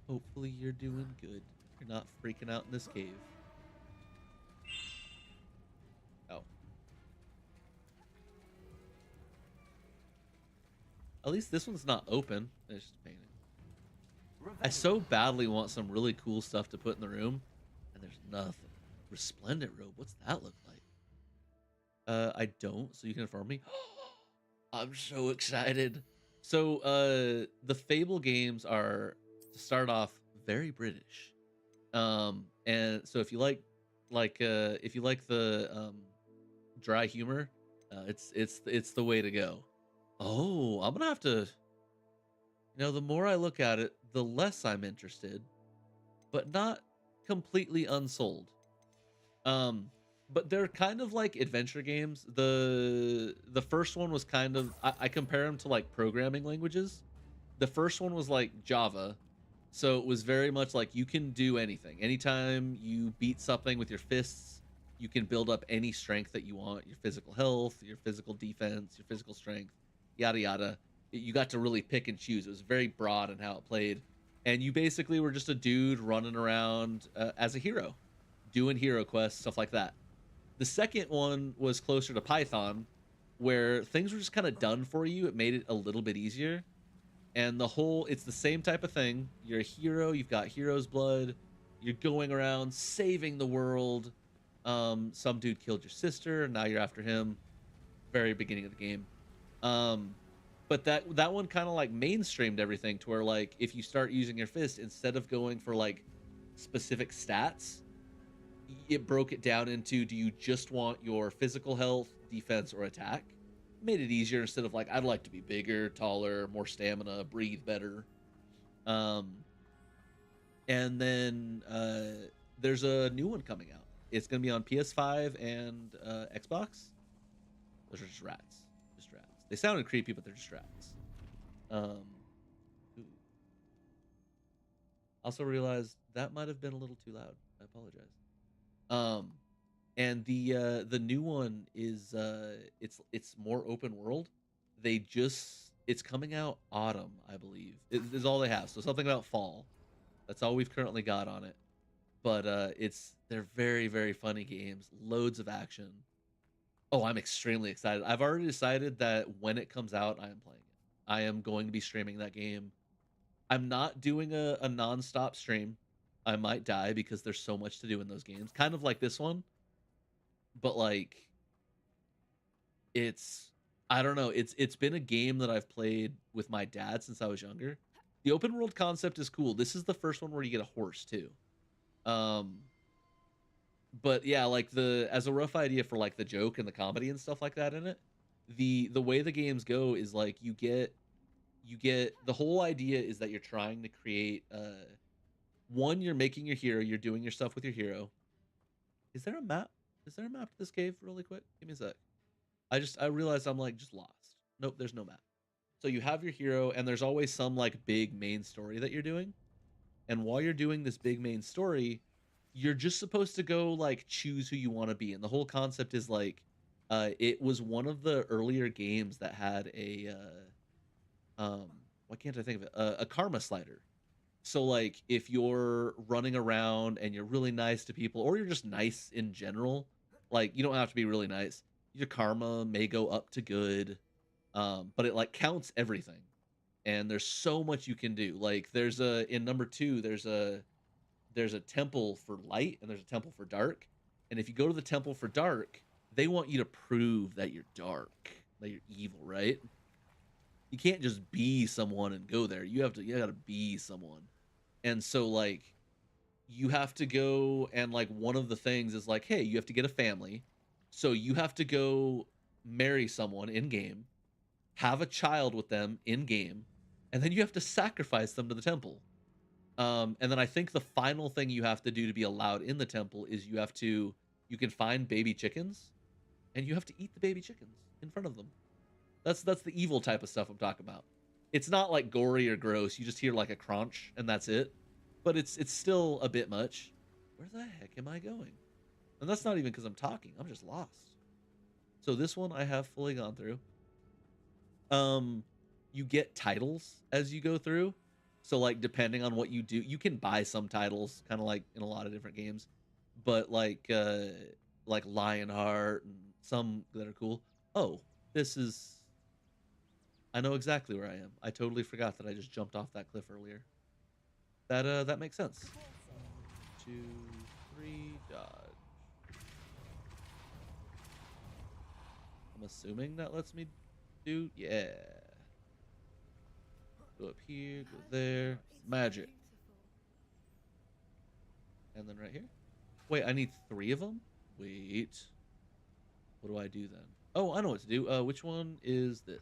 Hopefully you're doing good. You're not freaking out in this cave. Oh. At least this one's not open. It's just painting. I so badly want some really cool stuff to put in the room, and there's nothing. Resplendent robe. What's that look like? I don't, so you can inform me. I'm so excited. So, the Fable games are, to start off, very British. And so if you like the dry humor, it's the way to go. Oh, I'm gonna have to. You know, the more I look at it, the less I'm interested, but not completely unsold. But they're kind of like adventure games. The first one was kind of, I compare them to like programming languages. The first one was like Java, so it was very much like you can do anything. Anytime you beat something with your fists, you can build up any strength that you want. Your physical health, your physical defense, your physical strength, yada yada. You got to really pick and choose. It was very broad in how it played, and you basically were just a dude running around as a hero, doing hero quests, stuff like that. The second one was closer to Python, where things were just kind of done for you. It made it a little bit easier. And it's the same type of thing. You're a hero. You've got hero's blood. You're going around saving the world. Some dude killed your sister, and now you're after him. Very beginning of the game. But that one kind of like mainstreamed everything to where like if you start using your fist instead of going for like specific stats, it broke it down into, do you just want your physical health, defense, or attack? Made it easier instead of like, I'd like to be bigger, taller, more stamina, breathe better. And then there's a new one coming out. It's going to be on PS5 and Xbox. Those are just rats. Just rats. They sounded creepy, but they're just rats. Ooh. Also realized that might have been a little too loud. I apologize. And the new one is it's more open world. It's coming out autumn, I believe. Is all they have. So something about fall. That's all we've currently got on it. But they're very, very funny games. Loads of action. Oh, I'm extremely excited. I've already decided that when it comes out, I am playing it. I am going to be streaming that game. I'm not doing a non-stop stream. I might die because there's so much to do in those games. Kind of like this one. But like I don't know, it's been a game that I've played with my dad since I was younger. The open world concept is cool. This is the first one where you get a horse too. But yeah, like as a rough idea for like the joke and the comedy and stuff like that in it, the way the games go is like you get the whole idea is that you're trying to create one, you're making your hero, you're doing your stuff with your hero. Is there a map? Is there a map to this cave really quick? Give me a sec. I realized I'm like just lost. Nope, there's no map. So you have your hero and there's always some like big main story that you're doing. And while you're doing this big main story, you're just supposed to go like choose who you want to be. And the whole concept is like it was one of the earlier games that had a why can't I think of it? A karma slider. So like if you're running around and you're really nice to people or you're just nice in general, like you don't have to be really nice. Your karma may go up to good. But it like counts everything. And there's so much you can do. Like there's in number 2, there's a temple for light and there's a temple for dark. And if you go to the temple for dark, they want you to prove that you're dark, that you're evil, right? You can't just be someone and go there. You gotta be someone. And so like you have to go and like one of the things is like, hey, you have to get a family. So you have to go marry someone in game, have a child with them in game, and then you have to sacrifice them to the temple. And then I think the final thing you have to do to be allowed in the temple is you can find baby chickens and you have to eat the baby chickens in front of them. That's the evil type of stuff I'm talking about. It's not like gory or gross. You just hear like a crunch and that's it. But it's still a bit much. Where the heck am I going? And that's not even because I'm talking. I'm just lost. So this one I have fully gone through. You get titles as you go through. So like depending on what you do, you can buy some titles, kind of like in a lot of different games. But like Lionheart and some that are cool. Oh, I know exactly where I am. I totally forgot that I just jumped off that cliff earlier. That makes sense. 2, 3, dodge. I'm assuming that lets me do, yeah. Go up here, go there. Magic. And then right here. Wait, I need 3 of them? Wait. What do I do then? Oh, I know what to do. Which one is this?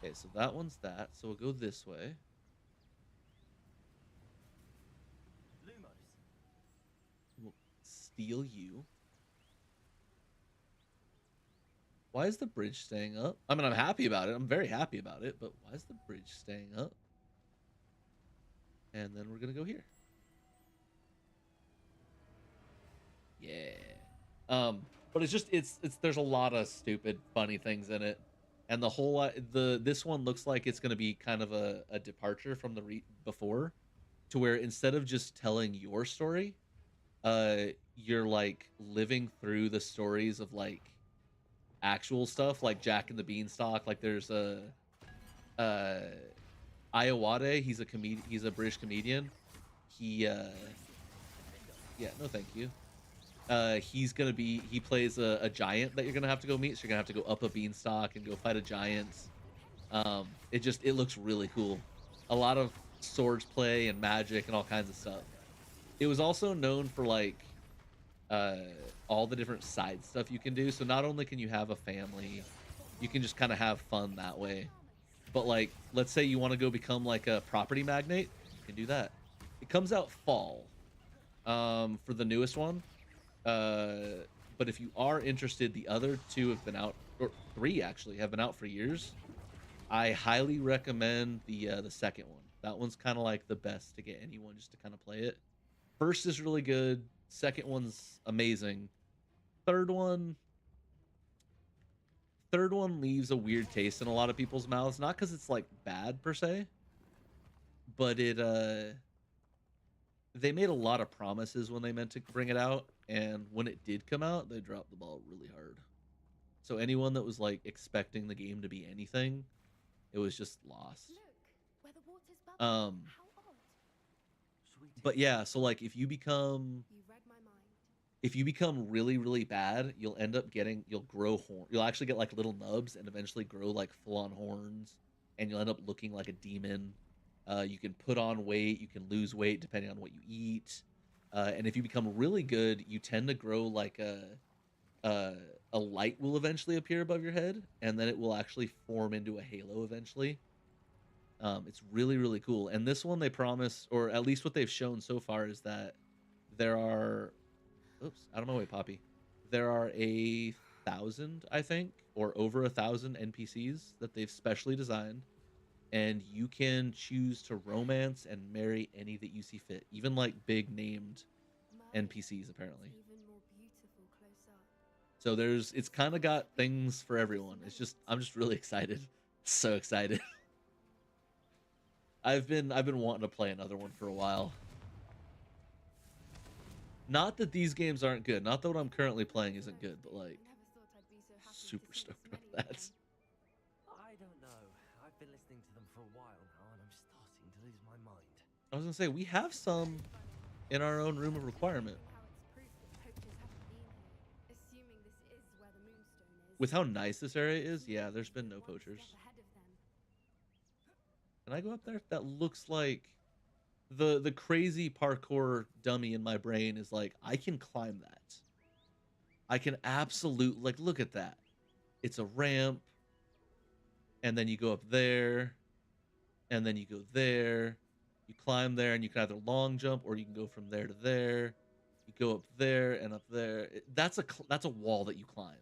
Okay, so that one's that. So we'll go this way. We'll steal you. Why is the bridge staying up? I mean, I'm happy about it. I'm very happy about it. But why is the bridge staying up? And then we're going to go here. Yeah. But it's just, there's a lot of stupid, funny things in it. And the whole, this one looks like it's going to be kind of a departure from the before. To where instead of just telling your story, you're like living through the stories of like actual stuff like Jack and the Beanstalk. Like there's Iowade, he's a British comedian. Yeah, no thank you. he plays a giant that you're gonna have to go meet. So you're gonna have to go up a beanstalk and go fight a giant. It looks really cool. A lot of swords play and magic and all kinds of stuff. It was also known for like uh all the different side stuff you can do. So not only can you have a family, you can just kind of have fun that way. But like, let's say you want to go become like a property magnate, you can do that. It comes out fall for the newest one. But if you are interested, the other two have been out, or three actually have been out for years. I highly recommend the second one. That one's kind of like the best to get anyone just to kind of play it. First is really good. Second one's amazing. Third one, third one leaves a weird taste in a lot of people's mouths. Not because it's like bad per se, but they made a lot of promises when they meant to bring it out, and when it did come out, they dropped the ball really hard. So anyone that was like expecting the game to be anything, it was just lost. Look, where the water's bubbling. Um, How odd. Sweetie. but yeah, so like if you become You read my mind. really bad, you'll grow horn. You'll actually get like little nubs and eventually grow like full on horns, and you'll end up looking like a demon. You can put on weight, you can lose weight depending on what you eat. And if you become really good, you tend to grow like a light will eventually appear above your head, and then it will actually form into a halo eventually. It's really cool. And this one they promise, or at least what they've shown so far, is that there are, oops, out of my way, Poppy. There are 1,000, I think, or over 1,000 NPCs that they've specially designed, and you can choose to romance and marry any that you see fit, even like big named NPCs apparently. Even more beautiful close up. So it's kind of got things for everyone. I'm just really excited. So excited. I've been wanting to play another one for a while. Not that these games aren't good. Not that what I'm currently playing isn't good, but like Never thought I'd be so happy to super see stoked this about many that. again. I don't know. I've been listening to them for a while now, and I'm starting to lose my mind. I was gonna say we have some in our own room of requirement. How it's proof that poachers haven't been here, assuming this is where the moonstone is. With how nice this area is, yeah, there's been no One poachers. step ahead of them. Can I go up there? That looks like the crazy parkour dummy in my brain is like, I can climb that. I can absolutely, like, look at that. It's a ramp, and then you go up there, and then you go there. You climb there, and you can either long jump, or you can go from there to there. You go up there and up there. That's a wall that you climb.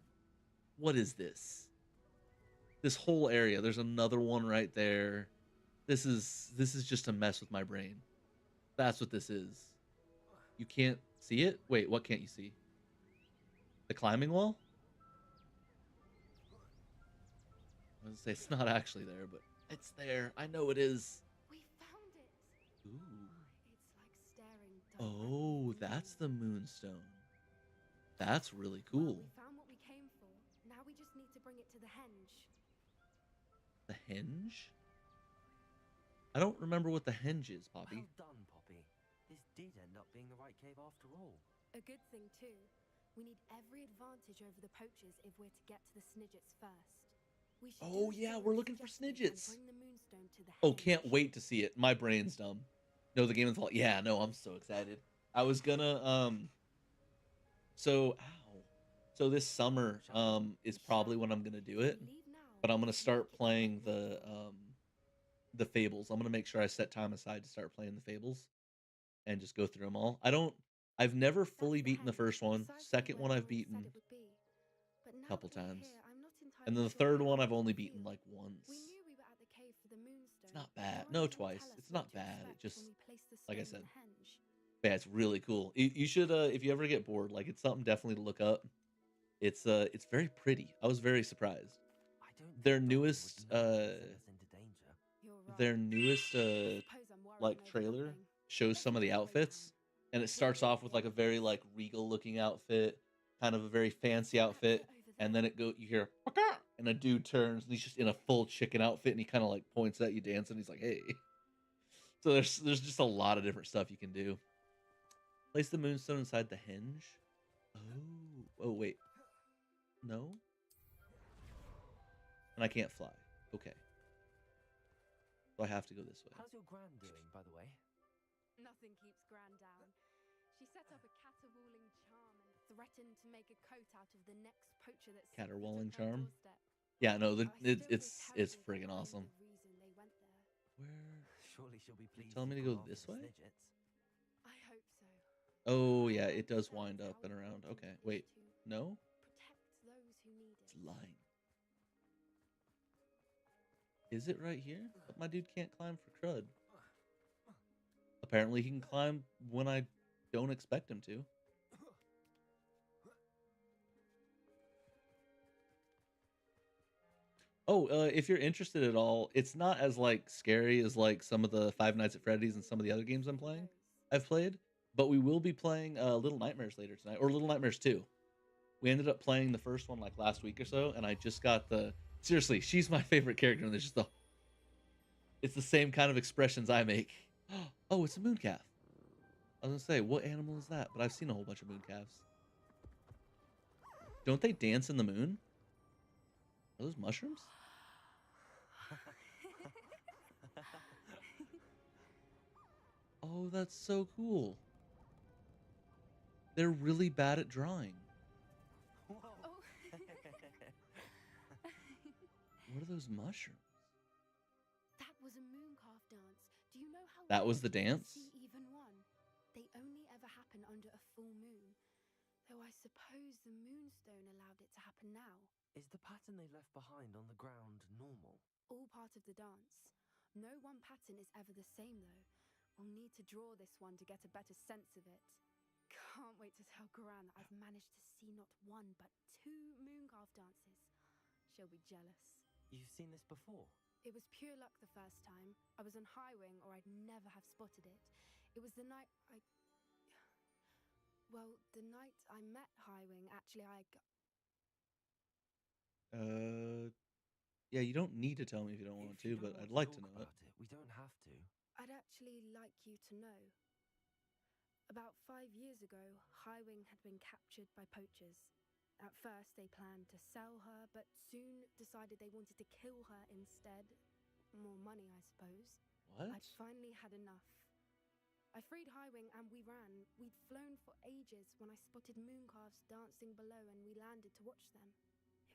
What is this? This whole area. There's another one right there. This is just to mess with my brain. That's what this is. You can't see it? Wait, what can't you see? The climbing wall? I was gonna say it's not actually there, but it's there. I know it is. We found it. Ooh. It's like staring directly Oh, at the that's moon. the moonstone. That's really Well, cool. we found what we came for. Now we just need to bring it to the henge. The henge? I don't remember what the henge is, Poppy. Well done, Poppy. This did end up being the right cave after all. A good thing too. We need every advantage over the poachers if we're to get to the Snidgets first. We should Oh, do as yeah, Doran we're looking for suggested and Snidgets. bring the moonstone to the Oh, can't henge. wait to see it. My brain's dumb. No, the game is all. Yeah, no, I'm so excited. I was gonna so ow. So this summer is probably when I'm gonna do it. We leave now, But I'm gonna we start make it playing happen. the Fables. I'm gonna make sure I set time aside to start playing the Fables and just go through them all. I've never That's fully the beaten the henge, first one. precisely Second where one I've Doran said beaten, it would be. But now couple that we're times. here, I'm not entirely and then the sure third how one it I've only will beaten feel. like once. We knew we were at the cave for the moonstone. It's not but bad. Doran No, didn't twice. tell us It's what not to bad. It expect just, when we placed the like I stone in said, the henge. yeah, it's really cool. You should if you ever get bored, like it's something definitely to look up. It's very pretty. I was very surprised. I don't think Their Doran would newest know how to send us into danger. You're right. their newest I suppose I'm worrying like over trailer nothing. shows Let's some of the get away outfits, from. and it starts off with like a very like regal looking outfit, kind of a very fancy outfit, Over and there. then you hear "Paka!" and a dude turns and he's just in a full chicken outfit and he kind of like points at you dancing. He's like, "Hey." So there's just a lot of different stuff you can do. Place the moonstone inside the henge. Oh wait. No? And I can't fly. Okay. So I have to go this way. How's your gran doing, by the way? Nothing keeps Gran down. She set up a caterwauling charm and threatened to make a coat out of the next poacher that stepped foot Caterwauling on her charm? doorstep. Yeah, no, I still feel it's terribly friggin' that I'm awesome. the reason they went there. Where? Surely she'll be pleased. telling me to you've go gone this after the way? Snidgets. I hope so. Oh yeah, I it does hope wind that's up how and we around. can Okay, manage wait. to No? protect those who need It's it. lying. Is it right here? But my dude can't climb for crud. Apparently he can climb when I don't expect him to. Oh, if you're interested at all, it's not as like scary as like some of the Five Nights at Freddy's and some of the other games I've played, but we will be playing Little Nightmares later tonight, or Little Nightmares 2. We ended up playing the first one like last week or so, and I just got the seriously, she's my favorite character, and there's just it's the same kind of expressions I make. Oh, it's a moon calf. I was gonna say, what animal is that? But I've seen a whole bunch of moon calves. Don't they dance in the moon? Are those mushrooms? Oh, that's so cool. They're really bad at drawing. Oh. What are those mushrooms? That was a mooncalf dance. Do you know how That was rare the it is to dance? see even one? They only ever happen under a full moon. Though I suppose the moonstone allowed it to happen now. Is the pattern they left behind on the ground normal? All part of the dance. No one pattern is ever the same though. We'll need to draw this one to get a better sense of it. Can't wait to tell Gran that I've managed to see not one but two mooncalf dances. She'll be jealous. You've seen this before? It was pure luck the first time. I was on Highwing or I'd never have spotted it. It was the night Well, the night I met Highwing, actually Yeah, you don't need to tell me if you don't want If you to, don't but want I'd like to talk know it. about it, we don't have to. I'd actually like you to know. About 5 years ago, Highwing had been captured by poachers. At first, they planned to sell her, but soon decided they wanted to kill her instead. More money, I suppose. What? I'd finally had enough. I freed Highwing and we ran. We'd flown for ages when I spotted mooncalves dancing below and we landed to watch them.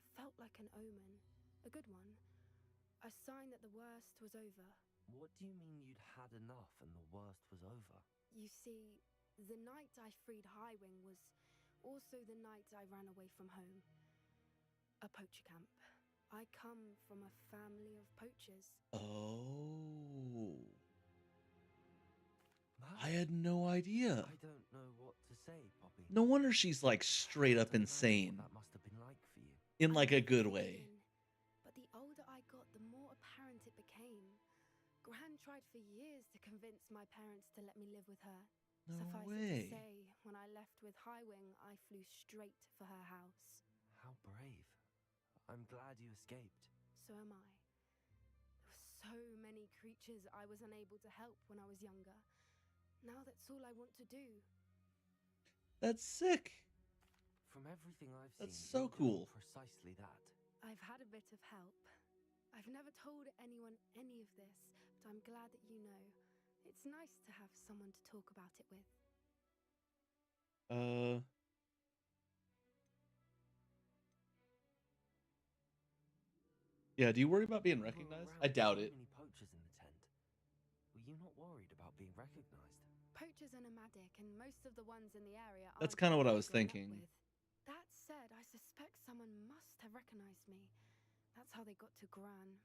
It felt like an omen. A good one. A sign that the worst was over. What do you mean you'd had enough and the worst was over? You see, the night I freed Highwing was also the night I ran away from home. A poacher camp. I come from a family of poachers. Oh. That- I had no idea. I don't know what to say, Poppy. No wonder she's like straight up I don't imagine insane. what that must have been like for you. In like I a good never way. did, but the older I got, the more apparent it became. Gran tried for years to convince my parents to let me live with her. No Suffice it way. to say, when I left with Highwing, I flew straight for her house. How brave. I'm glad you escaped. So am I. There were so many creatures I was unable to help when I was younger. Now that's all I want to do. That's sick. From everything I've That's seen, so you're doing cool. precisely that. I've had a bit of help. I've never told anyone any of this, but I'm glad that you know. It's nice to have someone to talk about it with. Yeah, do you worry about being You were recognized? around I doubt so it. many poachers in the tent. Were you not worried about being recognized? Poachers are nomadic, and most of the ones in the area That's aren't kinda what I people was I've grown up thinking. with. That said, I suspect someone must have recognized me. That's how they got to Gran.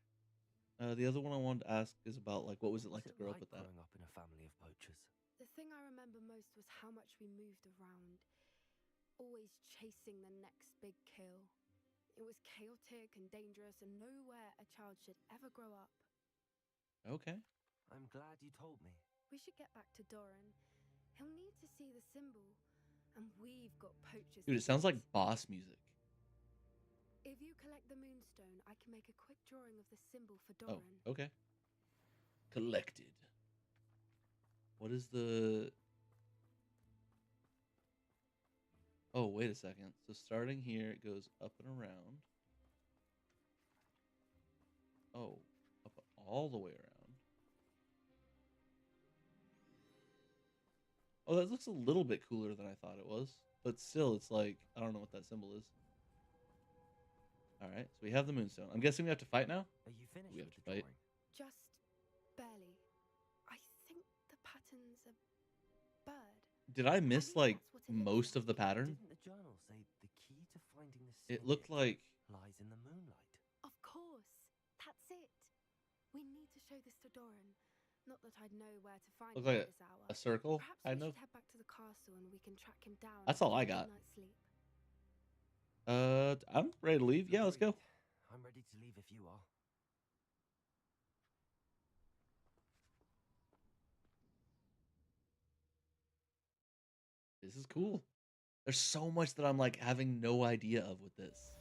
The other one I wanted to ask is about like what was it like to grow up with that? growing up in a family of poachers? The thing I remember most was how much we moved around, always chasing the next big kill. It was chaotic and dangerous, and nowhere a child should ever grow up. Okay. I'm glad you told me. We should get back to Doran. He'll need to see the symbol, and we've got poachers. Dude, to it sounds like get. boss music. If you collect the moonstone, I can make a quick drawing of the symbol for Oh, Doran. okay. Collected. What is the... Oh, wait a second. So starting here, it goes up and around. Oh, up all the way around. Oh, that looks a little bit cooler than I thought it was. But still, it's like, I don't know what that symbol is. All right, so we have the moonstone. I'm guessing we have to fight now? Are you finished We have with to the fight. drawing? Just barely. I think the pattern's a bird. Did I miss, least like, that's what it looks most of like. the pattern? Didn't the journal say the key to finding the It spirits looked like... lies in the moonlight? Of course. That's it. We need to show this to Doran. Not that I'd know where to find Looked him like at this hour. a circle, Perhaps kind we of. should head back to the castle and we can track him down. That's all I after a got. good night's sleep. I'm ready to leave. Yeah, let's go. Agreed. I'm ready to leave if you are. This is cool. There's so much that I'm like having no idea of with this.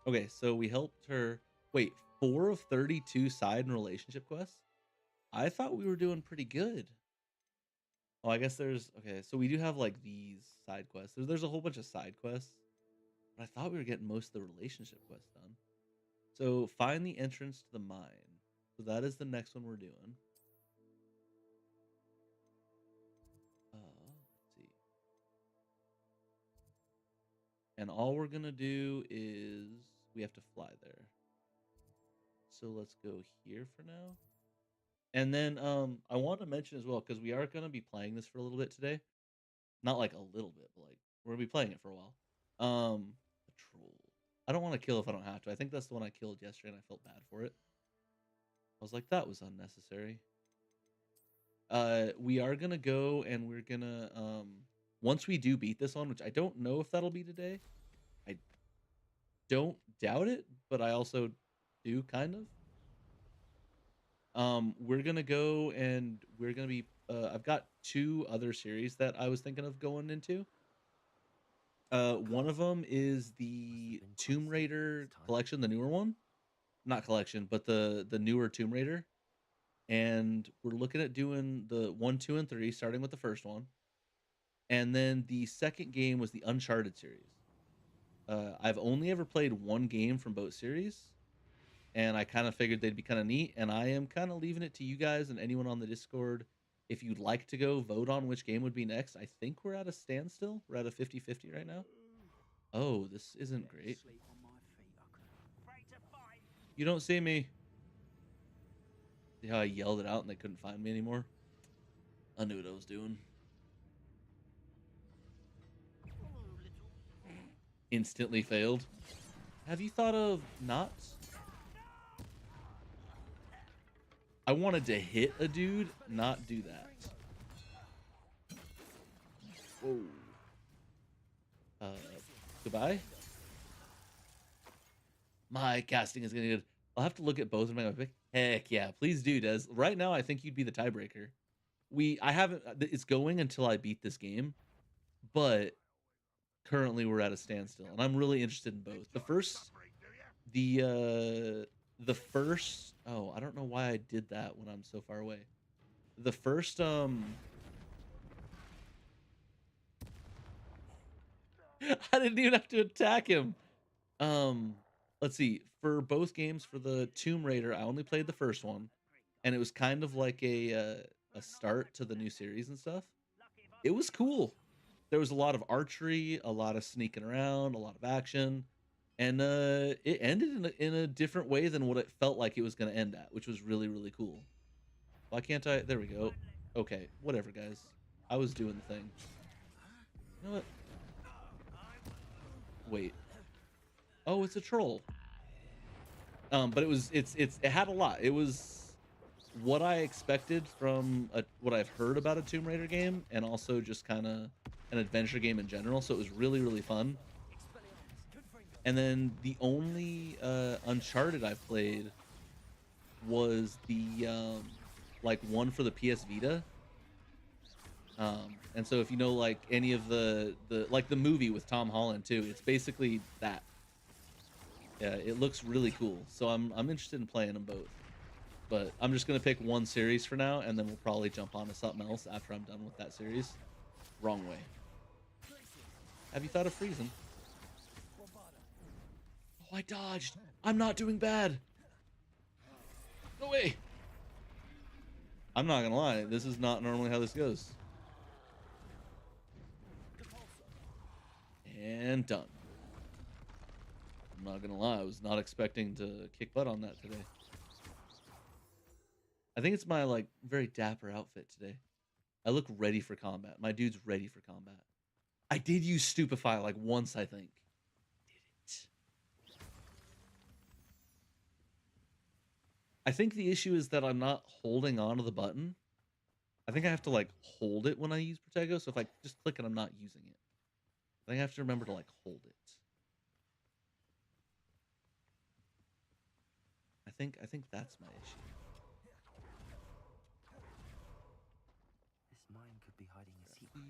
Okay, so we helped her. Wait, 4 of 32 side and relationship quests? I thought we were doing pretty good. Oh, I guess there's... Okay, so we do have like these side quests. There's a whole bunch of side quests. But I thought we were getting most of the relationship quests done. So find the entrance to the mine. So that is the next one we're doing. Let's see. And all we're gonna do is we have to fly there. So let's go here for now. And then I want to mention as well, because we are gonna be playing this for a little bit today. Not like a little bit, but like we're gonna be playing it for a while. A troll. I don't want to kill if I don't have to. I think that's the one I killed yesterday and I felt bad for it. I was like, that was unnecessary. We are gonna go and we're gonna once we do beat this one, which I don't know if that'll be today. I don't doubt it, but I also do kind of. We're gonna go and we're gonna be I've got 2 other series that I was thinking of going into. One of them is the Tomb Raider collection, the newer one. Not collection, but the newer Tomb Raider. And we're looking at doing the 1, 2, and 3, starting with the first one. And then the second game was the Uncharted series. I've only ever played one game from both series, and I kind of figured they'd be kind of neat. And I am kind of leaving it to you guys and anyone on the Discord. If you'd like to go vote on which game would be next, I think we're at a standstill. We're at a 50-50 right now. Oh, this isn't great. You don't see me. See how I yelled it out and they couldn't find me anymore? I knew what I was doing. Instantly failed. Have you thought of knots? I wanted to hit a dude, not do that. Whoa. Goodbye. My casting is gonna be good. I'll have to look at both of my pick. Heck yeah, please do, Des. Right now, I think you'd be the tiebreaker. I haven't. It's going until I beat this game, but currently we're at a standstill, and I'm really interested in both. The first. Oh, I don't know why I did that when I'm so far away. The first. I didn't even have to attack him. Let's see. For both games, for the Tomb Raider, I only played the first one, and it was kind of like a start to the new series and stuff. It was cool. There was a lot of archery, a lot of sneaking around, a lot of action, and it ended in a different way than what it felt like it was going to end at, which was really, really cool. Why can't I? There we go. Okay, whatever, guys. I was doing the thing. You know what? Wait. Oh, it's a troll. But it had a lot. It was what I expected from what I've heard about a Tomb Raider game, and also just kind of an adventure game in general. So it was really, really fun. And then the only Uncharted I've played was the like one for the PS Vita. And so if you know like any of the like the movie with Tom Holland too, it's basically that. Yeah, it looks really cool. So I'm interested in playing them both. But I'm just gonna pick one series for now, and then we'll probably jump on to something else after I'm done with that series. Wrong way. Have you thought of freezing? Oh, I dodged. I'm not doing bad. No way. I'm not gonna lie. This is not normally how this goes. And done. I'm not gonna lie. I was not expecting to kick butt on that today. I think it's my like very dapper outfit today. I look ready for combat. My dude's ready for combat. I did use stupefy like once, I think. Did it? I think the issue is that I'm not holding onto the button. I think I have to like hold it when I use Protego. So if I just click it, I'm not using it. I think I have to remember to like hold it. I think that's my issue. This mine could be hiding a secret.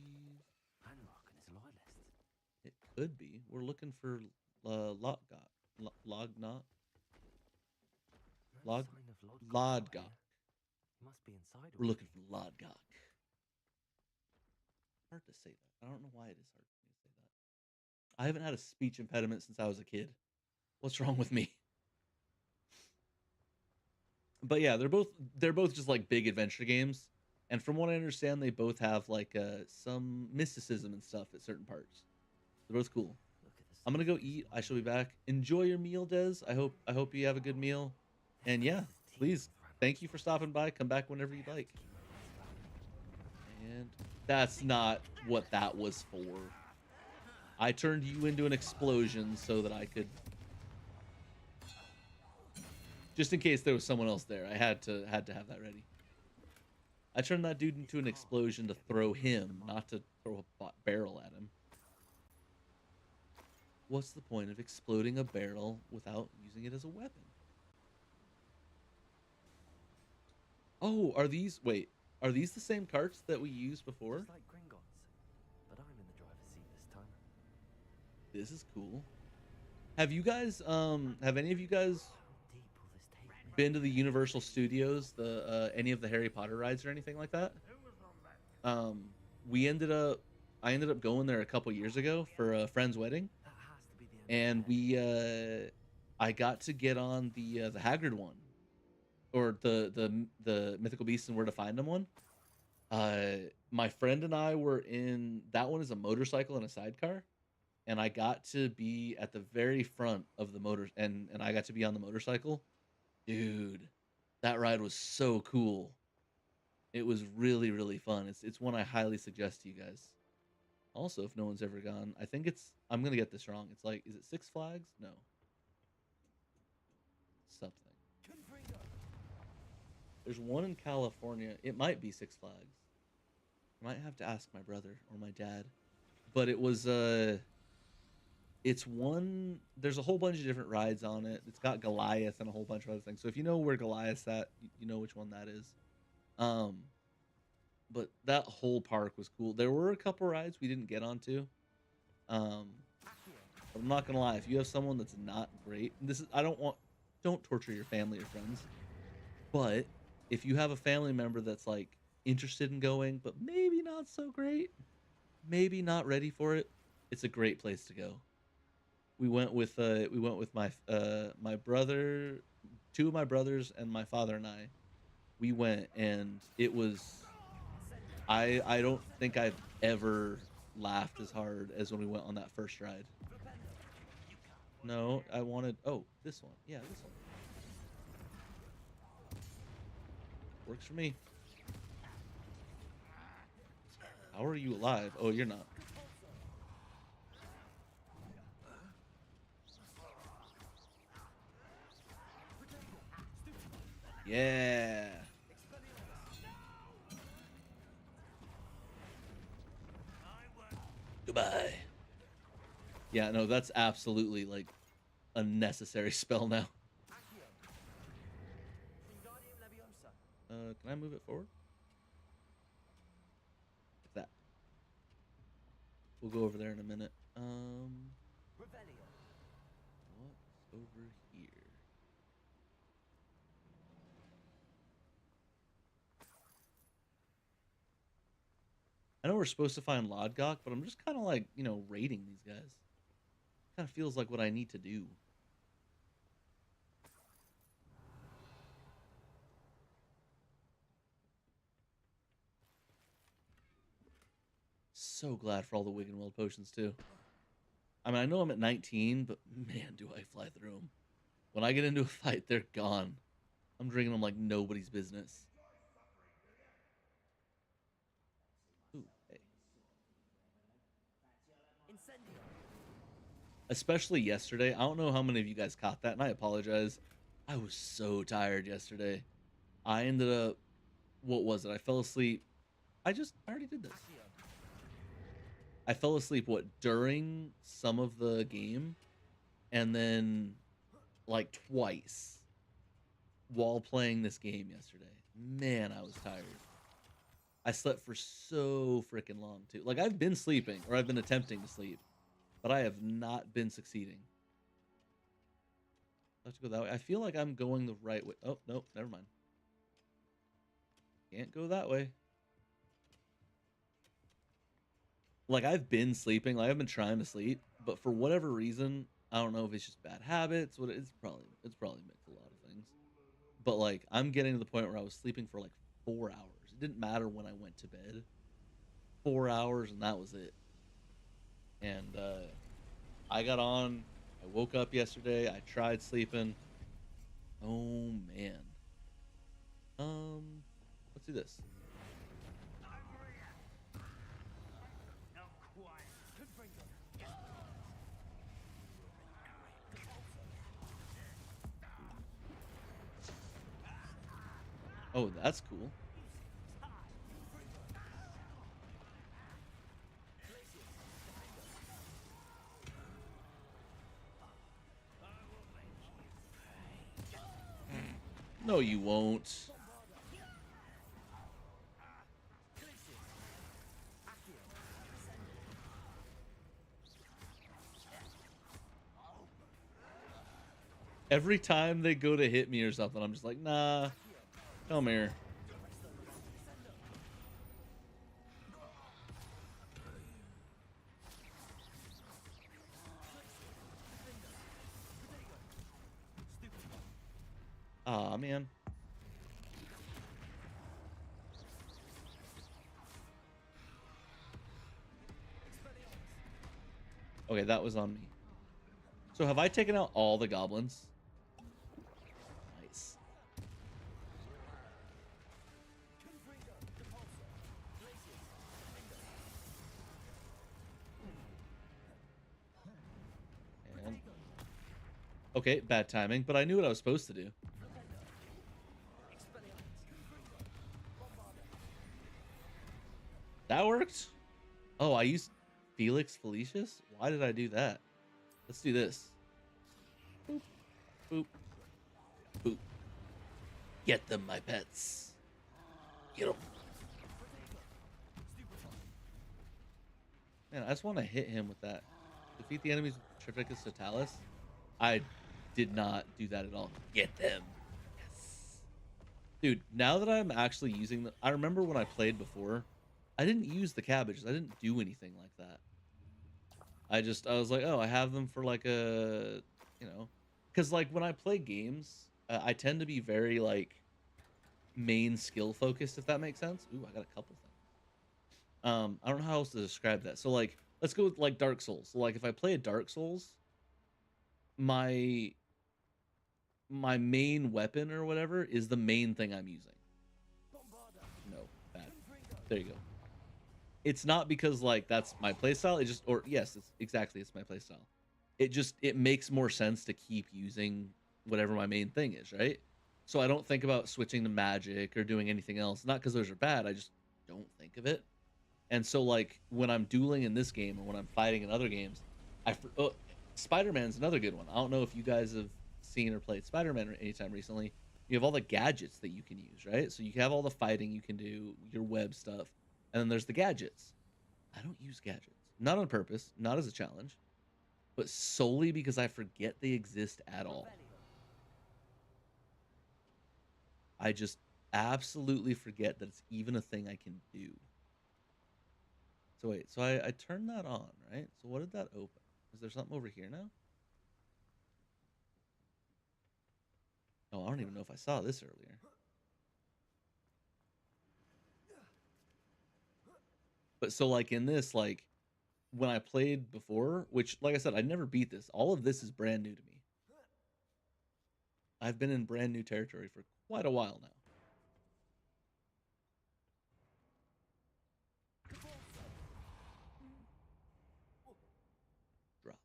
Landmark on his lie list. It could be. We're looking for Lognot. No Log sign of Lodgok. Lodgok. He must be inside. We're looking for Lodgok. Hard to say that. I don't know why it is hard for me to say that. I haven't had a speech impediment since I was a kid. What's wrong with me? But yeah, they're both just like big adventure games, and from what I understand, they both have like some mysticism and stuff at certain parts. They're both cool. Look at this. I'm gonna go eat. I shall be back. Enjoy your meal, Des. I hope you have a good meal. And yeah, please, thank you for stopping by. Come back whenever you'd like. And that's not what that was for. I turned you into an explosion so that I could... Just in case there was someone else there, I had to have that ready. I turned that dude into an explosion to throw him, not to throw a barrel at him. What's the point of exploding a barrel without using it as a weapon? Oh, are these... Wait, are these the same carts that we used before? Just like Gringotts, but I'm in the driver's seat this time. This is cool. Have you guys, have any of you guys How deep will this take me? been to the Universal Studios, the any of the Harry Potter rides or anything like that? I ended up going there a couple years ago for a friend's wedding, That has to be the end. and I got to get on the Hagrid one, or the Mythical Beasts and Where to Find Them one. My friend and I were in that one. Is a motorcycle and a sidecar, and I got to be at the very front of the motor, and I got to be on the motorcycle. Dude, that ride was so cool. It was really, really fun. It's one I highly suggest to you guys. Also, if no one's ever gone, I think it's... I'm going to get this wrong. It's like... Is it Six Flags? No. Something. There's one in California. It might be Six Flags. I might have to ask my brother or my dad. But it was... It's one... There's a whole bunch of different rides on it. It's got Goliath and a whole bunch of other things. So if you know where Goliath's at, you know which one that is. But that whole park was cool. There were a couple rides we didn't get onto. I'm not gonna lie. If you have someone that's not great, and this is... Don't torture your family or friends. But if you have a family member that's like interested in going, but maybe not so great, maybe not ready for it, it's a great place to go. We went with my my brother, two of my brothers, and my father and I. We went, and it was... I don't think I've ever laughed as hard as when we went on that first ride. No, I wanted... Oh, this one. Yeah, this one. Works for me. How are you alive? Oh, you're not. Yeah. Goodbye. Yeah, no, that's absolutely like a necessary spell now. Can I move it forward? Like that. We'll go over there in a minute. What's over here? I know we're supposed to find Lodgok, but I'm just kind of like, you know, raiding these guys. Kind of feels like what I need to do. So glad for all the Wiggenweld potions too. I mean, I know I'm at 19, but man, do I fly through them. When I get into a fight, they're gone. I'm drinking them like nobody's business. Ooh, hey. Especially yesterday. I don't know how many of you guys caught that, and I apologize. I was so tired yesterday. I ended up, what was it? I fell asleep. I already did this. I fell asleep, what, during some of the game, and then like twice while playing this game yesterday. Man, I was tired. I slept for so freaking long too. Like, I've been sleeping, or I've been attempting to sleep, but I have not been succeeding. Let's go that way. I feel like I'm going the right way. Oh, no, never mind. Can't go that way. Like, I've been sleeping, like I've been trying to sleep, but for whatever reason, I don't know if it's just bad habits, it's probably mixed a lot of things. But like, I'm getting to the point where I was sleeping for like 4 hours. It didn't matter when I went to bed. 4 hours and that was it. And I got on, I woke up yesterday, I tried sleeping. Oh man. Let's do this. Oh, that's cool. No, you won't. Every time they go to hit me or something, I'm just like, nah, come here. Aw, man. Okay, that was on me. So have I taken out all the goblins? Nice. And... okay, bad timing, but I knew what I was supposed to do. That worked? Oh, I used Felix Felicius? Why did I do that? Let's do this. Boop. Boop. Boop. Get them, my pets. Get them. Man, I just want to hit him with that. Defeat the enemies with Trificus Totalis. I did not do that at all. Get them. Yes. Dude, now that I'm actually using the... I remember when I played before, I didn't use the cabbages. I didn't do anything like that. I was like, oh, I have them for like a, you know, because like when I play games, I tend to be very like main skill focused, if that makes sense. Ooh, I got a couple things. I don't know how else to describe that. So like, let's go with like Dark Souls. So like if I play a Dark Souls, my main weapon or whatever is the main thing I'm using. No, bad. There you go. It's not because like that's my playstyle. It just, or yes, it's my playstyle. It makes more sense to keep using whatever my main thing is, right? So I don't think about switching to magic or doing anything else. Not because those are bad. I just don't think of it. And so like when I'm dueling in this game or when I'm fighting in other games, Spider-Man's another good one. I don't know if you guys have seen or played Spider-Man anytime recently. You have all the gadgets that you can use, right? So you have all the fighting you can do, your web stuff, and then there's the gadgets. I don't use gadgets. Not on purpose, not as a challenge, but solely because I forget they exist at all. I just absolutely forget that it's even a thing I can do. So wait, so I turned that on, right? So what did that open? Is there something over here now? Oh, I don't even know if I saw this earlier. But so like in this, like when I played before, which like I said, I never beat this. All of this is brand new to me. I've been in brand new territory for quite a while now. Drop.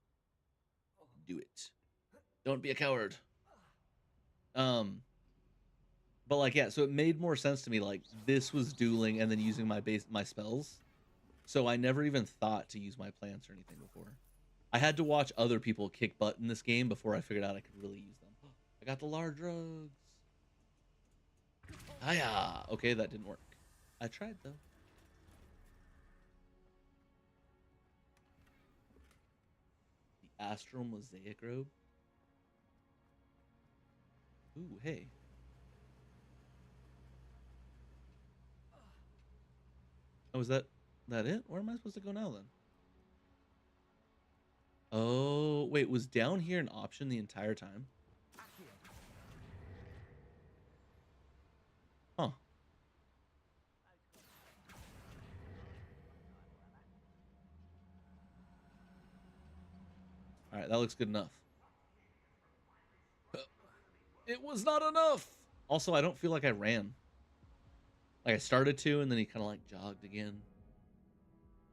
Do it. Don't be a coward. But like yeah, so it made more sense to me like this was dueling and then using my spells. So I never even thought to use my plants or anything before. I had to watch other people kick butt in this game before I figured out I could really use them. I got the large drugs. Hiya! Okay, that didn't work. I tried though. The astral mosaic robe. Ooh, hey. Oh, is that it? Where am I supposed to go now then? Oh, wait, was down here an option the entire time? Huh. All right, that looks good enough. It was not enough. Also, I don't feel like I ran. Like I started to, and then he kind of like jogged again.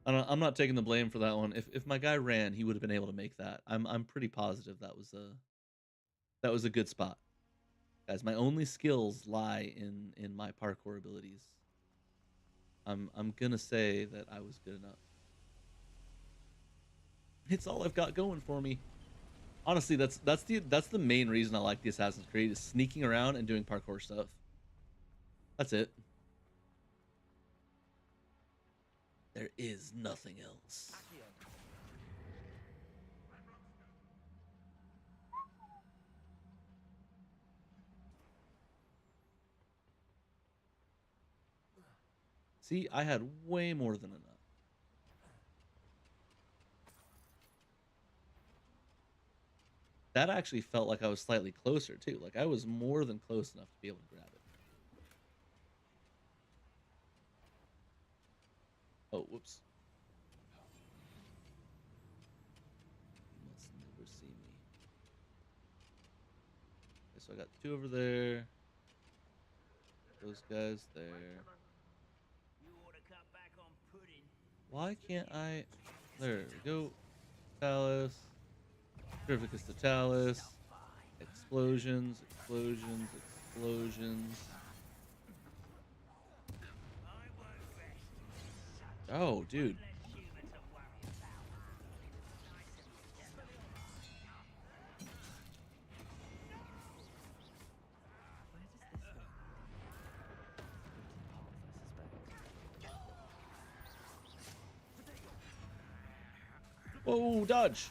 I'm not taking the blame for that one. If my guy ran, he would have been able to make that. I'm pretty positive that was a good spot. Guys, my only skills lie in my parkour abilities. I'm gonna say that I was good enough. It's all I've got going for me. Honestly, that's the main reason I like the Assassin's Creed is sneaking around and doing parkour stuff. That's it. There is nothing else. See, I had way more than enough. That actually felt like I was slightly closer too. Like I was more than close enough to be able to grab it. Oh, whoops. You must never see me. Okay, so I got two over there. Those guys there. Why can't I? There we go. Talus. Terrificus Totalis. Explosions, explosions, explosions. Oh, dude. Whoa, dodge.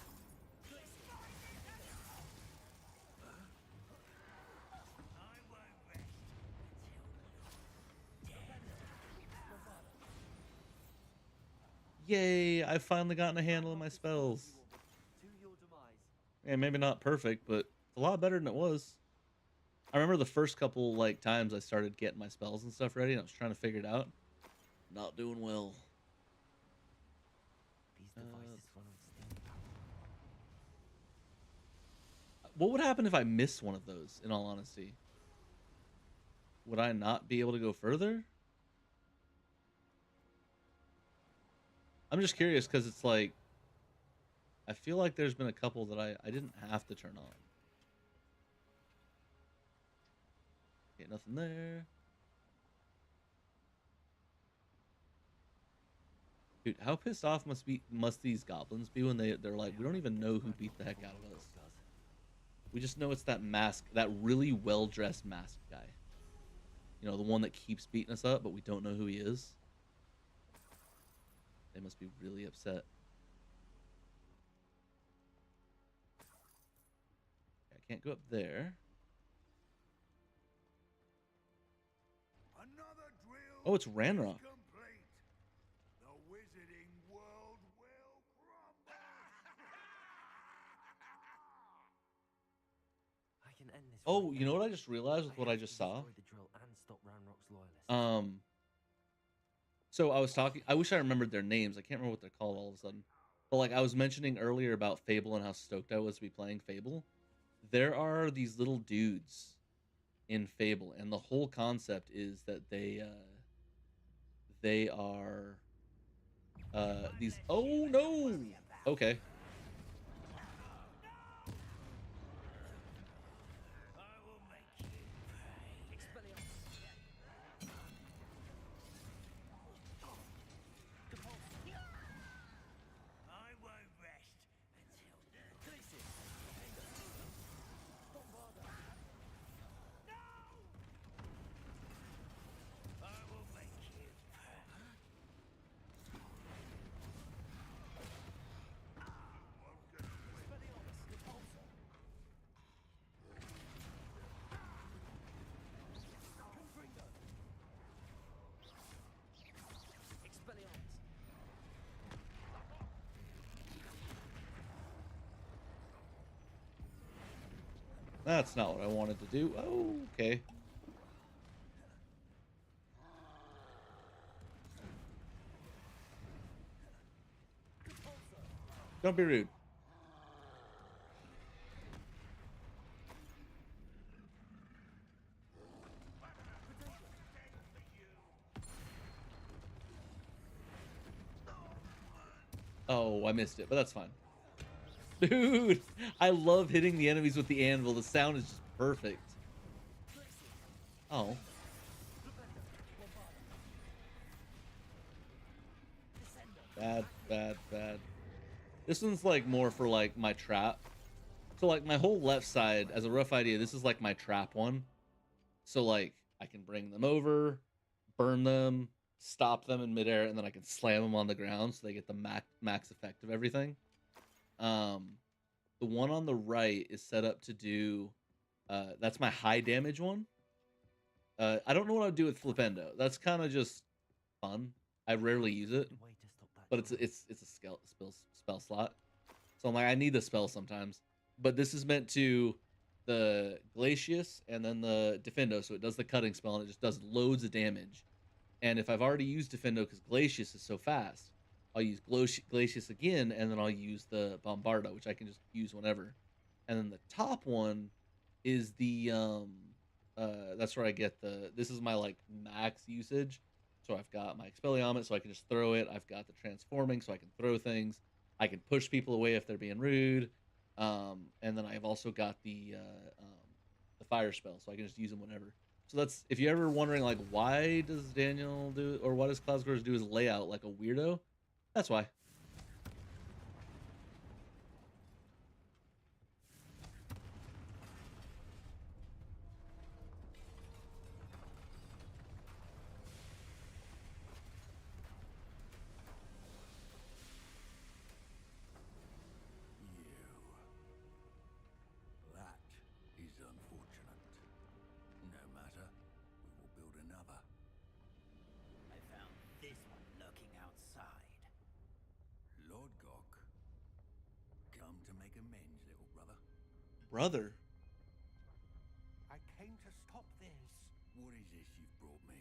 Yay, I've finally gotten a handle on my spells. Yeah, maybe not perfect, but a lot better than it was. I remember the first couple like times I started getting my spells and stuff ready and I was trying to figure it out. Not doing well. What would happen if I missed one of those, in all honesty? Would I not be able to go further? I'm just curious because it's like, I feel like there's been a couple that I didn't have to turn on. Okay, nothing there. Dude, how pissed off must these goblins be when they're like, we don't even know who beat the heck out of us. We just know it's that mask, that really well-dressed masked guy. You know, the one that keeps beating us up, but we don't know who he is. They must be really upset. I can't go up there. Oh, it's Ranrock. end this. Oh, right you know now. what I just realized with what I have to just saw? destroy the drill and stop Ranrock's loyalists. So I was talking. I wish I remembered their names. I can't remember what they're called all of a sudden. But like I was mentioning earlier about Fable and how stoked I was to be playing Fable. There are these little dudes in Fable, and the whole concept is that they are these. Oh no! Okay. That's not what I wanted to do. Oh, okay. Don't be rude. Oh, I missed it, but that's fine. Dude, I love hitting the enemies with the anvil. The sound is just perfect. Oh. Bad, bad, bad. This one's like more for like my trap. So like my whole left side, as a rough idea, this is like my trap one. So like I can bring them over, burn them, stop them in midair, and then I can slam them on the ground so they get the max effect of everything. The one on the right is set up to do that's my high damage one. I don't know what I'd do with Flipendo. That's kind of just fun. I rarely use it, Way to stop that but it's a spell slot. So I'm like, I need the spell sometimes. But this is meant to the Glacius and then the Defendo, so it does the cutting spell and it just does loads of damage. And if I've already used Defendo because Glacius is so fast, I'll use Glacius again, and then I'll use the Bombarda, which I can just use whenever. And then the top one is the that's where I get this is my like max usage. So I've got my Expelliarmus, so I can just throw it. I've got the transforming, so I can throw things. I can push people away if they're being rude. And then I've also got the fire spell, so I can just use them whenever. So that's, if you're ever wondering like why does Daniel do, or why does Cloudskurs do his layout like a weirdo, that's why. That is unfortunate. No matter, we will build another. I found this one lurking outside. Lord Gok, come to make amends, little brother. Brother. I came to stop this. What is this you've brought me?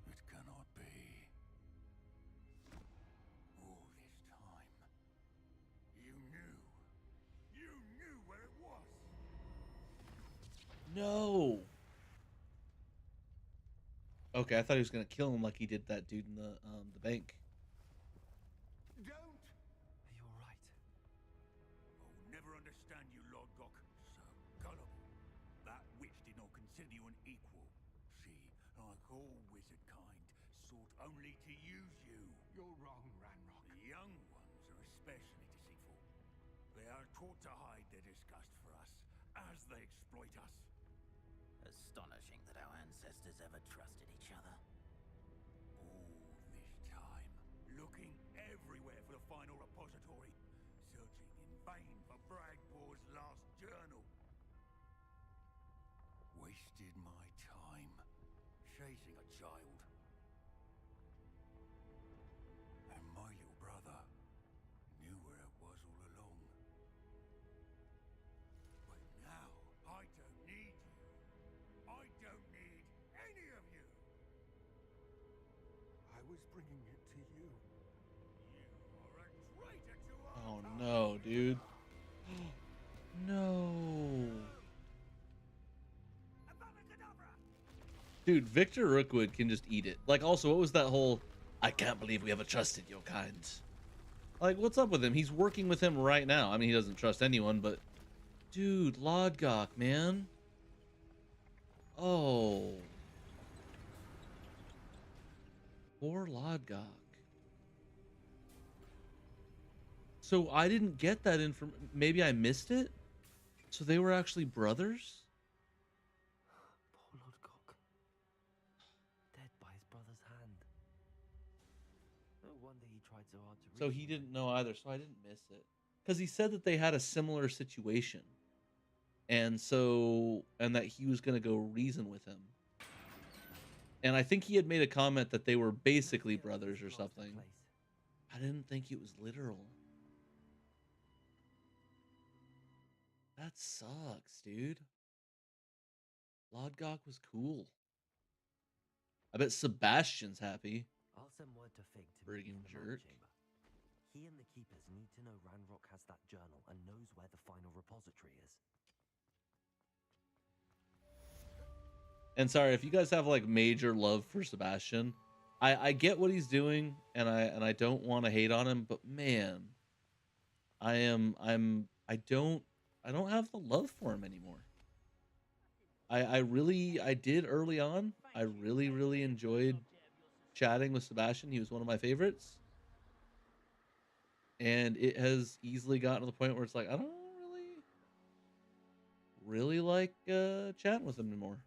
It cannot be. All this time, you knew where it was. No. Okay, I thought he was gonna kill him like he did that dude in the bank. Don't! Are you all right? I'll never understand you, Lord Gok. So gullible. That witch did not consider you an equal. She, like all wizard kind, sought only to use you. You're wrong, Ranrock. The young ones are especially deceitful. They are taught to hide their disgust for us as they exploit us. Astonishing that our ancestors ever trusted each other. All this time, looking everywhere for the final repository, searching in vain for Bragbor's last journal. wasted my time chasing a child. And my little brother knew where it was all along. But now I don't need you. I don't need any of you. I was bringing it to you. You are a traitor to our Oh kind. no, dude. No. Dude, Victor Rookwood can just eat it. Like, also, what was that whole, I can't believe we ever trusted your kind. Like, what's up with him? He's working with him right now. I mean, he doesn't trust anyone, but... Dude, Lodgok, man. Oh. Poor Lodgok. So I didn't get that information. Maybe I missed it? So they were actually brothers? Poor Lodgok. Dead by his brother's hand. No wonder he tried so hard to So reach he me. didn't know either, so I didn't miss it. Because he said that they had a similar situation. And that he was going to go reason with him. And I think he had made a comment that they were basically brothers or something. I didn't think it was literal. That sucks, dude. Lodgok was cool. I bet Sebastian's happy. I'll send word to Fig to Friggin' meet you in the jerk. map chamber. He and the keepers need to know Ranrock has that journal and knows where the final repository is. And sorry, if you guys have like major love for Sebastian, I get what he's doing, and I don't want to hate on him, but man, I don't have the love for him anymore. I did early on. I really enjoyed chatting with Sebastian. He was one of my favorites. And it has easily gotten to the point where it's like I don't really like chatting with him anymore.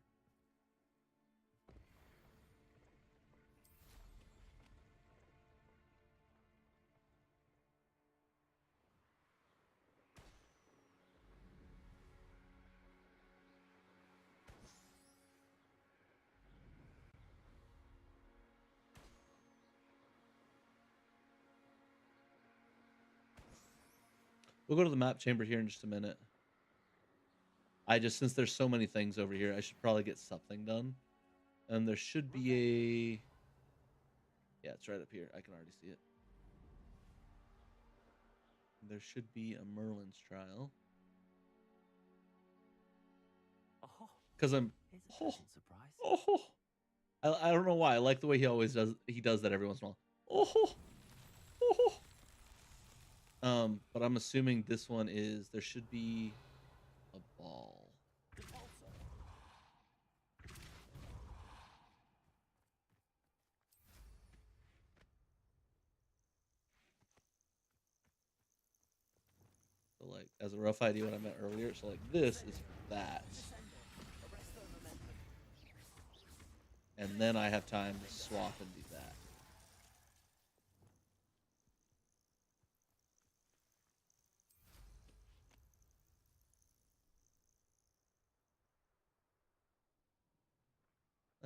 We'll go to the map chamber here in just a minute. Since there's so many things over here, I should probably get something done. And there should be a... Yeah, it's right up here. I can already see it. There should be a Merlin's trial. Oh, Because I'm... here's a pleasant surprise. I don't know why. I like the way he always does. He does that every once in a while. But I'm assuming this one is... There should be a ball. So, like, as a rough idea what I meant earlier, so, like, this is for that. And then I have time to swap and do that.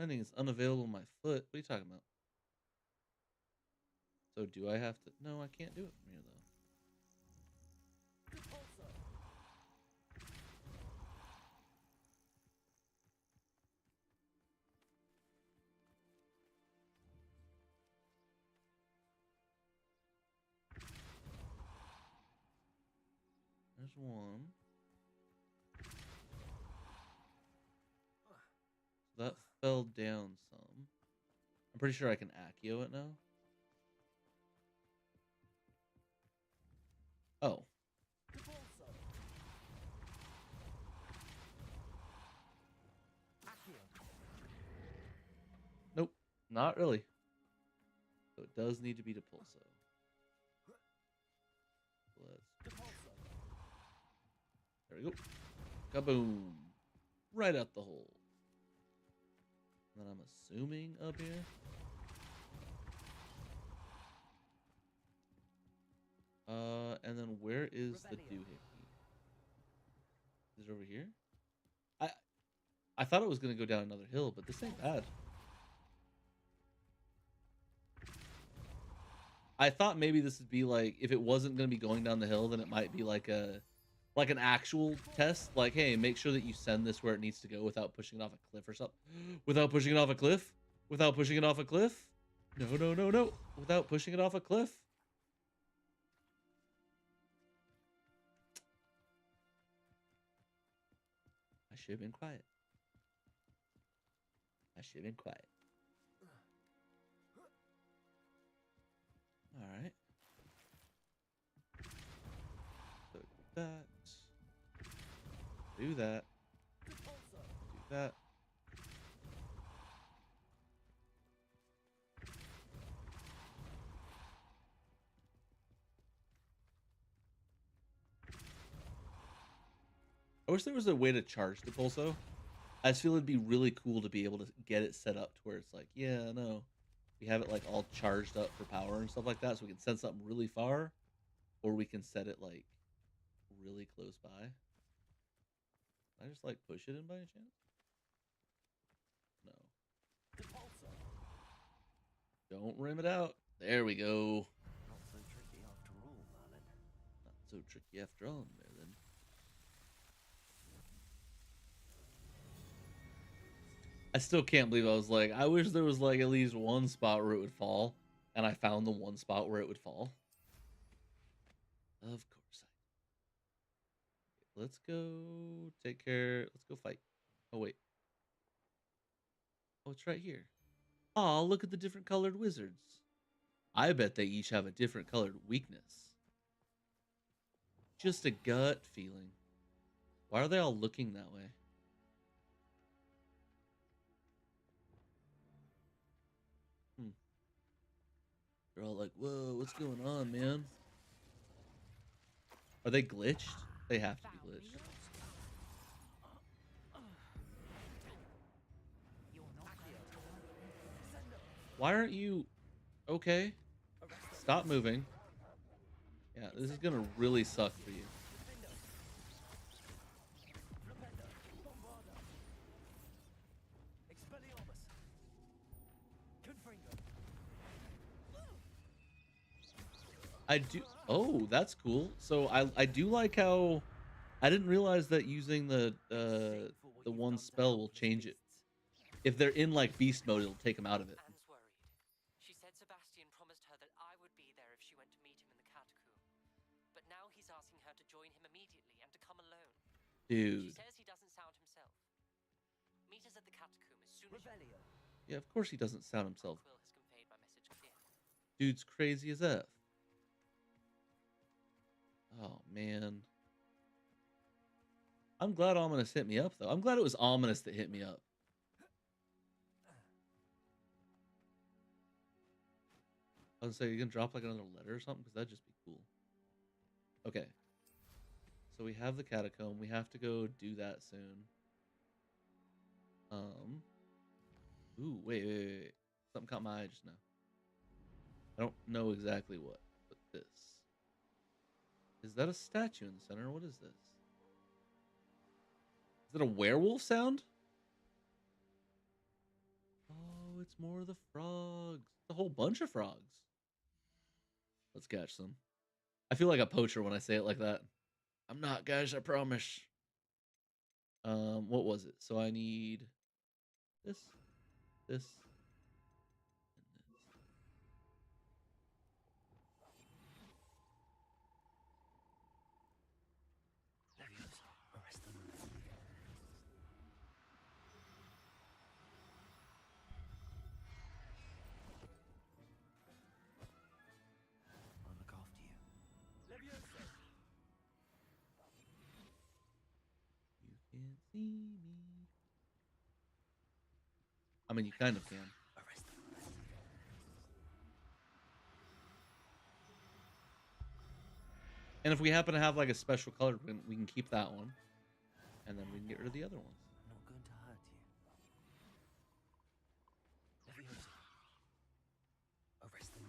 Ending is unavailable on my foot. What are you talking about? So do I have to... No, I can't do it from here, though. There's one. That fell down some. I'm pretty sure I can Accio it now. Oh. Nope. Not really. So it does need to be Depulso. There we go. Kaboom. Right out the hole. And then I'm assuming up here. And then where is the doohickey? Is it over here? I thought it was gonna go down another hill, but this ain't bad. I thought maybe this would be like, if it wasn't gonna be going down the hill, then it might be like an actual test. Like, hey, make sure that you send this where it needs to go without pushing it off a cliff or something. Without pushing it off a cliff? Without pushing it off a cliff? No, no, no, no. Without pushing it off a cliff. I should have been quiet. I should have been quiet. All right. So that. Do that. Do that. I wish there was a way to charge the pulso. I just feel it'd be really cool to be able to get it set up to where it's like, yeah, no, we have it like all charged up for power and stuff like that, so we can send something really far, or we can set it like really close by. Can I just like push it in by any chance? No. Don't rim it out. There we go. Not so tricky after all, Merlin. Not so tricky after all, Merlin. I still can't believe I was like, I wish there was like at least one spot where it would fall, and I found the one spot where it would fall. Of course. Let's go take care. Let's go fight. Oh, wait. Oh, it's right here. Oh, look at the different colored wizards. I bet they each have a different colored weakness. Just a gut feeling. Why are they all looking that way? They're all like, whoa, what's going on, man? Are they glitched? They have to be glitched. Why aren't you... Okay. Stop moving. Yeah, this is gonna really suck for you. I do... Oh, that's cool. So I do like how... I didn't realize that using the one spell will change it. If they're in like beast mode, it'll take them out of it. Anne's worried. She said Sebastian promised her that I would be there if she went to meet him in the catacomb. But now he's asking her to join him immediately and to come alone. Dude. She says he doesn't sound himself. Meet us at the catacomb as soon as you... Yeah, of course he doesn't sound himself. Quill has conveyed my message clearly. Dude's crazy as F. Oh, man. I'm glad Ominous hit me up, though. I'm glad it was Ominous that hit me up. I was gonna say, you can drop like another letter or something, because that'd just be cool. Okay. So we have the catacomb. We have to go do that soon. Ooh, wait. Something caught my eye just now. I don't know exactly what, but this. Is that a statue in the center? What is this? Is it a werewolf sound? Oh, it's more of the frogs. It's a whole bunch of frogs. Let's catch some. I feel like a poacher when I say it like that. I'm not, guys, I promise. What was it? So I need this, and this. I'll look after you. You can't see me. I mean, you kind of can. And if we happen to have like a special color, we can keep that one, and then we can get rid of the other ones. I'm not going to hurt you. Leviosa. Arrest them.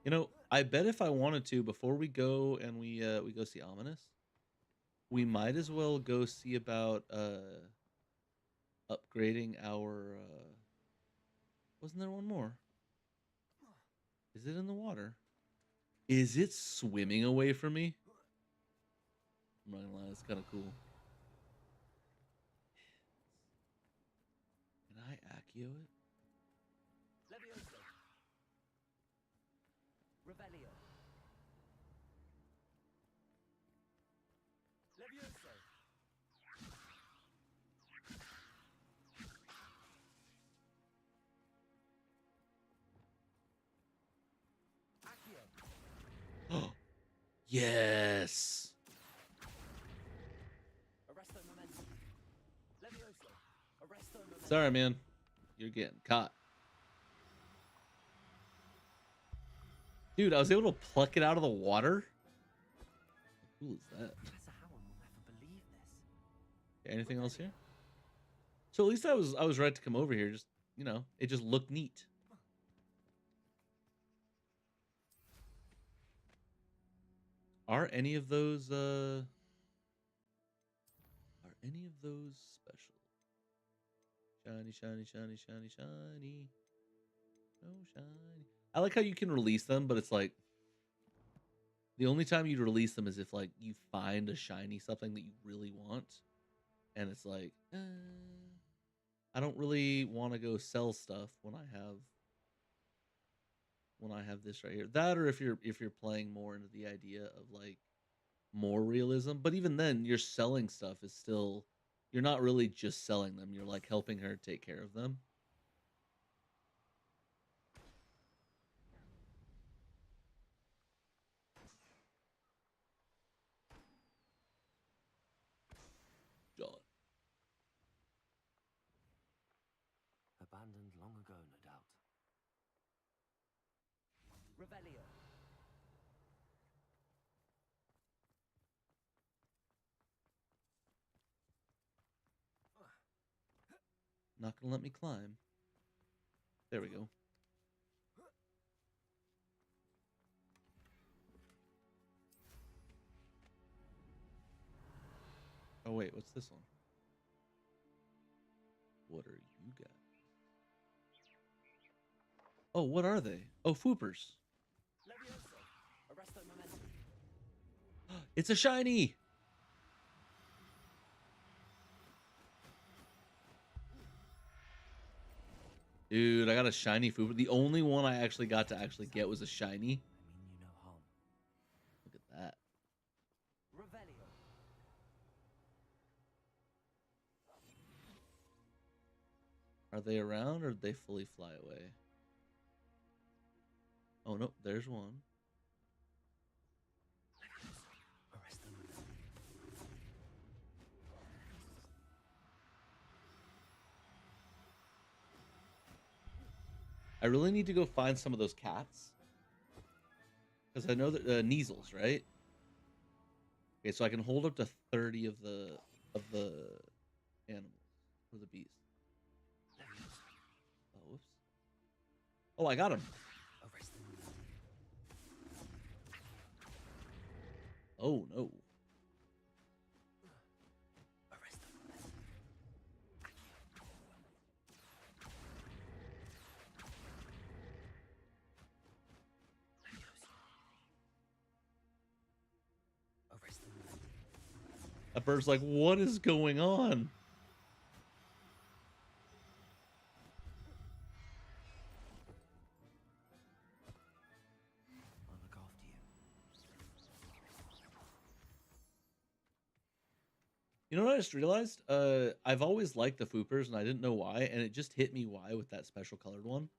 You know, I bet if I wanted to, before we go and we go see Ominous, we might as well go see about upgrading our wasn't there one more? Is it in the water? Is it swimming away from me? I'm not gonna lie, it's kind of cool. Can I Accio it? Levioso. Revelio. Levioso. Accio. Yes. Arresto momentum. Levioso. Arresto momentum. Sorry, man. You're getting caught. Dude, I was able to pluck it out of the water? How cool is that? Professor Howard will never believe this. Okay, anything else here? So at least I was right to come over here. Just, you know, it just looked neat. Are any of those special? Shiny, shiny, shiny, shiny, shiny. No shiny. I like how you can release them, but it's like the only time you'd release them is if like you find a shiny something that you really want, and it's like, I don't really want to go sell stuff when I have this right here. That, or if you're playing more into the idea of like more realism, but even then, you're selling stuff is still, you're not really just selling them. You're like helping her take care of them. John. Abandoned long ago, no doubt. Revelio. Not gonna let me climb. There we go. Oh wait, what's this one? What are you guys? Oh, what are they? Oh, foopers. Levioso. Arresto momentum. It's a shiny. Dude, I got a shiny fooper. The only one I actually got to get was a shiny. I mean you no harm. Look at that. Revelio. Are they around or did they fully fly away? Oh no, there's one. Arresto momentum. I really need to go find some of those cats. Because I know that Neasels, right? Okay, so I can hold up to 30 of the animals or the beasts. Oh, whoops. Oh, I got him. Arresto momentum. Oh no. Arresto momentum. Arresto momentum. That bird's like, what is going on? I'll look after you. You know what I just realized? I've always liked the foopers and I didn't know why, and it just hit me why with that special colored one.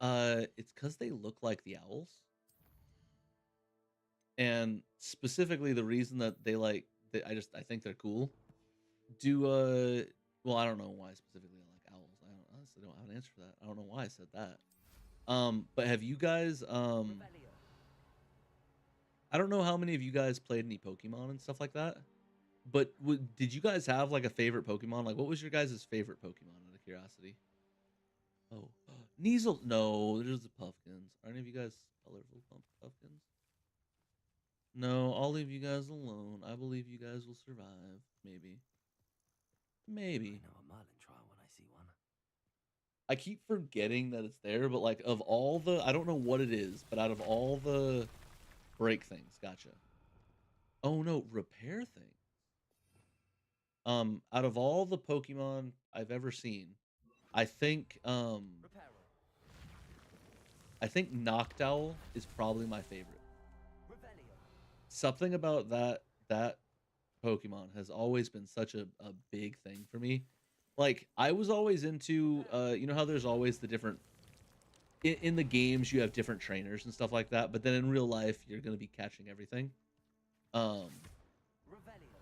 It's because they look like the owls. And specifically the reason that they like I think they're cool. Well, I don't know why specifically I like owls. I honestly don't have an answer for that. I don't know why I said that. But have you guys Revelio. I don't know how many of you guys played any Pokemon and stuff like that. But did you guys have like a favorite Pokemon? Like, what was your guys' favorite Pokemon out of curiosity? Oh, Neasel. No, there's the Puffkins. Are any of you guys colorful? No, I'll leave you guys alone. I believe you guys will survive. Maybe. Maybe. I know a Merlin trial when I see one. I keep forgetting that it's there, but like of all the, I don't know what it is, but out of all the break things, gotcha. Oh no, repair thing. Out of all the Pokemon I've ever seen, I think I think Noctowl is probably my favorite. Something about that Pokemon has always been such a big thing for me. Like I was always into you know how there's always the different in the games you have different trainers and stuff like that, but then in real life you're going to be catching everything. Um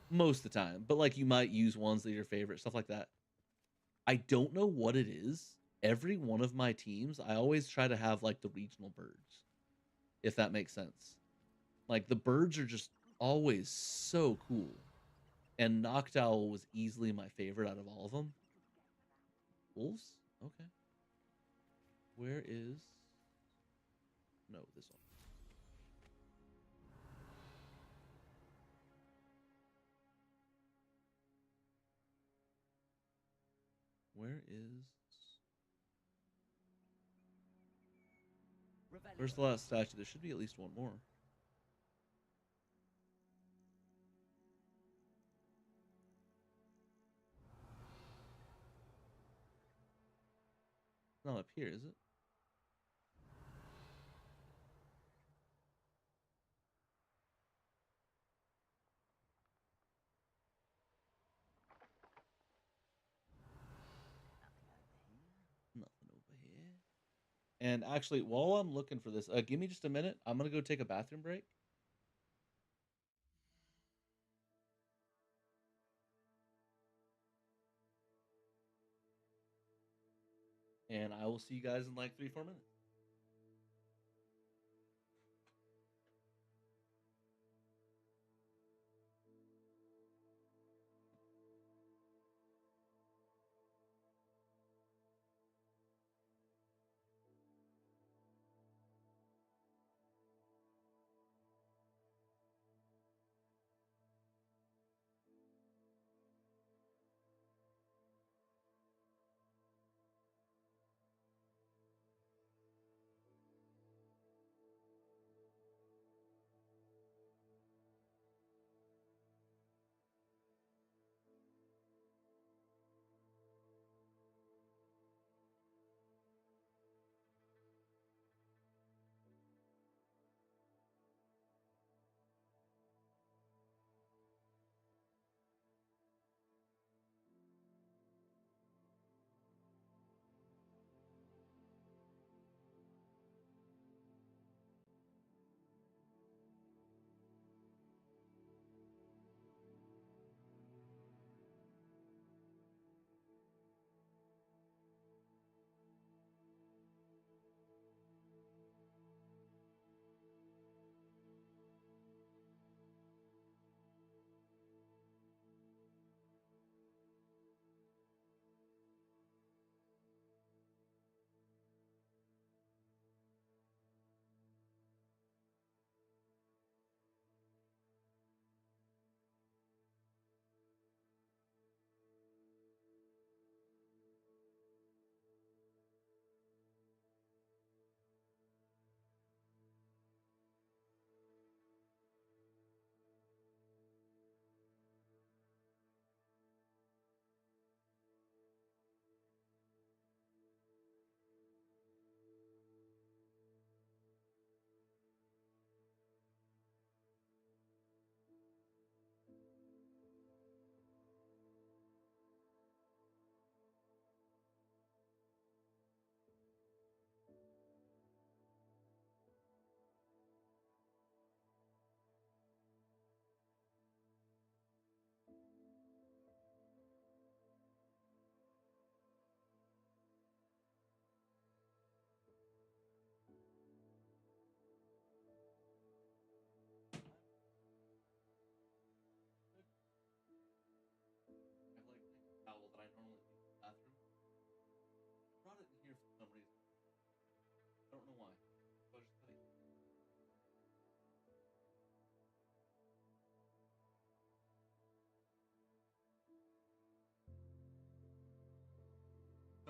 most of the time, but like you might use ones that are your favorite, stuff like that. I don't know what it is. Every one of my teams, I always try to have like the regional birds, if that makes sense. Like the birds are just always so cool. And Noctowl was easily my favorite out of all of them. Wolves? Okay. Where is... No, this one. Where is... Where's the last statue? There should be at least one more. It's not up here, is it? Nothing over here. And actually, while I'm looking for this, give me just a minute. I'm going to go take a bathroom break. And I will see you guys in like 3-4 minutes.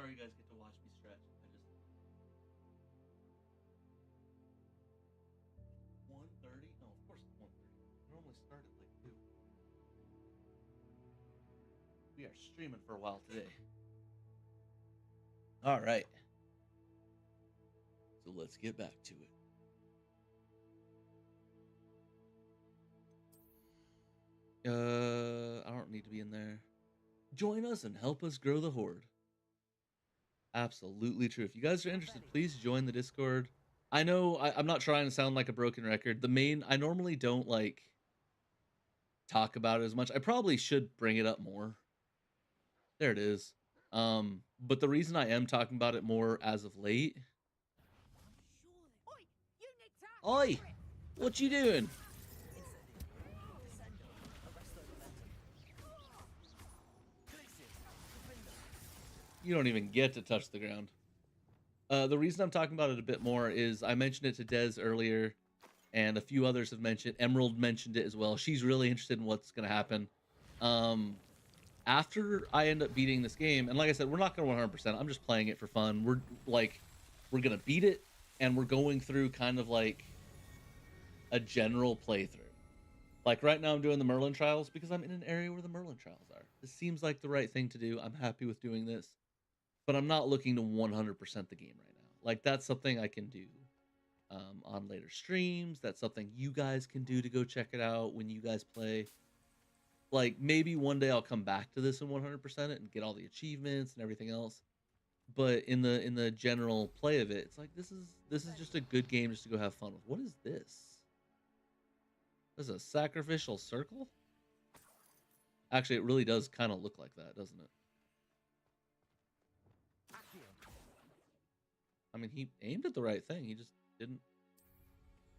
sorry you guys get to watch me stretch. I just 1:30? No, of course it's 1:30. I normally start at like 2. We are streaming for a while today. All right. So let's get back to it. I don't need to be in there. Join us and help us grow the horde. Absolutely true. If you guys are interested, please join the Discord. I know I'm not trying to sound like a broken record. I normally don't like talk about it as much. I probably should bring it up more. There it is. But the reason I am talking about it more as of late. Oi! What you doing? You don't even get to touch the ground. The reason I'm talking about it a bit more is I mentioned it to Des earlier, and a few others have mentioned. Emerald mentioned it as well. She's really interested in what's going to happen. After I end up beating this game, and like I said, we're not going to 100%. I'm just playing it for fun. We're going to beat it, and we're going through kind of like a general playthrough. Like right now I'm doing the Merlin trials because I'm in an area where the Merlin trials are. This seems like the right thing to do. I'm happy with doing this. But I'm not looking to 100% the game right now. Like, that's something I can do on later streams. That's something you guys can do to go check it out when you guys play. Like, maybe one day I'll come back to this and 100% it and get all the achievements and everything else. But in the general play of it, it's like this is just a good game just to go have fun with. What is this? This is a sacrificial circle? Actually, it really does kind of look like that, doesn't it? I mean, he aimed at the right thing. He just didn't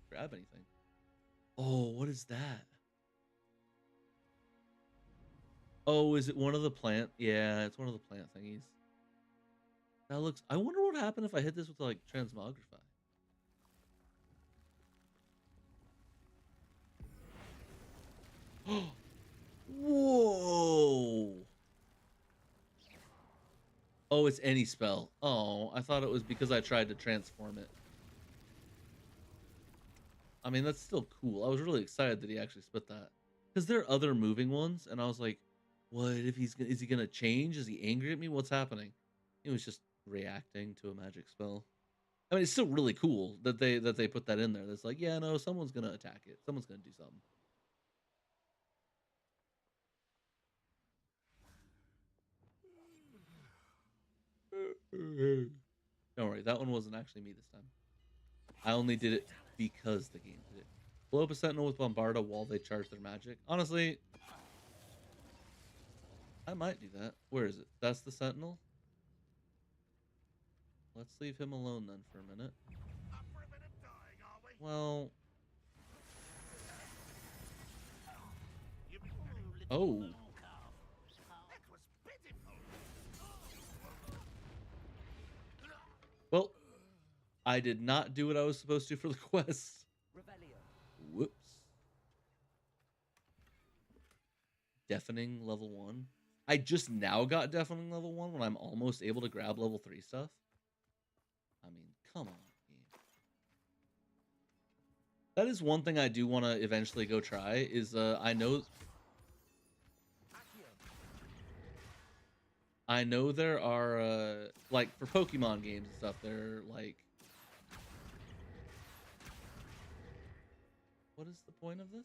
grab anything. Oh, what is that? Oh, is it one of the plant? Yeah, it's one of the plant thingies. That looks... I wonder what happened if I hit this with, like, transmogrify. Whoa! Oh, it's any spell. Oh, I thought it was because I tried to transform it. I mean, that's still cool. I was really excited that he actually spit that. Because there are other moving ones, and I was like, what if is he gonna change? Is he angry at me? What's happening? He was just reacting to a magic spell. I mean, it's still really cool that they put that in there. That's like, yeah, no, someone's gonna attack it. Someone's gonna do something. Don't worry, that one wasn't actually me this time. I only did it because the game did it. Blow up a sentinel with Bombarda while they charge their magic. Honestly, I might do that. Where is it? That's the sentinel? Let's leave him alone then for a minute. Well... Oh. Well, I did not do what I was supposed to for the quest. Whoops. Deafening level 1. I just now got deafening level 1 when I'm almost able to grab level 3 stuff. I mean, come on, game. That is one thing I do want to eventually go try is I know there are like for Pokemon games and stuff, they're like, what is the point of this?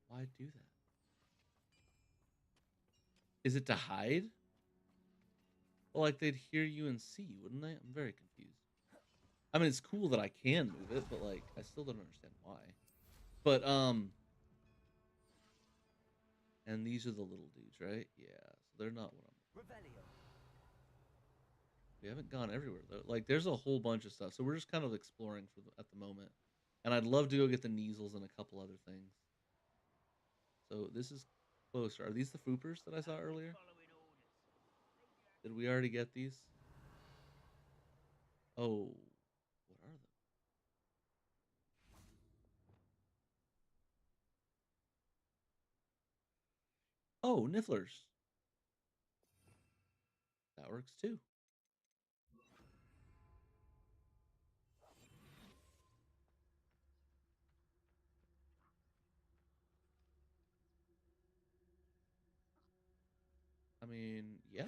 Why do that? Is it to hide? Well, like they'd hear you and see you, wouldn't they? I'm very confused. I mean, it's cool that I can move it, but like I still don't understand why. But and these are the little dudes, right? Yeah, so they're not what I'm... We haven't gone everywhere though. Like there's a whole bunch of stuff, so we're just kind of exploring at the moment. And I'd love to go get the Neasels and a couple other things. So this is closer. Are these the Foopers that I saw earlier? Did we already get these? Oh, what are they? Oh, Nifflers. That works too. I mean, yeah.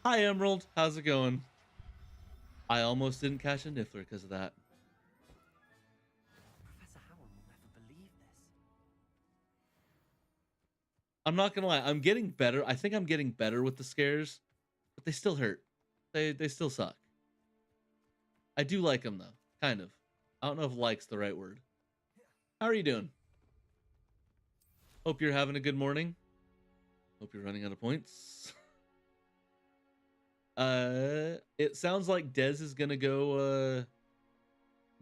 Hi, Emerald. How's it going? I almost didn't catch a Niffler because of that. Professor Howard will never believe this. I'm not gonna lie. I'm getting better. I think I'm getting better with the scares, but they still hurt. They still suck. I do like them though, kind of. I don't know if "like's" the right word. How are you doing? Hope you're having a good morning. Hope you're running out of points. It sounds like Dez is gonna go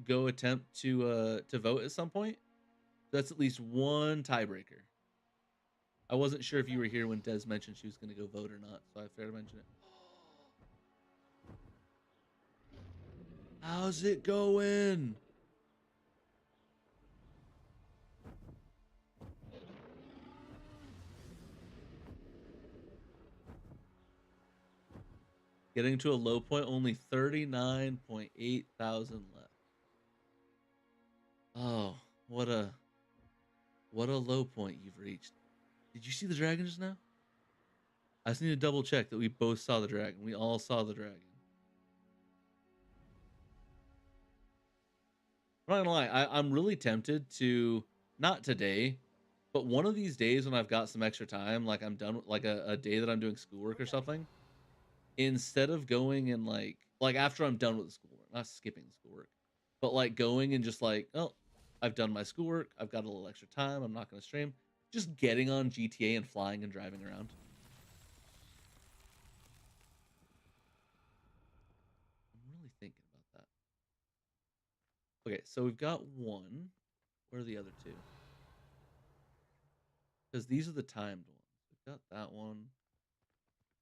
attempt to vote at some point. That's at least one tiebreaker. I wasn't sure if you were here when Dez mentioned she was gonna go vote or not, so I fair to mention it. How's it going? Getting to a low point, only 39.8 thousand left. Oh, what a low point you've reached. Did you see the dragon just now? I just need to double check that we both saw the dragon. We all saw the dragon. I'm not gonna lie, I'm really tempted to, not today, but one of these days when I've got some extra time, like I'm done, like a day that I'm doing schoolwork or something, instead of going and like after I'm done with the schoolwork, not skipping the schoolwork, but like going and just like, oh, I've done my schoolwork, I've got a little extra time, I'm not gonna stream, just getting on GTA and flying and driving around. I'm really thinking about that. Okay, so we've got one. Where are the other two? Because these are the timed ones. We've got that one,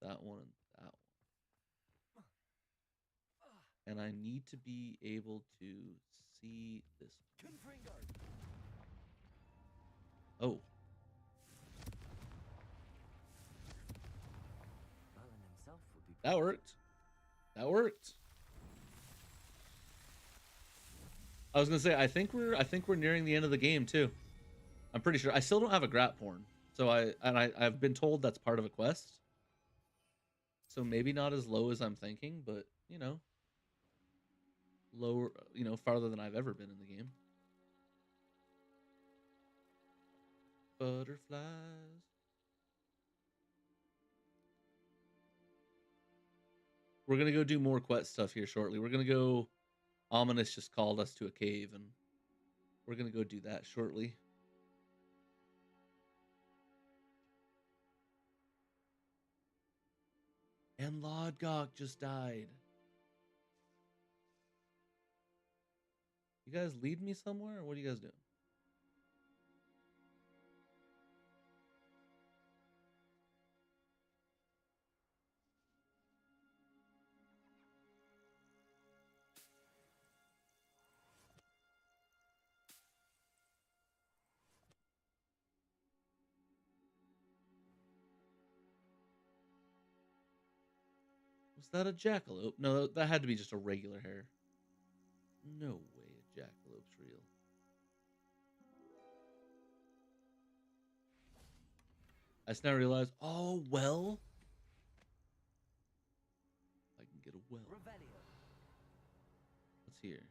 and that one. And I need to be able to see this one. Oh. Merlin himself would be. That worked. That worked. I was gonna say, I think we're nearing the end of the game too. I'm pretty sure. I still don't have a grat porn, so I've been told that's part of a quest. So maybe not as low as I'm thinking, but you know, lower, you know, farther than I've ever been in the game. Butterflies. We're gonna go do more quest stuff here shortly. We're gonna go. Ominous just called us to a cave, and we're gonna go do that shortly. And Lodgok just died. You guys lead me somewhere, or what are you guys doing? Was that a jackalope? No, that had to be just a regular hare. No way a jackalope's real. I just now realized, oh, well. I can get a well. Revelio. What's here?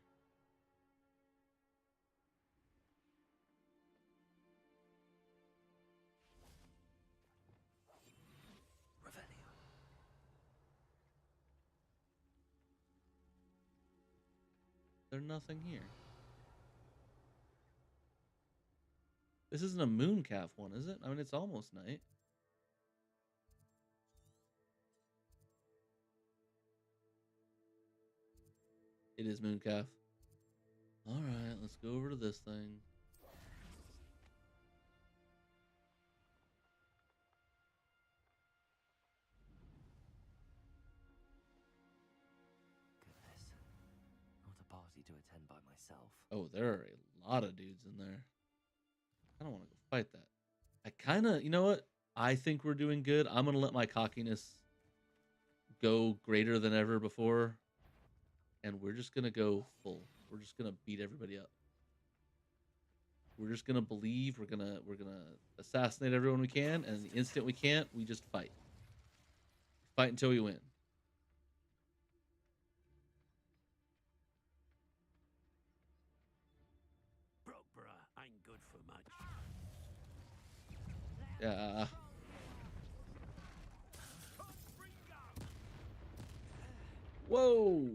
Revelio. There's nothing here. This isn't a mooncalf one, is it? I mean, it's almost night. It is mooncalf. All right, let's go over to this thing. Goodness. Not a party to attend by myself. Oh, there are a lot of dudes in there. I don't want to go fight that. I kind of, you know what? I think we're doing good. I'm going to let my cockiness go greater than ever before. And we're just going to go full. We're just going to beat everybody up. We're just going to believe. We're going to assassinate everyone we can. And the instant we can't, we just fight. Fight until we win. Brockborough ain't good for much. Yeah. Whoa.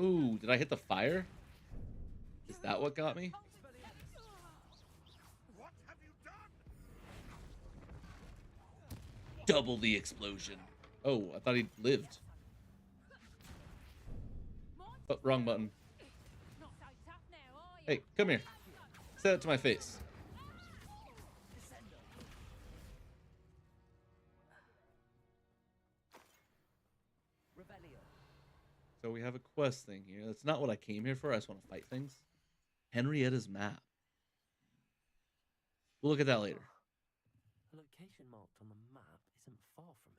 Ooh, did I hit the fire? Is that what got me? What have you done? Double the explosion. Oh, I thought he lived. Oh, wrong button. Hey, come here. Say that to my face. So we have a quest thing here. That's not what I came here for. I just want to fight things. Henrietta's map. We'll look at that later. The location marked on the map isn't far from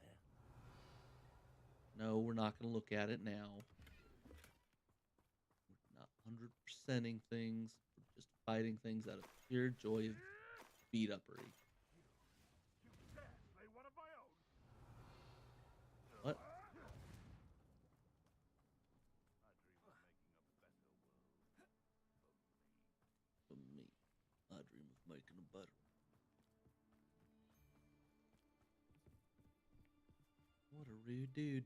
here. No, we're not going to look at it now. We're not 100%ing things. We're just fighting things out of pure joy of beat-uppery. What? For me, I dream of making a better. What a rude dude.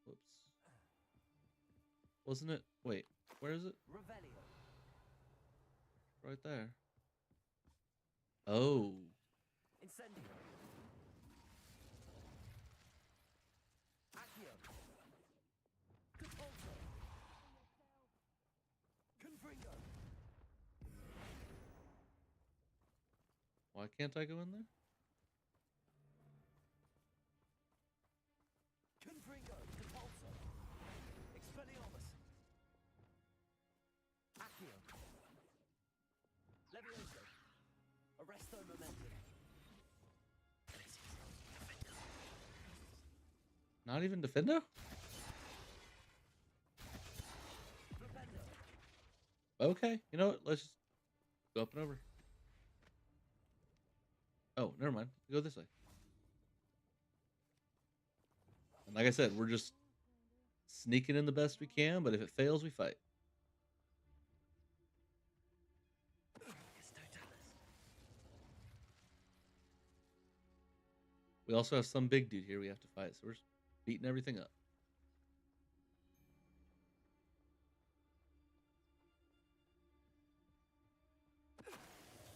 Whoops. Wasn't it? Wait, where is it? Right there. Oh. Why can't I go in there? Not even Defendo? Okay, you know what? Let's just go up and over. Oh, never mind. Go this way. And like I said, we're just sneaking in the best we can, but if it fails, we fight. We also have some big dude here we have to fight, so we're just beating everything up.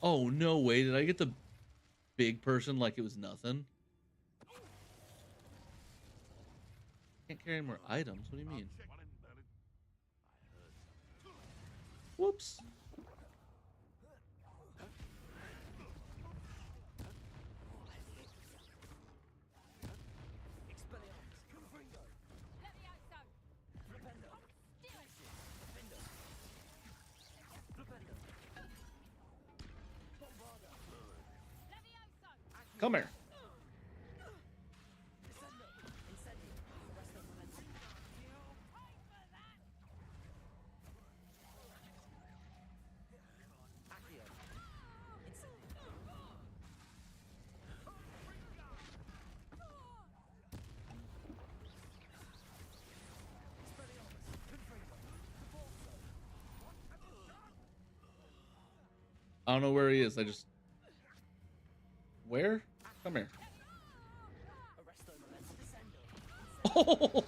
Oh, no way. Did I get the big person like it was nothing? Can't carry any more items. What do you mean? Whoops. Come here. I don't know where he is. I just... Where? Come here. Oh!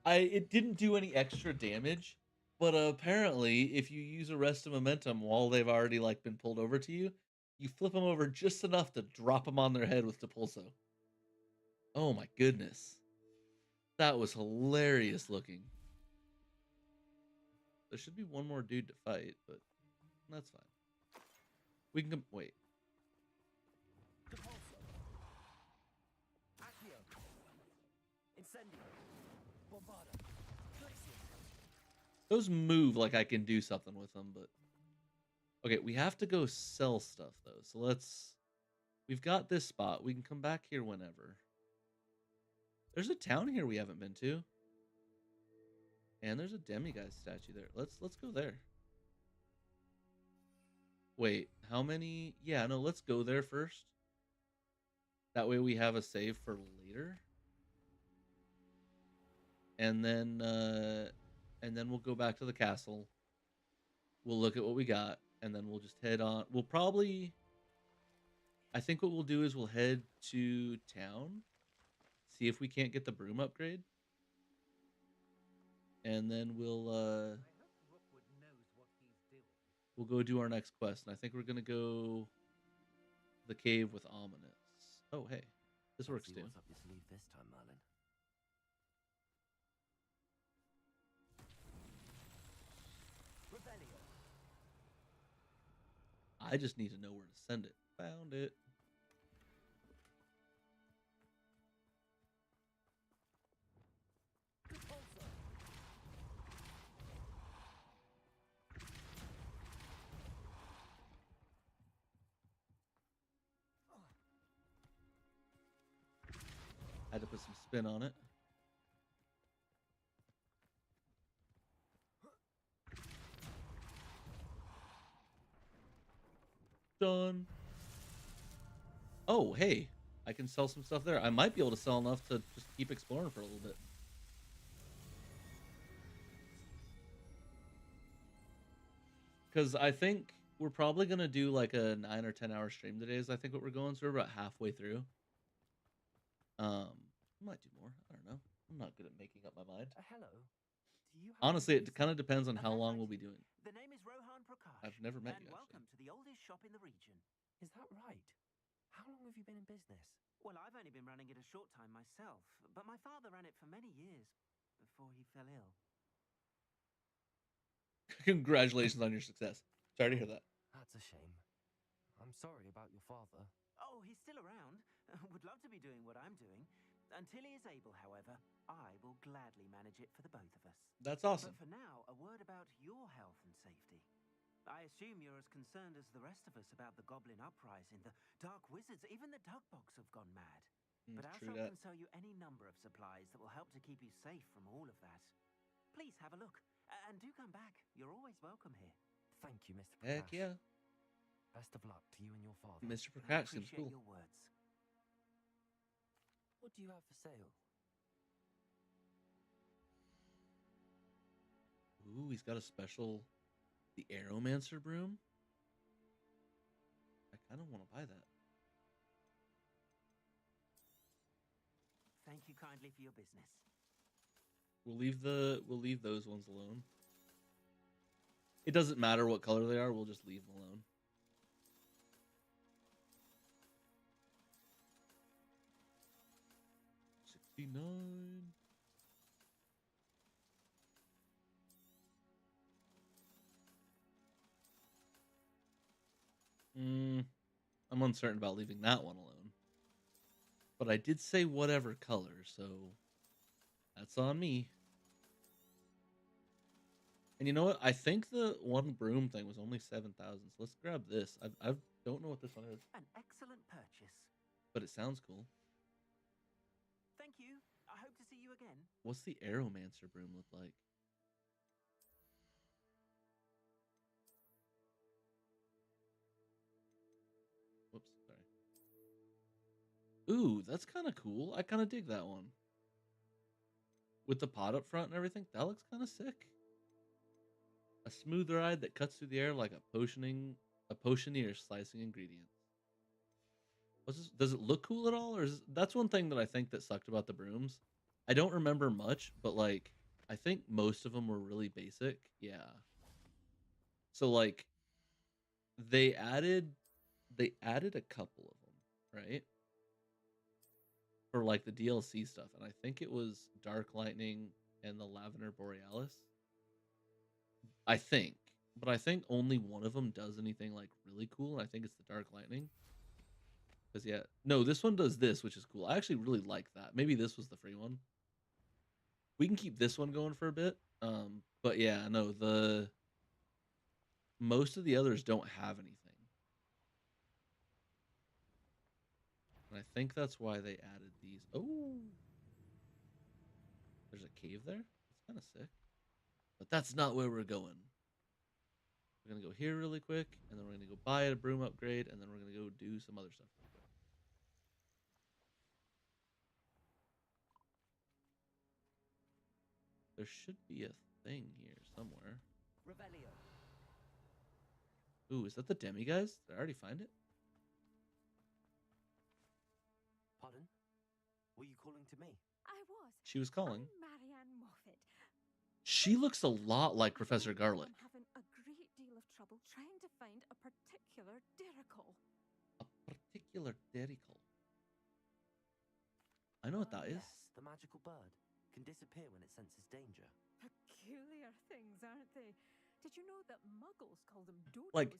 It didn't do any extra damage, but apparently if you use Arrest of Momentum while they've already like been pulled over to you, you flip them over just enough to drop them on their head with Depulso. Oh my goodness. That was hilarious looking. There should be one more dude to fight, but that's fine. We can wait. Those move like I can do something with them, but okay, we have to go sell stuff though. So we've got this spot. We can come back here whenever. There's a town here we haven't been to. And there's a demiguise statue there. Let's go there. Wait, how many? Yeah, no, let's go there first. That way we have a save for later. And then we'll go back to the castle. We'll look at what we got, and then we'll just head on. We'll probably, I think what we'll do is we'll head to town, see if we can't get the broom upgrade, and then we'll go do our next quest. And I think we're gonna go the cave with Ominous. Oh, hey, this works too. What's up your sleeve this time, Merlin? I just need to know where to send it. Found it. Had to put some spin on it. Done. Oh, hey, I can sell some stuff there. I might be able to sell enough to just keep exploring for a little bit. Because I think we're probably going to do like a 9 or 10 hour stream today is I think what we're going. So we're about halfway through. I might do more. I don't know. I'm not good at making up my mind. Hello. Do you Honestly, it kind of depends on how long we'll be doing. The name is Rohan Prakash. I've never met and you, welcome actually. to the oldest shop in the region. Is that right? How long have you been in business? Well, I've only been running it a short time myself, but my father ran it for many years before he fell ill. Congratulations on your success. Sorry to hear that. That's a shame. I'm sorry about your father. Oh, he's still around. Would love to be doing what I'm doing. Until he is able, however, I will gladly manage it for the both of us. That's awesome. But for now, a word about your health and safety. I assume you're as concerned as the rest of us about the goblin uprising, the dark wizards, even the Dugbogs have gone mad. But our shop can sell you any number of supplies that will help to keep you safe from all of that. Please have a look, and do come back. You're always welcome here. Thank you, Mr. Prakash. Heck yeah. Best of luck to you and your father. Mr. I Prakash seems appreciate cool. your words. What do you have for sale? Ooh, he's got a special, the Aeromancer broom. I kind of want to buy that. Thank you kindly for your business. We'll leave those ones alone. It doesn't matter what color they are. We'll just leave them alone. $69. I'm uncertain about leaving that one alone. But I did say whatever color, so that's on me. And you know what? I think the one broom thing was only 7,000. So let's grab this. I don't know what this one is, An excellent purchase. but it sounds cool. Thank you. I hope to see you again. What's the Aeromancer broom look like? Whoops, sorry. Ooh, that's kind of cool. I kind of dig that one. With the pot up front and everything, that looks kind of sick. A smooth ride that cuts through the air like a potioneer slicing ingredients. Does it look cool at all, or that's one thing that I think that sucked about the brooms. I don't remember much, but like I think most of them were really basic. Yeah. So like they added they added a couple of them, right? For like the DLC stuff, and I think it was Dark Lightning and the Lavender Borealis. I think, but I think only one of them does anything like really cool, and I think it's the Dark Lightning. Because yeah, no, this one does this, which is cool. I actually really like that. Maybe this was the free one. We can keep this one going for a bit. But yeah, no, the most of the others don't have anything. And I think that's why they added these. Oh, there's a cave there. That's kind of sick. But that's not where we're going. We're gonna go here really quick, and then we're gonna go buy a broom upgrade, and then we're gonna go do some other stuff real quick. There should be a thing here somewhere. Revelio. Ooh, is that the demi guys? Did I already find it? Pardon? Were you calling to me? I was. She was calling. I'm Marianne Moffat. She looks a lot like Professor Garlic. I'm having a great deal of trouble trying to find a particular diricle. A particular diricle. I know what that is. Yes, the magical bird. Can disappear when it senses danger. Peculiar things, aren't they? Did you know that muggles call them dodos? Like,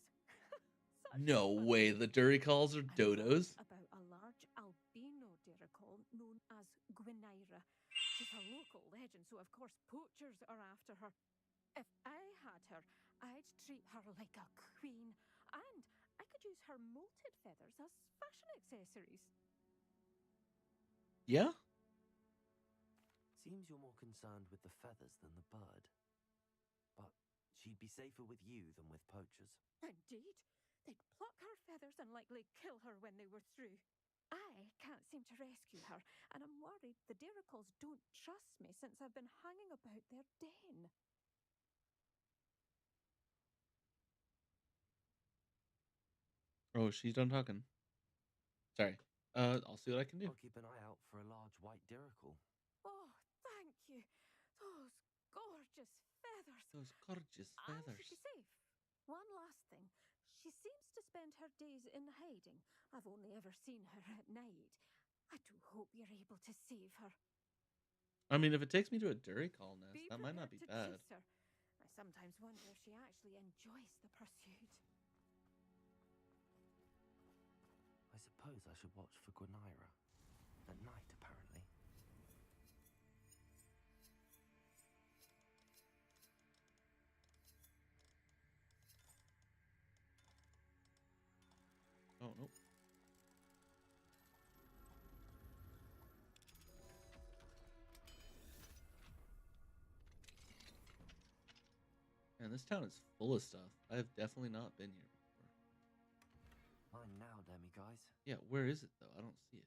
Such no fun. way. The diricals are I dodos. learned about a large albino diricle known as Gwynaira. She's a local legend, so of course poachers are after her. If I had her, I'd treat her like a queen, and I could use her molted feathers as fashion accessories. Yeah? Seems you're more concerned with the feathers than the bird. But she'd be safer with you than with poachers. Indeed. They'd pluck her feathers and likely kill her when they were through. I can't seem to rescue her, and I'm worried the diricles don't trust me since I've been hanging about their den. Oh, she's done talking. Sorry. I'll see what I can do. I'll keep an eye out for a large white diricle. Oh, thank you. Those gorgeous feathers. Those gorgeous I should feathers. be safe. One last thing. She seems to spend her days in hiding. I've only ever seen her at night. I do hope you're able to save her. I mean, if it takes me to a dirical nest, Be that might not be prepared to bad. chase her. I sometimes wonder if she actually enjoys the pursuit. I suppose I should watch for Gwynaira. At night, apparently. Oh, nope. Man, this town is full of stuff. I have definitely not been here before. Mine now, demi guys. Yeah, where is it, though? I don't see it.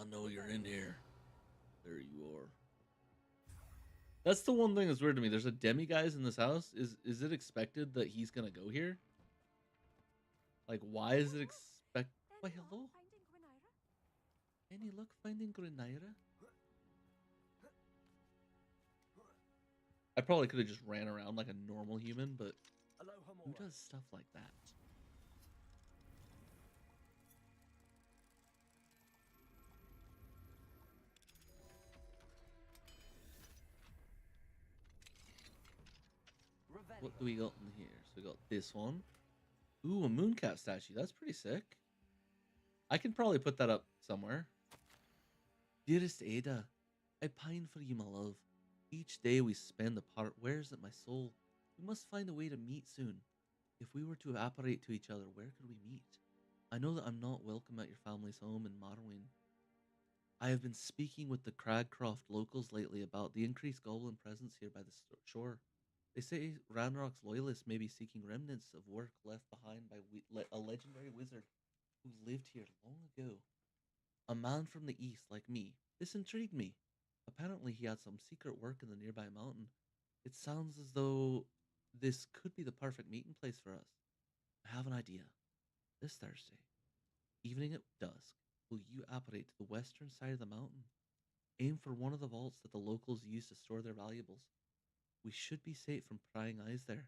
I know you're in here. There you are. That's the one thing that's weird to me. There's a demi guys in this house. Is it expected that he's gonna go here? Like, why is it expect? Why, hello? Finding Gwynaira? Any luck finding Grenira? I probably could have just ran around like a normal human, but who does stuff like that? What do we got in here? So we got this one. Ooh, a mooncat statue. That's pretty sick. I can probably put that up somewhere. Dearest Ada, I pine for you, my love. Each day we spend apart wears at my soul. We must find a way to meet soon. If we were to apparate to each other, where could we meet? I know that I'm not welcome at your family's home in Marwyn. I have been speaking with the Cragcroft locals lately about the increased goblin presence here by the shore. They say Ranrock's loyalists may be seeking remnants of work left behind by a legendary wizard who lived here long ago. A man from the east like me. This intrigued me. Apparently he had some secret work in the nearby mountain. It sounds as though this could be the perfect meeting place for us. I have an idea. This Thursday, Evening at dusk, will you apparate to the western side of the mountain? Aim for one of the vaults that the locals use to store their valuables. We should be safe from prying eyes there.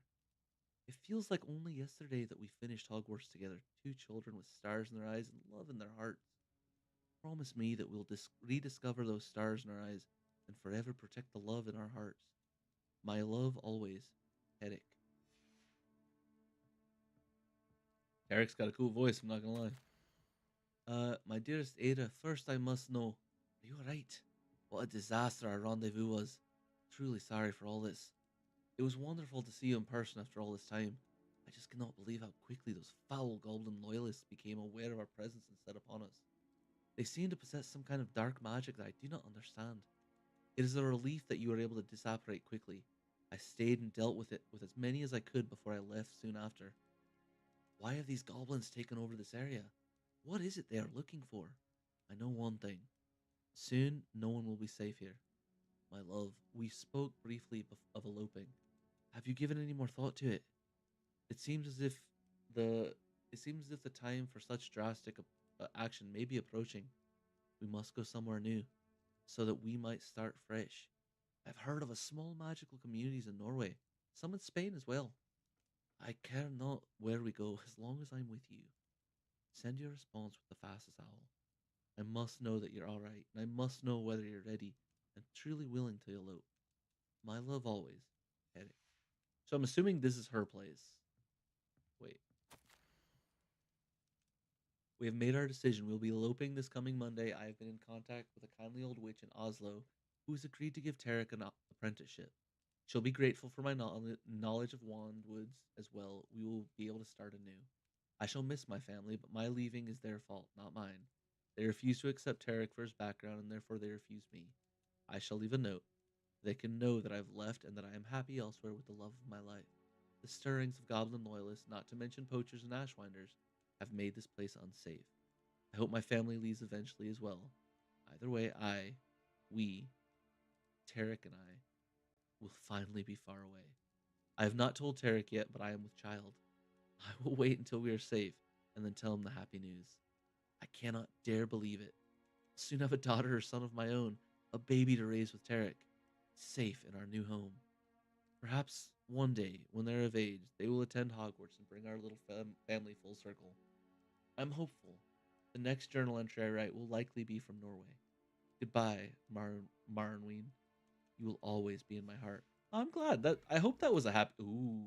It feels like only yesterday that we finished Hogwarts together, two children with stars in their eyes and love in their hearts. Promise me that we'll rediscover those stars in our eyes and forever protect the love in our hearts. My love always, Eric. Eric's got a cool voice, I'm not gonna lie. My dearest Ada, first I must know, are you alright? What a disaster our rendezvous was. Truly sorry for all this. It was wonderful to see you in person after all this time. I just cannot believe how quickly those foul goblin loyalists became aware of our presence and set upon us. They seem to possess some kind of dark magic that I do not understand. It is a relief that you were able to disapparate quickly. I stayed and dealt with it with as many as I could before I left soon after. Why have these goblins taken over this area? What is it they are looking for? I know one thing. Soon, no one will be safe here. My love, we spoke briefly of eloping. Have you given any more thought to it? It seems as if the time for such drastic action may be approaching. We must go somewhere new, so that we might start fresh. I've heard of a small magical communities in Norway, some in Spain as well. I care not where we go as long as I'm with you. Send your response with the fastest owl. I must know that you're alright, and I must know whether you're ready and truly willing to elope. My love always, Eric. So I'm assuming this is her place. Wait. We have made our decision. We'll be eloping this coming Monday. I have been in contact with a kindly old witch in Oslo who has agreed to give Tarek an apprenticeship. She'll be grateful for my knowledge of wand woods as well. We will be able to start anew. I shall miss my family, but my leaving is their fault, not mine. They refuse to accept Tarek for his background, and therefore they refuse me. I shall leave a note. They can know that I've left and that I am happy elsewhere with the love of my life. The stirrings of goblin loyalists, not to mention poachers and ashwinders, have made this place unsafe. I hope my family leaves eventually as well. Either way, we, Tarek and I, will finally be far away. I have not told Tarek yet, but I am with child. I will wait until we are safe and then tell him the happy news. I cannot dare believe it. I'll soon have a daughter or son of my own, a baby to raise with Tarek, safe in our new home. Perhaps one day, when they're of age, they will attend Hogwarts and bring our little family full circle. I'm hopeful. The next journal entry I write will likely be from Norway. Goodbye, Marnween. You will always be in my heart. I'm glad that. I hope that was a happy. Ooh,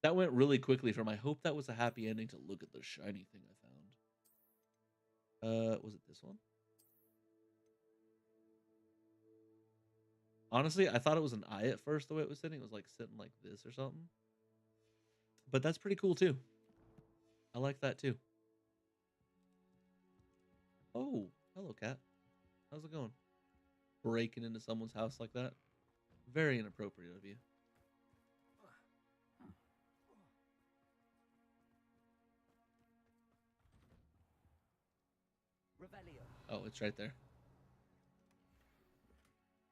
that went really quickly from. I hope that was a happy ending to look at the shiny thing I found. Was it this one? Honestly, I thought it was an eye at first. The way it was sitting, it was like sitting like this or something. But that's pretty cool too. I like that too. Oh, hello, cat. How's it going? Breaking into someone's house like that? Very inappropriate of you. Revelio. Oh, it's right there.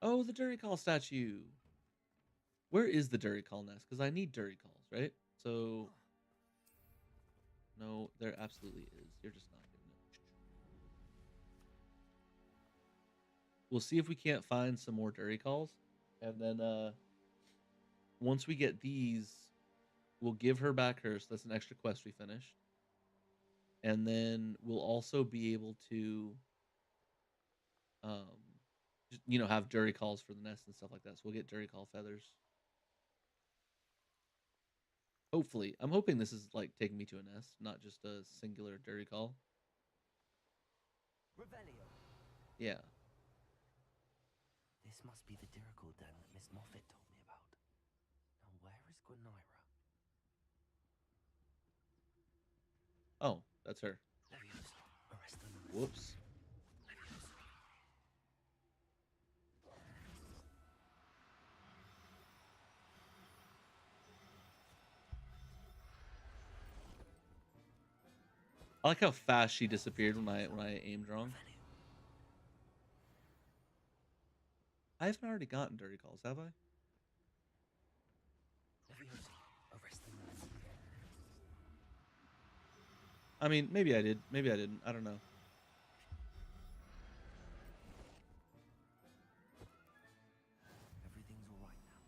Oh, the Duricall statue. Where is the Duricall nest? Because I need Duricalls, right? So, no, there absolutely is. You're just not getting it. We'll see if we can't find some more Duricalls. And then, once we get these, we'll give her back hers. So that's an extra quest we finished. And then we'll also be able to, just, have Duricalls for the nest and stuff like that. So we'll get Duricall feathers. Hopefully. I'm hoping this is like taking me to a nest, not just a singular Duricall. Revelio. Yeah. This must be the Dirical den that Miss Moffat told me about. Now where is Gwynaira? Oh, that's her. Leviosa, arrest them. Whoops. Leviosa. I like how fast she disappeared when I aimed wrong. I haven't already gotten Duricalls, have I? Leviosa, arrest them. I mean, maybe I did. Maybe I didn't. I don't know. Everything's all right now.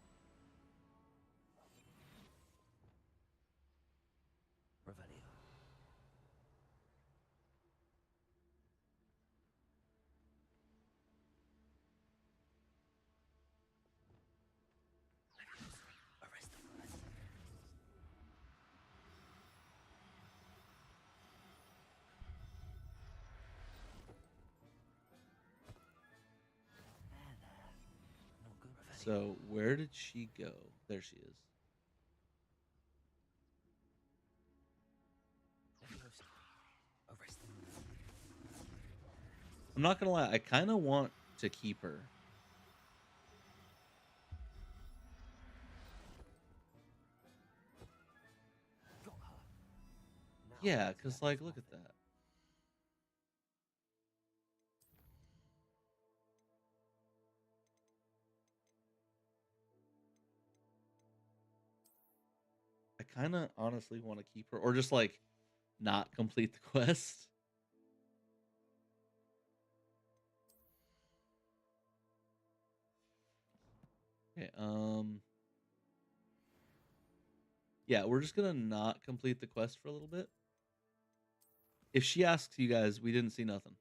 Revelio. Arrest them. Not good. Revelio. So where did she go? There she is. Arrest them. I'm not gonna lie. I kind of want to keep her. Got her. Now Yeah, what's because left like, is look at nothing. that. I kind of honestly want to keep her, or just like not complete the quest. Okay. Yeah, we're just gonna not complete the quest for a little bit. If she asks you guys, we didn't see nothing.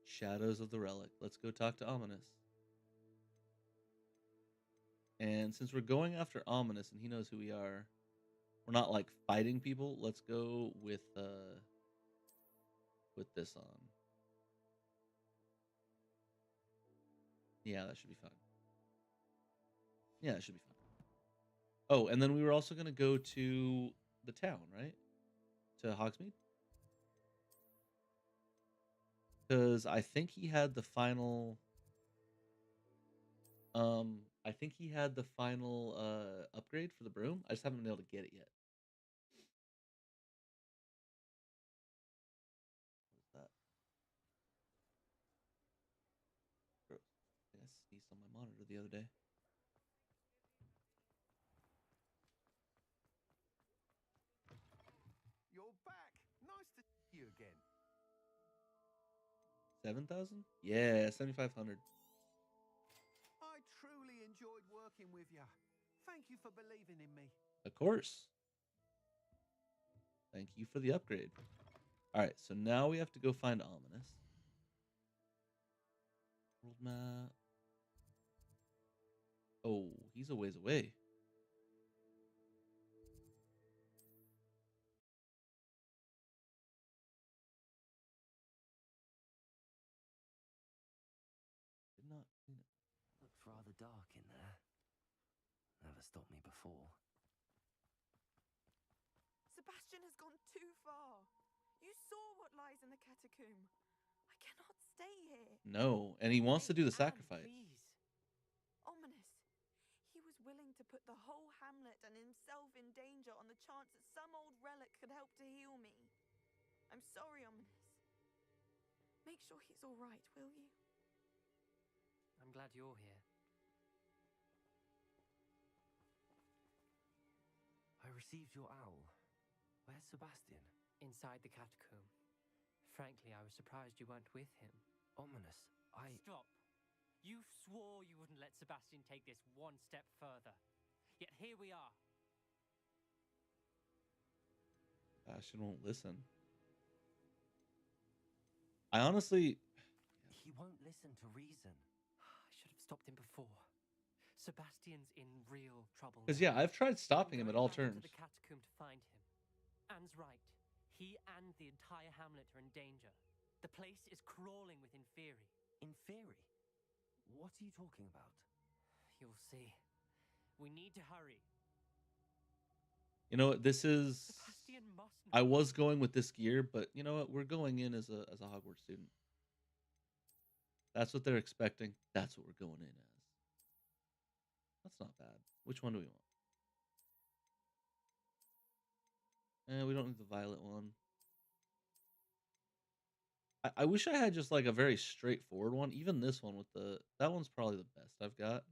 Shadows of the Relic. Let's go talk to Ominous. And since we're going after Ominous and he knows who we are, we're not like fighting people. Let's go with this on. Yeah, that should be fine. Yeah, that should be fine. Oh, and then we were also gonna go to the town, right? To Hogsmeade? Because I think he had the final I think he had the final upgrade for the broom. I just haven't been able to get it yet. What is that? Gross. I think I sneezed on my monitor the other day. You're back. Nice to see you again. 7,000? Yeah, 7,500. I truly enjoyed working with you. Thank you for believing in me. Of course. Thank you for the upgrade. All right, so now we have to go find Ominous. World map. Oh, he's a ways away. Did not clean it. Looks rather dark in there. Never stopped me before. Sebastian has gone too far. You saw what lies in the catacomb. I cannot stay here. No, and he wants to do the Anne, sacrifice. please. Ominous. He was willing to put the whole hamlet and himself in danger on the chance that some old relic could help to heal me. I'm sorry, Ominous. Make sure he's all right, will you? I'm glad you're here. I received your owl. Where's Sebastian? Inside the catacomb. Frankly, I was surprised you weren't with him. Ominous. Stop. You swore you wouldn't let Sebastian take this one step further. Yet here we are. Sebastian won't listen. I honestly... He won't listen to reason. I should have stopped him before. Sebastian's in real trouble. Because, now. yeah, I've tried stopping him I'm at all going back terms. into the catacomb to find him. Anne's right. He and the entire hamlet are in danger. The place is crawling with Inferi. Inferi? What are you talking about? You'll see. We need to hurry. You know what? This is... Sebastian must I was going with this gear, but you know what? We're going in as a Hogwarts student. That's what they're expecting. That's what we're going in as. That's not bad. Which one do we want? We don't need the violet one. I wish I had just like a very straightforward one. Even this one with that one's probably the best I've got.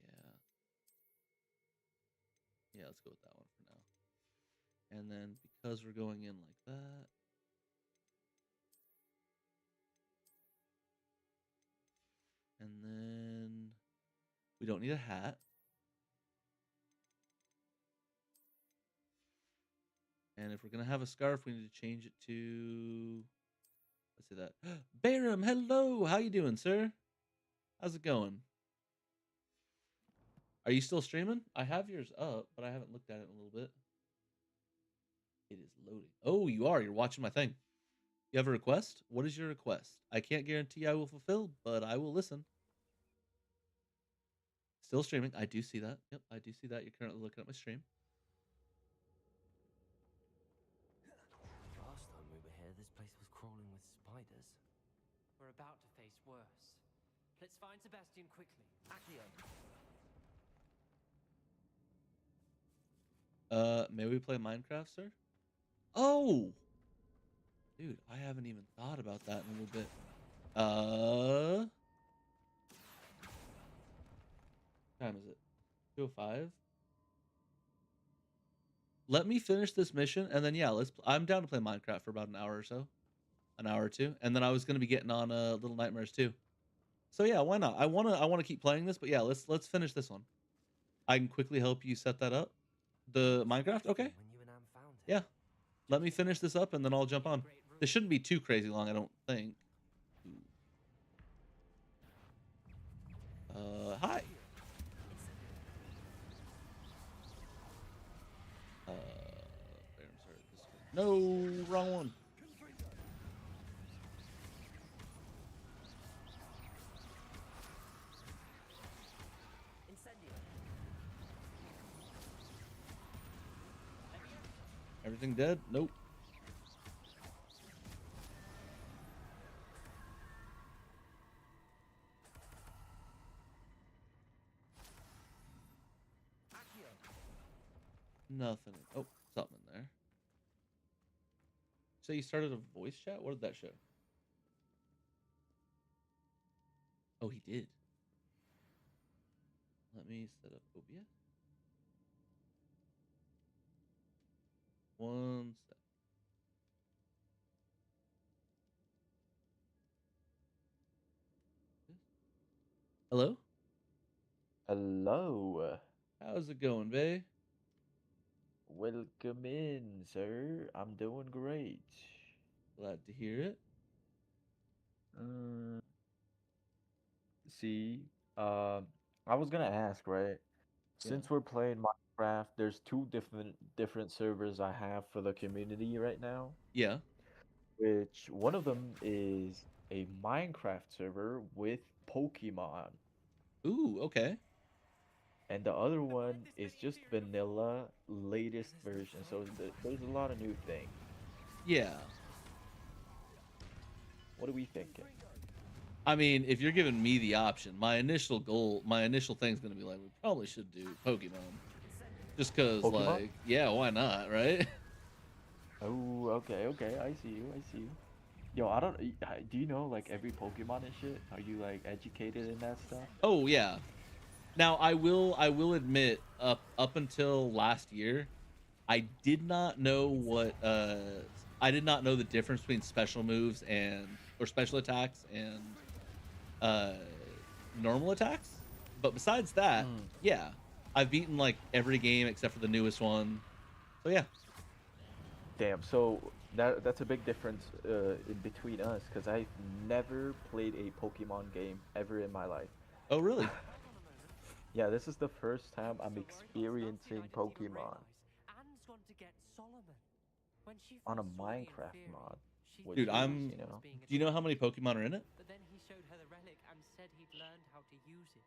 Yeah. Yeah, let's go with that one for now. And then because we're going in like that, and then we don't need a hat. And if we're gonna have a scarf, we need to change it to, let's say that. Bayram, hello. How you doing, sir? How's it going? Are you still streaming? I have yours up, but I haven't looked at it in a little bit. It is loading. Oh, you are. You're watching my thing. You have a request? What is your request? I can't guarantee I will fulfill, but I will listen. Still streaming. I do see that. Yep, I do see that. You're currently looking at my stream. Last time we were here, this place was crawling with spiders. We're about to face worse. Let's find Sebastian quickly. Accio. May we play Minecraft, sir? Oh! Dude, I haven't even thought about that in a little bit. What time is it? 2:05. Let me finish this mission, and then yeah, I'm down to play Minecraft for about an hour or so, an hour or two, and then I was gonna be getting on Little Nightmares too. So yeah, why not? I wanna keep playing this, but yeah, let's finish this one. I can quickly help you set that up. The Minecraft, okay? When you and Anne found him. Yeah. Let me finish this up, and then I'll jump on. This shouldn't be too crazy long, I don't think. Hi. No, wrong one. Everything dead? Nope. Nothing. Oh, something in there. So you started a voice chat? What did that show? Oh, he did. Let me set up OBS. One sec. Hello? Hello. How's it going, bae? Welcome in, sir. I'm doing great. Glad to hear it. Mm, see, um, I was gonna ask, right? Yeah. Since we're playing Minecraft, there's two different servers I have for the community right now, Yeah. which one of them is a Minecraft server with Pokemon, Ooh, okay. and the other one is just vanilla latest version. So there's a lot of new things. Yeah. What are we thinking? I mean, if you're giving me the option, my initial thing's gonna be like, we probably should do Pokemon. Just cause, Pokemon? like, yeah, why not, right? Oh, okay, okay. I see you. I see you. Yo, I don't. Do you know like every Pokemon and shit? Are you like educated in that stuff? Oh yeah. Now I will admit, up until last year, I did not know I did not know the difference between special moves or special attacks and normal attacks. But besides that, yeah, I've beaten like every game except for the newest one. So yeah. Damn. So that's a big difference in between us, because I've never played a Pokemon game ever in my life. Oh really? Yeah, this is the first time I'm experiencing Pokemon Anne's gone to get Solomon. When she on a first saw the Minecraft inferior, mod. she Which Dude, thought I'm. Sebastian was being Do you know how many attractive. Pokemon are in it? But then he showed her the relic and said he'd learned how to use it.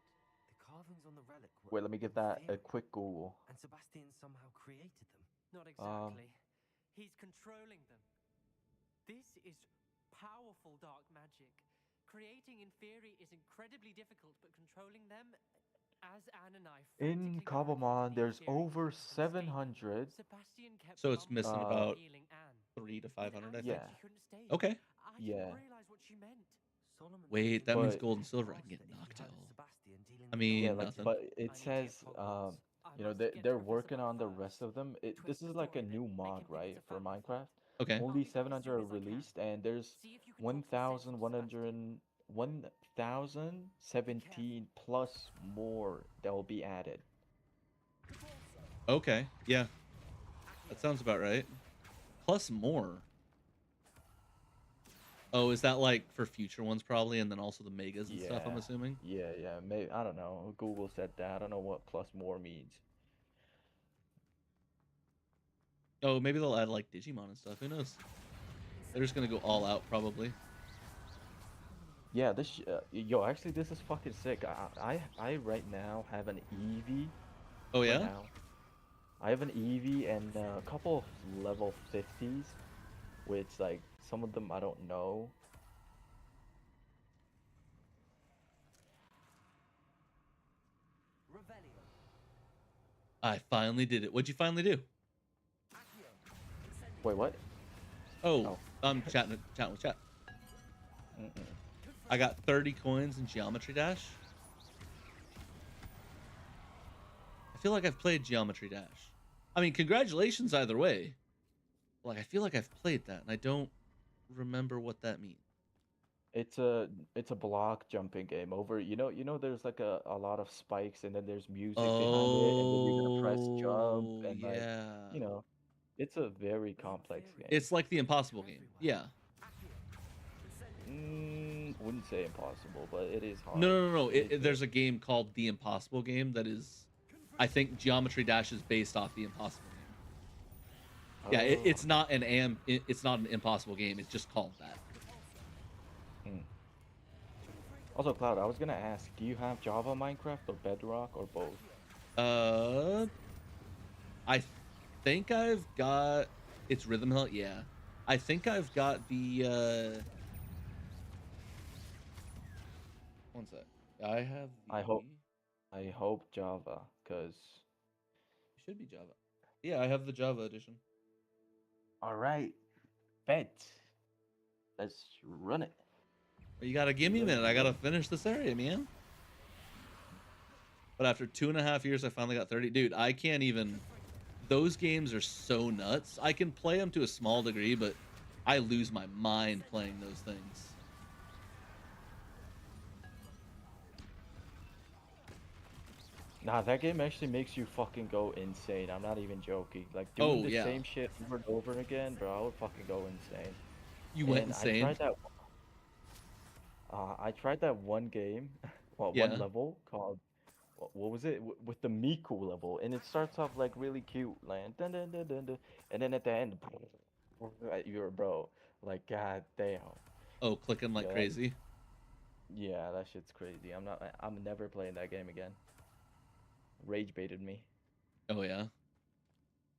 The carvings on the relic were Wait, let me give that a inferior, quick Google. and Sebastian somehow created them. Not exactly. He's controlling them. This is powerful dark magic. Creating inferi is incredibly difficult, but controlling them, as Anne and I In frantically guarded Kabamon, the there's inferi over couldn't escape. 700. Sebastian kept So it's mumbling missing Uh, about healing Anne. 300 to When 500, I Anne think. said Yeah. she couldn't stay, Okay. I Yeah. didn't realize what she meant. Solomon Wait, told that him means But gold and silver. I fast can get that if he Noctowl. heard of Sebastian dealing I with mean, yeah, dark like, nothing. but I it need to get says Hogwarts. You know, they're working on the rest of them. This is like a new mod, right, for Minecraft. Okay. Only 700 are released, and there's 1,017 plus more that will be added. Okay. Yeah. That sounds about right. Plus more. Oh, is that like for future ones probably, and then also the megas and stuff, I'm Yeah, assuming? yeah. Maybe I don't know. Google said that. I don't know what plus more means. Oh, maybe they'll add like Digimon and stuff. Who knows? They're just gonna go all out probably. Yeah, yo, actually, this is fucking sick. I right now have an Eevee Oh for yeah? now. I have an Eevee and a couple of level 50s, which like some of them I don't know. I finally did it. What'd you finally do? Wait, what? Oh, Oh. I'm chatting with chat. Mm-mm. I got 30 coins in Geometry Dash. I feel like I've played Geometry Dash. I mean, congratulations either way. Like, I feel like I've played that, and I don't remember what that means. It's a block jumping game over, there's like a lot of spikes and then there's music behind it and then you're gonna press jump Oh, and like, yeah. you know, it's a very complex game. It's like the Impossible game. Yeah. Wouldn't say impossible, but it is hard. No. There's a game called The Impossible Game that is, I think Geometry Dash is based off The Impossible Game. Yeah, it's not it's not an impossible game. It's just called that. Also, Cloud, I was gonna ask, do you have Java Minecraft or Bedrock or both? I think I've got it's Rhythm Hill. Yeah, I think I've got the. One sec. I have. I hope Java, cause it should be Java. Yeah, I have the Java edition. All right, bet. Let's run it. You gotta give me a minute. I gotta finish this area, man. But after 2.5 years, I finally got 30. Dude, I can't even. Those games are so nuts. I can play them to a small degree, but I lose my mind playing those things. Nah, that game actually makes you fucking go insane. I'm not even joking. Like doing the same shit over and over again, bro, I would fucking go insane. You went insane? I tried that one game, well, one level called, what was it? With the Miku level, and it starts off like really cute, like dun dun dun dun dun, and then at the end, you're bro, like god damn. Oh, clicking like crazy. Yeah, that shit's crazy. I'm never playing that game again. Rage baited me. Oh yeah.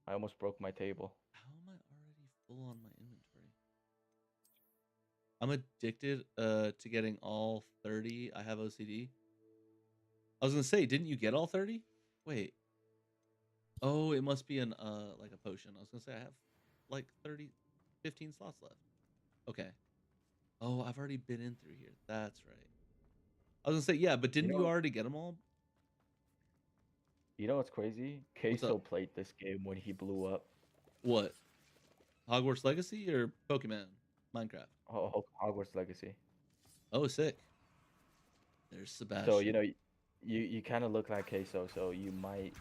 I almost broke my table. How am I already full on my inventory? I'm addicted to getting all 30. I have OCD. I was gonna say, didn't you get all 30? Wait. Oh, it must be an like a potion. I was gonna say I have like 15 slots left. Okay. Oh, I've already been in through here. That's right. I was gonna say, yeah, but didn't you already get them all? You know what's crazy? Queso played this game when he blew up. What? Hogwarts Legacy or Pokemon? Minecraft? Oh, Hogwarts Legacy. Oh, sick. There's Sebastian. So, you kind of look like Queso, so you might,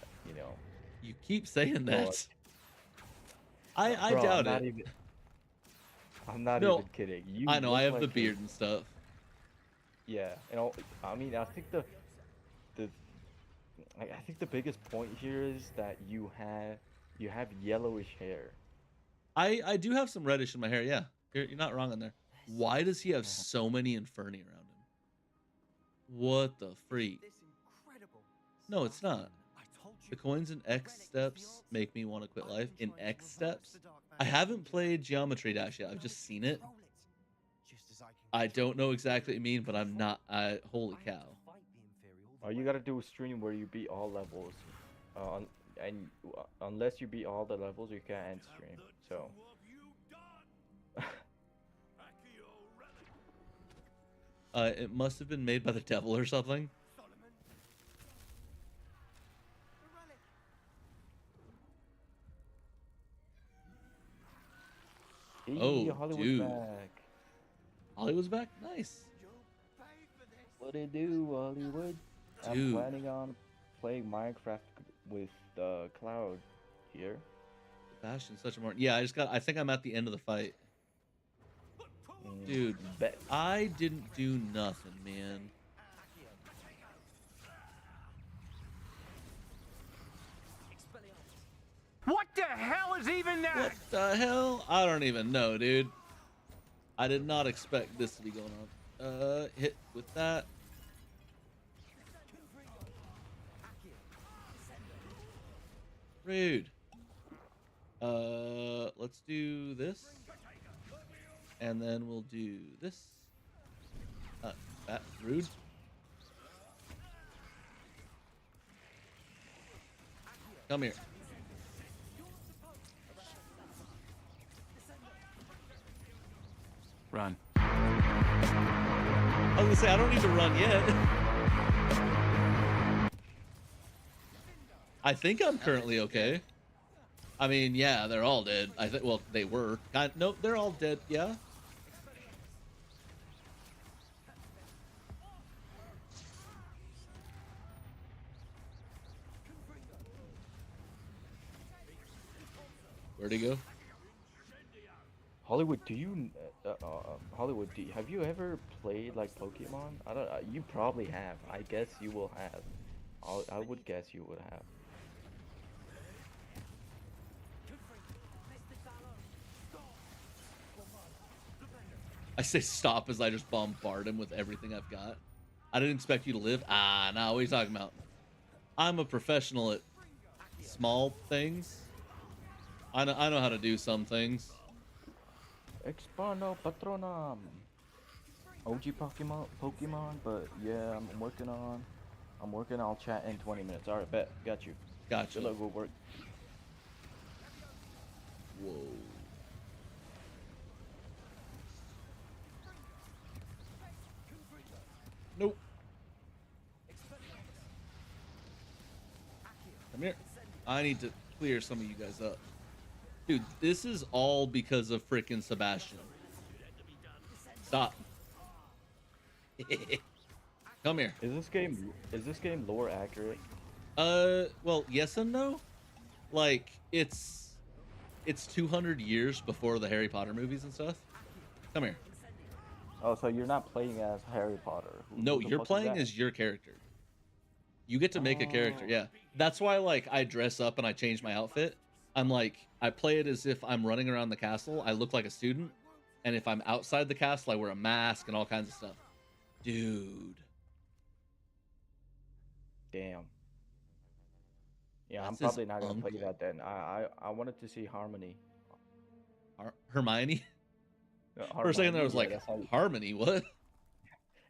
You keep saying that. I bro, doubt it. I'm not even kidding. I know, I have the beard and stuff. Yeah, I mean, I think I think the biggest point here is that you have yellowish hair. I do have some reddish in my hair, yeah. You're not wrong on there. Why does he have so many Inferni around him? What the freak? No, it's not. The coins in X steps make me want to quit life. In X steps? I haven't played Geometry Dash yet. I've just seen it. I don't know exactly what you mean, but I'm not. Holy cow. All you gotta do is stream where you beat all levels. And unless you beat all the levels, you can't end stream. So. It must have been made by the devil or something. Hey, Oh, Hollywood's dude. back. Hollywood's back? Nice. What it do, Hollywood? I'm Dude. planning on playing Minecraft with Cloud here. Sebastian's such a more. Yeah, I think I'm at the end of the fight. Dude, Bet. I didn't do nothing, man. What the hell is even that? What the hell? I don't even know, dude. I did not expect this to be going on. Hit with that. Rude. Let's do this. And then we'll do this. That rude. Come here. Run. I was gonna say I don't need to run yet. I think I'm currently okay. I mean, yeah, they're all dead. I think. Well, they were. Nope, they're all dead. Yeah. Where'd he go? Hollywood, do you Hollywood? Have you ever played like Pokemon? I don't. You probably have. I guess you will have. I would guess you would have. I say stop as I just bombard him with everything I've got. I didn't expect you to live. Ah, nah, what are you talking about? I'm a professional at small things. I know how to do some things. Expano Patronum. OG Pokemon, but yeah, I'm working on. I'll chat in 20 minutes. All right, bet. Got you. Gotcha. Good luck, good work. Whoa. Nope. Come here. I need to clear some of you guys up. Dude, this is all because of frickin' Sebastian. Stop. Come here. Is this game lore accurate? Well, yes and no. Like, it's 200 years before the Harry Potter movies and stuff. Come here. Oh, so you're not playing as Harry Potter? No, you're playing as your character. You get to make a character, yeah. That's why, like, I dress up and I change my outfit. I'm like, I play it as if I'm running around the castle. I look like a student. And if I'm outside the castle, I wear a mask and all kinds of stuff. Dude. Damn. Yeah, That's I'm his probably not gonna play uncle. that then. I wanted to see Harmony. Hermione? Harmony. For a second there, I was yeah, like, that's how you, Harmony, what?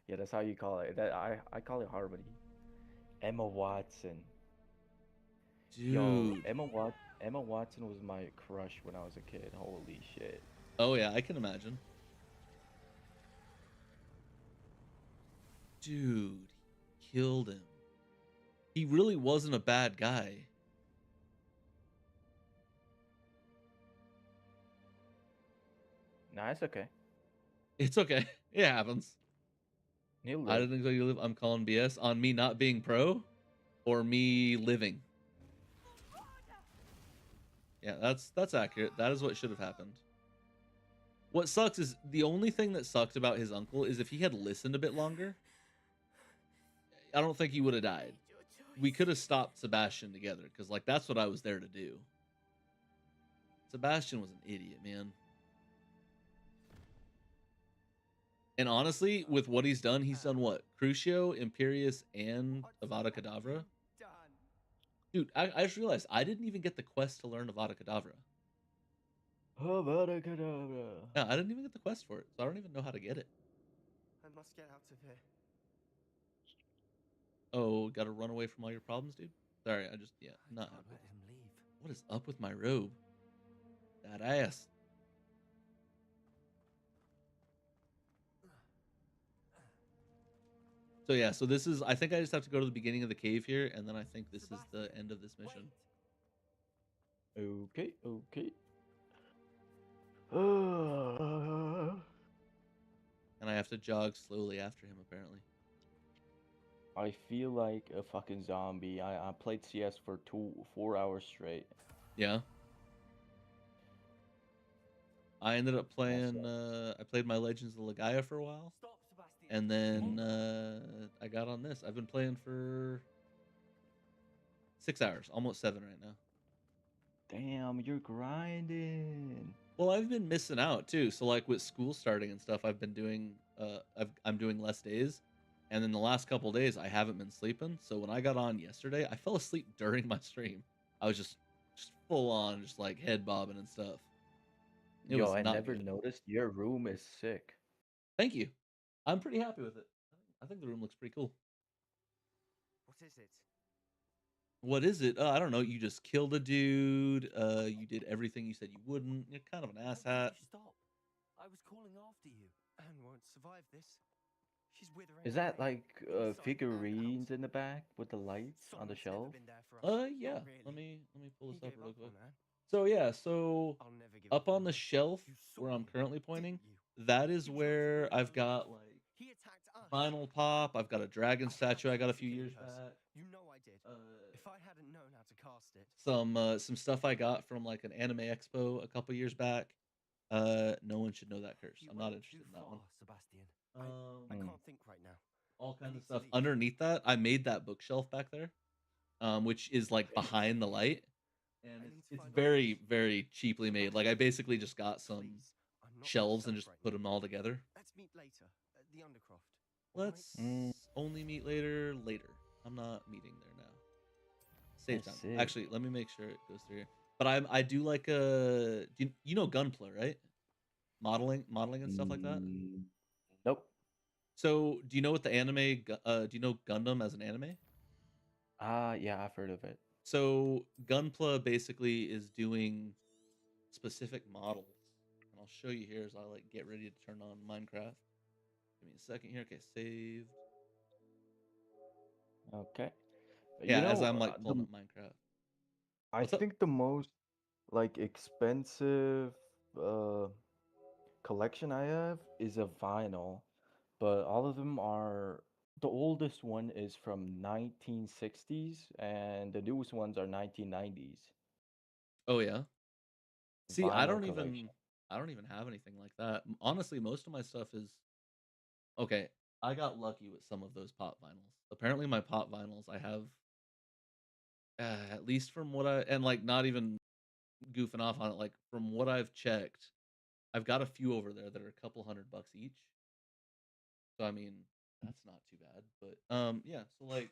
yeah, that's how you call it. I call it Harmony. Emma Watson. Dude. Yo, Emma Watson was my crush when I was a kid. Holy shit. Oh, yeah, I can imagine. Dude, he killed him. He really wasn't a bad guy. Nah, it's okay. It's okay. It happens. He'll I live. didn't expect you to live. I'm calling BS on me not being pro or me living. Yeah, that's accurate. That is what should have happened. What sucks is the only thing that sucked about his uncle is if he had listened a bit longer, I don't think he would have died. We could have stopped Sebastian together because, like, that's what I was there to do. Sebastian was an idiot, man. And honestly, with what he's done what? Crucio, Imperius, and Avada Kedavra? Dude, I just realized I didn't even get the quest to learn Avada Kedavra. Avada Kedavra. Yeah, I didn't even get the quest for it, so I don't even know how to get it. I must get out of here. Oh, gotta run away from all your problems, dude? Sorry, I just, yeah, not Can't happy. let him leave. What is up with my robe? That ass. So yeah, so this is, I think I just have to go to the beginning of the cave here, and then I think this is the end of this mission. Okay, okay. to jog slowly after him, apparently. I feel like a fucking zombie. I played CS for 4 hours straight. Yeah. I ended up That playing. sucks. I played my Legends of Legaia for a while, Stop, Sebastian. and then Mhm. I got on this. I've been playing for 6 hours, almost 7 right now. Damn, you're grinding. Well, I've been missing out too. So like with school starting and stuff, I've been doing. I'm doing less days, and then the last couple days I haven't been sleeping. So when I got on yesterday, I fell asleep during my stream. I was just full on, just like head bobbing and stuff. It Yo, was I not never good. noticed your room is sick. Thank you. I'm pretty happy with it. I think the room looks pretty cool. What is it? What is it? I don't know. You just killed a dude. You did everything you said you wouldn't. You're kind of an Why asshat. did you stop? I was calling after you. Anne won't survive this. She's withering Is that away. like Inside and out. figurines in the back with the lights on the Solomon's never shelf? been there for us. Yeah. Not Let really. me pull He this up gave real up quick. on Anne. So yeah, so I'll never give up up on the Anne. shelf You saw where I'm him, currently pointing, didn't you? that is He chose where your I've own got life. like He attacked us. vinyl pop. I've got a dragon I statue I got a few fancied years Killyhurst. back. You know I did. If I hadn't known how to cast it. Some stuff I got from like an anime expo a couple years back. No one should know that curse. You I'm not went interested too in that one. far, Sebastian. I Mm. can't think right now. All I kinds need of to stuff leave. underneath that. I made that bookshelf back there, which is like behind the light, and I it's need to it's find very Oldies. very cheaply made. Like I basically just got some Please, I'm not shelves and myself just right put now. them all together. Let's meet later at the Undercroft. All right? Let's Mm, only meet later. Later. I'm not meeting there now. Save that's time. sick. Actually, let me make sure it goes through here. But I do like you know Gunpla, right? Modeling and stuff like that. Mm, nope. So do you know what the anime? Do you know Gundam as an anime? Yeah, I've heard of it. So Gunpla basically is doing specific models, and I'll show you here as I like get ready to turn on Minecraft. Give me a second here. Okay, saved. Okay. Yeah, as I'm like pulling up Minecraft. I What's up? think the most like expensive uh collection I have is a vinyl, but all of them are the oldest one is from 1960s and the newest ones are 1990s. Oh yeah. See, Vinyl collection. I don't even have anything like that. Honestly, most of my stuff is okay. I got lucky with some of those pop vinyls. Apparently, my pop vinyls I have at least from what I and like not even goofing off on it. Like from what I've checked, I've got a few over there that are a couple $100 each. So I mean, that's not too bad. But yeah. So like,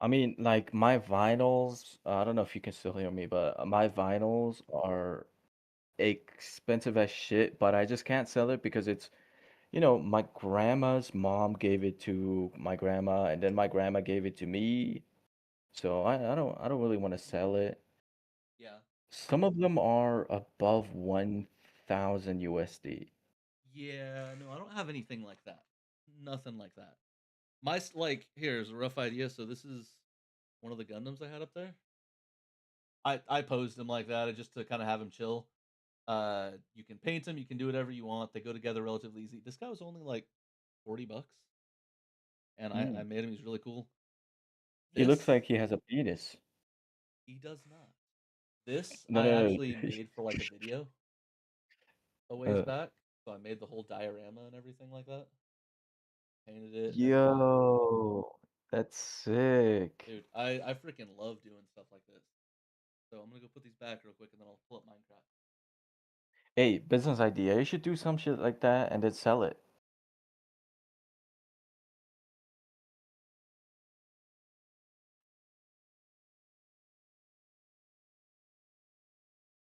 I mean, like my vinyls, I don't know if you can still hear me, but my vinyls are expensive as shit, but I just can't sell it because it's, my grandma's mom gave it to my grandma, and then my grandma gave it to me. So I don't really want to sell it. yeah, Some of them are above 1,000 USD. yeah. No, I don't have anything like that. Nothing like that. Like here's a rough idea. So this is one of the Gundams I had up there. I posed him like that just to kind of have him chill. You can paint him, you can do whatever you want. They go together relatively easy. This guy was only like $40, and I Mm. made him. He's really cool. He looks This like he has a penis. he does not. This No, I no, actually no. made for like a video a ways Uh, back. So I made the whole diorama and everything like that. Painted it and everything. yo, that's sick. Dude, I freaking love doing stuff like this. So I'm gonna go put these back real quick and then I'll pull up Minecraft. Hey, business idea. You should do some shit like that and then sell it.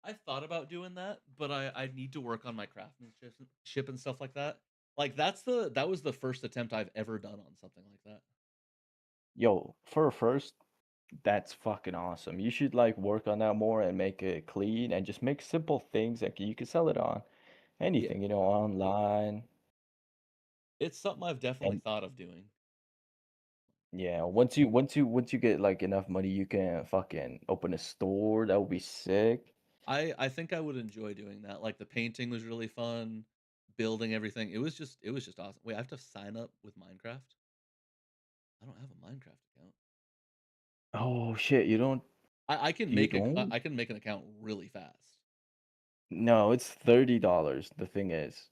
I thought about doing that, but I need to work on my craftsmanship and stuff like that. Like that was the first attempt I've ever done on something like that. Yo, for a first, that's fucking awesome. You should like work on that more and make it clean and just make simple things that you can sell it on Yeah, anything, online. it's something I've definitely And thought of doing. yeah, once you get like enough money, you can fucking open a store. That would be sick. I think I would enjoy doing that. Like the painting was really fun, building everything. It was just awesome. Wait, I have to sign up with Minecraft? I don't have a Minecraft account. Oh shit, you don't I can you make a don't? I can make an account really fast. No, it's $30, the thing is.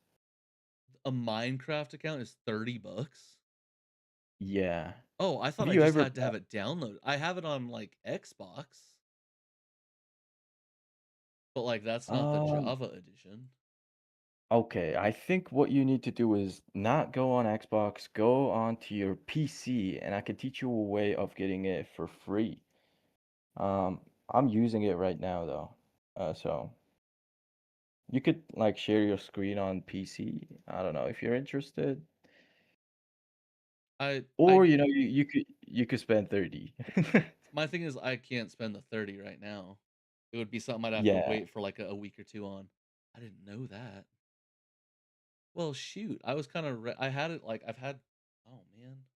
A Minecraft account is 30 bucks? Yeah. Oh, I Have thought I you just ever had to have it downloaded. I have it on like Xbox, but like that's not the um Java edition. okay, I think what you need to do is not go on Xbox, go onto your PC, and I can teach you a way of getting it for free. I'm using it right now though. So you could like share your screen on PC. I don't know if you're interested. I Or you could spend 30. My thing is I can't spend the 30 right now. It would be something I'd have to Yeah. wait for like a week or two on. I didn't know that. Well, shoot. I was kind of I had it like I've had oh man.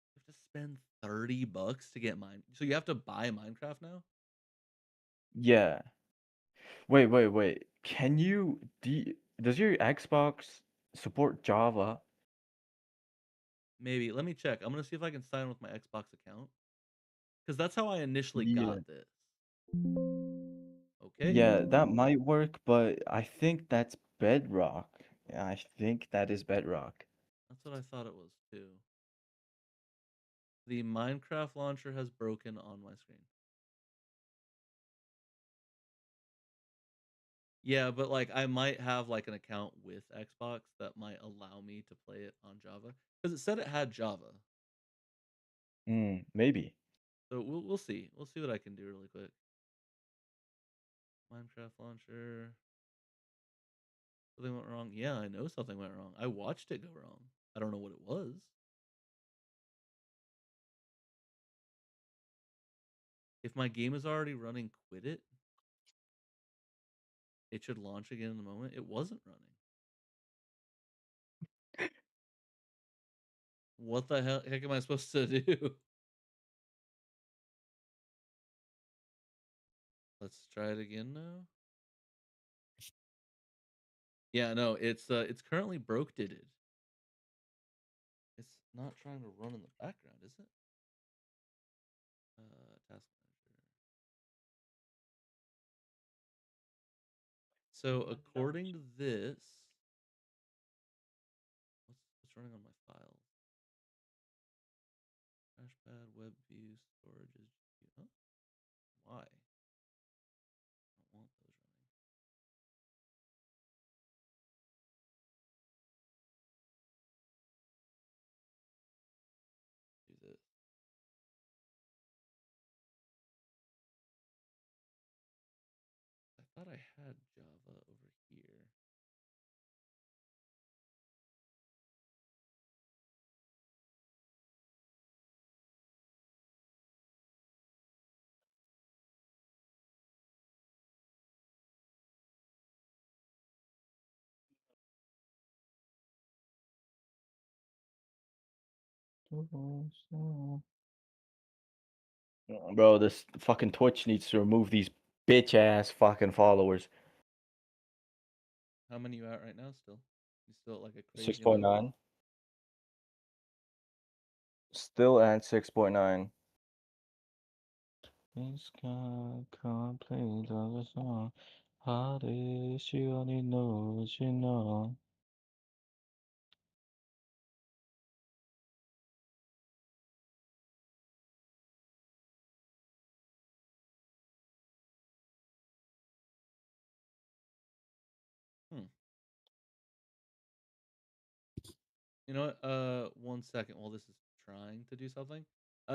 You have to spend 30 bucks to get mine. So you have to buy Minecraft now? Yeah. Wait. Can you does your Xbox support Java? Maybe. Let me check. I'm going to see if I can sign with my Xbox account cuz that's how I initially Yeah. got this. Okay. Yeah, that might work, but I think that's Bedrock. Yeah, I think that is Bedrock. That's what I thought it was too. The Minecraft launcher has broken on my screen. Yeah, but like I might have like an account with Xbox that might allow me to play it on Java because it said it had Java. Maybe. So we'll see. We'll see what I can do really quick. Minecraft launcher. Something went wrong. Yeah, I know something went wrong. I watched it go wrong. I don't know what it was. If my game is already running, quit it. It should launch again in a moment. It wasn't running. What the heck am I supposed to do? Let's try it again now. Yeah, no, it's currently broke did it. It's not trying to run in the background, is it? Task manager. So according to this, what's running on my files? Crashpad, web view, storage is huh? Why? I don't want those running. Do this. I thought I had Java over here. Bro, this fucking Twitch needs to remove these bitch ass fucking followers. How many you at right now still? You still at like a crazy amount? 6.9. Still at 6.9. This can't complete the song. 하루의 시간이 너무 지나. Hmm. You know what? 1 second while this is trying to do something.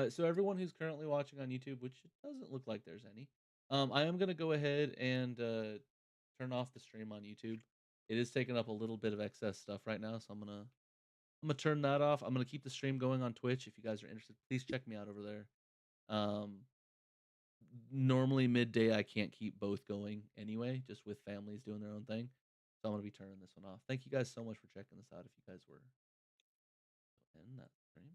So everyone who's currently watching on YouTube, which it doesn't look like there's any, I am gonna go ahead and turn off the stream on YouTube. It is taking up a little bit of excess stuff right now, so I'm gonna turn that off. I'm gonna keep the stream going on Twitch. If you guys are interested, please check me out over there. Um, Normally midday I can't keep both going anyway, just with families doing their own thing. So I'm gonna be turning this one off. Thank you guys so much for checking this out. If you guys were in that stream.